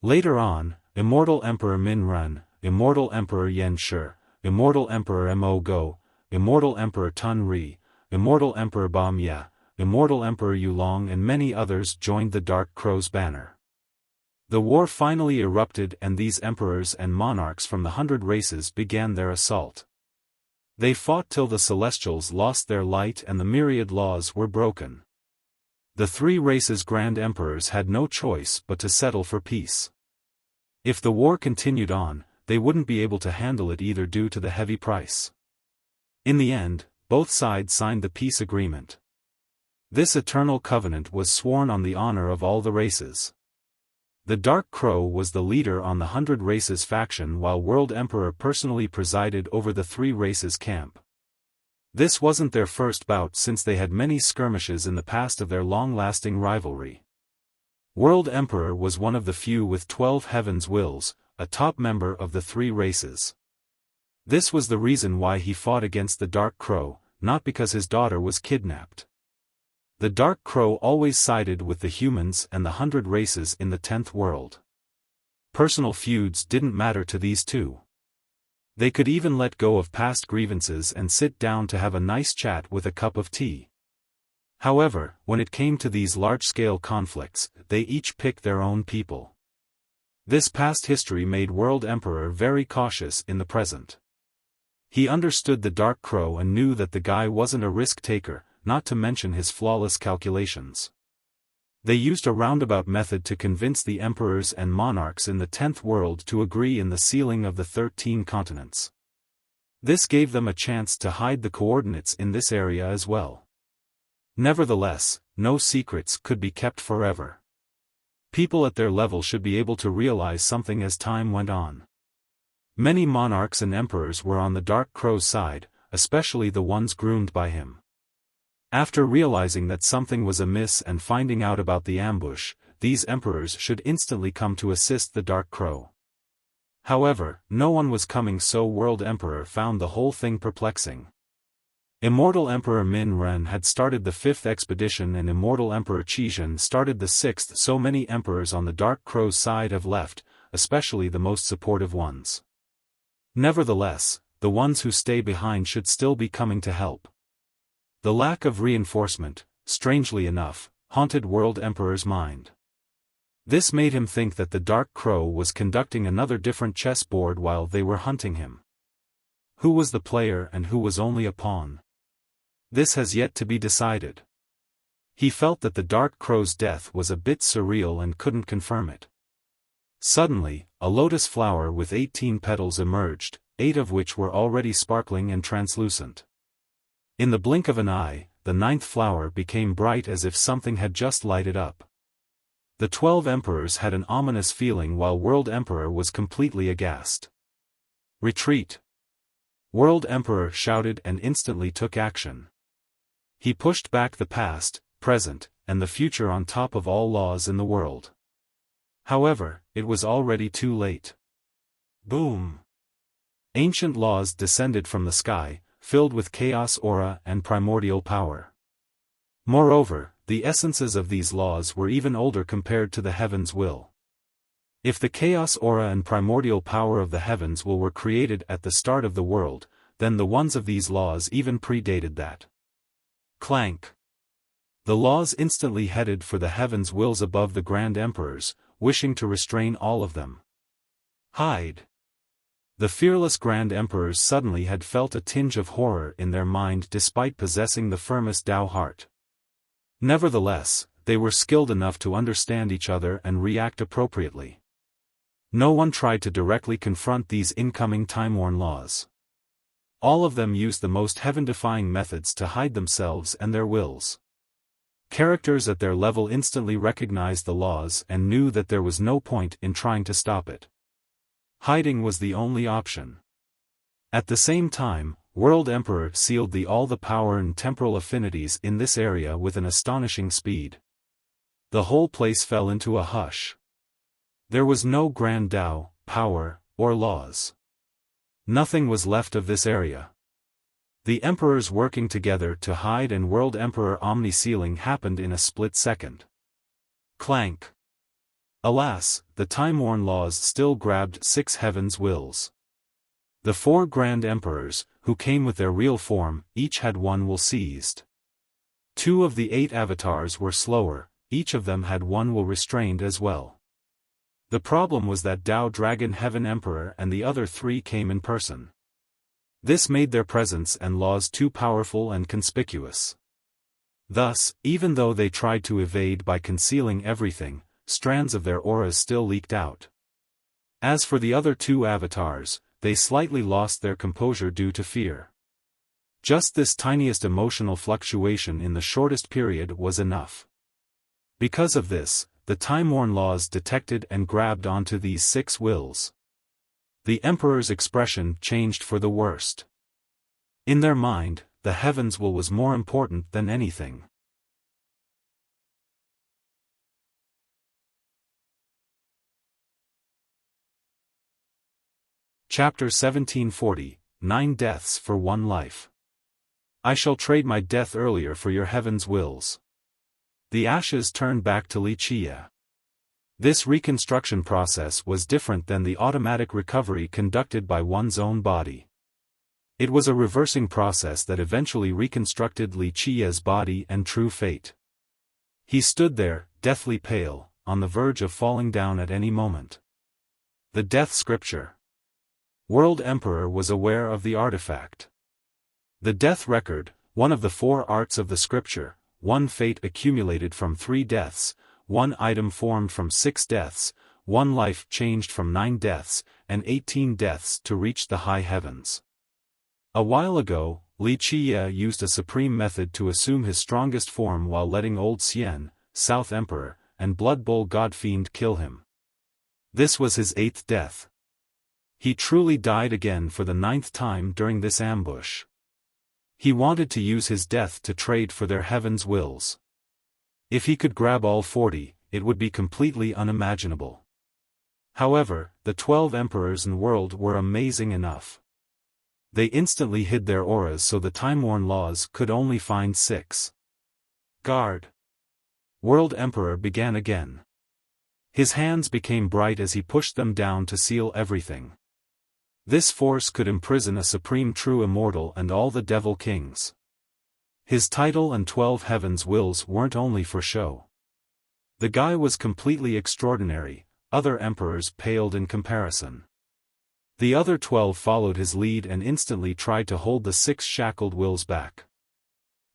Later on, Immortal Emperor Min Ren, Immortal Emperor Yan Shi, Immortal Emperor Mo Go, Immortal Emperor Tun Ri, Immortal Emperor Ba Mia, Immortal Emperor Yulong and many others joined the Dark Crow's banner. The war finally erupted and these emperors and monarchs from the 100 races began their assault. They fought till the Celestials lost their light and the myriad laws were broken. The three races' Grand Emperors had no choice but to settle for peace. If the war continued on, they wouldn't be able to handle it either due to the heavy price. In the end, both sides signed the peace agreement. This eternal covenant was sworn on the honor of all the races. The Dark Crow was the leader on the 100 races faction while World Emperor personally presided over the three races camp. This wasn't their first bout since they had many skirmishes in the past of their long-lasting rivalry. World Emperor was one of the few with 12 Heaven's Wills, a top member of the three races. This was the reason why he fought against the Dark Crow, not because his daughter was kidnapped. The Dark Crow always sided with the humans and the 100 races in the 10th world. Personal feuds didn't matter to these two. They could even let go of past grievances and sit down to have a nice chat with a cup of tea. However, when it came to these large-scale conflicts, they each picked their own people. This past history made World Emperor very cautious in the present. He understood the Dark Crow and knew that the guy wasn't a risk-taker, not to mention his flawless calculations. They used a roundabout method to convince the emperors and monarchs in the 10th world to agree in the sealing of the 13 continents. This gave them a chance to hide the coordinates in this area as well. Nevertheless, no secrets could be kept forever. People at their level should be able to realize something as time went on. Many monarchs and emperors were on the Dark Crow's side, especially the ones groomed by him. After realizing that something was amiss and finding out about the ambush, these emperors should instantly come to assist the Dark Crow. However, no one was coming, so World Emperor found the whole thing perplexing. Immortal Emperor Min Ren had started the 5th expedition and Immortal Emperor Qizhen started the 6th, so many emperors on the Dark Crow's side have left, especially the most supportive ones. Nevertheless, the ones who stay behind should still be coming to help. The lack of reinforcement, strangely enough, haunted World Emperor's mind. This made him think that the Dark Crow was conducting another different chessboard while they were hunting him. Who was the player and who was only a pawn? This has yet to be decided. He felt that the Dark Crow's death was a bit surreal and couldn't confirm it. Suddenly, a lotus flower with 18 petals emerged, 8 of which were already sparkling and translucent. In the blink of an eye, the 9th flower became bright as if something had just lighted up. The 12 emperors had an ominous feeling while World Emperor was completely aghast. Retreat! World Emperor shouted and instantly took action. He pushed back the past, present, and the future on top of all laws in the world. However, it was already too late. Boom! Ancient laws descended from the sky, filled with chaos aura and primordial power. Moreover, the essences of these laws were even older compared to the heaven's will. If the chaos aura and primordial power of the heavens will were created at the start of the world, then the ones of these laws even predated that. Clank! The laws instantly headed for the heavens' wills above the Grand Emperors, wishing to restrain all of them. Hide! The fearless Grand Emperors suddenly had felt a tinge of horror in their mind despite possessing the firmest Tao heart. Nevertheless, they were skilled enough to understand each other and react appropriately. No one tried to directly confront these incoming time-worn laws. All of them used the most heaven-defying methods to hide themselves and their wills. Characters at their level instantly recognized the laws and knew that there was no point in trying to stop it. Hiding was the only option. At the same time, World Emperor sealed all the power and temporal affinities in this area with an astonishing speed. The whole place fell into a hush. There was no grand Tao, power, or laws. Nothing was left of this area. The emperors working together to hide and World Emperor omni-sealing happened in a split second. Clank! Alas, the time-worn laws still grabbed 6 heavens' wills. The 4 Grand Emperors, who came with their real form, each had 1 will seized. 2 of the 8 avatars were slower, each of them had 1 will restrained as well. The problem was that Tao Dragon Heaven Emperor and the other 3 came in person. This made their presence and laws too powerful and conspicuous. Thus, even though they tried to evade by concealing everything, strands of their auras still leaked out. As for the other 2 avatars, they slightly lost their composure due to fear. Just this tiniest emotional fluctuation in the shortest period was enough. Because of this, the time-worn laws detected and grabbed onto these 6 wills. The Emperor's expression changed for the worst. In their mind, the heavens' will was more important than anything. Chapter 1740, 9 Deaths for 1 Life. I shall trade my death earlier for your heaven's wills. The ashes turned back to Wuxia. This reconstruction process was different than the automatic recovery conducted by one's own body. It was a reversing process that eventually reconstructed Wuxia's body and true fate. He stood there, deathly pale, on the verge of falling down at any moment. The Death Scripture. World Emperor was aware of the artifact. The Death Record, one of the 4 arts of the scripture, 1 fate accumulated from 3 deaths, 1 item formed from 6 deaths, 1 life changed from 9 deaths, and 18 deaths to reach the high heavens. A while ago, Wuxia used a supreme method to assume his strongest form while letting Old Xian, South Emperor, and Blood Bowl God-Fiend kill him. This was his 8th death. He truly died again for the 9th time during this ambush. He wanted to use his death to trade for their heaven's wills. If he could grab all 40, it would be completely unimaginable. However, the 12 emperors in the world were amazing enough. They instantly hid their auras so the time-worn laws could only find 6. Guard! World Emperor began again. His hands became bright as he pushed them down to seal everything. This force could imprison a supreme true immortal and all the devil kings. His title and 12 heavens wills weren't only for show. The guy was completely extraordinary, other emperors paled in comparison. The other 12 followed his lead and instantly tried to hold the 6 shackled wills back.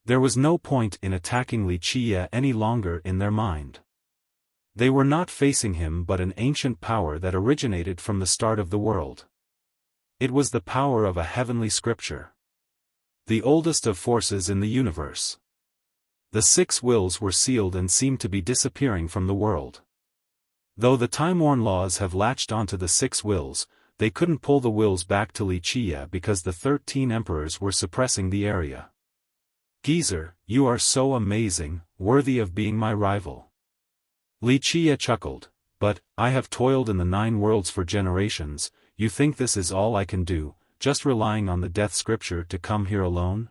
There was no point in attacking Wuxia any longer in their mind. They were not facing him but an ancient power that originated from the start of the world. It was the power of a heavenly scripture. The oldest of forces in the universe. The 6 wills were sealed and seemed to be disappearing from the world. Though the time-worn laws have latched onto the 6 wills, they couldn't pull the wills back to Wuxia because the 13 emperors were suppressing the area. Geezer, you are so amazing, worthy of being my rival. Wuxia chuckled, but, I have toiled in the 9 worlds for generations, you think this is all I can do, just relying on the death scripture to come here alone?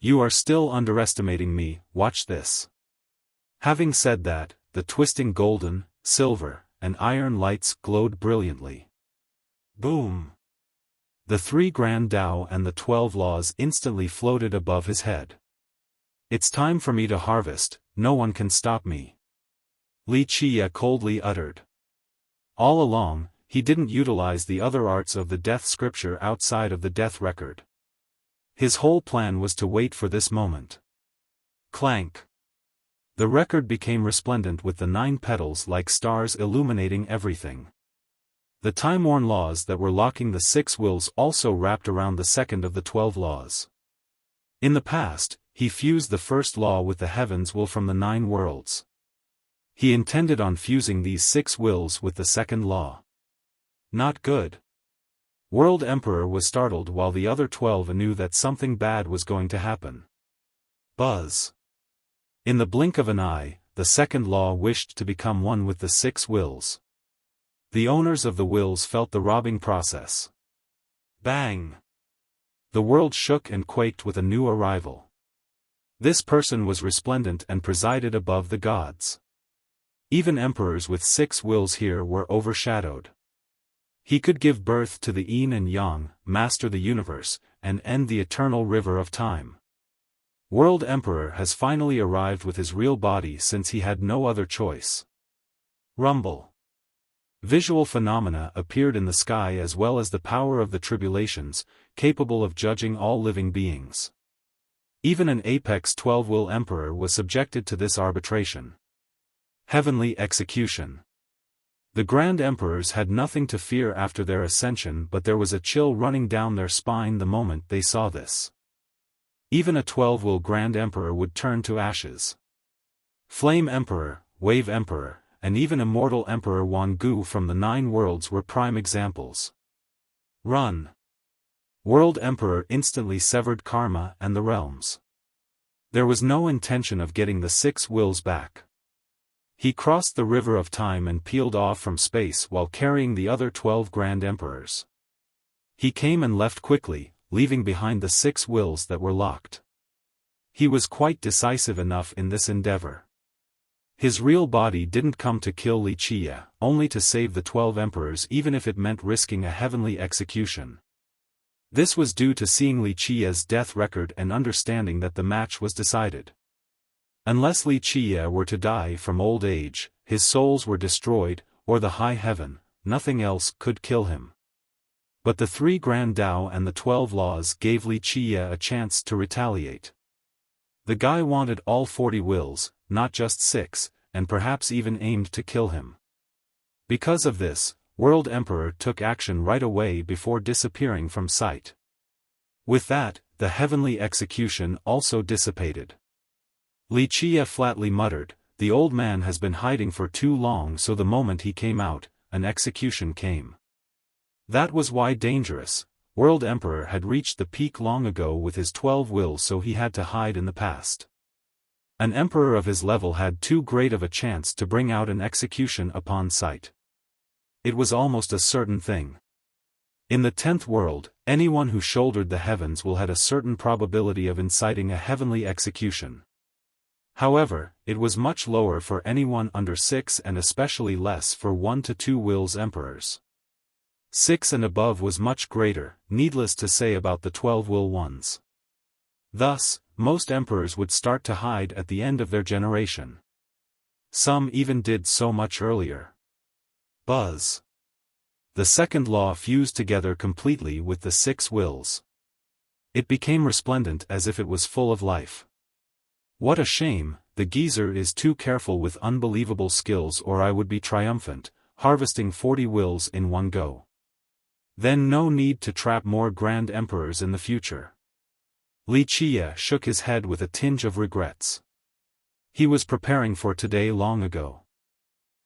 You are still underestimating me, watch this. Having said that, the twisting golden, silver, and iron lights glowed brilliantly. Boom! The 3 grand Tao and the 12 laws instantly floated above his head. It's time for me to harvest, no one can stop me. Wuxia coldly uttered. All along, he didn't utilize the other arts of the death scripture outside of the death record. His whole plan was to wait for this moment. Clank! The record became resplendent with the 9 petals like stars illuminating everything. The time-worn laws that were locking the 6 wills also wrapped around the second of the 12 laws. In the past, he fused the first law with the heavens will from the 9 worlds. He intended on fusing these 6 wills with the second law. Not good. World Emperor was startled while the other 12 knew that something bad was going to happen. Buzz. In the blink of an eye, the second law wished to become one with the 6 wills. The owners of the wills felt the robbing process. Bang! The world shook and quaked with a new arrival. This person was resplendent and presided above the gods. Even emperors with 6 wills here were overshadowed. He could give birth to the yin and yang, master the universe, and end the eternal river of time. World Emperor has finally arrived with his real body since he had no other choice. Rumble. Visual phenomena appeared in the sky as well as the power of the tribulations, capable of judging all living beings. Even an apex 12-will emperor was subjected to this arbitration. Heavenly execution. The Grand Emperors had nothing to fear after their ascension, but there was a chill running down their spine the moment they saw this. Even a 12-will Grand Emperor would turn to ashes. Flame Emperor, Wave Emperor, and even Immortal Emperor Wan Gu from the 9 worlds were prime examples. Run! World Emperor instantly severed karma and the realms. There was no intention of getting the 6 wills back. He crossed the river of time and peeled off from space while carrying the other 12 Grand Emperors. He came and left quickly, leaving behind the 6 wills that were locked. He was quite decisive enough in this endeavor. His real body didn't come to kill Wuxia, only to save the 12 emperors even if it meant risking a heavenly execution. This was due to seeing Wuxia's death record and understanding that the match was decided. Unless Wuxia were to die from old age, his souls were destroyed, or the high heaven, nothing else could kill him. But the 3 grand Tao and the 12 laws gave Wuxia a chance to retaliate. The guy wanted all 40 wills, not just 6, and perhaps even aimed to kill him. Because of this, World Emperor took action right away before disappearing from sight. With that, the heavenly execution also dissipated. Wuxia flatly muttered, "The old man has been hiding for too long, so the moment he came out, an execution came." That was why dangerous. World Emperor had reached the peak long ago with his 12 wills, so he had to hide in the past. An emperor of his level had too great of a chance to bring out an execution upon sight. It was almost a certain thing. In the 10th world, anyone who shouldered the heavens will had a certain probability of inciting a heavenly execution. However, it was much lower for anyone under 6 and especially less for 1 to 2 wills emperors. 6 and above was much greater, needless to say about the 12 will ones. Thus, most emperors would start to hide at the end of their generation. Some even did so much earlier. Buzz. The second law fused together completely with the 6 wills. It became resplendent as if it was full of life. What a shame, the geezer is too careful with unbelievable skills, or I would be triumphant, harvesting 40 wills in one go. Then no need to trap more grand emperors in the future. Wuxia shook his head with a tinge of regrets. He was preparing for today long ago.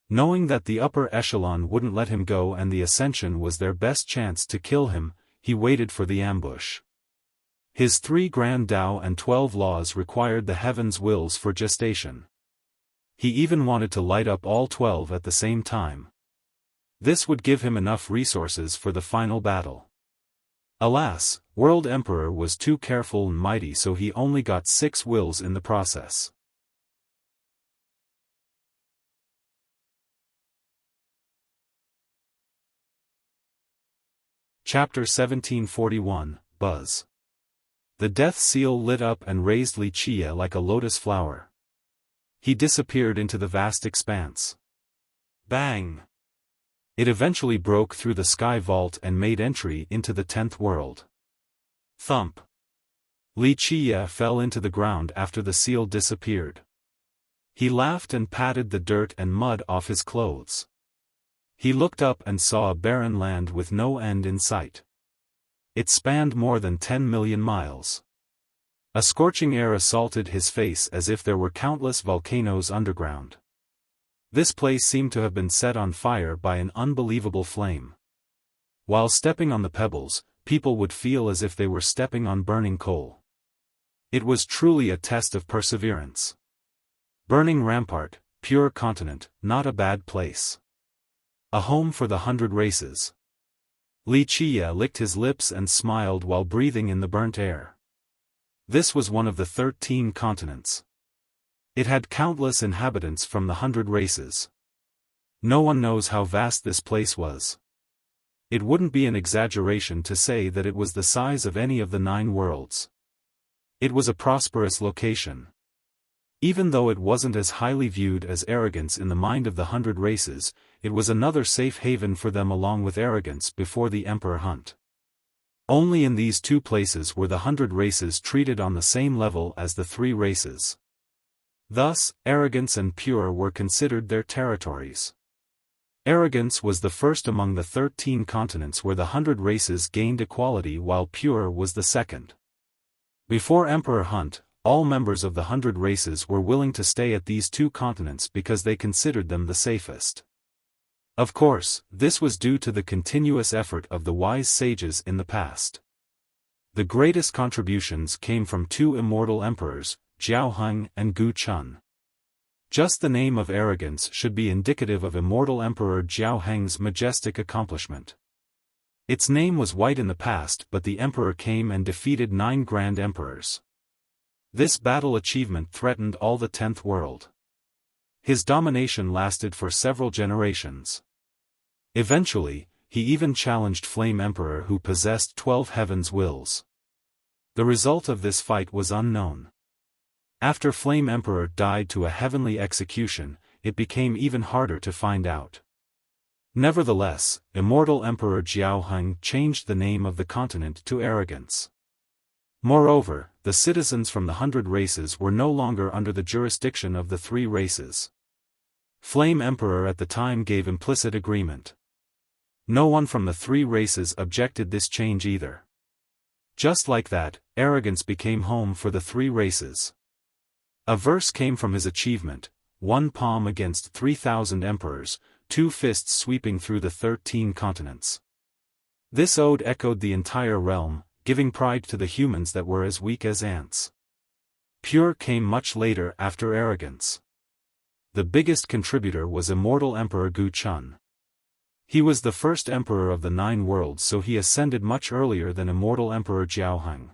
Knowing that the upper echelon wouldn't let him go and the ascension was their best chance to kill him, he waited for the ambush. His 3 grand Tao and 12 laws required the heaven's wills for gestation. He even wanted to light up all 12 at the same time. This would give him enough resources for the final battle. Alas, World Emperor was too careful and mighty, so he only got 6 wills in the process. Chapter 1741, Buzz. The death seal lit up and raised Wuxia like a lotus flower. He disappeared into the vast expanse. Bang! It eventually broke through the sky vault and made entry into the 10th world. Thump! Wuxia fell into the ground after the seal disappeared. He laughed and patted the dirt and mud off his clothes. He looked up and saw a barren land with no end in sight. It spanned more than 10 million miles. A scorching air assaulted his face as if there were countless volcanoes underground. This place seemed to have been set on fire by an unbelievable flame. While stepping on the pebbles, people would feel as if they were stepping on burning coal. It was truly a test of perseverance. Burning rampart, pure continent, not a bad place. A home for the 100 races. Wuxia licked his lips and smiled while breathing in the burnt air. This was one of the 13 continents. It had countless inhabitants from the 100 races. No one knows how vast this place was. It wouldn't be an exaggeration to say that it was the size of any of the 9 worlds. It was a prosperous location. Even though it wasn't as highly viewed as arrogance in the mind of the 100 races, it was another safe haven for them along with arrogance before the emperor hunt. Only in these 2 places were the 100 races treated on the same level as the 3 races. Thus, arrogance and pure were considered their territories. Arrogance was the first among the 13 continents where the 100 races gained equality, while pure was the second. Before Emperor Hunt, all members of the 100 races were willing to stay at these 2 continents because they considered them the safest. Of course, this was due to the continuous effort of the wise sages in the past. The greatest contributions came from 2 immortal emperors, Xiaofan and Gu Chun. Just the name of arrogance should be indicative of immortal Emperor Xiaoheng's majestic accomplishment. Its name was white in the past, but the emperor came and defeated 9 grand emperors. This battle achievement threatened all the 10th world. His domination lasted for several generations. Eventually, he even challenged Flame Emperor, who possessed 12 heaven's wills. The result of this fight was unknown. After Flame Emperor died to a heavenly execution, it became even harder to find out. Nevertheless, Immortal Emperor Xiaoheng changed the name of the continent to Arrogance. Moreover, the citizens from the 100 races were no longer under the jurisdiction of the 3 races. Flame Emperor at the time gave implicit agreement. No one from the 3 races objected this change either. Just like that, Arrogance became home for the 3 races. A verse came from his achievement: 1 palm against 3,000 emperors, 2 fists sweeping through the 13 continents. This ode echoed the entire realm, giving pride to the humans that were as weak as ants. Pure came much later after Arrogance. The biggest contributor was Immortal Emperor Gu Chun. He was the first emperor of the 9 worlds, so he ascended much earlier than Immortal Emperor Xiaoheng.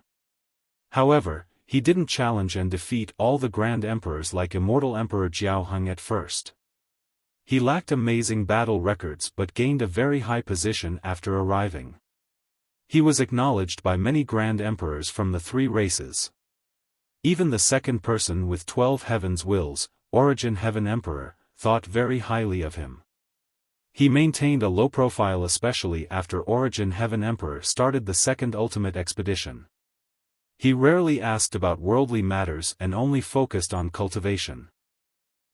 However, he didn't challenge and defeat all the grand emperors like Immortal Emperor Xiaoheng at first. He lacked amazing battle records but gained a very high position after arriving. He was acknowledged by many grand emperors from the 3 races. Even the second person with 12 heavens wills, Origin Heaven Emperor, thought very highly of him. He maintained a low profile especially after Origin Heaven Emperor started the second ultimate expedition. He rarely asked about worldly matters and only focused on cultivation.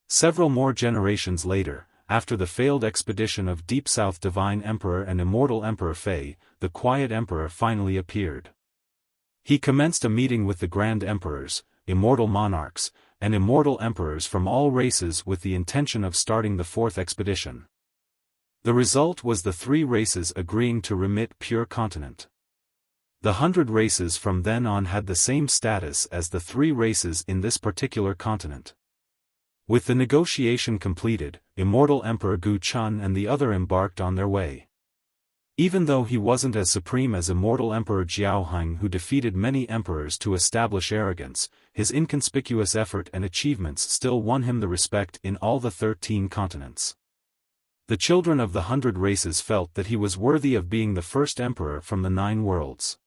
Several more generations later, after the failed expedition of Deep South Divine Emperor and Immortal Emperor Fei, the Quiet Emperor finally appeared. He commenced a meeting with the Grand Emperors, Immortal Monarchs, and Immortal Emperors from all races with the intention of starting the fourth expedition. The result was the 3 races agreeing to remit pure continent. The 100 races from then on had the same status as the 3 races in this particular continent. With the negotiation completed, Immortal Emperor Gu Chun and the other embarked on their way. Even though he wasn't as supreme as Immortal Emperor Xiaofan, who defeated many emperors to establish arrogance, his inconspicuous effort and achievements still won him the respect in all the 13 continents. The children of the 100 races felt that he was worthy of being the first emperor from the 9 worlds.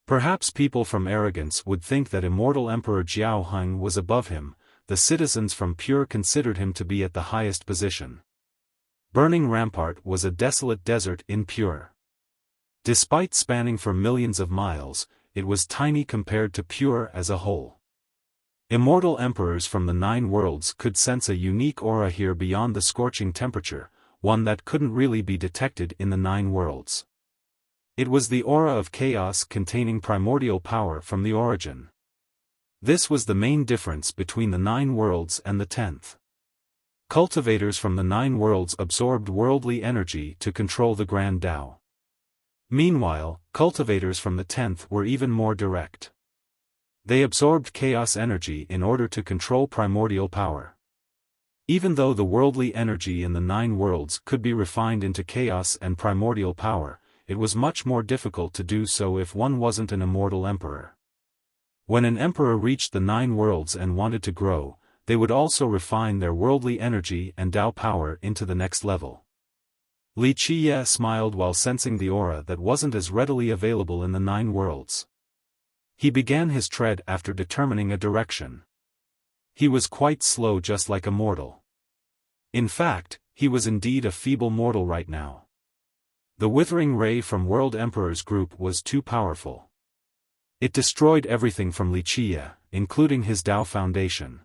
Perhaps people from arrogance would think that Immortal Emperor Xiaofan was above him. The citizens from Pure considered him to be at the highest position. Burning Rampart was a desolate desert in Pure. Despite spanning for millions of miles, it was tiny compared to Pure as a whole. Immortal emperors from the 9 worlds could sense a unique aura here beyond the scorching temperature, one that couldn't really be detected in the 9 worlds. It was the aura of chaos containing primordial power from the origin. This was the main difference between the 9 worlds and the 10th. Cultivators from the 9 worlds absorbed worldly energy to control the Grand Tao. Meanwhile, cultivators from the 10th were even more direct. They absorbed chaos energy in order to control primordial power. Even though the worldly energy in the 9 worlds could be refined into chaos and primordial power, it was much more difficult to do so if one wasn't an immortal emperor. When an emperor reached the 9 worlds and wanted to grow, they would also refine their worldly energy and Tao power into the next level. Li Qiye smiled while sensing the aura that wasn't as readily available in the 9 worlds. He began his tread after determining a direction. He was quite slow, just like a mortal. In fact, he was indeed a feeble mortal right now. The withering ray from World Emperor's group was too powerful. It destroyed everything from Li Qiye, including his Tao foundation.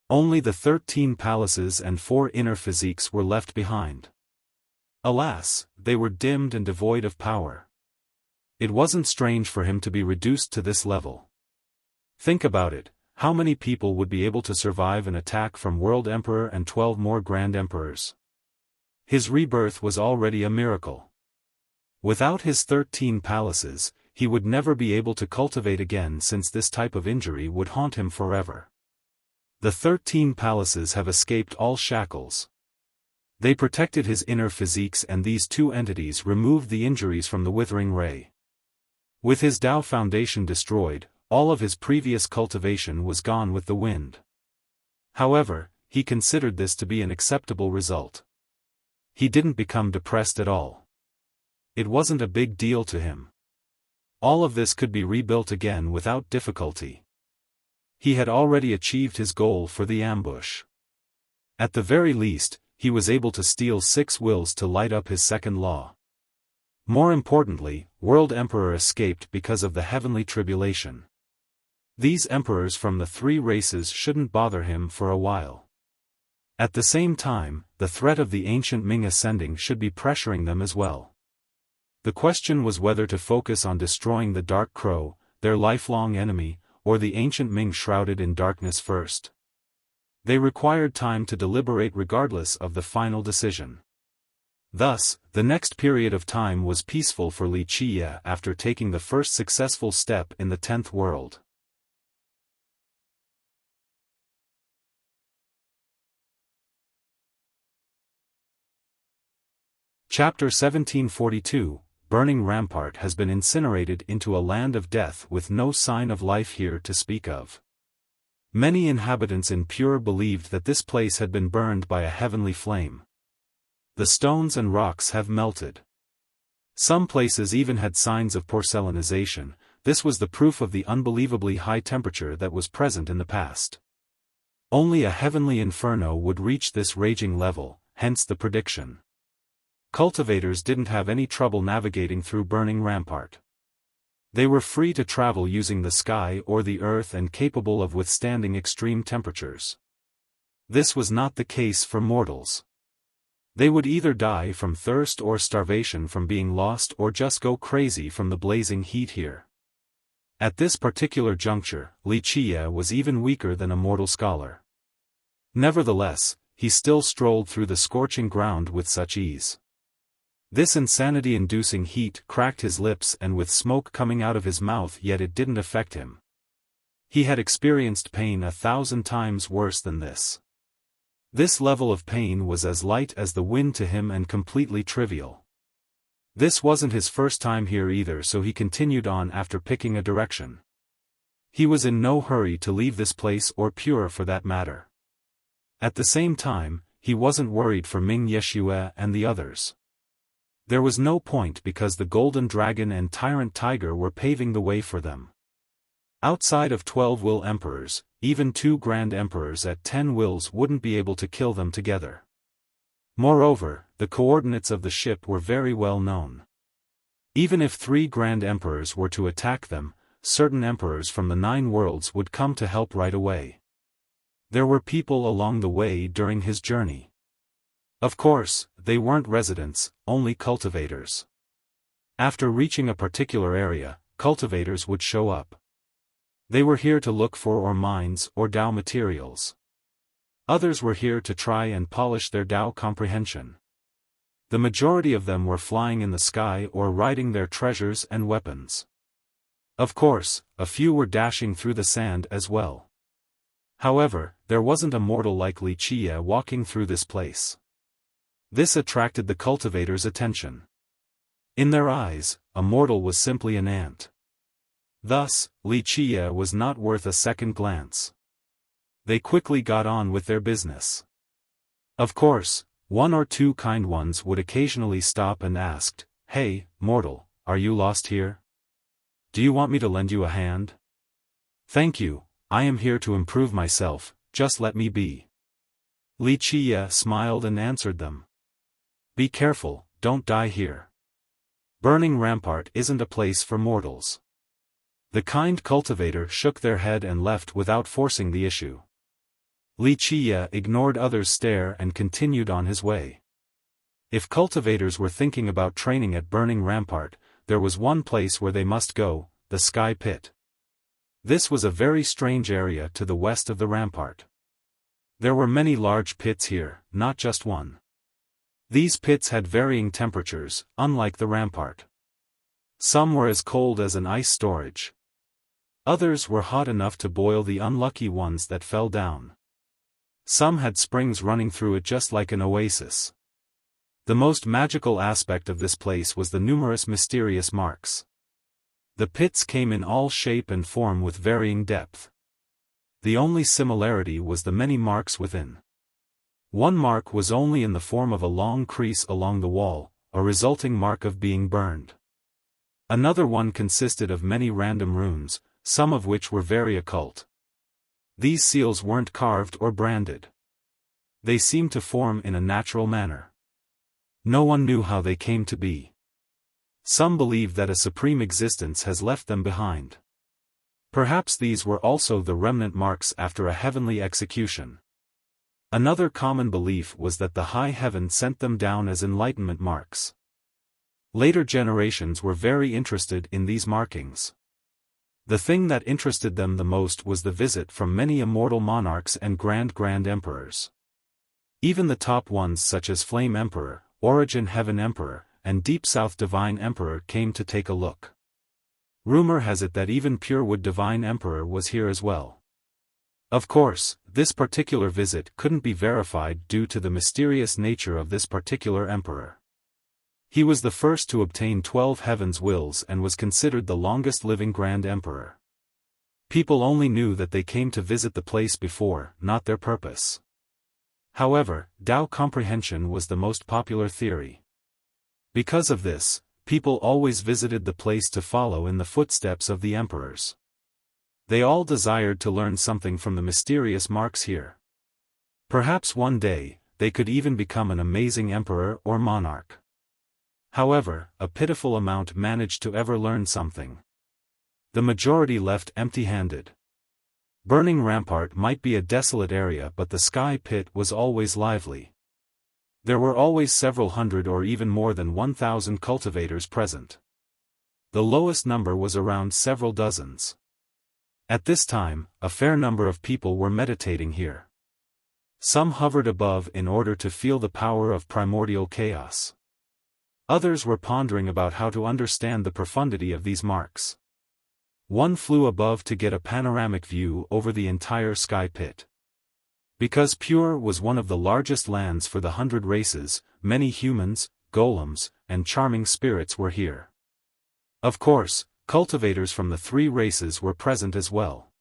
Only the 13 palaces and 4 inner physiques were left behind. Alas, they were dimmed and devoid of power. It wasn't strange for him to be reduced to this level. Think about it, how many people would be able to survive an attack from World Emperor and 12 more Grand Emperors? His rebirth was already a miracle. Without his 13 palaces, he would never be able to cultivate again, since this type of injury would haunt him forever. The 13 palaces have escaped all shackles. They protected his inner physiques, and these 2 entities removed the injuries from the withering ray. With his Tao foundation destroyed, all of his previous cultivation was gone with the wind. However, he considered this to be an acceptable result. He didn't become depressed at all. It wasn't a big deal to him. All of this could be rebuilt again without difficulty. He had already achieved his goal for the ambush. At the very least, he was able to steal 6 wills to light up his second law. More importantly, World Emperor escaped because of the heavenly tribulation. These emperors from the 3 races shouldn't bother him for a while. At the same time, the threat of the ancient Ming ascending should be pressuring them as well. The question was whether to focus on destroying the Dark Crow, their lifelong enemy, or the ancient Ming shrouded in darkness first. They required time to deliberate regardless of the final decision. Thus, the next period of time was peaceful for Li Qiye after taking the first successful step in the 10th world. Chapter 1742, Burning Rampart has been incinerated into a land of death with no sign of life here to speak of. Many inhabitants in Pure believed that this place had been burned by a heavenly flame. The stones and rocks have melted. Some places even had signs of porcelainization, this was the proof of the unbelievably high temperature that was present in the past. Only a heavenly inferno would reach this raging level, hence the prediction. Cultivators didn't have any trouble navigating through burning rampart. They were free to travel using the sky or the earth and capable of withstanding extreme temperatures. This was not the case for mortals. They would either die from thirst or starvation from being lost or just go crazy from the blazing heat here. At this particular juncture, Wuxia was even weaker than a mortal scholar. Nevertheless, he still strolled through the scorching ground with such ease. This insanity-inducing heat cracked his lips and with smoke coming out of his mouth, yet it didn't affect him. He had experienced pain 1,000 times worse than this. This level of pain was as light as the wind to him and completely trivial. This wasn't his first time here either, so he continued on after picking a direction. He was in no hurry to leave this place or Pure for that matter. At the same time, he wasn't worried for Ming Yeshua and the others. There was no point because the Golden Dragon and Tyrant Tiger were paving the way for them. Outside of 12 will emperors, even 2 grand emperors at 10 wills wouldn't be able to kill them together. Moreover, the coordinates of the ship were very well known. Even if 3 grand emperors were to attack them, certain emperors from the 9 worlds would come to help right away. There were people along the way during his journey. Of course, they weren't residents, only cultivators. After reaching a particular area, cultivators would show up. They were here to look for ore mines or Dao materials. Others were here to try and polish their Dao comprehension. The majority of them were flying in the sky or riding their treasures and weapons. Of course, a few were dashing through the sand as well. However, there wasn't a mortal like Wuxia walking through this place. This attracted the cultivators' attention. In their eyes, a mortal was simply an ant. Thus, Wuxia was not worth a second glance. They quickly got on with their business. Of course, 1 or 2 kind ones would occasionally stop and asked, "Hey, mortal, are you lost here? Do you want me to lend you a hand?" "Thank you, I am here to improve myself, just let me be." Wuxia smiled and answered them. "Be careful, don't die here. Burning Rampart isn't a place for mortals." The kind cultivator shook their head and left without forcing the issue. Wuxia ignored others' stare and continued on his way. If cultivators were thinking about training at Burning Rampart, there was one place where they must go, the Sky Pit. This was a very strange area to the west of the rampart. There were many large pits here, not just one. These pits had varying temperatures, unlike the rampart. Some were as cold as an ice storage. Others were hot enough to boil the unlucky ones that fell down. Some had springs running through it just like an oasis. The most magical aspect of this place was the numerous mysterious marks. The pits came in all shape and form with varying depth. The only similarity was the many marks within. One mark was only in the form of a long crease along the wall, a resulting mark of being burned. Another one consisted of many random runes, some of which were very occult. These seals weren't carved or branded. They seemed to form in a natural manner. No one knew how they came to be. Some believe that a supreme existence has left them behind. Perhaps these were also the remnant marks after a heavenly execution. Another common belief was that the high heaven sent them down as enlightenment marks. Later generations were very interested in these markings. The thing that interested them the most was the visit from many immortal monarchs and grand emperors. Even the top ones such as Flame Emperor, Origin Heaven Emperor, and Deep South Divine Emperor came to take a look. Rumor has it that even Purewood Divine Emperor was here as well. Of course, this particular visit couldn't be verified due to the mysterious nature of this particular emperor. He was the first to obtain 12 heavens wills and was considered the longest living Grand Emperor. People only knew that they came to visit the place before, not their purpose. However, Dao comprehension was the most popular theory. Because of this, people always visited the place to follow in the footsteps of the emperors. They all desired to learn something from the mysterious marks here. Perhaps one day, they could even become an amazing emperor or monarch. However, a pitiful amount managed to ever learn something. The majority left empty-handed. Burning Rampart might be a desolate area, but the sky pit was always lively. There were always several hundred or even more than 1,000 cultivators present. The lowest number was around several dozens. At this time, a fair number of people were meditating here. Some hovered above in order to feel the power of primordial chaos. Others were pondering about how to understand the profundity of these marks. One flew above to get a panoramic view over the entire sky pit. Because Pure was one of the largest lands for the 100 races, many humans, golems, and charming spirits were here. Of course, cultivators from the 3 races were present as well.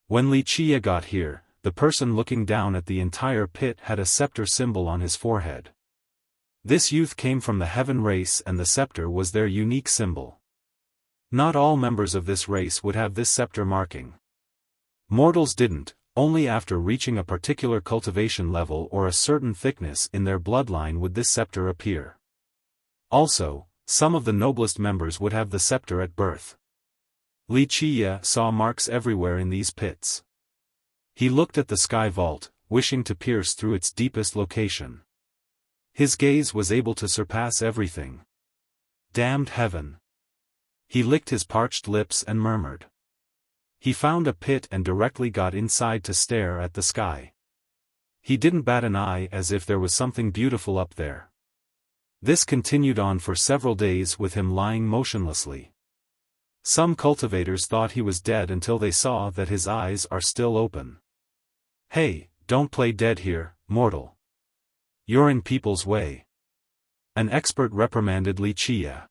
When Wuxia got here, the person looking down at the entire pit had a scepter symbol on his forehead. This youth came from the heaven race and the scepter was their unique symbol. Not all members of this race would have this scepter marking. Mortals didn't, only after reaching a particular cultivation level or a certain thickness in their bloodline would this scepter appear. Also, some of the noblest members would have the scepter at birth. Wuxia saw marks everywhere in these pits. He looked at the sky vault, wishing to pierce through its deepest location. His gaze was able to surpass everything. Damned heaven! He licked his parched lips and murmured. He found a pit and directly got inside to stare at the sky. He didn't bat an eye as if there was something beautiful up there. This continued on for several days with him lying motionlessly. Some cultivators thought he was dead until they saw that his eyes are still open. Hey, don't play dead here, mortal. You're in people's way. An expert reprimanded Wuxia.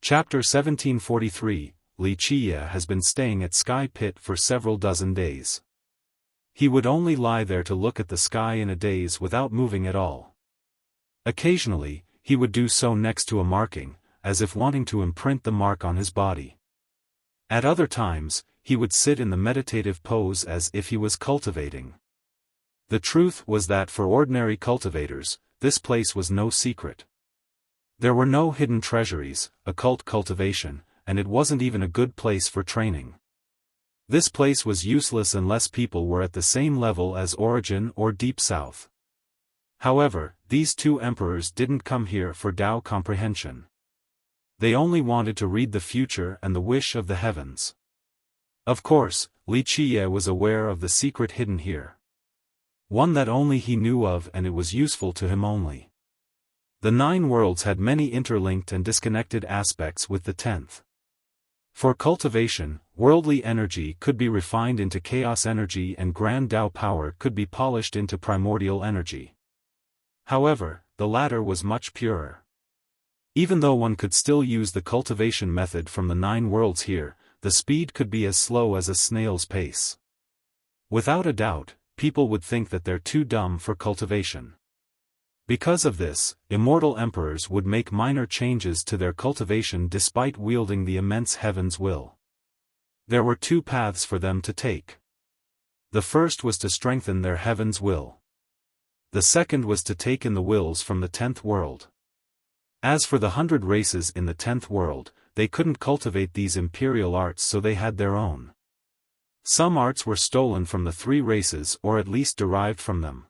Chapter 1743, Wuxia has been staying at Sky Pit for several dozen days. He would only lie there to look at the sky in a daze without moving at all. Occasionally, he would do so next to a marking, as if wanting to imprint the mark on his body. At other times, he would sit in the meditative pose as if he was cultivating. The truth was that for ordinary cultivators, this place was no secret. There were no hidden treasuries, occult cultivation, and it wasn't even a good place for training. This place was useless unless people were at the same level as Origin or Deep South. However, these 2 emperors didn't come here for Tao comprehension. They only wanted to read the future and the wish of the heavens. Of course, Wuxia was aware of the secret hidden here. One that only he knew of, and it was useful to him only. The 9 worlds had many interlinked and disconnected aspects with the 10th. For cultivation, worldly energy could be refined into chaos energy and grand Tao power could be polished into primordial energy. However, the latter was much purer. Even though one could still use the cultivation method from the 9 worlds here, the speed could be as slow as a snail's pace. Without a doubt, people would think that they're too dumb for cultivation. Because of this, immortal emperors would make minor changes to their cultivation despite wielding the immense heaven's will. There were 2 paths for them to take. The first was to strengthen their heaven's will. The second was to take in the wills from the 10th world. As for the 100 races in the 10th world, they couldn't cultivate these imperial arts, so they had their own. Some arts were stolen from the 3 races or at least derived from them.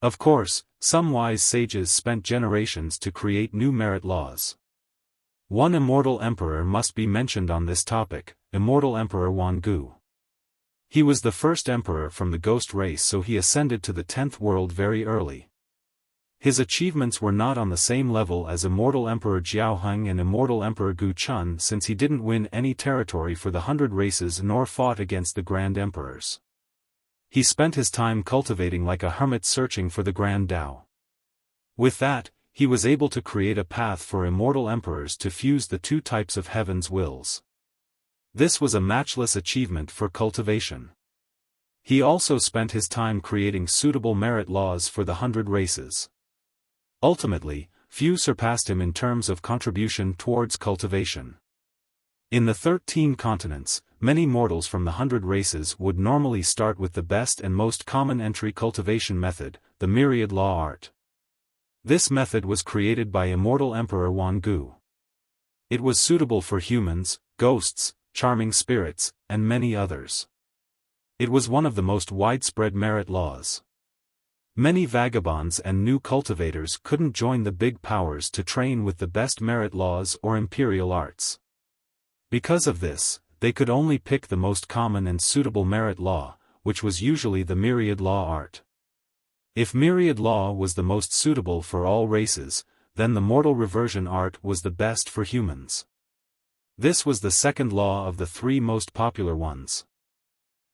Of course, some wise sages spent generations to create new merit laws. One immortal emperor must be mentioned on this topic, Immortal Emperor Wangu. He was the first emperor from the ghost race, so he ascended to the 10th world very early. His achievements were not on the same level as Immortal Emperor Xiaofan and Immortal Emperor Gu Chun, since he didn't win any territory for the 100 races nor fought against the Grand Emperors. He spent his time cultivating like a hermit searching for the Grand Tao. With that, he was able to create a path for immortal emperors to fuse the 2 types of heaven's wills. This was a matchless achievement for cultivation. He also spent his time creating suitable merit laws for the 100 races. Ultimately, few surpassed him in terms of contribution towards cultivation. In the 13 continents, many mortals from the 100 races would normally start with the best and most common entry cultivation method, the myriad law art. This method was created by immortal Emperor Wangu. It was suitable for humans, ghosts, charming spirits, and many others. It was one of the most widespread merit laws. Many vagabonds and new cultivators couldn't join the big powers to train with the best merit laws or imperial arts. Because of this, they could only pick the most common and suitable merit law, which was usually the myriad law art. If myriad law was the most suitable for all races, then the mortal reversion art was the best for humans. This was the second law of the 3 most popular ones.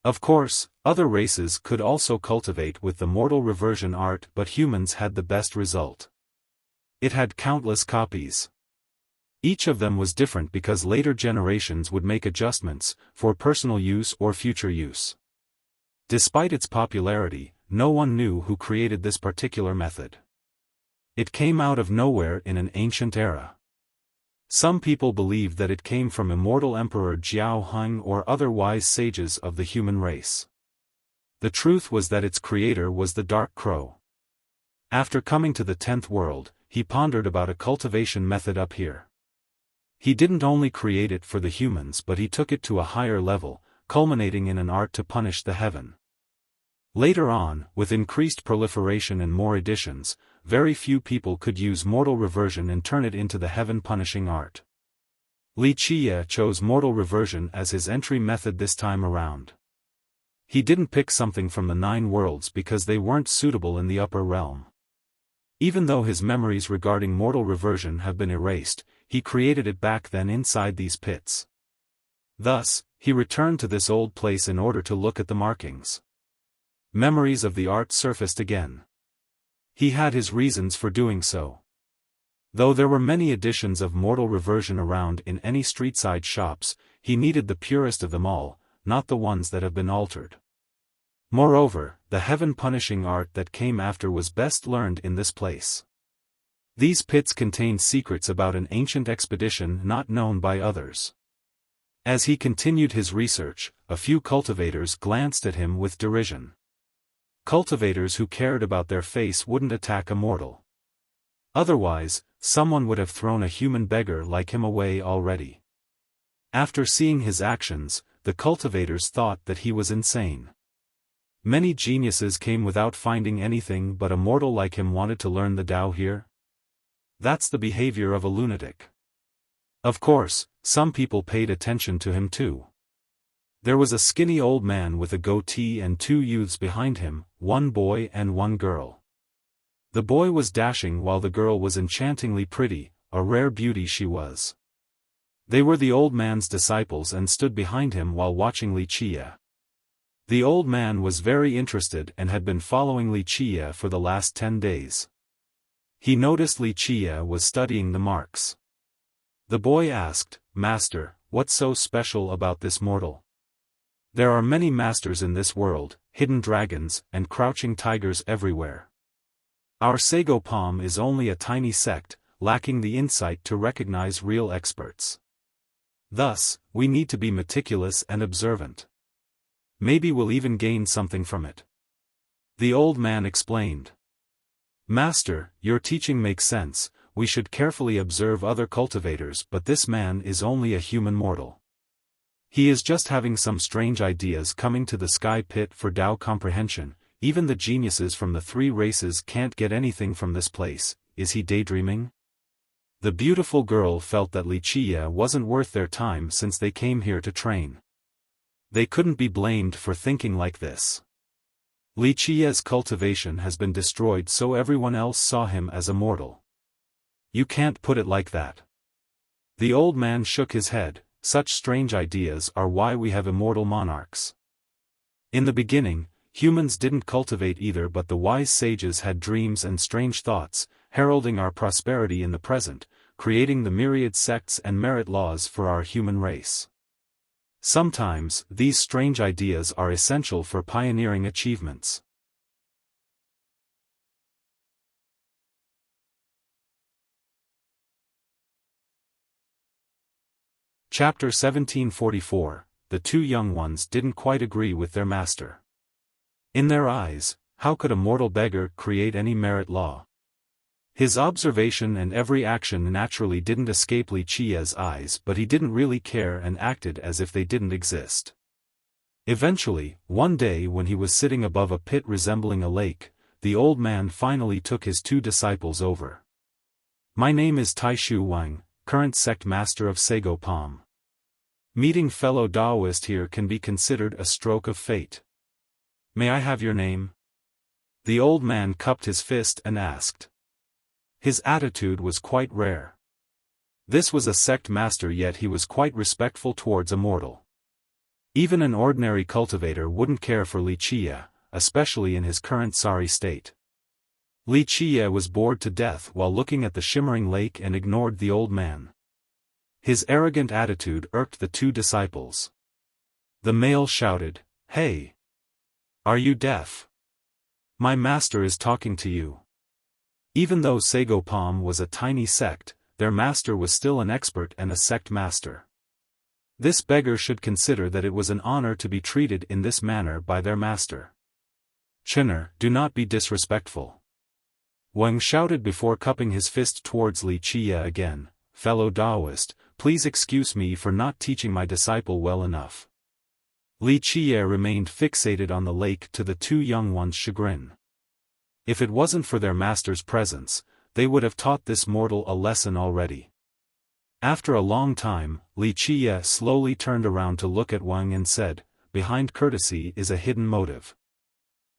Of course, other races could also cultivate with the mortal reversion art, but humans had the best result. It had countless copies. Each of them was different because later generations would make adjustments, for personal use or future use. Despite its popularity, no one knew who created this particular method. It came out of nowhere in an ancient era. Some people believed that it came from immortal Emperor Xiaofan or other wise sages of the human race. The truth was that its creator was the Dark Crow. After coming to the 10th world, he pondered about a cultivation method up here. He didn't only create it for the humans but he took it to a higher level, culminating in an art to punish the heaven. Later on, with increased proliferation and more editions, very few people could use mortal reversion and turn it into the heaven-punishing art. Wuxia chose mortal reversion as his entry method this time around. He didn't pick something from the 9 worlds because they weren't suitable in the upper realm. Even though his memories regarding mortal reversion have been erased, he created it back then inside these pits. Thus, he returned to this old place in order to look at the markings. Memories of the art surfaced again. He had his reasons for doing so. Though there were many editions of mortal reversion around in any street-side shops, he needed the purest of them all, not the ones that have been altered. Moreover, the heaven-punishing art that came after was best learned in this place. These pits contained secrets about an ancient expedition not known by others. As he continued his research, a few cultivators glanced at him with derision. Cultivators who cared about their face wouldn't attack a mortal. Otherwise, someone would have thrown a human beggar like him away already. After seeing his actions, the cultivators thought that he was insane. Many geniuses came without finding anything, but a mortal like him wanted to learn the Tao here? That's the behavior of a lunatic. Of course, some people paid attention to him too. There was a skinny old man with a goatee and 2 youths behind him, 1 boy and 1 girl. The boy was dashing while the girl was enchantingly pretty, a rare beauty she was. They were the old man's disciples and stood behind him while watching Wuxia. The old man was very interested and had been following Wuxia for the last 10 days. He noticed Wuxia was studying the marks. The boy asked, "Master, what's so special about this mortal? There are many masters in this world, hidden dragons, and crouching tigers everywhere. Our Sago Palm is only a tiny sect, lacking the insight to recognize real experts. Thus, we need to be meticulous and observant. Maybe we'll even gain something from it." The old man explained. "Master, your teaching makes sense, we should carefully observe other cultivators, but this man is only a human mortal. He is just having some strange ideas coming to the sky pit for Tao comprehension, even the geniuses from the 3 races can't get anything from this place, is he daydreaming?" The beautiful girl felt that Wuxia wasn't worth their time since they came here to train. They couldn't be blamed for thinking like this. Wuxia's cultivation has been destroyed so everyone else saw him as a mortal. You can't put it like that. The old man shook his head. Such strange ideas are why we have immortal monarchs. In the beginning, humans didn't cultivate either, but the wise sages had dreams and strange thoughts, heralding our prosperity in the present, creating the myriad sects and merit laws for our human race. Sometimes, these strange ideas are essential for pioneering achievements. Chapter 1744. The two young ones didn't quite agree with their master. In their eyes, how could a mortal beggar create any merit law? His observation and every action naturally didn't escape Li Qia's eyes, but he didn't really care and acted as if they didn't exist. Eventually, one day when he was sitting above a pit resembling a lake, the old man finally took his two disciples over. "My name is Taishu Wang, current sect master of Sago Palm. Meeting fellow Taoist here can be considered a stroke of fate. May I have your name?" The old man cupped his fist and asked. His attitude was quite rare. This was a sect master, yet he was quite respectful towards a mortal. Even an ordinary cultivator wouldn't care for Li Qia, especially in his current sorry state. Li Qia was bored to death while looking at the shimmering lake and ignored the old man. His arrogant attitude irked the two disciples. The male shouted, "Hey! Are you deaf? My master is talking to you." Even though Sago Palm was a tiny sect, their master was still an expert and a sect master. This beggar should consider that it was an honor to be treated in this manner by their master. "Chinner, do not be disrespectful." Wang shouted before cupping his fist towards Li Qia again. "Fellow Taoist, please excuse me for not teaching my disciple well enough." Li Qia remained fixated on the lake to the two young ones' chagrin. If it wasn't for their master's presence, they would have taught this mortal a lesson already. After a long time, Li Qia slowly turned around to look at Wang and said, "Behind courtesy is a hidden motive.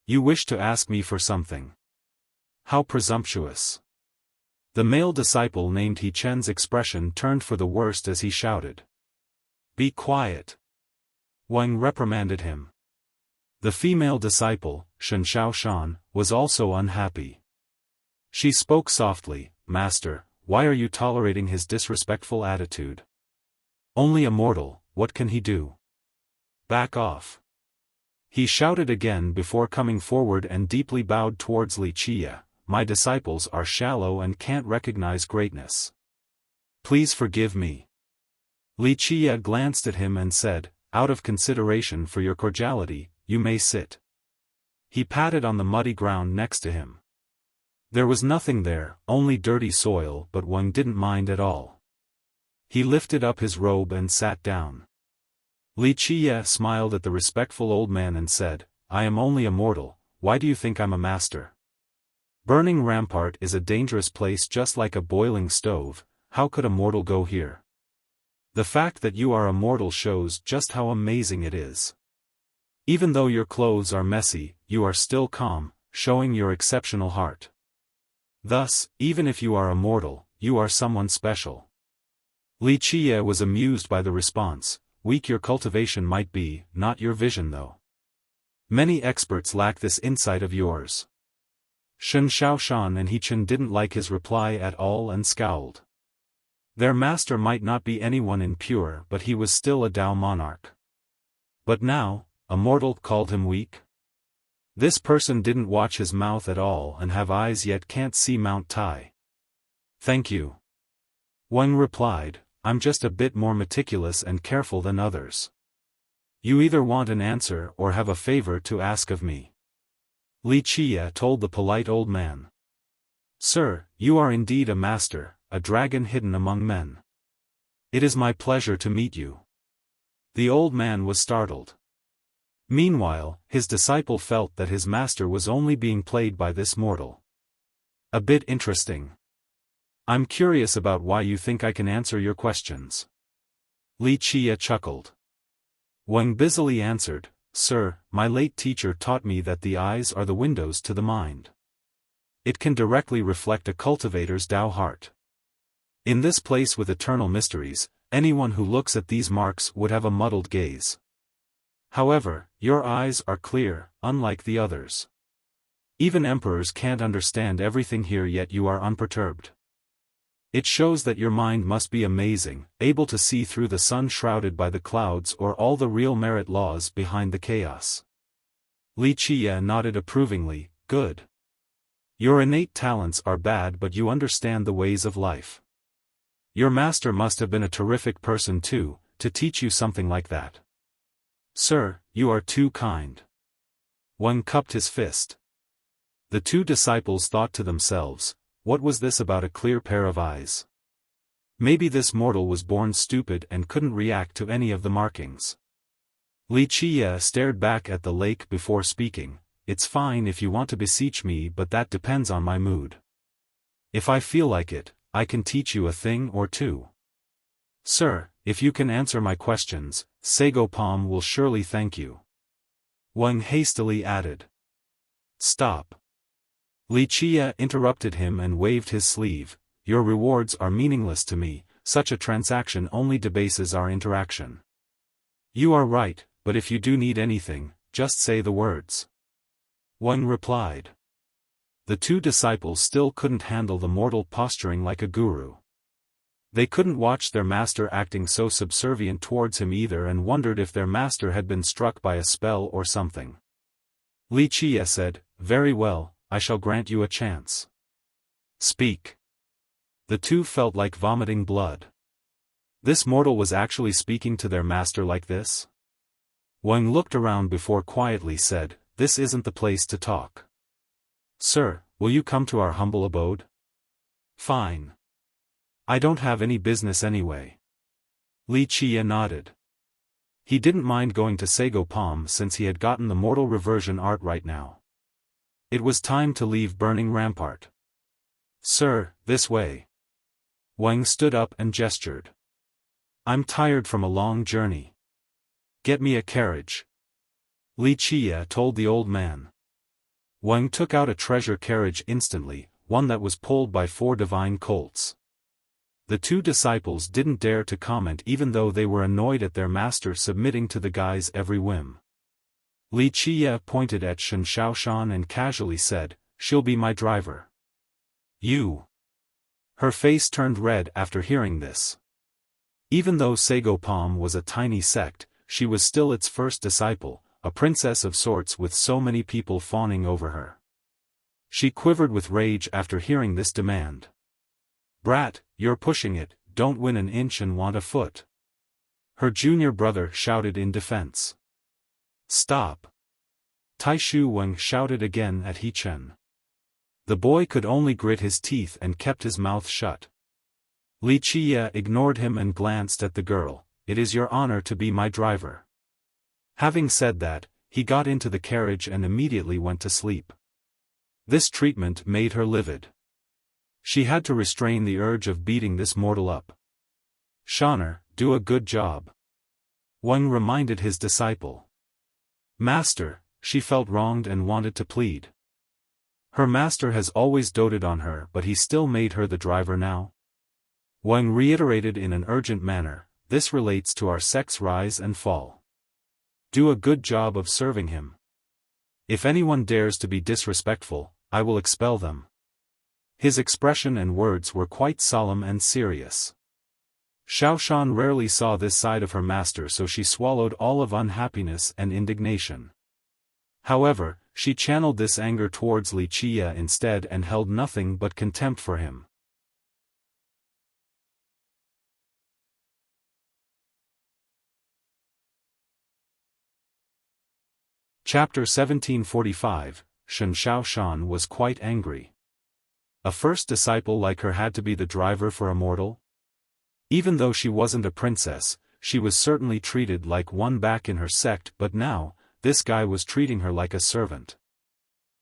You wish to ask me for something. How presumptuous." The male disciple named He Chen's expression turned for the worst as he shouted, "Be quiet." Wang reprimanded him. The female disciple, Xiaofan, was also unhappy. She spoke softly, "Master, why are you tolerating his disrespectful attitude? Only a mortal, what can he do? Back off." He shouted again before coming forward and deeply bowed towards Li Qia. "My disciples are shallow and can't recognize greatness. Please forgive me." Li Qia glanced at him and said, "Out of consideration for your cordiality, you may sit." He patted on the muddy ground next to him. There was nothing there, only dirty soil, but Wang didn't mind at all. He lifted up his robe and sat down. Li Qia smiled at the respectful old man and said, "I am only a mortal, why do you think I'm a master? Burning Rampart is a dangerous place just like a boiling stove, how could a mortal go here? The fact that you are a mortal shows just how amazing it is. Even though your clothes are messy, you are still calm, showing your exceptional heart. Thus, even if you are a mortal, you are someone special." Li Qia was amused by the response. "Weak your cultivation might be, not your vision though. Many experts lack this insight of yours." Xiaofan and He Chen didn't like his reply at all and scowled. Their master might not be anyone impure, but he was still a Tao monarch. But now, a mortal called him weak? This person didn't watch his mouth at all and have eyes yet can't see Mount Tai. "Thank you." Wang replied, "I'm just a bit more meticulous and careful than others. You either want an answer or have a favor to ask of me." Li Qia told the polite old man. "Sir, you are indeed a master, a dragon hidden among men. It is my pleasure to meet you." The old man was startled. Meanwhile, his disciple felt that his master was only being played by this mortal. "A bit interesting. I'm curious about why you think I can answer your questions." Li Qia chuckled. Wang busily answered, "Sir, my late teacher taught me that the eyes are the windows to the mind. It can directly reflect a cultivator's Tao heart. In this place with eternal mysteries, anyone who looks at these marks would have a muddled gaze. However, your eyes are clear, unlike the others. Even emperors can't understand everything here, yet you are unperturbed. It shows that your mind must be amazing, able to see through the sun shrouded by the clouds or all the real merit laws behind the chaos. Li Qie nodded approvingly, good. Your innate talents are bad, but you understand the ways of life. Your master must have been a terrific person too, to teach you something like that. Sir, you are too kind. Wang cupped his fist. The two disciples thought to themselves, what was this about a clear pair of eyes? Maybe this mortal was born stupid and couldn't react to any of the markings. Li Qie stared back at the lake before speaking. It's fine if you want to beseech me, but that depends on my mood. If I feel like it, I can teach you a thing or two. Sir, if you can answer my questions, Sago Palm will surely thank you. Wang hastily added. Stop. Li Qie interrupted him and waved his sleeve. Your rewards are meaningless to me, such a transaction only debases our interaction. You are right, but if you do need anything, just say the words. Wang replied. The two disciples still couldn't handle the mortal posturing like a guru. They couldn't watch their master acting so subservient towards him either and wondered if their master had been struck by a spell or something. Li Qie said, very well, I shall grant you a chance. Speak. The two felt like vomiting blood. This mortal was actually speaking to their master like this? Wang looked around before quietly said, this isn't the place to talk. Sir, will you come to our humble abode? Fine. I don't have any business anyway. Li Qie nodded. He didn't mind going to Sago Palm since he had gotten the mortal reversion art right now. It was time to leave Burning Rampart. Sir, this way. Wang stood up and gestured. I'm tired from a long journey. Get me a carriage. Li Qie told the old man. Wang took out a treasure carriage instantly, one that was pulled by 4 divine colts. The two disciples didn't dare to comment even though they were annoyed at their master submitting to the guy's every whim. Li Qie pointed at Xiaofan and casually said, she'll be my driver. You. Her face turned red after hearing this. Even though Sago Palm was a tiny sect, she was still its first disciple, a princess of sorts with so many people fawning over her. She quivered with rage after hearing this demand. Brat, you're pushing it, don't win an inch and want a foot. Her junior brother shouted in defense. Stop. Taishu Wang shouted again at He Chen. The boy could only grit his teeth and kept his mouth shut. Li Qie ignored him and glanced at the girl. It is your honor to be my driver. Having said that, he got into the carriage and immediately went to sleep. This treatment made her livid. She had to restrain the urge of beating this mortal up. Shaner, do a good job. Wang reminded his disciple. Master, she felt wronged and wanted to plead. Her master has always doted on her, but he still made her the driver now. Wang reiterated in an urgent manner, this relates to our sect's rise and fall. Do a good job of serving him. If anyone dares to be disrespectful, I will expel them. His expression and words were quite solemn and serious. Xiaoshan rarely saw this side of her master, so she swallowed all of unhappiness and indignation. However, she channeled this anger towards Li Qie instead and held nothing but contempt for him. Chapter 1745, Shen Xiaoshan was quite angry. A first disciple like her had to be the driver for a mortal? Even though she wasn't a princess, she was certainly treated like one back in her sect, but now, this guy was treating her like a servant.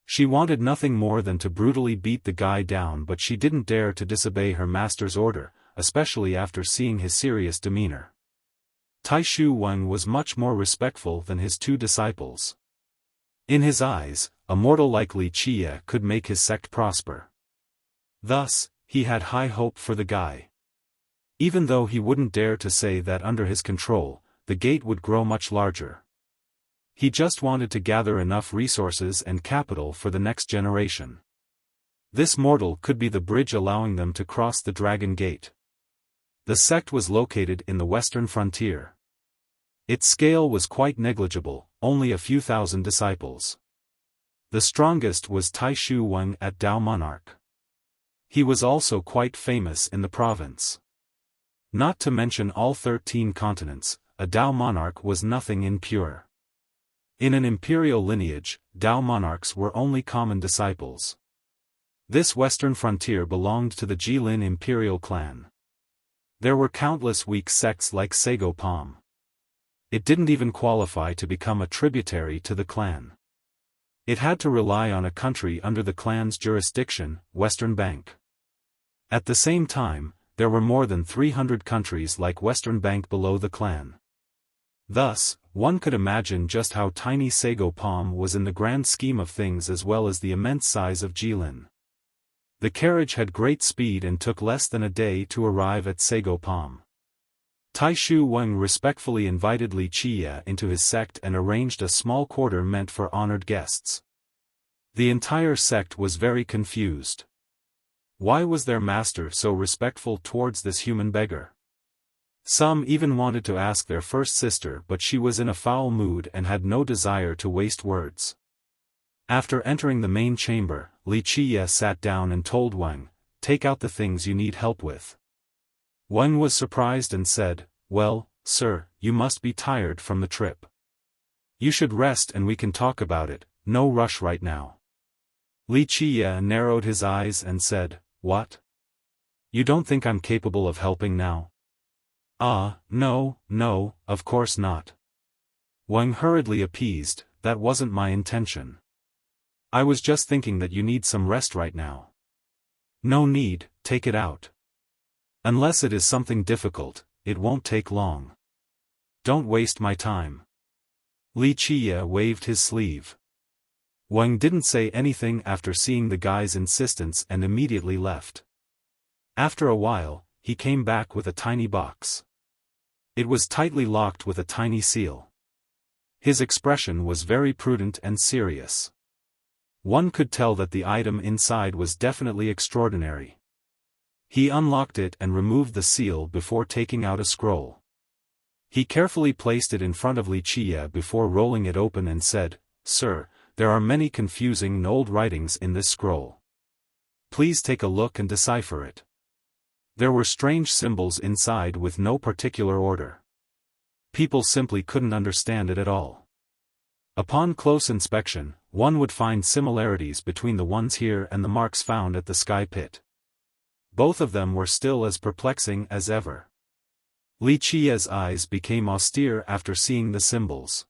She wanted nothing more than to brutally beat the guy down, but she didn't dare to disobey her master's order, especially after seeing his serious demeanor. Taishu Wang was much more respectful than his two disciples. In his eyes, a mortal like Li Qie could make his sect prosper. Thus, he had high hope for the guy. Even though he wouldn't dare to say that under his control, the gate would grow much larger. He just wanted to gather enough resources and capital for the next generation. This mortal could be the bridge allowing them to cross the Dragon Gate. The sect was located in the western frontier. Its scale was quite negligible, only a few thousand disciples. The strongest was Taishu Wang at Dao Monarch. He was also quite famous in the province. Not to mention all 13 continents, a Dao monarch was nothing impure. In an imperial lineage, Dao monarchs were only common disciples. This western frontier belonged to the Jilin imperial clan. There were countless weak sects like Sago Palm. It didn't even qualify to become a tributary to the clan. It had to rely on a country under the clan's jurisdiction, Western Bank. At the same time, there were more than 300 countries like Western Bank below the clan. Thus, one could imagine just how tiny Sago Palm was in the grand scheme of things as well as the immense size of Jilin. The carriage had great speed and took less than a day to arrive at Sago Palm. Taishu Wang respectfully invited Li Qie into his sect and arranged a small quarter meant for honored guests. The entire sect was very confused. Why was their master so respectful towards this human beggar? Some even wanted to ask their first sister, but she was in a foul mood and had no desire to waste words. After entering the main chamber, Li Qie sat down and told Wang, "Take out the things you need help with." Wang was surprised and said, "Well, sir, you must be tired from the trip. You should rest and we can talk about it, no rush right now." Li Qie narrowed his eyes and said, "What? You don't think I'm capable of helping now?" "Ah, no, of course not." Wang hurriedly appeased, "That wasn't my intention. I was just thinking that you need some rest right now." "No need, take it out. Unless it is something difficult, it won't take long. Don't waste my time." Li Qie waved his sleeve. Wang didn't say anything after seeing the guy's insistence and immediately left. After a while, he came back with a tiny box. It was tightly locked with a tiny seal. His expression was very prudent and serious. One could tell that the item inside was definitely extraordinary. He unlocked it and removed the seal before taking out a scroll. He carefully placed it in front of Li Qie before rolling it open and said, "Sir, there are many confusing old writings in this scroll. Please take a look and decipher it." There were strange symbols inside with no particular order. People simply couldn't understand it at all. Upon close inspection, one would find similarities between the ones here and the marks found at the sky pit. Both of them were still as perplexing as ever. Li Qie's eyes became austere after seeing the symbols.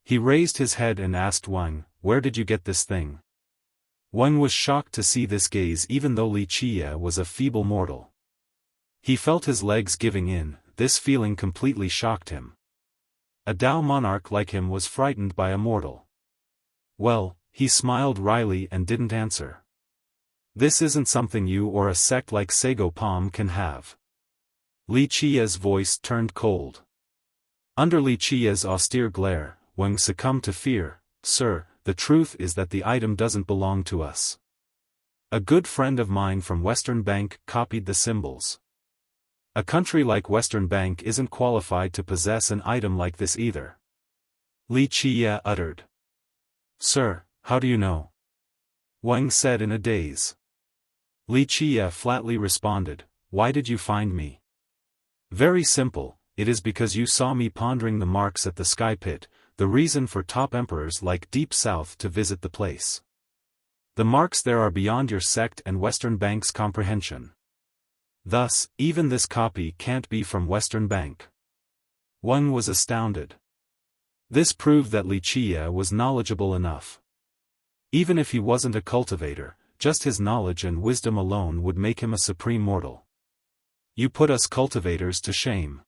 He raised his head and asked Wang, "Where did you get this thing?" Wang was shocked to see this gaze even though Li Qie was a feeble mortal. He felt his legs giving in, this feeling completely shocked him. A Dao monarch like him was frightened by a mortal. Well, he smiled wryly and didn't answer. "This isn't something you or a sect like Sago Palm can have." Li Qie's voice turned cold. Under Li Qie's austere glare, Wang succumbed to fear. "Sir, the truth is that the item doesn't belong to us. A good friend of mine from Western Bank copied the symbols. A country like Western Bank isn't qualified to possess an item like this either." Li Qie uttered. "Sir, how do you know?" Wang said in a daze. Li Qie flatly responded, "Why did you find me?" "Very simple, it is because you saw me pondering the marks at the sky pit, the reason for top emperors like Deep South to visit the place. The marks there are beyond your sect and Western Bank's comprehension. Thus, even this copy can't be from Western Bank." Wang was astounded. This proved that Li Qie was knowledgeable enough. Even if he wasn't a cultivator, just his knowledge and wisdom alone would make him a supreme mortal. "You put us cultivators to shame.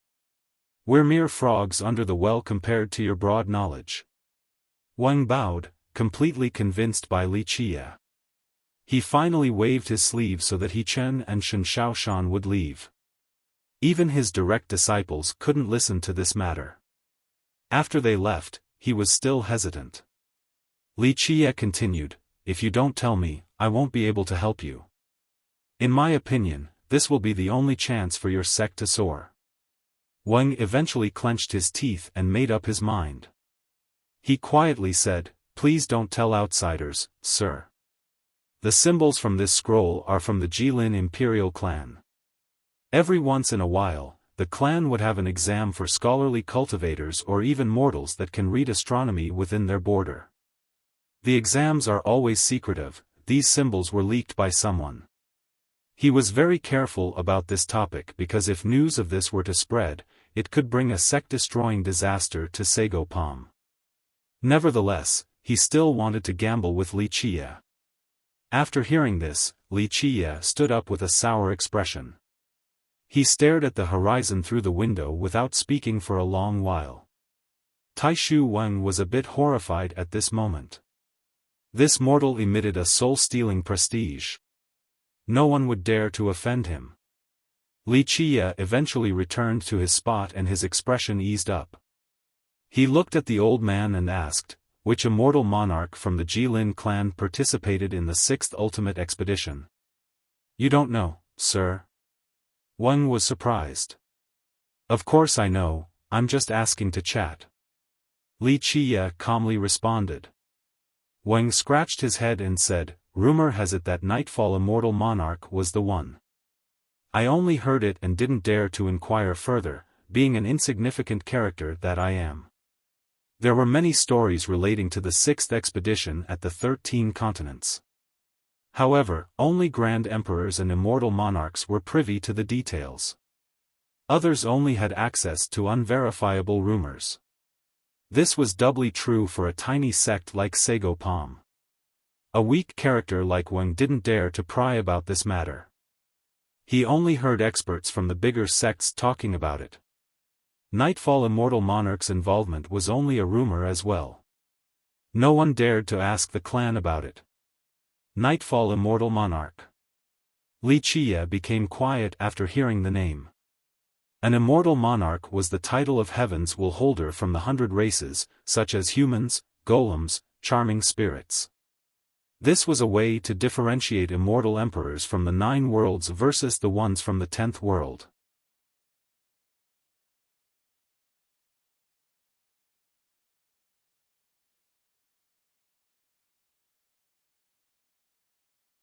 We're mere frogs under the well compared to your broad knowledge." Wang bowed, completely convinced by Li Qie. He finally waved his sleeve so that He Chen and Shen Xiaoshan would leave. Even his direct disciples couldn't listen to this matter. After they left, he was still hesitant. Li Qie continued, "If you don't tell me, I won't be able to help you. In my opinion, this will be the only chance for your sect to soar. Wang eventually clenched his teeth and made up his mind. He quietly said, "Please don't tell outsiders, sir. The symbols from this scroll are from the Jilin Imperial clan. Every once in a while, the clan would have an exam for scholarly cultivators or even mortals that can read astronomy within their border. The exams are always secretive. These symbols were leaked by someone." He was very careful about this topic because if news of this were to spread, it could bring a sect-destroying disaster to Sagopam. Nevertheless, he still wanted to gamble with Wuxia. After hearing this, Wuxia stood up with a sour expression. He stared at the horizon through the window without speaking for a long while. Taishu Wang was a bit horrified at this moment. This mortal emitted a soul-stealing prestige. No one would dare to offend him. Wuxia eventually returned to his spot and his expression eased up. He looked at the old man and asked, "Which immortal monarch from the Jilin clan participated in the 6th ultimate expedition?" "You don't know, sir?" Wang was surprised. "Of course I know, I'm just asking to chat." Wuxia calmly responded. Wang scratched his head and said, "Rumor has it that Nightfall Immortal Monarch was the one. I only heard it and didn't dare to inquire further, being an insignificant character that I am. There were many stories relating to the 6th expedition at the 13 continents. However, only Grand Emperors and Immortal Monarchs were privy to the details. Others only had access to unverifiable rumors. This was doubly true for a tiny sect like Sagopam. A weak character like Wang didn't dare to pry about this matter. He only heard experts from the bigger sects talking about it. Nightfall Immortal Monarch's involvement was only a rumor as well. No one dared to ask the clan about it. Nightfall Immortal Monarch. Wuxia became quiet after hearing the name. An immortal monarch was the title of Heaven's will holder from the 100 races, such as humans, golems, charming spirits. This was a way to differentiate immortal emperors from the 9 worlds versus the ones from the 10th world.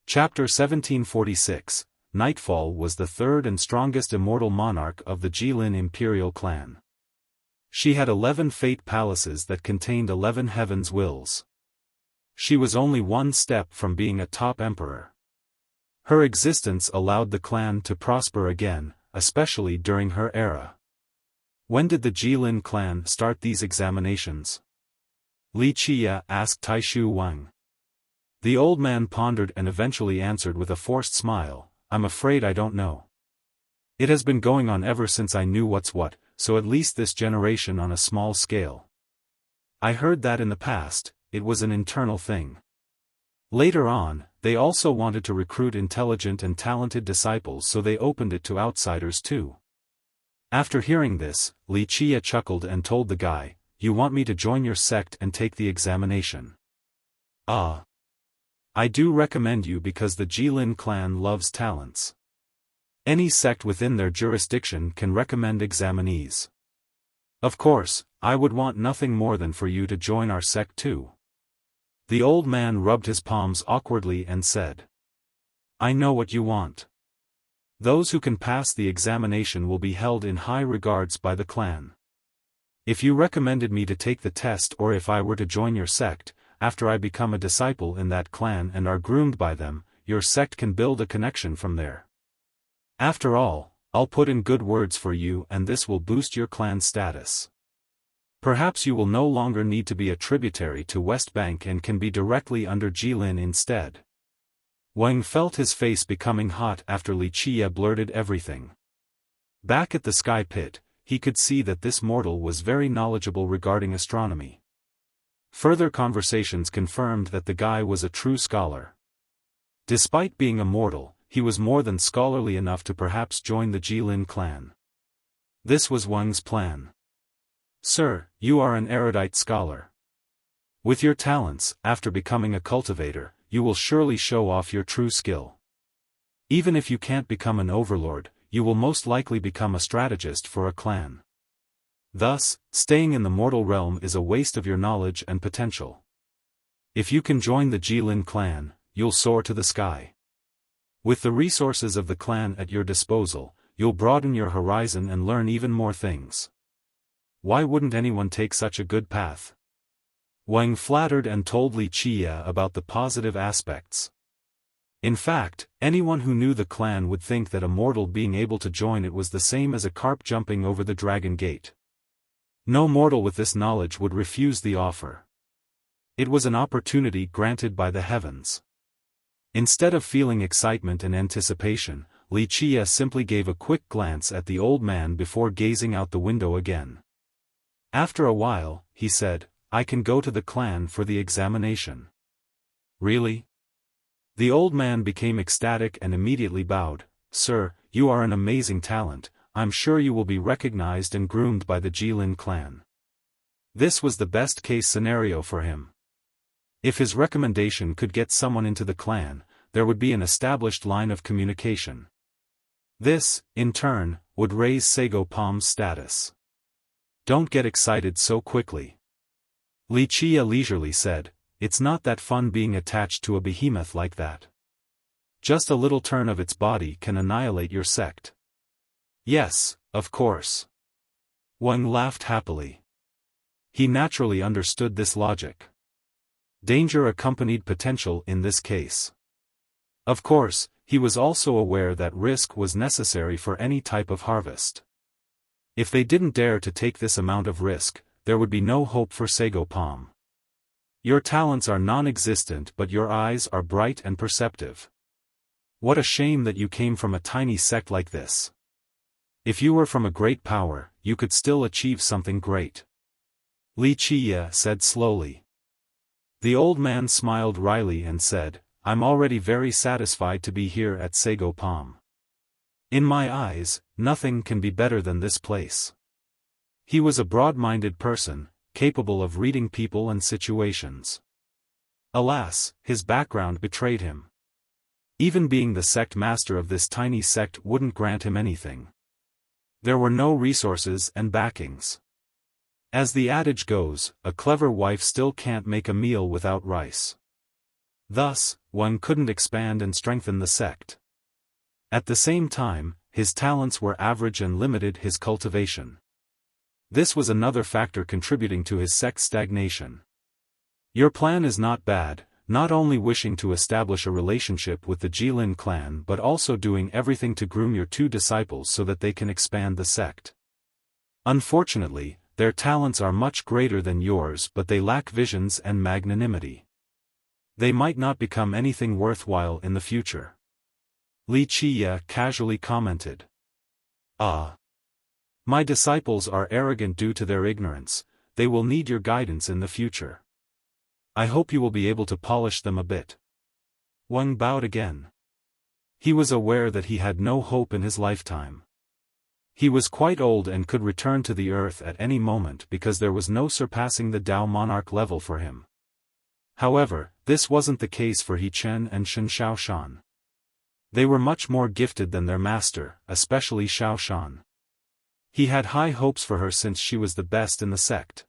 Chapter 1746, Nightfall was the 3rd and strongest immortal monarch of the Jilin Imperial clan. She had 11 fate palaces that contained 11 heaven's wills. She was only one step from being a top emperor. Her existence allowed the clan to prosper again, especially during her era. When did the Jilin clan start these examinations? Wuxia asked Taishu Wang. The old man pondered and eventually answered with a forced smile, "I'm afraid I don't know. It has been going on ever since I knew what's what, so at least this generation on a small scale. I heard that in the past, it was an internal thing. Later on, they also wanted to recruit intelligent and talented disciples, so they opened it to outsiders too." After hearing this, Wuxia chuckled and told the guy, "You want me to join your sect and take the examination?" "Ah. I do recommend you because the Jilin clan loves talents. Any sect within their jurisdiction can recommend examinees. Of course, I would want nothing more than for you to join our sect too." The old man rubbed his palms awkwardly and said, "I know what you want. Those who can pass the examination will be held in high regards by the clan. If you recommended me to take the test or if I were to join your sect, after I become a disciple in that clan and are groomed by them, your sect can build a connection from there. After all, I'll put in good words for you and this will boost your clan status. Perhaps you will no longer need to be a tributary to West Bank and can be directly under Jilin instead." Wang felt his face becoming hot after Wuxia blurted everything. Back at the sky pit, he could see that this mortal was very knowledgeable regarding astronomy. Further conversations confirmed that the guy was a true scholar. Despite being a mortal, he was more than scholarly enough to perhaps join the Jilin clan. This was Wang's plan. "Sir, you are an erudite scholar. With your talents, after becoming a cultivator, you will surely show off your true skill. Even if you can't become an overlord, you will most likely become a strategist for a clan. Thus, staying in the mortal realm is a waste of your knowledge and potential. If you can join the Jilin clan, you'll soar to the sky. With the resources of the clan at your disposal, you'll broaden your horizon and learn even more things. Why wouldn't anyone take such a good path? Wang flattered and told Li Qia about the positive aspects. In fact, anyone who knew the clan would think that a mortal being able to join it was the same as a carp jumping over the dragon gate. No mortal with this knowledge would refuse the offer. It was an opportunity granted by the heavens. Instead of feeling excitement and anticipation, Li Qia simply gave a quick glance at the old man before gazing out the window again. After a while, he said, "I can go to the clan for the examination." "Really?" The old man became ecstatic and immediately bowed. "Sir, you are an amazing talent, I'm sure you will be recognized and groomed by the Jilin clan." This was the best-case scenario for him. If his recommendation could get someone into the clan, there would be an established line of communication. This, in turn, would raise Sago Palm's status. "Don't get excited so quickly," Li Qia leisurely said. "It's not that fun being attached to a behemoth like that. Just a little turn of its body can annihilate your sect." "Yes, of course." Wang laughed happily. He naturally understood this logic. Danger accompanied potential in this case. Of course, he was also aware that risk was necessary for any type of harvest. If they didn't dare to take this amount of risk, there would be no hope for Sago Palm. "Your talents are non-existent, but your eyes are bright and perceptive. What a shame that you came from a tiny sect like this. If you were from a great power, you could still achieve something great," Li Qia said slowly. The old man smiled wryly and said, "I'm already very satisfied to be here at Sago Palm. In my eyes, nothing can be better than this place." He was a broad-minded person, capable of reading people and situations. Alas, his background betrayed him. Even being the sect master of this tiny sect wouldn't grant him anything. There were no resources and backings. As the adage goes, a clever wife still can't make a meal without rice. Thus, one couldn't expand and strengthen the sect. At the same time, his talents were average and limited his cultivation. This was another factor contributing to his sect's stagnation. "Your plan is not bad, not only wishing to establish a relationship with the Jilin clan but also doing everything to groom your two disciples so that they can expand the sect. Unfortunately, their talents are much greater than yours, but they lack visions and magnanimity. They might not become anything worthwhile in the future," Li Qia casually commented. "Ah. My disciples are arrogant due to their ignorance, they will need your guidance in the future. I hope you will be able to polish them a bit." Wang bowed again. He was aware that he had no hope in his lifetime. He was quite old and could return to the earth at any moment because there was no surpassing the Tao monarch level for him. However, this wasn't the case for He Chen and Shen Xiaofan. They were much more gifted than their master, especially Xiaofan. He had high hopes for her since she was the best in the sect.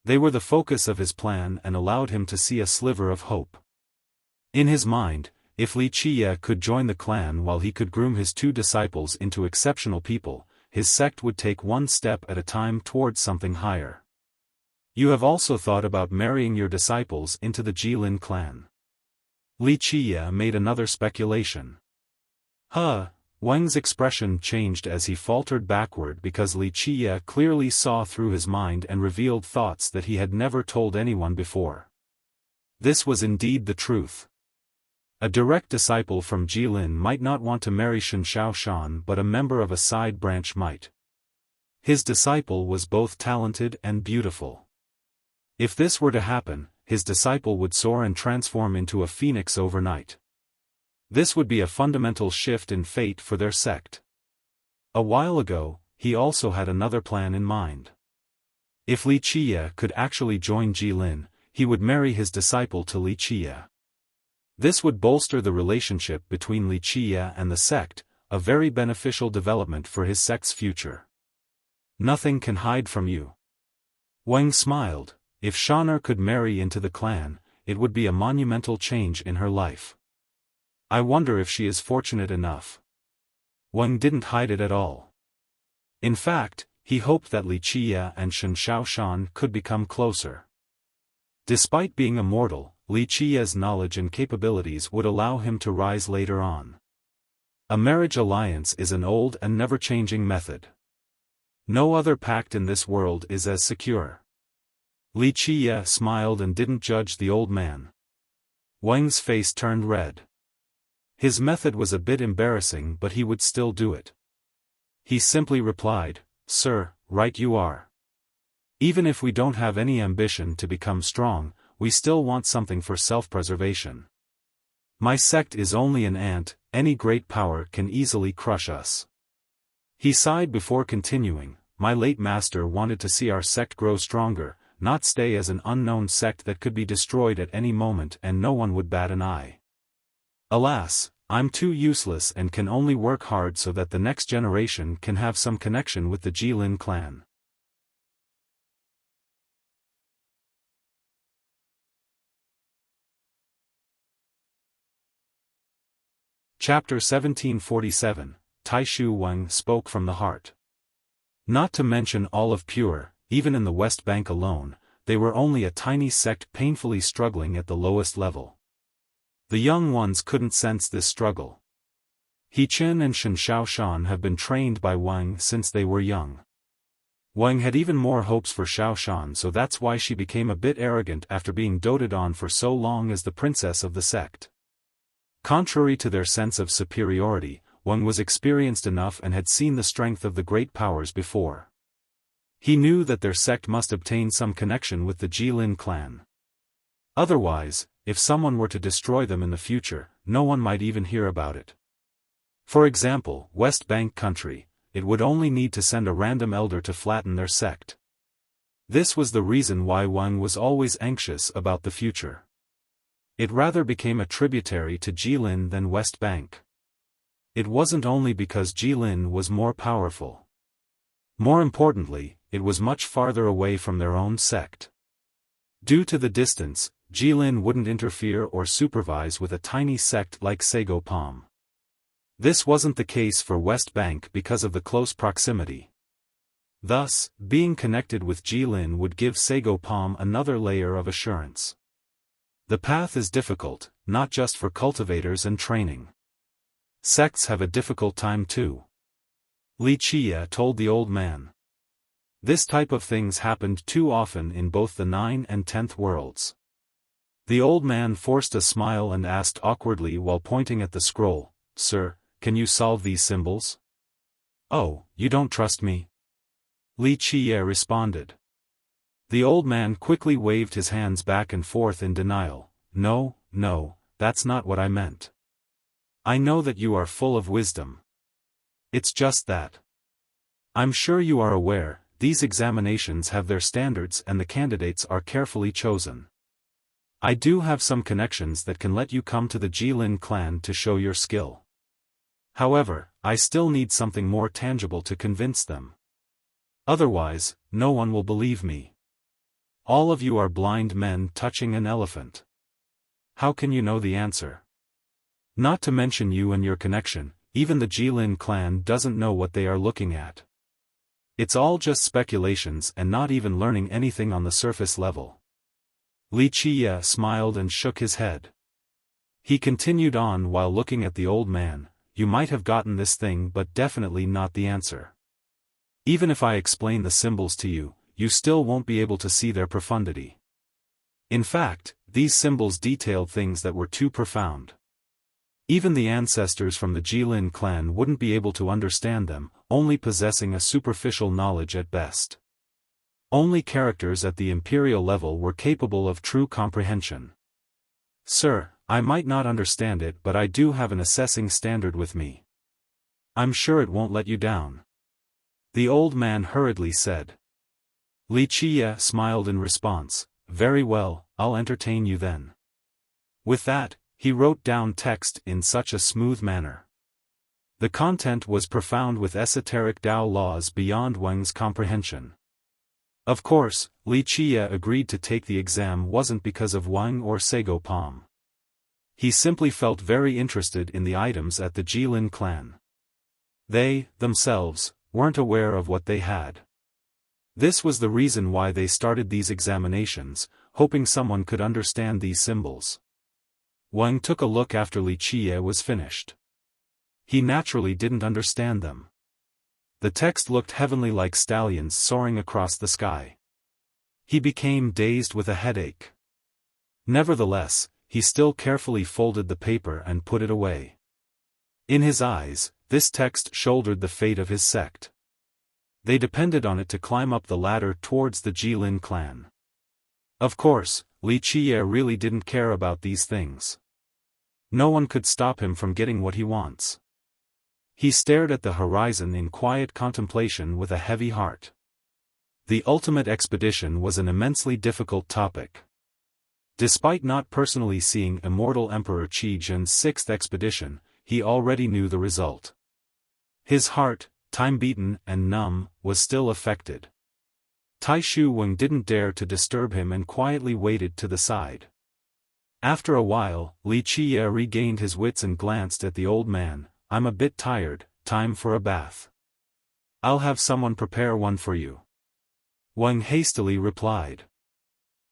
They were the focus of his plan and allowed him to see a sliver of hope. In his mind, if Li Qia could join the clan while he could groom his two disciples into exceptional people, his sect would take one step at a time towards something higher. "You have also thought about marrying your disciples into the Jilin clan?" Li Qia made another speculation. Wang's expression changed as he faltered backward because Li Qia clearly saw through his mind and revealed thoughts that he had never told anyone before. This was indeed the truth. A direct disciple from Jilin might not want to marry Shen Xiaoshan, but a member of a side branch might. His disciple was both talented and beautiful. If this were to happen, his disciple would soar and transform into a phoenix overnight. This would be a fundamental shift in fate for their sect. A while ago, he also had another plan in mind. If Li Qia could actually join Jilin, he would marry his disciple to Li Qia. This would bolster the relationship between Wuxia and the sect, a very beneficial development for his sect's future. Nothing can hide from you. Wang smiled. If Shaner could marry into the clan, it would be a monumental change in her life. I wonder if she is fortunate enough. Wang didn't hide it at all. In fact, he hoped that Wuxia and Xiaofan could become closer. Despite being a mortal, Wuxia's knowledge and capabilities would allow him to rise later on. A marriage alliance is an old and never-changing method. No other pact in this world is as secure. Wuxia smiled and didn't judge the old man. Wang's face turned red. His method was a bit embarrassing, but he would still do it. He simply replied, "Sir, right you are. Even if we don't have any ambition to become strong, we still want something for self-preservation. My sect is only an ant, any great power can easily crush us." He sighed before continuing, "My late master wanted to see our sect grow stronger, not stay as an unknown sect that could be destroyed at any moment and no one would bat an eye. Alas, I'm too useless and can only work hard so that the next generation can have some connection with the Jilin clan." Chapter 1747, Taishu Wang spoke from the heart. Not to mention all of Pure, even in the West Bank alone, they were only a tiny sect painfully struggling at the lowest level. The young ones couldn't sense this struggle. He Qin and Shen Xiaoshan have been trained by Wang since they were young. Wang had even more hopes for Xiaoshan, so that's why she became a bit arrogant after being doted on for so long as the princess of the sect. Contrary to their sense of superiority, Wang was experienced enough and had seen the strength of the great powers before. He knew that their sect must obtain some connection with the Jilin clan. Otherwise, if someone were to destroy them in the future, no one might even hear about it. For example, West Bank country, it would only need to send a random elder to flatten their sect. This was the reason why Wang was always anxious about the future. It rather became a tributary to Jilin than West Bank. It wasn't only because Jilin was more powerful. More importantly, it was much farther away from their own sect. Due to the distance, Jilin wouldn't interfere or supervise with a tiny sect like Sagopam. This wasn't the case for West Bank because of the close proximity. Thus, being connected with Jilin would give Sagopam another layer of assurance. The path is difficult, not just for cultivators and training. Sects have a difficult time too. Wuxia told the old man. This type of things happened too often in both the 9th and 10th worlds. The old man forced a smile and asked awkwardly while pointing at the scroll, "Sir, can you solve these symbols?" "Oh, you don't trust me?" Wuxia responded. The old man quickly waved his hands back and forth in denial. No, that's not what I meant. I know that you are full of wisdom. It's just that. I'm sure you are aware, these examinations have their standards and the candidates are carefully chosen. I do have some connections that can let you come to the Jilin clan to show your skill. However, I still need something more tangible to convince them. Otherwise, no one will believe me. All of you are blind men touching an elephant. How can you know the answer? Not to mention you and your connection, even the Jilin clan doesn't know what they are looking at. It's all just speculations and not even learning anything on the surface level. Wuxia smiled and shook his head. He continued on while looking at the old man, "You might have gotten this thing but definitely not the answer. Even if I explain the symbols to you, you still won't be able to see their profundity. In fact, these symbols detailed things that were too profound. Even the ancestors from the Jilin clan wouldn't be able to understand them, only possessing a superficial knowledge at best. Only characters at the imperial level were capable of true comprehension. Sir, I might not understand it, but I do have an assessing standard with me. I'm sure it won't let you down." The old man hurriedly said. Wuxia smiled in response, "Very well, I'll entertain you then." With that, he wrote down text in such a smooth manner. The content was profound with esoteric Tao laws beyond Wang's comprehension. Of course, Li Qie agreed to take the exam wasn't because of Wang or Sego Palm. He simply felt very interested in the items at the Jilin clan. They, themselves, weren't aware of what they had. This was the reason why they started these examinations, hoping someone could understand these symbols. Wang took a look after Li Qie was finished. He naturally didn't understand them. The text looked heavenly like stallions soaring across the sky. He became dazed with a headache. Nevertheless, he still carefully folded the paper and put it away. In his eyes, this text shouldered the fate of his sect. They depended on it to climb up the ladder towards the Jilin clan. Of course, Li Qie really didn't care about these things. No one could stop him from getting what he wants. He stared at the horizon in quiet contemplation with a heavy heart. The ultimate expedition was an immensely difficult topic. Despite not personally seeing Immortal Emperor Qi Jin's sixth expedition, he already knew the result. His heart, time-beaten and numb, was still affected. Tai Shu Weng didn't dare to disturb him and quietly waited to the side. After a while, Li Qie regained his wits and glanced at the old man. "I'm a bit tired, time for a bath." "I'll have someone prepare one for you," Wang hastily replied.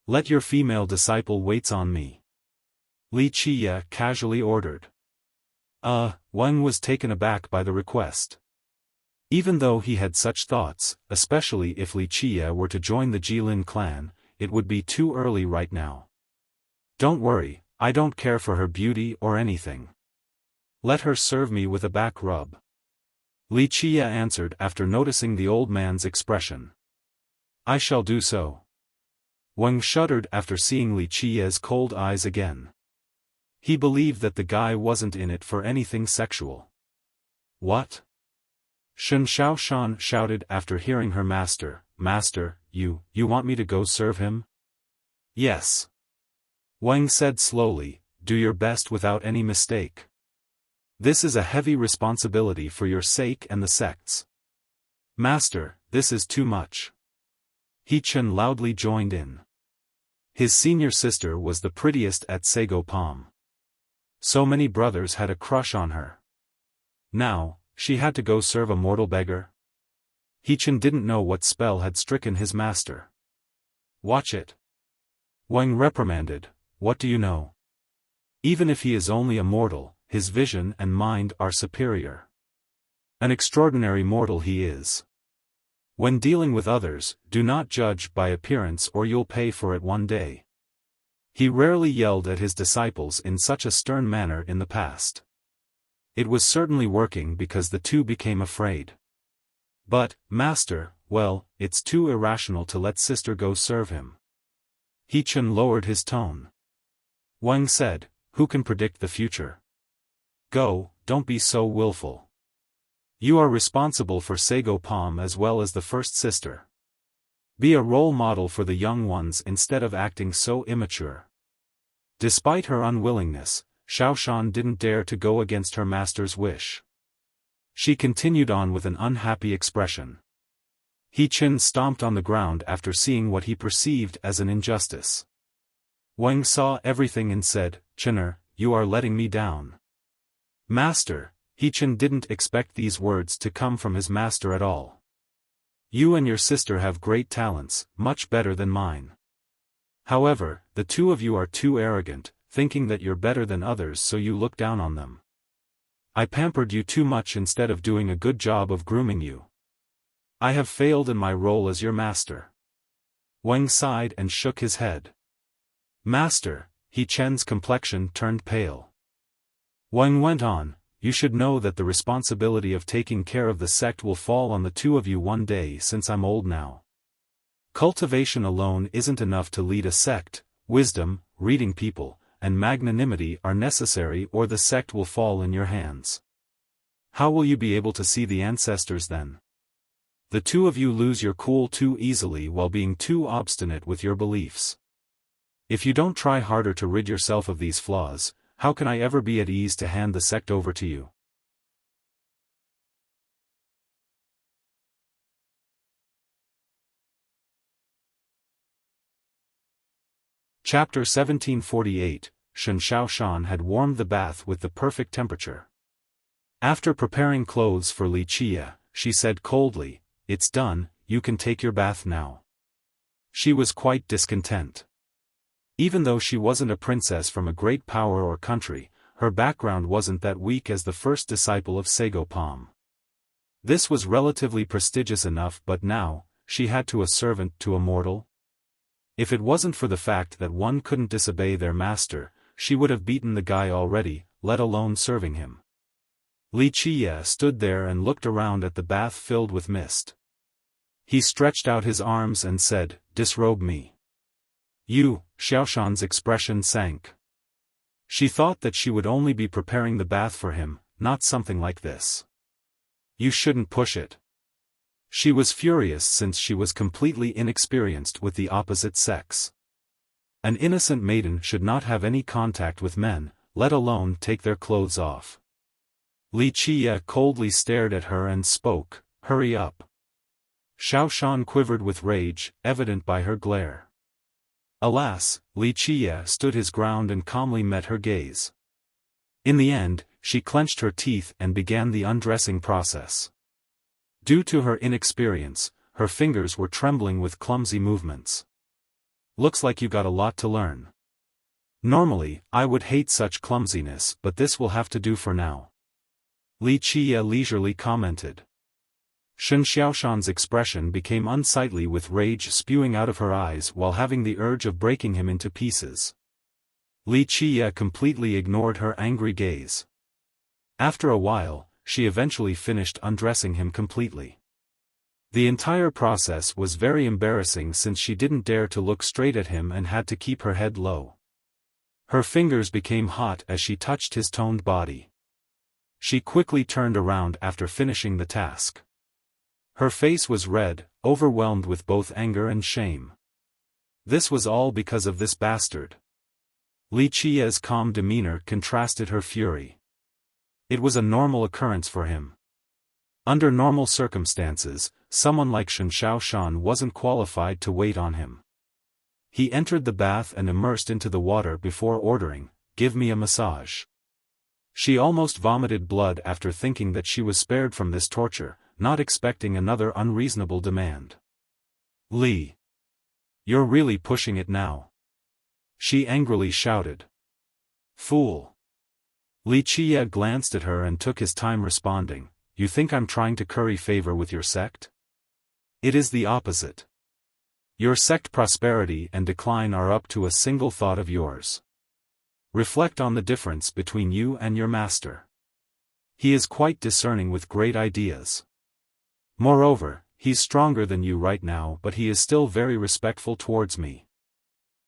"Let your female disciple waits on me," Li Qie casually ordered. Wang was taken aback by the request. Even though he had such thoughts, especially if Li Qie were to join the Jilin clan, it would be too early right now. "Don't worry, I don't care for her beauty or anything. Let her serve me with a back rub," Li Qie answered after noticing the old man's expression. "I shall do so." Wang shuddered after seeing Li Qie's cold eyes again. He believed that the guy wasn't in it for anything sexual. "What?" Shen Xiaofan shouted after hearing her master. "Master, you want me to go serve him?" "Yes." Wang said slowly, "Do your best without any mistake. This is a heavy responsibility for your sake and the sect's." "Master, this is too much." He Chen loudly joined in. His senior sister was the prettiest at Sego Palm. So many brothers had a crush on her. Now, she had to go serve a mortal beggar? He Chen didn't know what spell had stricken his master. "Watch it," Wang reprimanded. "What do you know? Even if he is only a mortal, his vision and mind are superior. An extraordinary mortal he is. When dealing with others, do not judge by appearance or you'll pay for it one day." He rarely yelled at his disciples in such a stern manner in the past. It was certainly working because the two became afraid. "But, master, well, it's too irrational to let sister go serve him." He Chen lowered his tone. Wang said, "Who can predict the future? Go, don't be so willful. You are responsible for Sego Palm as well as the first sister. Be a role model for the young ones instead of acting so immature." Despite her unwillingness, Xiaoshan didn't dare to go against her master's wish. She continued on with an unhappy expression. He Chen stomped on the ground after seeing what he perceived as an injustice. Wang saw everything and said, "Chener, you are letting me down." "Master," He Chen didn't expect these words to come from his master at all. "You and your sister have great talents, much better than mine. However, the two of you are too arrogant, thinking that you're better than others so you look down on them. I pampered you too much instead of doing a good job of grooming you. I have failed in my role as your master." Wang sighed and shook his head. "Master," He Chen's complexion turned pale. Wang went on, "You should know that the responsibility of taking care of the sect will fall on the two of you one day since I'm old now. Cultivation alone isn't enough to lead a sect, wisdom, reading people, and magnanimity are necessary or the sect will fall in your hands. How will you be able to see the ancestors then? The two of you lose your cool too easily while being too obstinate with your beliefs. If you don't try harder to rid yourself of these flaws, how can I ever be at ease to hand the sect over to you? Chapter 1748, Xiaofan had warmed the bath with the perfect temperature. After preparing clothes for Wuxia, she said coldly, "It's done, you can take your bath now." She was quite discontent. Even though she wasn't a princess from a great power or country, her background wasn't that weak as the first disciple of Xiaofan. This was relatively prestigious enough, but now, she had to a servant to a mortal. If it wasn't for the fact that one couldn't disobey their master, she would have beaten the guy already, let alone serving him. Wuxia stood there and looked around at the bath filled with mist. He stretched out his arms and said, "Disrobe me." "You," Xiaofan's expression sank. She thought that she would only be preparing the bath for him, not something like this. "You shouldn't push it." She was furious since she was completely inexperienced with the opposite sex. An innocent maiden should not have any contact with men, let alone take their clothes off. Wuxia coldly stared at her and spoke, "Hurry up." Xiaofan quivered with rage, evident by her glare. Alas, Wuxia stood his ground and calmly met her gaze. In the end, she clenched her teeth and began the undressing process. Due to her inexperience, her fingers were trembling with clumsy movements. "Looks like you got a lot to learn." "Normally, I would hate such clumsiness, but this will have to do for now," Wuxia leisurely commented. Xiaofan's expression became unsightly with rage spewing out of her eyes while having the urge of breaking him into pieces. Wuxia completely ignored her angry gaze. After a while, she eventually finished undressing him completely. The entire process was very embarrassing since she didn't dare to look straight at him and had to keep her head low. Her fingers became hot as she touched his toned body. She quickly turned around after finishing the task. Her face was red, overwhelmed with both anger and shame. This was all because of this bastard. Wuxia's calm demeanor contrasted her fury. It was a normal occurrence for him. Under normal circumstances, someone like Xiaofan wasn't qualified to wait on him. He entered the bath and immersed into the water before ordering, "Give me a massage." She almost vomited blood after thinking that she was spared from this torture, not expecting another unreasonable demand. "Li! You're really pushing it now," she angrily shouted. "Fool!" Wuxia glanced at her and took his time responding, "You think I'm trying to curry favor with your sect? It is the opposite. Your sect prosperity and decline are up to a single thought of yours. Reflect on the difference between you and your master. He is quite discerning with great ideas. Moreover, he's stronger than you right now, but he is still very respectful towards me.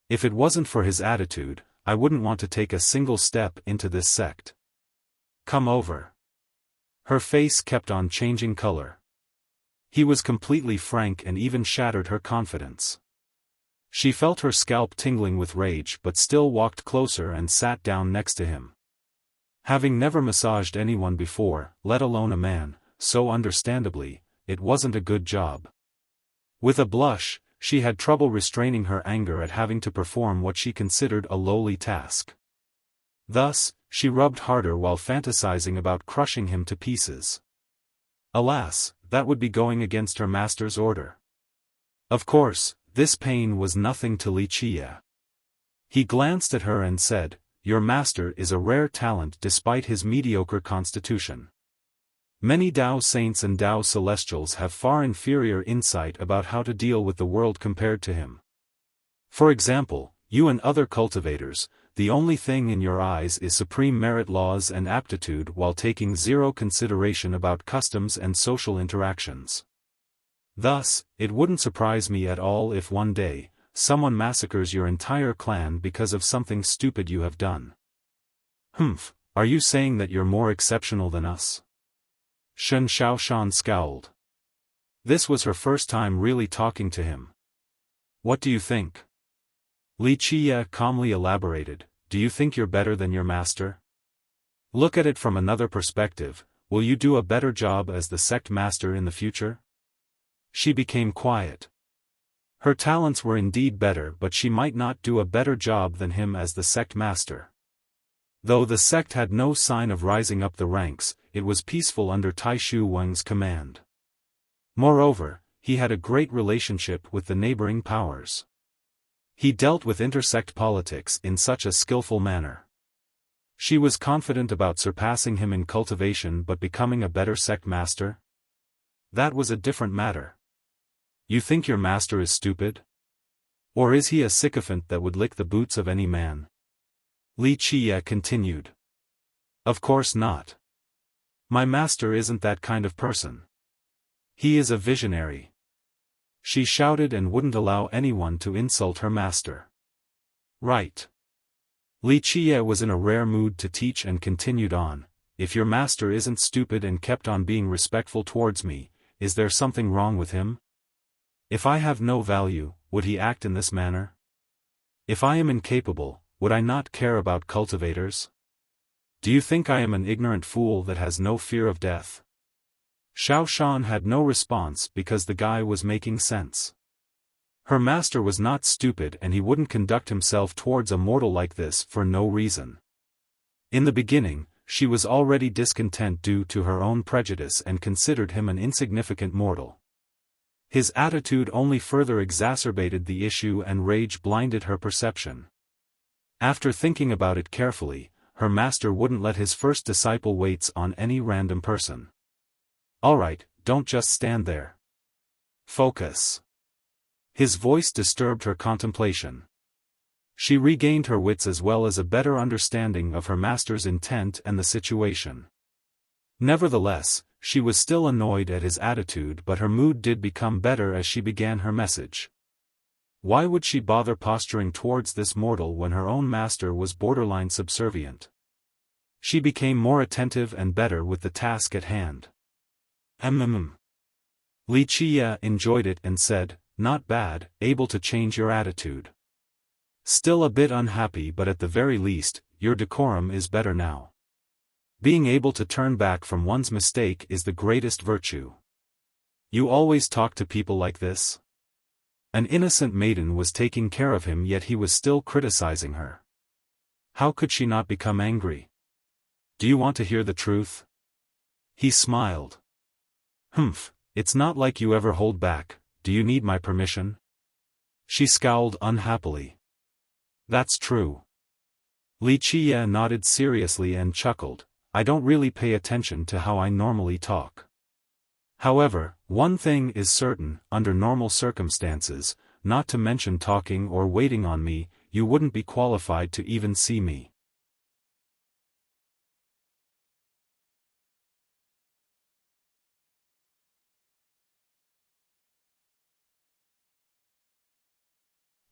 If it wasn't for his attitude, I wouldn't want to take a single step into this sect. Come over." Her face kept on changing color. He was completely frank and even shattered her confidence. She felt her scalp tingling with rage but still walked closer and sat down next to him. Having never massaged anyone before, let alone a man, so understandably, it wasn't a good job. With a blush, she had trouble restraining her anger at having to perform what she considered a lowly task. Thus, she rubbed harder while fantasizing about crushing him to pieces. Alas, that would be going against her master's order. Of course, this pain was nothing to Wuxia. He glanced at her and said, "Your master is a rare talent despite his mediocre constitution. Many Dao saints and Dao celestials have far inferior insight about how to deal with the world compared to him. For example, you and other cultivators, the only thing in your eyes is supreme merit laws and aptitude while taking zero consideration about customs and social interactions. Thus, it wouldn't surprise me at all if one day, someone massacres your entire clan because of something stupid you have done." "Humph, are you saying that you're more exceptional than us?" Xiaofan scowled. This was her first time really talking to him. "What do you think?" Wuxia calmly elaborated, do you think you're better than your master? Look at it from another perspective, will you do a better job as the sect master in the future? She became quiet. Her talents were indeed better, but she might not do a better job than him as the sect master. Though the sect had no sign of rising up the ranks, it was peaceful under Tai Shu Weng's command. Moreover, he had a great relationship with the neighboring powers. He dealt with intersect politics in such a skillful manner. She was confident about surpassing him in cultivation but becoming a better sect master? That was a different matter. You think your master is stupid? Or is he a sycophant that would lick the boots of any man? Li Qie continued. Of course not. My master isn't that kind of person. He is a visionary. She shouted and wouldn't allow anyone to insult her master. Right. Li Qie was in a rare mood to teach and continued on, if your master isn't stupid and kept on being respectful towards me, is there something wrong with him? If I have no value, would he act in this manner? If I am incapable, would I not care about cultivators? Do you think I am an ignorant fool that has no fear of death? Xiaofan had no response because the guy was making sense. Her master was not stupid and he wouldn't conduct himself towards a mortal like this for no reason. In the beginning, she was already discontent due to her own prejudice and considered him an insignificant mortal. His attitude only further exacerbated the issue and rage blinded her perception. After thinking about it carefully, her master wouldn't let his first disciple wait on any random person. Alright, don't just stand there. Focus. His voice disturbed her contemplation. She regained her wits as well as a better understanding of her master's intent and the situation. Nevertheless, she was still annoyed at his attitude, but her mood did become better as she began her message. Why would she bother posturing towards this mortal when her own master was borderline subservient? She became more attentive and better with the task at hand. Li Qie enjoyed it and said, not bad, able to change your attitude. Still a bit unhappy, but at the very least, your decorum is better now. Being able to turn back from one's mistake is the greatest virtue. You always talk to people like this? An innocent maiden was taking care of him, yet he was still criticizing her. How could she not become angry? Do you want to hear the truth? He smiled. It's not like you ever hold back. Do you need my permission? She scowled unhappily. That's true. Li Qie nodded seriously and chuckled. I don't really pay attention to how I normally talk. However, one thing is certain, under normal circumstances, not to mention talking or waiting on me, you wouldn't be qualified to even see me.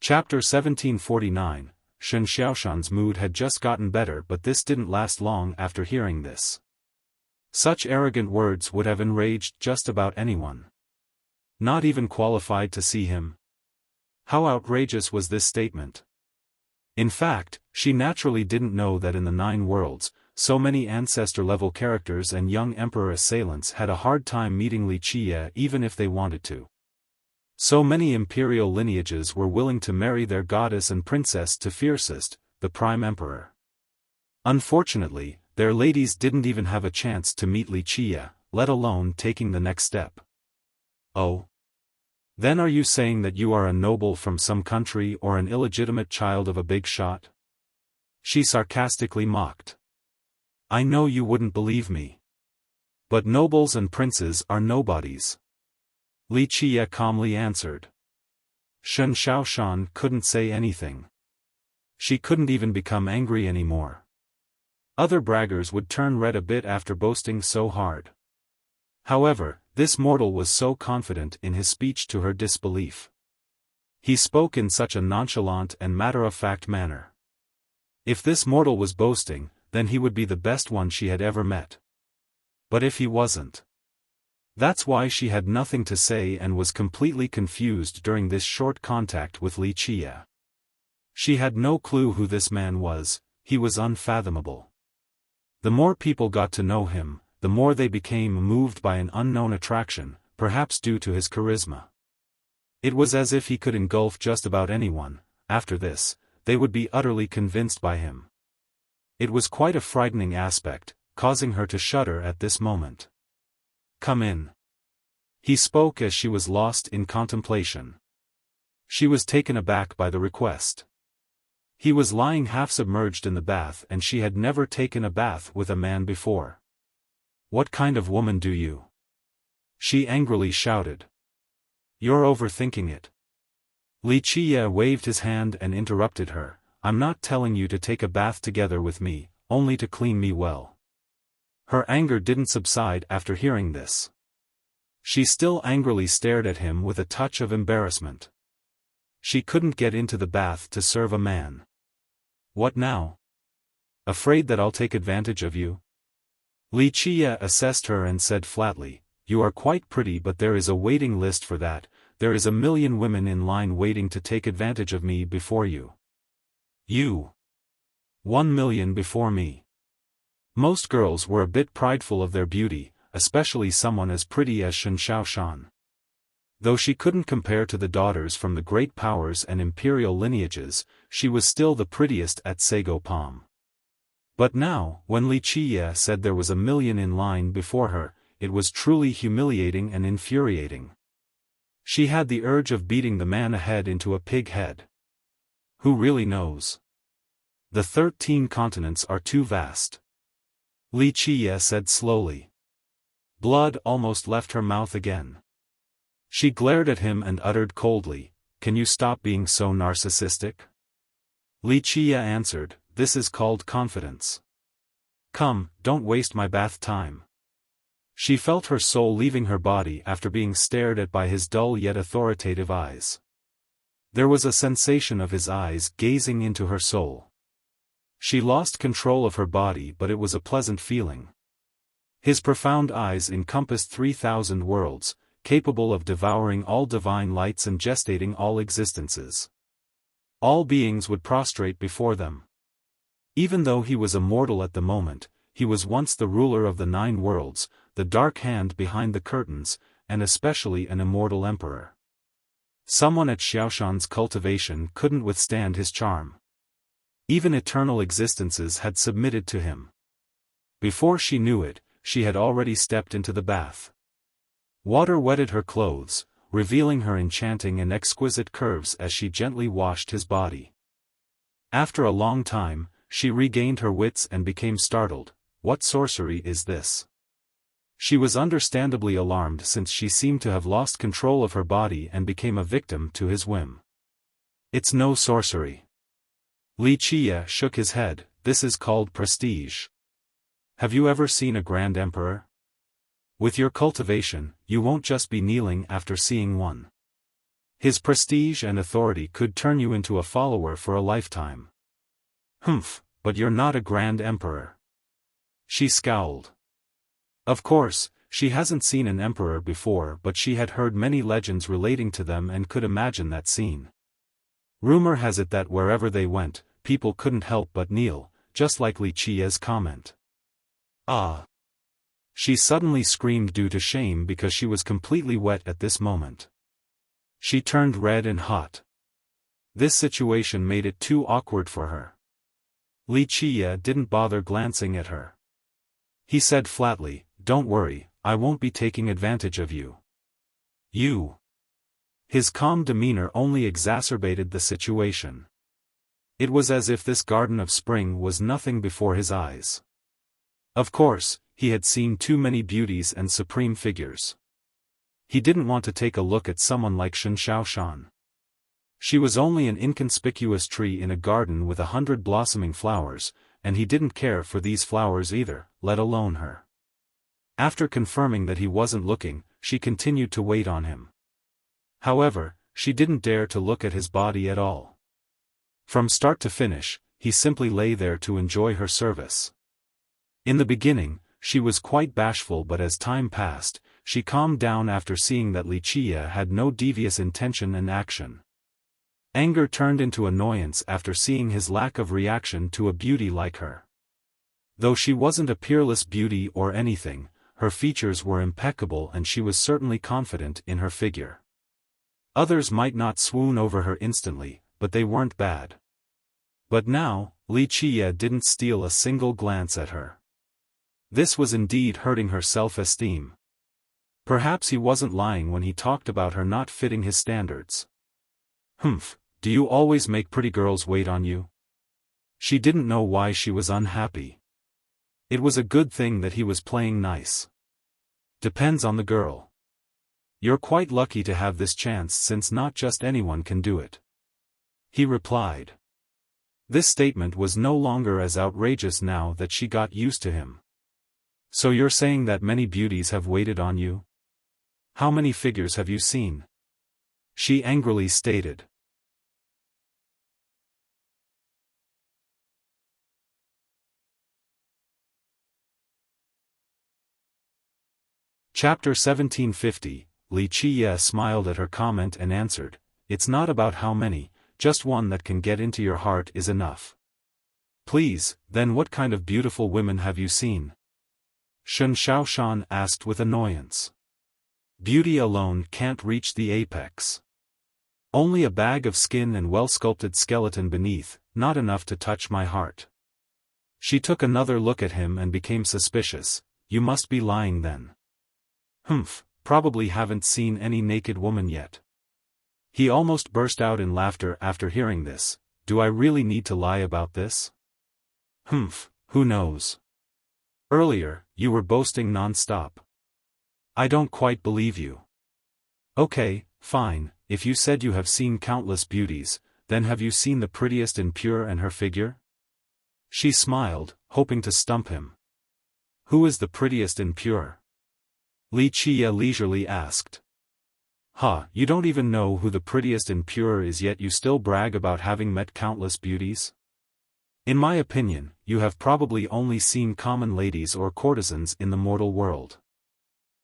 Chapter 1749, Shen Xiaoshan's mood had just gotten better, but this didn't last long after hearing this. Such arrogant words would have enraged just about anyone. Not even qualified to see him. How outrageous was this statement? In fact, she naturally didn't know that in the 9 worlds, so many ancestor-level characters and young emperor assailants had a hard time meeting Li Qie even if they wanted to. So many imperial lineages were willing to marry their goddess and princess to fiercest, the prime emperor. Unfortunately, their ladies didn't even have a chance to meet Li Qie, let alone taking the next step. Oh? Then are you saying that you are a noble from some country or an illegitimate child of a big shot? She sarcastically mocked. I know you wouldn't believe me. But nobles and princes are nobodies. Li Qie calmly answered. Shen Xiaoshan couldn't say anything. She couldn't even become angry anymore. Other braggers would turn red a bit after boasting so hard. However, this mortal was so confident in his speech to her disbelief. He spoke in such a nonchalant and matter-of-fact manner. If this mortal was boasting, then he would be the best one she had ever met. But if he wasn't? That's why she had nothing to say and was completely confused during this short contact with Li Qie. She had no clue who this man was, he was unfathomable. The more people got to know him, the more they became moved by an unknown attraction, perhaps due to his charisma. It was as if he could engulf just about anyone. After this, they would be utterly convinced by him. It was quite a frightening aspect, causing her to shudder at this moment. "Come in." He spoke as she was lost in contemplation. She was taken aback by the request. He was lying half submerged in the bath and she had never taken a bath with a man before. "What kind of woman do you?" she angrily shouted. "You're overthinking it." Wuxia waved his hand and interrupted her. "I'm not telling you to take a bath together with me, only to clean me well." Her anger didn't subside after hearing this. She still angrily stared at him with a touch of embarrassment. She couldn't get into the bath to serve a man. "What now? Afraid that I'll take advantage of you?" Wuxia assessed her and said flatly, "You are quite pretty, but there is a waiting list for that. There is 1,000,000 women in line waiting to take advantage of me before you. You. 1,000,000 before me." Most girls were a bit prideful of their beauty, especially someone as pretty as Xiaofan. Though she couldn't compare to the daughters from the great powers and imperial lineages, she was still the prettiest at Sago Palm. But now, when Wuxia said there was 1,000,000 in line before her, it was truly humiliating and infuriating. She had the urge of beating the man ahead into a pig head. Who really knows? The 13 continents are too vast. Wuxia said slowly. Blood almost left her mouth again. She glared at him and uttered coldly, "Can you stop being so narcissistic?" Wuxia answered, "This is called confidence. Come, don't waste my bath time." She felt her soul leaving her body after being stared at by his dull yet authoritative eyes. There was a sensation of his eyes gazing into her soul. She lost control of her body, but it was a pleasant feeling. His profound eyes encompassed 3,000 worlds, capable of devouring all divine lights and gestating all existences. All beings would prostrate before them. Even though he was a mortal at the moment, he was once the ruler of the 9 worlds, the dark hand behind the curtains, and especially an immortal emperor. Someone at Xiaoshan's cultivation couldn't withstand his charm. Even eternal existences had submitted to him. Before she knew it, she had already stepped into the bath. Water wetted her clothes, revealing her enchanting and exquisite curves as she gently washed his body. After a long time, she regained her wits and became startled. What sorcery is this? She was understandably alarmed since she seemed to have lost control of her body and became a victim to his whim. It's no sorcery. Wuxia shook his head. This is called prestige. Have you ever seen a grand emperor? With your cultivation, you won't just be kneeling after seeing one. His prestige and authority could turn you into a follower for a lifetime. Humph, but you're not a grand emperor. She scowled. Of course, she hasn't seen an emperor before, but she had heard many legends relating to them and could imagine that scene. Rumor has it that wherever they went, people couldn't help but kneel, just like Wuxia's comment. Ah! She suddenly screamed due to shame because she was completely wet at this moment. She turned red and hot. This situation made it too awkward for her. Wuxia didn't bother glancing at her. He said flatly, "Don't worry, I won't be taking advantage of you." You. His calm demeanor only exacerbated the situation. It was as if this garden of spring was nothing before his eyes. Of course, he had seen too many beauties and supreme figures. He didn't want to take a look at someone like Xiaofan. She was only an inconspicuous tree in a garden with 100 blossoming flowers, and he didn't care for these flowers either, let alone her. After confirming that he wasn't looking, she continued to wait on him. However, she didn't dare to look at his body at all. From start to finish, he simply lay there to enjoy her service. In the beginning, she was quite bashful, but as time passed, she calmed down after seeing that Wuxia had no devious intention and action. Anger turned into annoyance after seeing his lack of reaction to a beauty like her. Though she wasn't a peerless beauty or anything, her features were impeccable and she was certainly confident in her figure. Others might not swoon over her instantly, but they weren't bad. But now, Wuxia didn't steal a single glance at her. This was indeed hurting her self-esteem. Perhaps he wasn't lying when he talked about her not fitting his standards. Humph, do you always make pretty girls wait on you? She didn't know why she was unhappy. It was a good thing that he was playing nice. Depends on the girl. You're quite lucky to have this chance since not just anyone can do it. He replied. This statement was no longer as outrageous now that she got used to him. So you're saying that many beauties have waited on you? How many figures have you seen? She angrily stated. Chapter 1750, Wuxia smiled at her comment and answered, "It's not about how many, just one that can get into your heart is enough." "Please, then what kind of beautiful women have you seen?" Xiaofan asked with annoyance. "Beauty alone can't reach the apex. Only a bag of skin and well-sculpted skeleton beneath, not enough to touch my heart." She took another look at him and became suspicious. "You must be lying then." "Humph, probably haven't seen any naked woman yet." He almost burst out in laughter after hearing this. "Do I really need to lie about this?" "Humph, who knows? Earlier, you were boasting non-stop. I don't quite believe you." "Okay, fine, if you said you have seen countless beauties, then have you seen the prettiest in Pure and her figure?" She smiled, hoping to stump him. "Who is the prettiest in Pure?" Wuxia leisurely asked. You don't even know who the prettiest in Pure is yet you still brag about having met countless beauties? In my opinion, you have probably only seen common ladies or courtesans in the mortal world."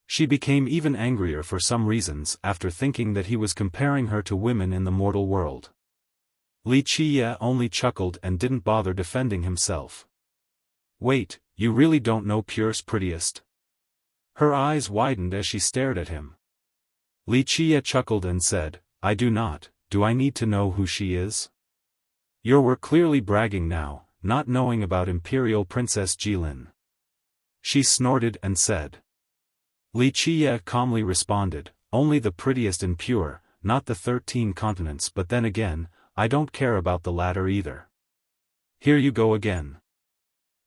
She became even angrier for some reasons after thinking that he was comparing her to women in the mortal world. Wuxia only chuckled and didn't bother defending himself. "Wait, you really don't know Pure's prettiest?" Her eyes widened as she stared at him. Wuxia chuckled and said, "I do not. Do I need to know who she is?" "You're clearly bragging now, not knowing about Imperial Princess Jilin." She snorted and said. Wuxia calmly responded, "Only the prettiest in Pure, not the 13 continents, but then again, I don't care about the latter either." "Here you go again."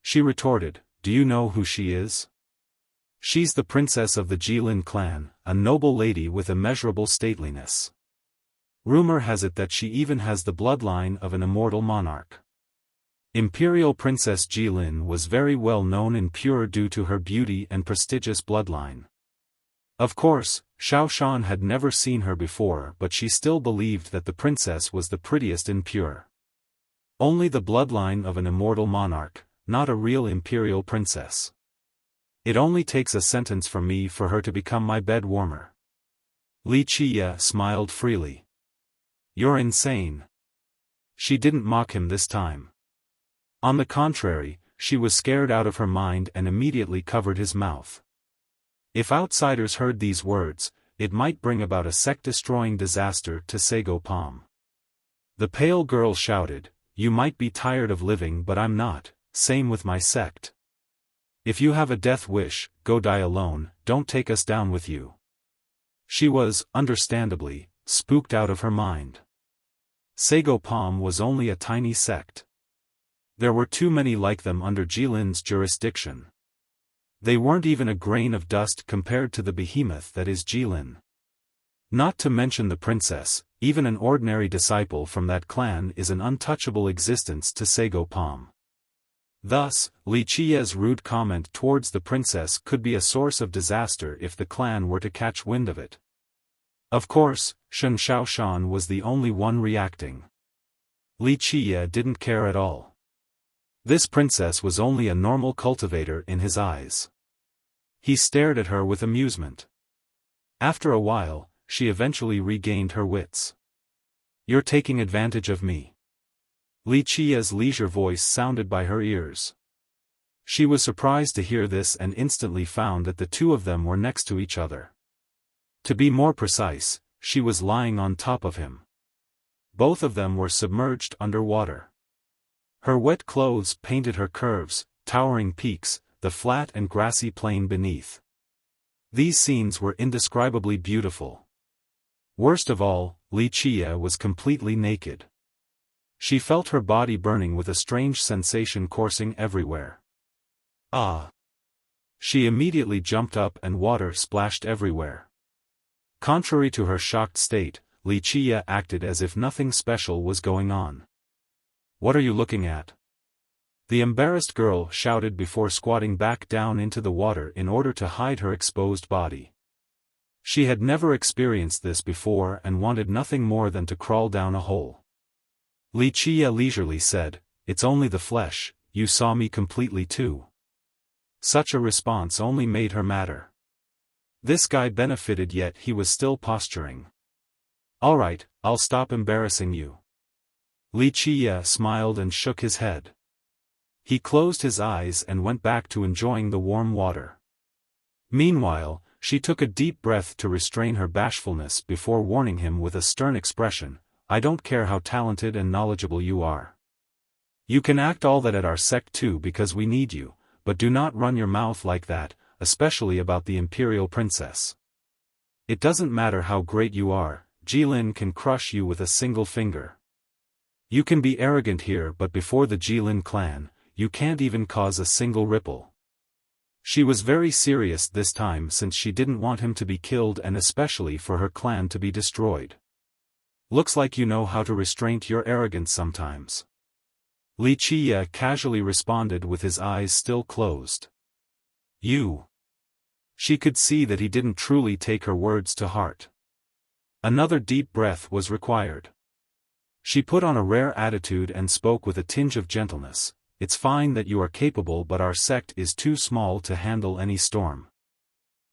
She retorted, "Do you know who she is?" "She's the princess of the Jilin clan, a noble lady with immeasurable stateliness. Rumor has it that she even has the bloodline of an immortal monarch. Imperial Princess Jilin was very well known in Pure due to her beauty and prestigious bloodline." Of course, Xiaofan had never seen her before, but she still believed that the princess was the prettiest in Pure. Only the bloodline of an immortal monarch, not a real imperial princess. It only takes a sentence from me for her to become my bed warmer. Wuxia smiled freely. "You're insane." She didn't mock him this time. On the contrary, she was scared out of her mind and immediately covered his mouth. If outsiders heard these words, it might bring about a sect-destroying disaster to Sagopam. The pale girl shouted, "You might be tired of living, but I'm not, same with my sect. If you have a death wish, go die alone, don't take us down with you." She was, understandably, spooked out of her mind. Sagopam was only a tiny sect. There were too many like them under Jilin's jurisdiction. They weren't even a grain of dust compared to the behemoth that is Jilin. Not to mention the princess, even an ordinary disciple from that clan is an untouchable existence to Sagopam. Thus, Wuxia's rude comment towards the princess could be a source of disaster if the clan were to catch wind of it. Of course, Xiaofan was the only one reacting. Wuxia didn't care at all. This princess was only a normal cultivator in his eyes. He stared at her with amusement. After a while, she eventually regained her wits. You're taking advantage of me. Li Qia's leisure voice sounded by her ears. She was surprised to hear this and instantly found that the two of them were next to each other. To be more precise, she was lying on top of him. Both of them were submerged under water. Her wet clothes painted her curves, towering peaks, the flat and grassy plain beneath. These scenes were indescribably beautiful. Worst of all, Li Qia was completely naked. She felt her body burning with a strange sensation coursing everywhere. Ah! She immediately jumped up and water splashed everywhere. Contrary to her shocked state, Li Qia acted as if nothing special was going on. What are you looking at? The embarrassed girl shouted before squatting back down into the water in order to hide her exposed body. She had never experienced this before and wanted nothing more than to crawl down a hole. Li Qia leisurely said, "It's only the flesh, you saw me completely too." Such a response only made her madder. This guy benefited, yet he was still posturing. "Alright, I'll stop embarrassing you." Li Qia smiled and shook his head. He closed his eyes and went back to enjoying the warm water. Meanwhile, she took a deep breath to restrain her bashfulness before warning him with a stern expression, "I don't care how talented and knowledgeable you are. You can act all that at our sect too because we need you, but do not run your mouth like that, especially about the imperial princess. It doesn't matter how great you are, Jilin can crush you with a single finger. You can be arrogant here, but before the Jilin clan, you can't even cause a single ripple." She was very serious this time since she didn't want him to be killed and especially for her clan to be destroyed. "Looks like you know how to restrain your arrogance sometimes." Li Qia casually responded with his eyes still closed. "You." She could see that he didn't truly take her words to heart. Another deep breath was required. She put on a rare attitude and spoke with a tinge of gentleness. "It's fine that you are capable, but our sect is too small to handle any storm.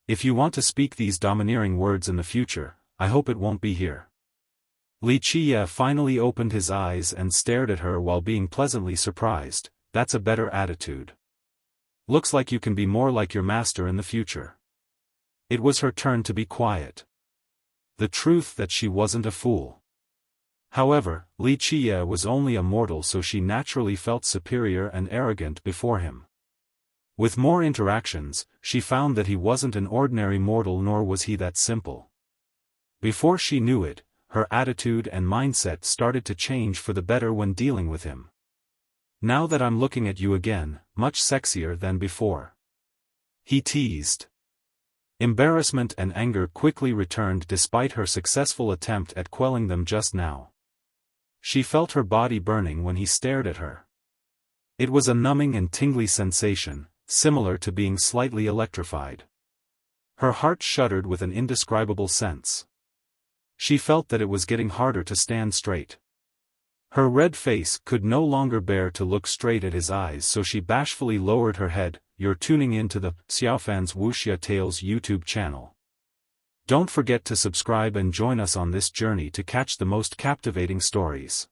If you want to speak these domineering words in the future, I hope it won't be here." Li Qia finally opened his eyes and stared at her while being pleasantly surprised. "That's a better attitude. Looks like you can be more like your master in the future." It was her turn to be quiet. The truth that she wasn't a fool. However, Li Qia was only a mortal, so she naturally felt superior and arrogant before him. With more interactions, she found that he wasn't an ordinary mortal, nor was he that simple. Before she knew it, her attitude and mindset started to change for the better when dealing with him. "Now that I'm looking at you again, much sexier than before," he teased. Embarrassment and anger quickly returned despite her successful attempt at quelling them just now. She felt her body burning when he stared at her. It was a numbing and tingly sensation, similar to being slightly electrified. Her heart shuddered with an indescribable sense. She felt that it was getting harder to stand straight. Her red face could no longer bear to look straight at his eyes, so she bashfully lowered her head. "You're tuning in to the Xiaofan's Wuxia Tales YouTube channel. Don't forget to subscribe and join us on this journey to catch the most captivating stories.